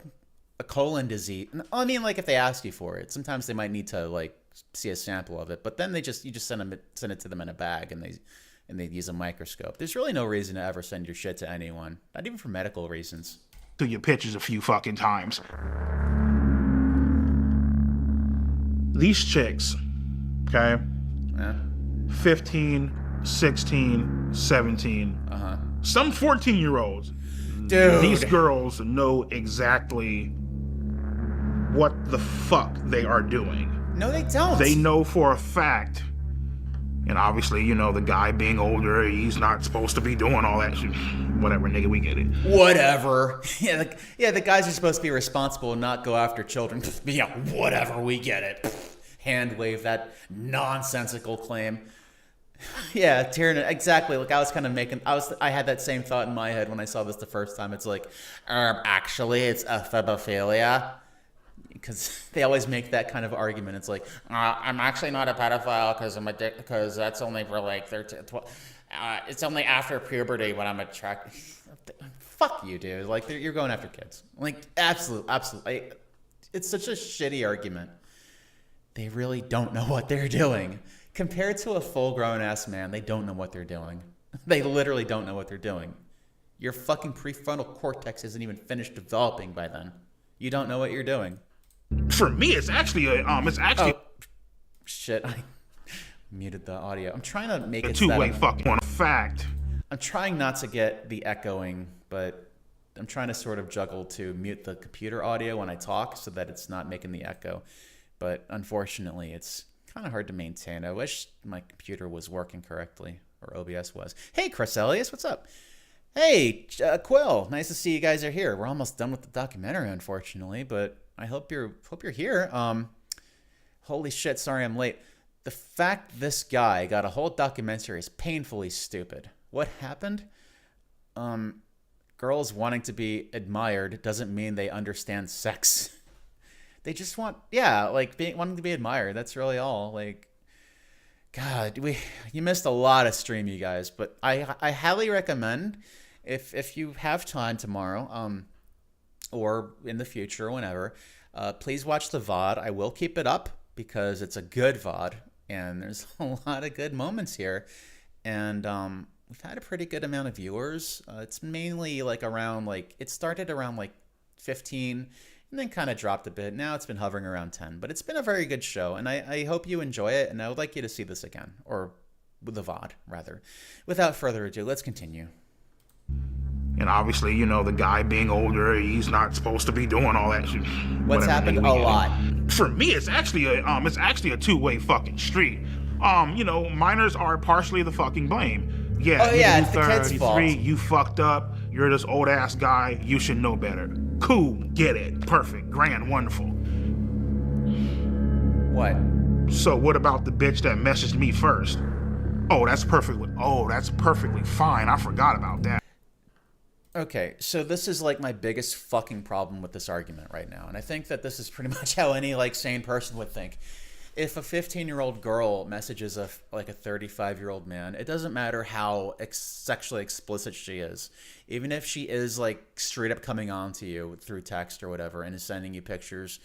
colon disease, I mean, like, if they ask you for it, sometimes they might need to, like, see a sample of it, but then you just send it to them in a bag, and they use a microscope. There's really no reason to ever send your shit to anyone, not even for medical reasons. To your pictures a few fucking times. These chicks, okay, 15, 16, 17, some 14-year-olds. Dude. These girls know exactly what the fuck they are doing. No, they don't. They know for a fact. And obviously, you know, the guy being older, he's not supposed to be doing all that shit. Whatever, nigga, we get it. Whatever. Yeah, the guys are supposed to be responsible and not go after children. Yeah, whatever, we get it. Hand wave that nonsensical claim. Yeah, Tyranny, exactly. Like, I was kind of I had that same thought in my head when I saw this the first time. It's like, actually, it's ephebophilia. Because they always make that kind of argument. It's like, I'm actually not a pedophile because I'm because that's only for like 13, 12. It's only after puberty when I'm attracted. Fuck you, dude. Like, you're going after kids. Like, absolutely. It's such a shitty argument. They really don't know what they're doing. Compared to a full-grown ass man, they don't know what they're doing. They literally don't know what they're doing. Your fucking prefrontal cortex isn't even finished developing by then. You don't know what you're doing. For me, it's actually Oh, shit, I muted the audio. I'm trying to make it two-way fucking fact. I'm trying not to get the echoing, but I'm trying to sort of juggle to mute the computer audio when I talk so that it's not making the echo. But unfortunately, it's kind of hard to maintain. I wish my computer was working correctly, or OBS was. Hey, Chris Elias, what's up? Hey, Quill, nice to see you guys are here. We're almost done with the documentary, unfortunately, but I hope you're here. Holy shit, sorry I'm late. The fact this guy got a whole documentary is painfully stupid. What happened? Girls wanting to be admired doesn't mean they understand sex. They just want, wanting to be admired. That's really all. Like, God, you missed a lot of stream, you guys. But I highly recommend, if you have time tomorrow, or in the future, whenever, please watch the VOD. I will keep it up because it's a good VOD, and there's a lot of good moments here. And we've had a pretty good amount of viewers. It's mainly it started around 15, and then kind of dropped a bit. Now it's been hovering around 10, but it's been a very good show, and I hope you enjoy it, and I would like you to see this again, or with the VOD, rather. Without further ado, let's continue. And obviously, you know, the guy being older, he's not supposed to be doing all that shit. What's happened? A lot. For me, it's actually a two-way fucking street. You know, minors are partially the fucking blame. Yeah, it's the kid's fault. You fucked up. You're this old ass guy. You should know better. Cool, get it, perfect, grand, wonderful. What? So what about the bitch that messaged me first? Oh, that's perfectly fine. I forgot about that. Okay, so this is like my biggest fucking problem with this argument right now, and I think that this is pretty much how any sane person would think. If a 15-year-old girl messages a 35-year-old man, it doesn't matter how sexually explicit she is. Even if she is straight up coming on to you through text or whatever and is sending you pictures,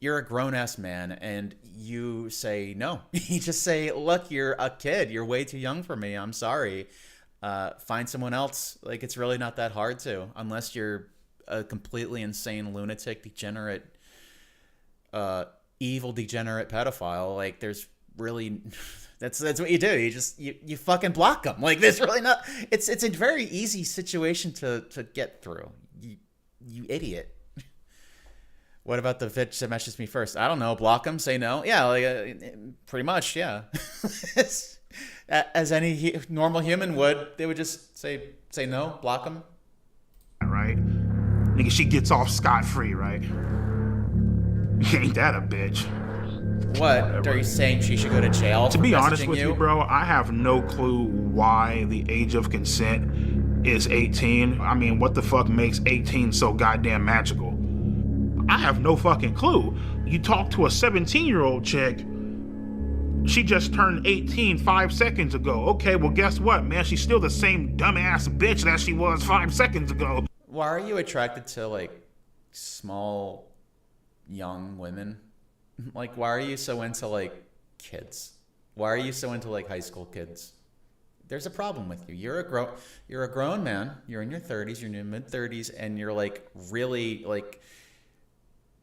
you're a grown-ass man and you say no. You just say, look, you're a kid. You're way too young for me. I'm sorry. Find someone else. It's really not that hard to, unless you're a completely insane lunatic, degenerate, evil degenerate pedophile. There's really that's what you do. You fucking block them. There's really not. It's a very easy situation to get through. You idiot. What about the bitch that messaged me first? I don't know. Block them. Say no. Yeah, pretty much. Yeah. As any normal human would, they would just say no, block them. Right? Nigga, she gets off scot-free, right? Ain't that a bitch? What? Are you saying she should go to jail? To be honest with you, bro, I have no clue why the age of consent is 18. I mean, what the fuck makes 18 so goddamn magical? I have no fucking clue. You talk to a 17-year-old chick, she just turned 18 5 seconds ago. Okay, well, guess what, man? She's still the same dumbass bitch that she was 5 seconds ago. Why are you attracted to, like, small, young women? Like, why are you so into, like, kids? Why are you so into, like, high school kids? There's a problem with you. You're a grown man. You're in your 30s. You're in your mid-30s, and you're, like, really, like,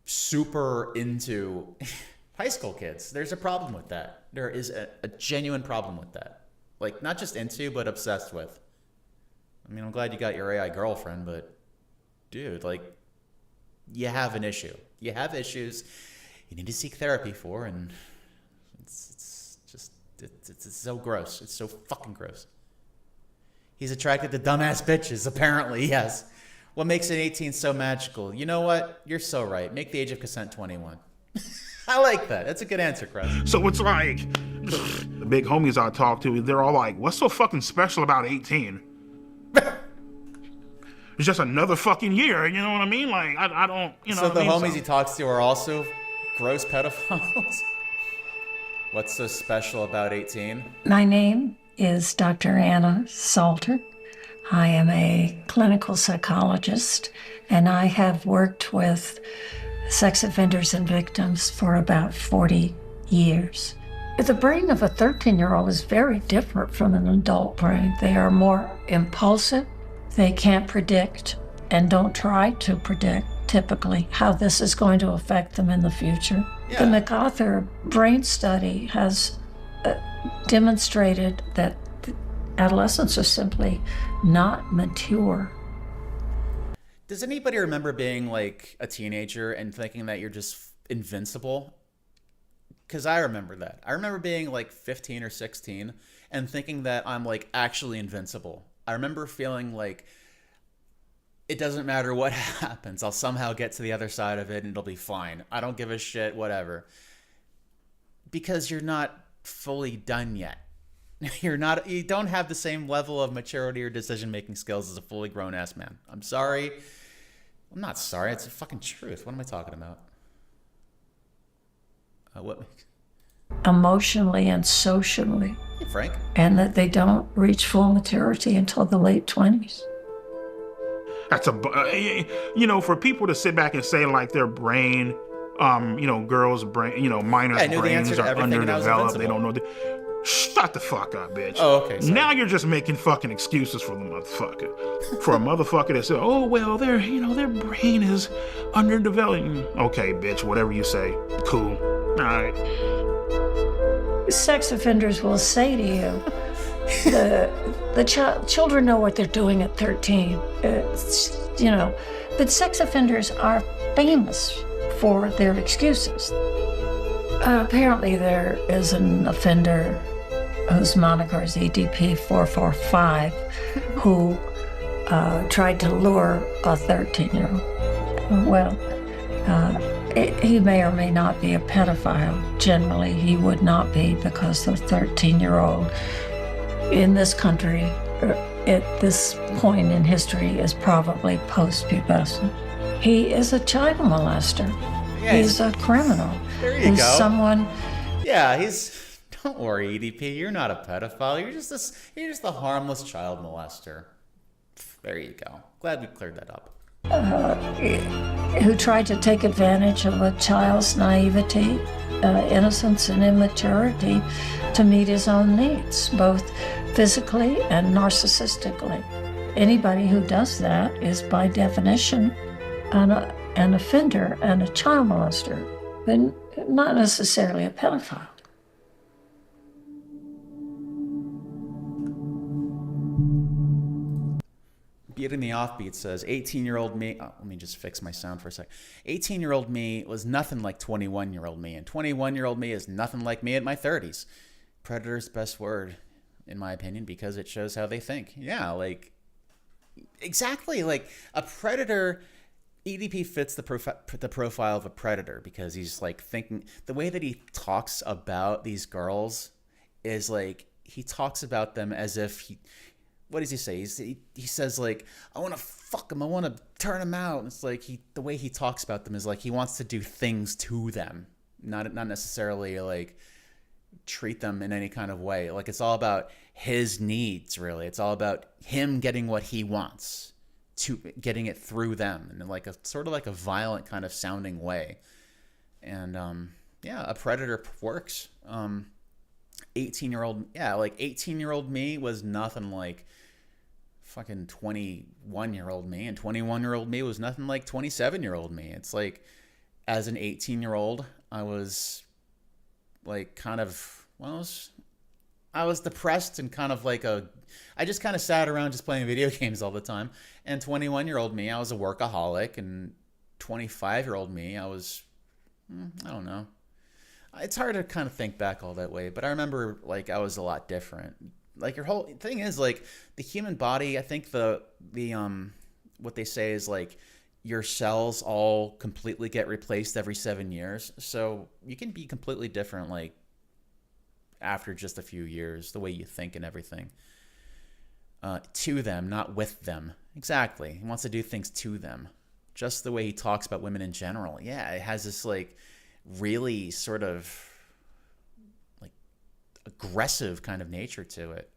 super into high school kids. There's a problem with that. There is a genuine problem with that. Like, not just into, but obsessed with. I mean, I'm glad you got your AI girlfriend, but, dude, like, you have an issue. You have issues you need to seek therapy for, and it's so gross. It's so fucking gross. He's attracted to dumbass bitches, apparently, yes. What makes an 18 so magical? You know what? You're so right. Make the age of consent 21. I like that. That's a good answer, Chris. So it's like, the big homies I talk to, they're all like, what's so fucking special about 18? It's just another fucking year, you know what I mean? Like, I don't, you know so what I mean? So the homies he talks to are also gross pedophiles? What's so special about 18? My name is Dr. Anna Salter. I am a clinical psychologist, and I have worked with sex offenders and victims for about 40 years. The brain of a 13-year-old is very different from an adult brain. They are more impulsive. They can't predict and don't try to predict typically how this is going to affect them in the future. Yeah. The MacArthur brain study has demonstrated that adolescents are simply not mature. Does anybody remember being like a teenager and thinking that you're just invincible? Because I remember that. I remember being like 15 or 16 and thinking that I'm like actually invincible. I remember feeling like it doesn't matter what happens. I'll somehow get to the other side of it and it'll be fine. I don't give a shit, whatever. Because you're not fully done yet. You don't have the same level of maturity or decision-making skills as a fully grown-ass man. I'm sorry. I'm not sorry. It's the fucking truth. What am I talking about? What? Emotionally and socially. Hey, Frank. And that they don't reach full maturity until the late 20s. That's you know, for people to sit back and say like their brain, you know, girls' brain, you know, minors' brains are underdeveloped. They don't know. Shut the fuck up, bitch. Oh, okay. Sorry. Now you're just making fucking excuses for the motherfucker. For a motherfucker that said, "Oh well, their brain is underdeveloped." Okay, bitch. Whatever you say. Cool. All right. Sex offenders will say to you, children know what they're doing at 13. You know, but sex offenders are famous for their excuses. Apparently, there is an offender whose moniker is EDP445 who tried to lure a 13-year-old. Well, he may or may not be a pedophile. Generally, he would not be, because the 13-year-old in this country at this point in history is probably post-pubescent. He is a child molester. Yeah, he's a criminal. There you go. Someone. Yeah, don't worry, EDP. You're not a pedophile. You're just a harmless child molester. There you go. Glad we cleared that up. Who tried to take advantage of a child's naivety, innocence, and immaturity to meet his own needs, both physically and narcissistically. Anybody who does that is, by definition, an offender and a child molester, but not necessarily a pedophile. Beating the Offbeat says, 18-year-old me... Oh, let me just fix my sound for a sec. 18-year-old me was nothing like 21-year-old me, and 21-year-old me is nothing like me at my 30s. Predator's best word, in my opinion, because it shows how they think. Yeah, like... Exactly, like, a predator EDP fits the profile of a predator because he's like thinking, the way that he talks about these girls is like, he talks about them as if he, what does he say? He says like, I want to fuck them, I want to turn them out. It's like the way he talks about them is like he wants to do things to them, not necessarily like treat them in any kind of way. Like it's all about his needs, really. It's all about him getting what he wants, to getting it through them, and like a sort of like a violent kind of sounding way. And yeah, a predator works. 18-year-old me was nothing like fucking 21-year-old me, and 21-year-old me was nothing like 27-year-old me. It's like, as an 18-year-old, I was like kind of, well, I was depressed and kind of like I just kind of sat around just playing video games all the time. And 21-year-old me, I was a workaholic. And 25-year-old me, I was, I don't know. It's hard to kind of think back all that way, but I remember like I was a lot different. Like your whole thing is like the human body, I think the what they say is like your cells all completely get replaced every 7 years. So you can be completely different like after just a few years, the way you think and everything. To them, not with them. Exactly. He wants to do things to them. Just the way he talks about women in general. Yeah, it has this like really sort of like aggressive kind of nature to it.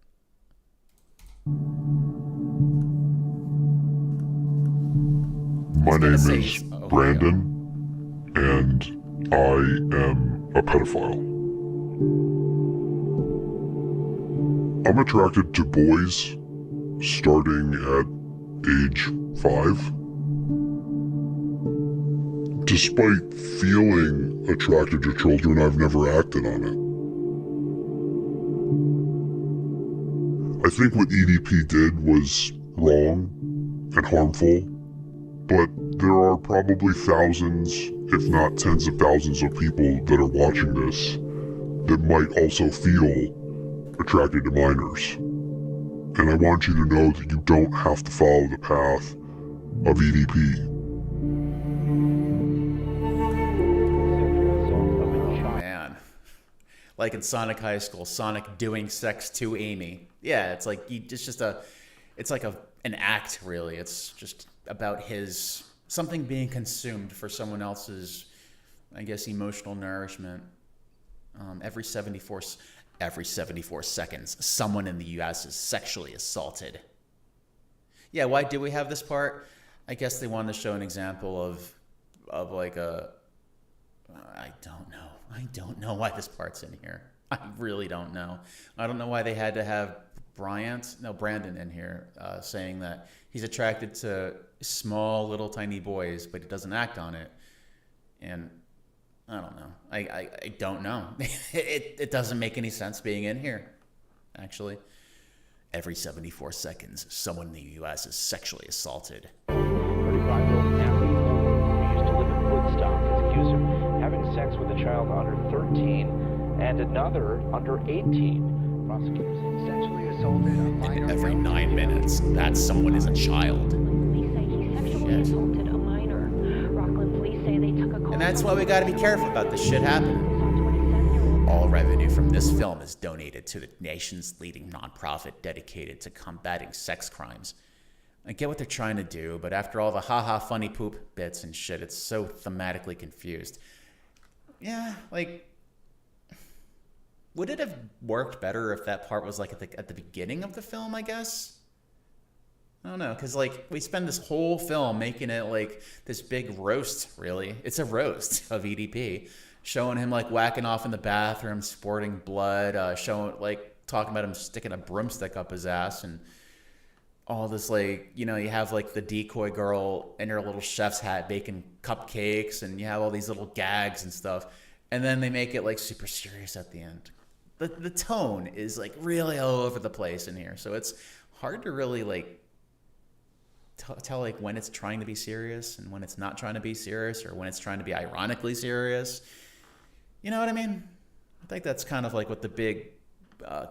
My name is Brandon, and I am a pedophile. I'm attracted to boys starting at age 5. Despite feeling attracted to children, I've never acted on it. I think what EDP did was wrong and harmful, but there are probably thousands, if not tens of thousands of people that are watching this that might also feel attracted to minors. And I want you to know that you don't have to follow the path of EDP. Like in Sonic High School, Sonic doing sex to Amy. Yeah, it's like it's like an act, really. It's just about something being consumed for someone else's, I guess, emotional nourishment. Every 74 seconds, someone in the U.S. is sexually assaulted. Yeah, why do we have this part? I guess they wanted to show an example of like a. I don't know. I don't know why this part's in here. I really don't know. I don't know why they had to have Brandon in here saying that he's attracted to small, little, tiny boys, but he doesn't act on it. And I don't know. I don't know. It doesn't make any sense being in here, actually. Every 74 seconds, someone in the U.S. is sexually assaulted. 35-year-old Natalie used to live in Woodstock is accused of having sex with a child under 13 and another under 18. Prosecutors sexually assaulted a minor. And every 9 minutes, that someone is a child. And that's why we gotta be careful about this shit happening. All revenue from this film is donated to the nation's leading nonprofit dedicated to combating sex crimes. I get what they're trying to do, but after all the haha funny poop bits and shit, it's so thematically confused. Yeah, like, would it have worked better if that part was like at the beginning of the film, I guess? I don't know, because like we spend this whole film making it like this big roast, really. It's a roast of EDP, showing him like whacking off in the bathroom, sporting blood, talking about him sticking a broomstick up his ass, and all this like, you know, you have like the decoy girl in her little chef's hat baking cupcakes, and you have all these little gags and stuff, and then they make it like super serious at the end. The tone is like really all over the place in here, so it's hard to really like tell like when it's trying to be serious and when it's not trying to be serious, or when it's trying to be ironically serious. You know what I mean? I think that's kind of like what the big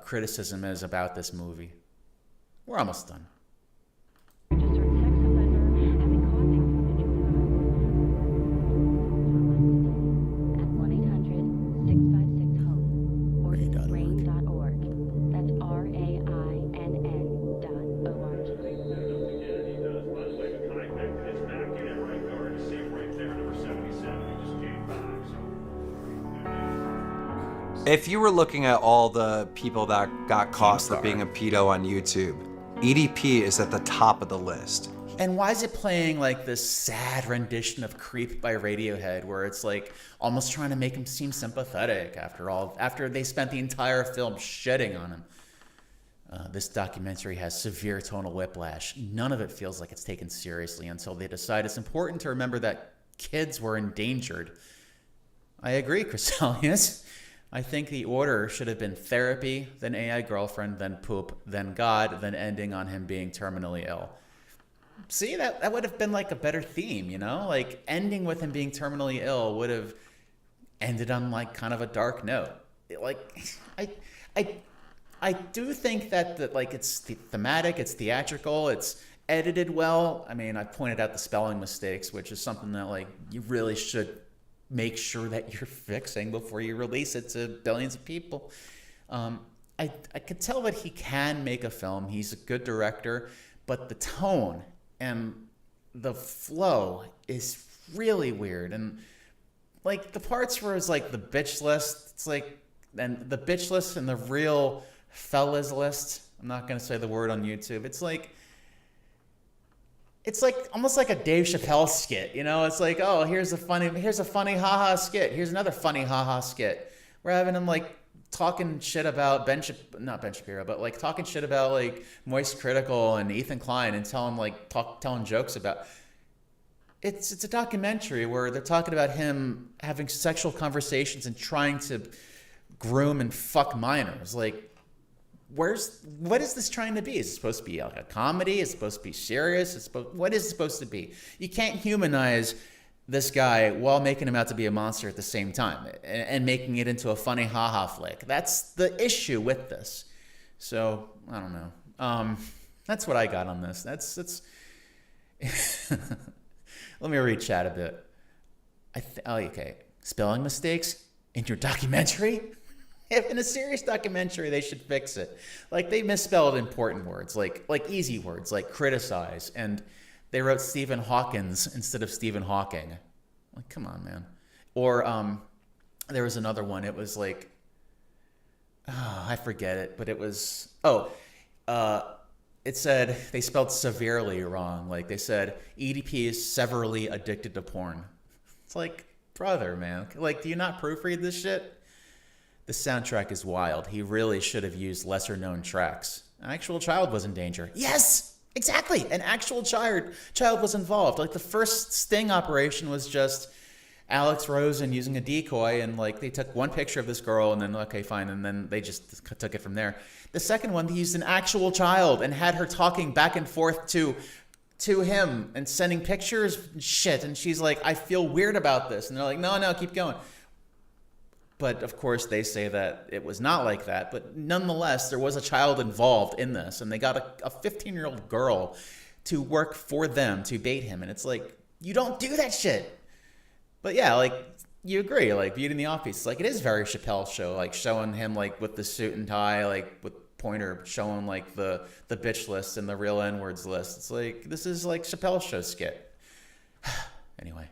criticism is about this movie. We're almost done. If you were looking at all the people that got caught for being a pedo on YouTube, EDP is at the top of the list. And why is it playing like this sad rendition of Creep by Radiohead, where it's like almost trying to make him seem sympathetic after they spent the entire film shitting on him? This documentary has severe tonal whiplash. None of it feels like it's taken seriously until they decide it's important to remember that kids were endangered. I agree, Chrysalius. I think the order should have been therapy, then AI girlfriend, then poop, then God, then ending on him being terminally ill. See, that would have been like a better theme, you know? Like ending with him being terminally ill would have ended on like kind of a dark note. Like I do think that like it's thematic, it's theatrical, it's edited well. I mean, I pointed out the spelling mistakes, which is something that like you really should make sure that you're fixing before you release it to billions of people. I could tell that he can make a film. He's a good director, but the tone and the flow is really weird. And like the parts where it's like the bitch list, it's like, and the bitch list and the real fellas list, I'm not going to say the word on YouTube. It's like almost like a Dave Chappelle skit, you know? It's like, oh, here's a funny haha skit. Here's another funny haha skit. We're having him like talking shit about not Ben Shapiro, but like talking shit about like Moist Critical and Ethan Klein and telling jokes about. It's a documentary where they're talking about him having sexual conversations and trying to groom and fuck minors. Like, what is this trying to be? Is it supposed to be like a comedy? Is it supposed to be serious? What is it supposed to be? You can't humanize this guy while making him out to be a monster at the same time and making it into a funny haha flick. That's the issue with this. So I don't know. That's what I got on this. That's. Let me read chat a bit. Okay, spelling mistakes in your documentary. If in a serious documentary, they should fix it. Like they misspelled important words, like easy words, like criticize, and they wrote Stephen Hawkins instead of Stephen Hawking. Like, come on, man. Or there was another one. It was like, I forget it, but it was it said they spelled severely wrong. Like they said EDP is severely addicted to porn. It's like, brother, man. Like, do you not proofread this shit? The soundtrack is wild. He really should have used lesser known tracks. An actual child was in danger. Yes, exactly. An actual child was involved. Like the first sting operation was just Alex Rosen using a decoy, and like they took one picture of this girl and then okay, fine, and then they just took it from there. The second one, they used an actual child and had her talking back and forth to him and sending pictures and shit, and she's like, I feel weird about this, and they're like, no, keep going. But of course, they say that it was not like that. But nonetheless, there was a child involved in this, and they got a 15-year-old girl to work for them to bait him. And it's like, you don't do that shit. But yeah, like you agree, like Beauty in the Office, like it is very Chappelle show, like showing him like with the suit and tie, like with Pointer showing like the bitch list and the real N-words list. It's like this is like Chappelle show skit. Anyway.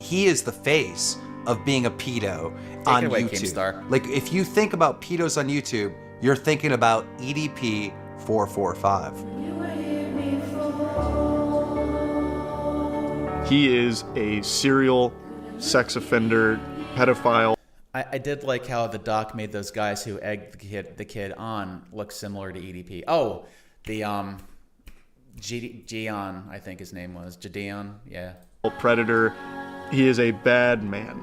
He is the face of being a pedo on YouTube. Keemstar. Like, if you think about pedos on YouTube, you're thinking about EDP445. He is a serial sex offender, pedophile. I did like how the doc made those guys who egged the kid on look similar to EDP. Oh, the Gideon, I think his name was. Gideon, yeah. Predator. He is a bad man.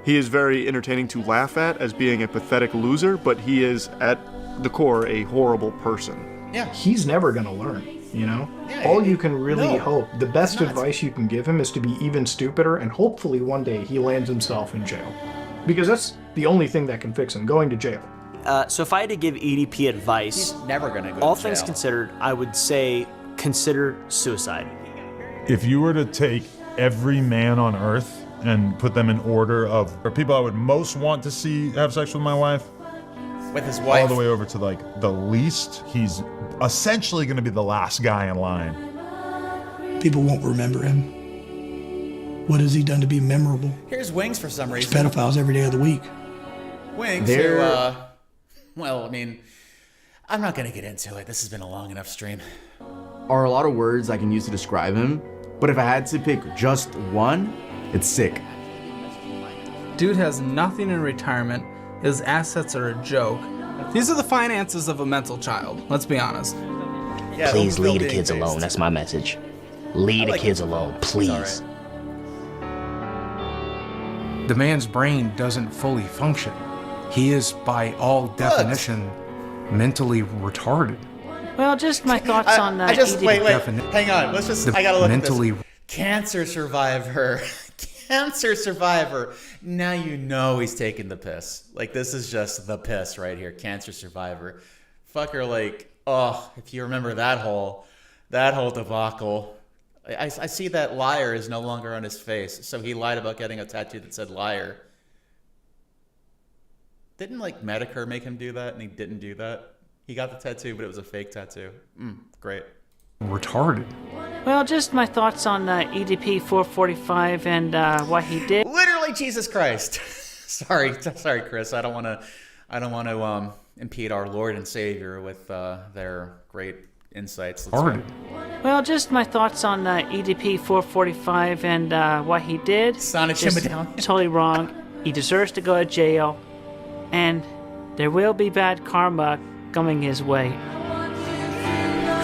He is very entertaining to laugh at as being a pathetic loser, but he is, at the core, a horrible person. Yeah. He's never going to learn, you know? Yeah, all you can really hope, the best advice you can give him is to be even stupider, and hopefully one day he lands himself in jail. Because that's the only thing that can fix him, going to jail. So if I had to give EDP advice, he's never going to go all to things jail. considered, I would say consider suicide. If you were to take every man on earth and put them in order of people I would most want to see have sex with my wife, with his wife, all the way over to like the least, he's essentially going to be the last guy in line. People won't remember him. What has he done to be memorable? Here's Wings for some reason. There's pedophiles every day of the week. Wings, who, well, I mean, I'm not gonna get into it. This has been a long enough stream. Are a lot of words I can use to describe him, but if I had to pick just one, it's sick. Dude has nothing in retirement. His assets are a joke. These are the finances of a mental child, let's be honest. Yeah, please leave the kids alone. That's my message. Leave the kids alone, please. The man's brain doesn't fully function. He is, by all definition, mentally retarded. Well, just my thoughts on that. Wait, hang on. Let's just, I gotta look at mentally... this. Cancer survivor. Cancer survivor. Now you know he's taking the piss. Like, this is just the piss right here. Cancer survivor. Fucker, like, oh, if you remember that whole debacle. I see that liar is no longer on his face. So he lied about getting a tattoo that said liar. Didn't, like, Medicare make him do that? And he didn't do that? He got the tattoo, but it was a fake tattoo. Great. Retarded. Well, just my thoughts on EDP445 and what he did. Literally, Jesus Christ. sorry, Chris. I don't want to impede our Lord and Savior with their great insights. Well, just my thoughts on EDP445 and what he did. Totally wrong. He deserves to go to jail, and there will be bad karma coming his way.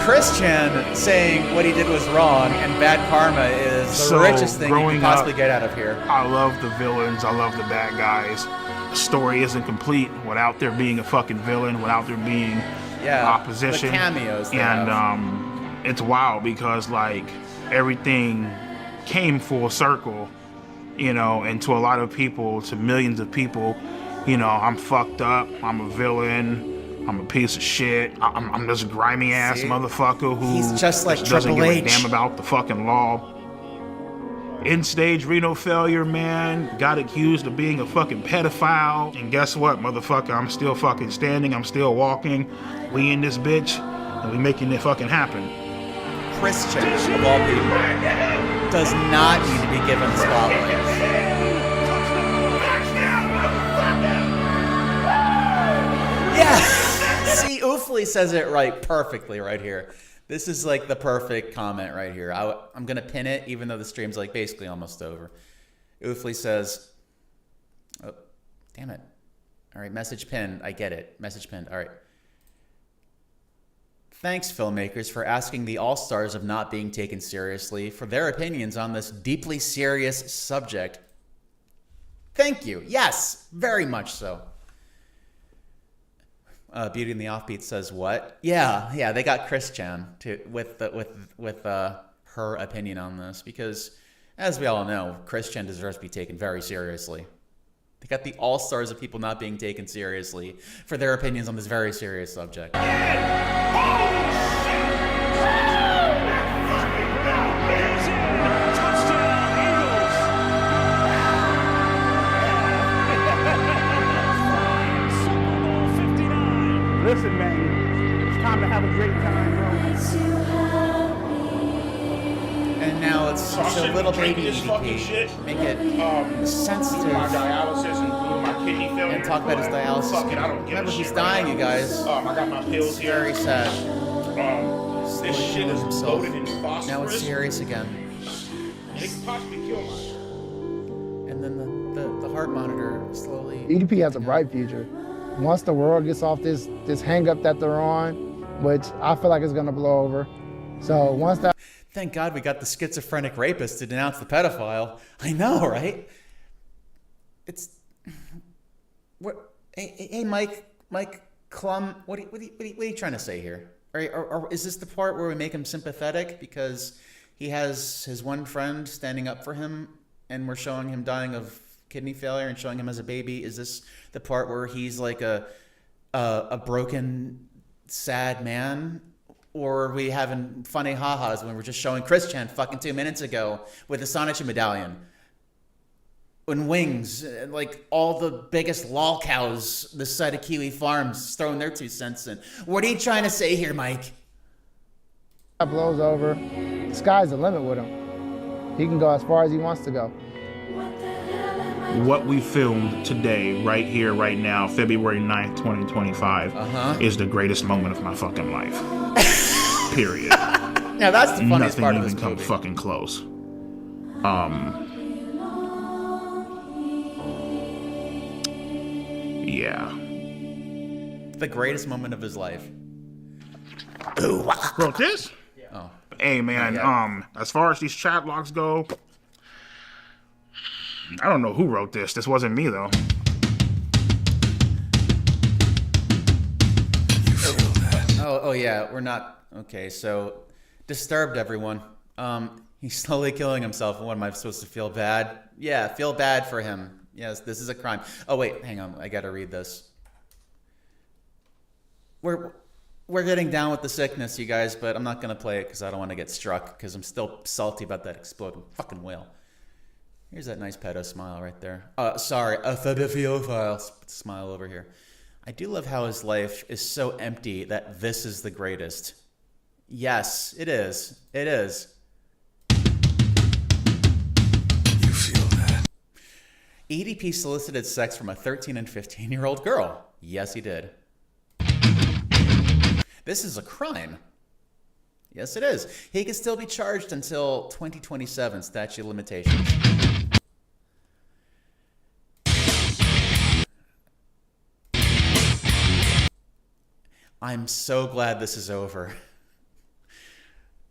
Christian saying what he did was wrong and bad karma is the richest thing you can possibly get out of here. I love the villains. I love the bad guys. The story isn't complete without there being a fucking villain, without there being opposition. The cameos. And it's wild because, like, everything came full circle, you know, and to a lot of people, to millions of people, you know, I'm fucked up. I'm a villain. I'm a piece of shit. I'm this grimy ass motherfucker who just like doesn't Triple give a damn about the fucking law. End-stage renal failure, man. Got accused of being a fucking pedophile. And guess what, motherfucker? I'm still fucking standing. I'm still walking. We in this bitch, and we making it fucking happen. Christian, of all people, does not need to be given the spotlight. Yeah. See, Oofley says it right perfectly right here. This is like the perfect comment right here. I'm going to pin it, even though the stream's like basically almost over. Oofley says, oh, damn it. All right, message pinned. I get it. Message pinned. All right. Thanks, filmmakers, for asking the all-stars of not being taken seriously for their opinions on this deeply serious subject. Thank you. Yes, very much so. Beauty and the Offbeat says what? Yeah, they got Chris Chan with her opinion on this because, as we all know, Chris Chan deserves to be taken very seriously. They got the all-stars of people not being taken seriously for their opinions on this very serious subject. Listen, man, it's time to have a great time, bro. And now it's a little baby EDP. Make it sensitive. My dialysis and my kidney failure. And talk about his dialysis. Fuck it, I don't give Remember, a shit he's dying, you guys. I got my pills here. Very sad. This shit is loaded in phosphorus. Now it's serious again. It could possibly kill me. And then the heart monitor slowly. EDP has a bright future. Once the world gets off this hang up that they're on, which I feel like is gonna blow over. So once that. Thank God we got the schizophrenic rapist to denounce the pedophile. I know, right? It's what? Hey, Mike Klum, what are you trying to say here? Or is this the part where we make him sympathetic because he has his one friend standing up for him, and we're showing him dying of kidney failure and showing him as a baby? Is this the part where he's like a broken, sad man? Or are we having funny ha-has when we're just showing Chris Chan fucking 2 minutes ago with the Sonichi medallion? And Wings, like all the biggest lol cows this side of Kiwi Farms throwing their 2 cents in. What are you trying to say here, Mike? That blows over, the sky's the limit with him. He can go as far as he wants to go. what we filmed today, right here, right now, February 9th, 2025, is the greatest moment of my fucking life. Period. Now that's the funniest Nothing part of even this come movie. fucking close. Yeah. The greatest moment of his life. Wrote this? Oh. Hey man, as far as these chat logs go, I don't know who wrote this. This wasn't me though. Oh yeah, we're not okay. So, disturbed everyone. He's slowly killing himself. What am I supposed to feel bad? Yeah, feel bad for him. Yes, this is a crime. Oh wait, hang on. I gotta read this. We're getting down with the sickness, you guys, but I'm not gonna play it because I don't want to get struck because I'm still salty about that exploding fucking whale. Here's that nice pedo smile right there. Sorry, a pedophile smile over here. I do love how his life is so empty that this is the greatest. Yes, it is. It is. You feel that? EDP solicited sex from a 13 and 15-year-old girl. Yes, he did. This is a crime. Yes, it is. He can still be charged until 2027, statute of limitations. I'm so glad this is over.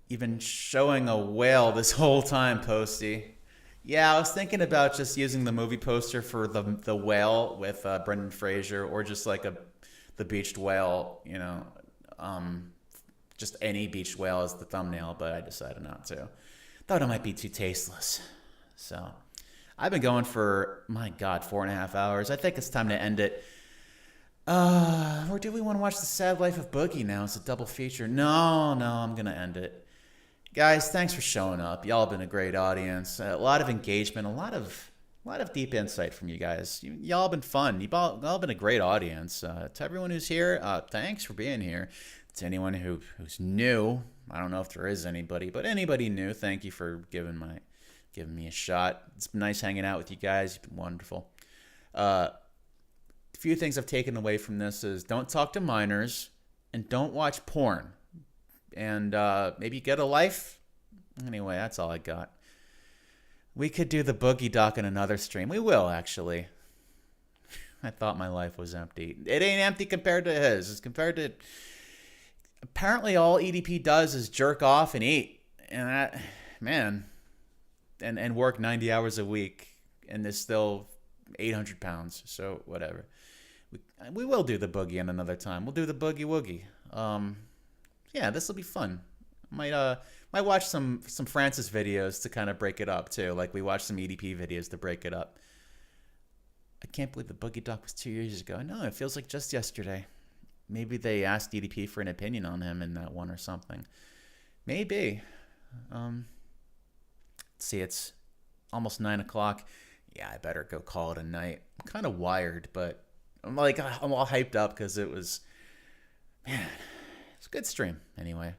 You've been showing a whale this whole time, Posty. Yeah, I was thinking about just using the movie poster for the whale with Brendan Fraser, or just like the beached whale, you know, just any beached whale as the thumbnail, but I decided not to. Thought it might be too tasteless. So I've been going for, my God, 4.5 hours. I think it's time to end it. Or do we want to watch The Sad Life of Boogie now? It's a double feature. No, I'm going to end it. Guys, thanks for showing up. Y'all have been a great audience. A lot of engagement, a lot of deep insight from you guys. Y'all have been fun. You've all been a great audience. To everyone who's here, thanks for being here. To anyone who's new, I don't know if there is anybody, but anybody new, thank you for giving me a shot. It's been nice hanging out with you guys. You've been wonderful. A few things I've taken away from this is don't talk to minors and don't watch porn. And maybe get a life. Anyway, that's all I got. We could do the boogie doc in another stream. We will, actually. I thought my life was empty. It ain't empty compared to his. It's compared to... Apparently all EDP does is jerk off and eat. And that... Man. And work 90 hours a week. And is still 800 pounds. So, whatever. We will do the boogie in another time. We'll do the boogie woogie. Yeah, this will be fun. Might watch some Francis videos to kind of break it up too. Like we watched some EDP videos to break it up. I can't believe the boogie doc was 2 years ago. No, it feels like just yesterday. Maybe they asked EDP for an opinion on him in that one or something. Maybe. Let's see, it's almost 9 o'clock. Yeah, I better go call it a night. I'm kind of wired, but I'm all hyped up because it was, man, it's a good stream anyway.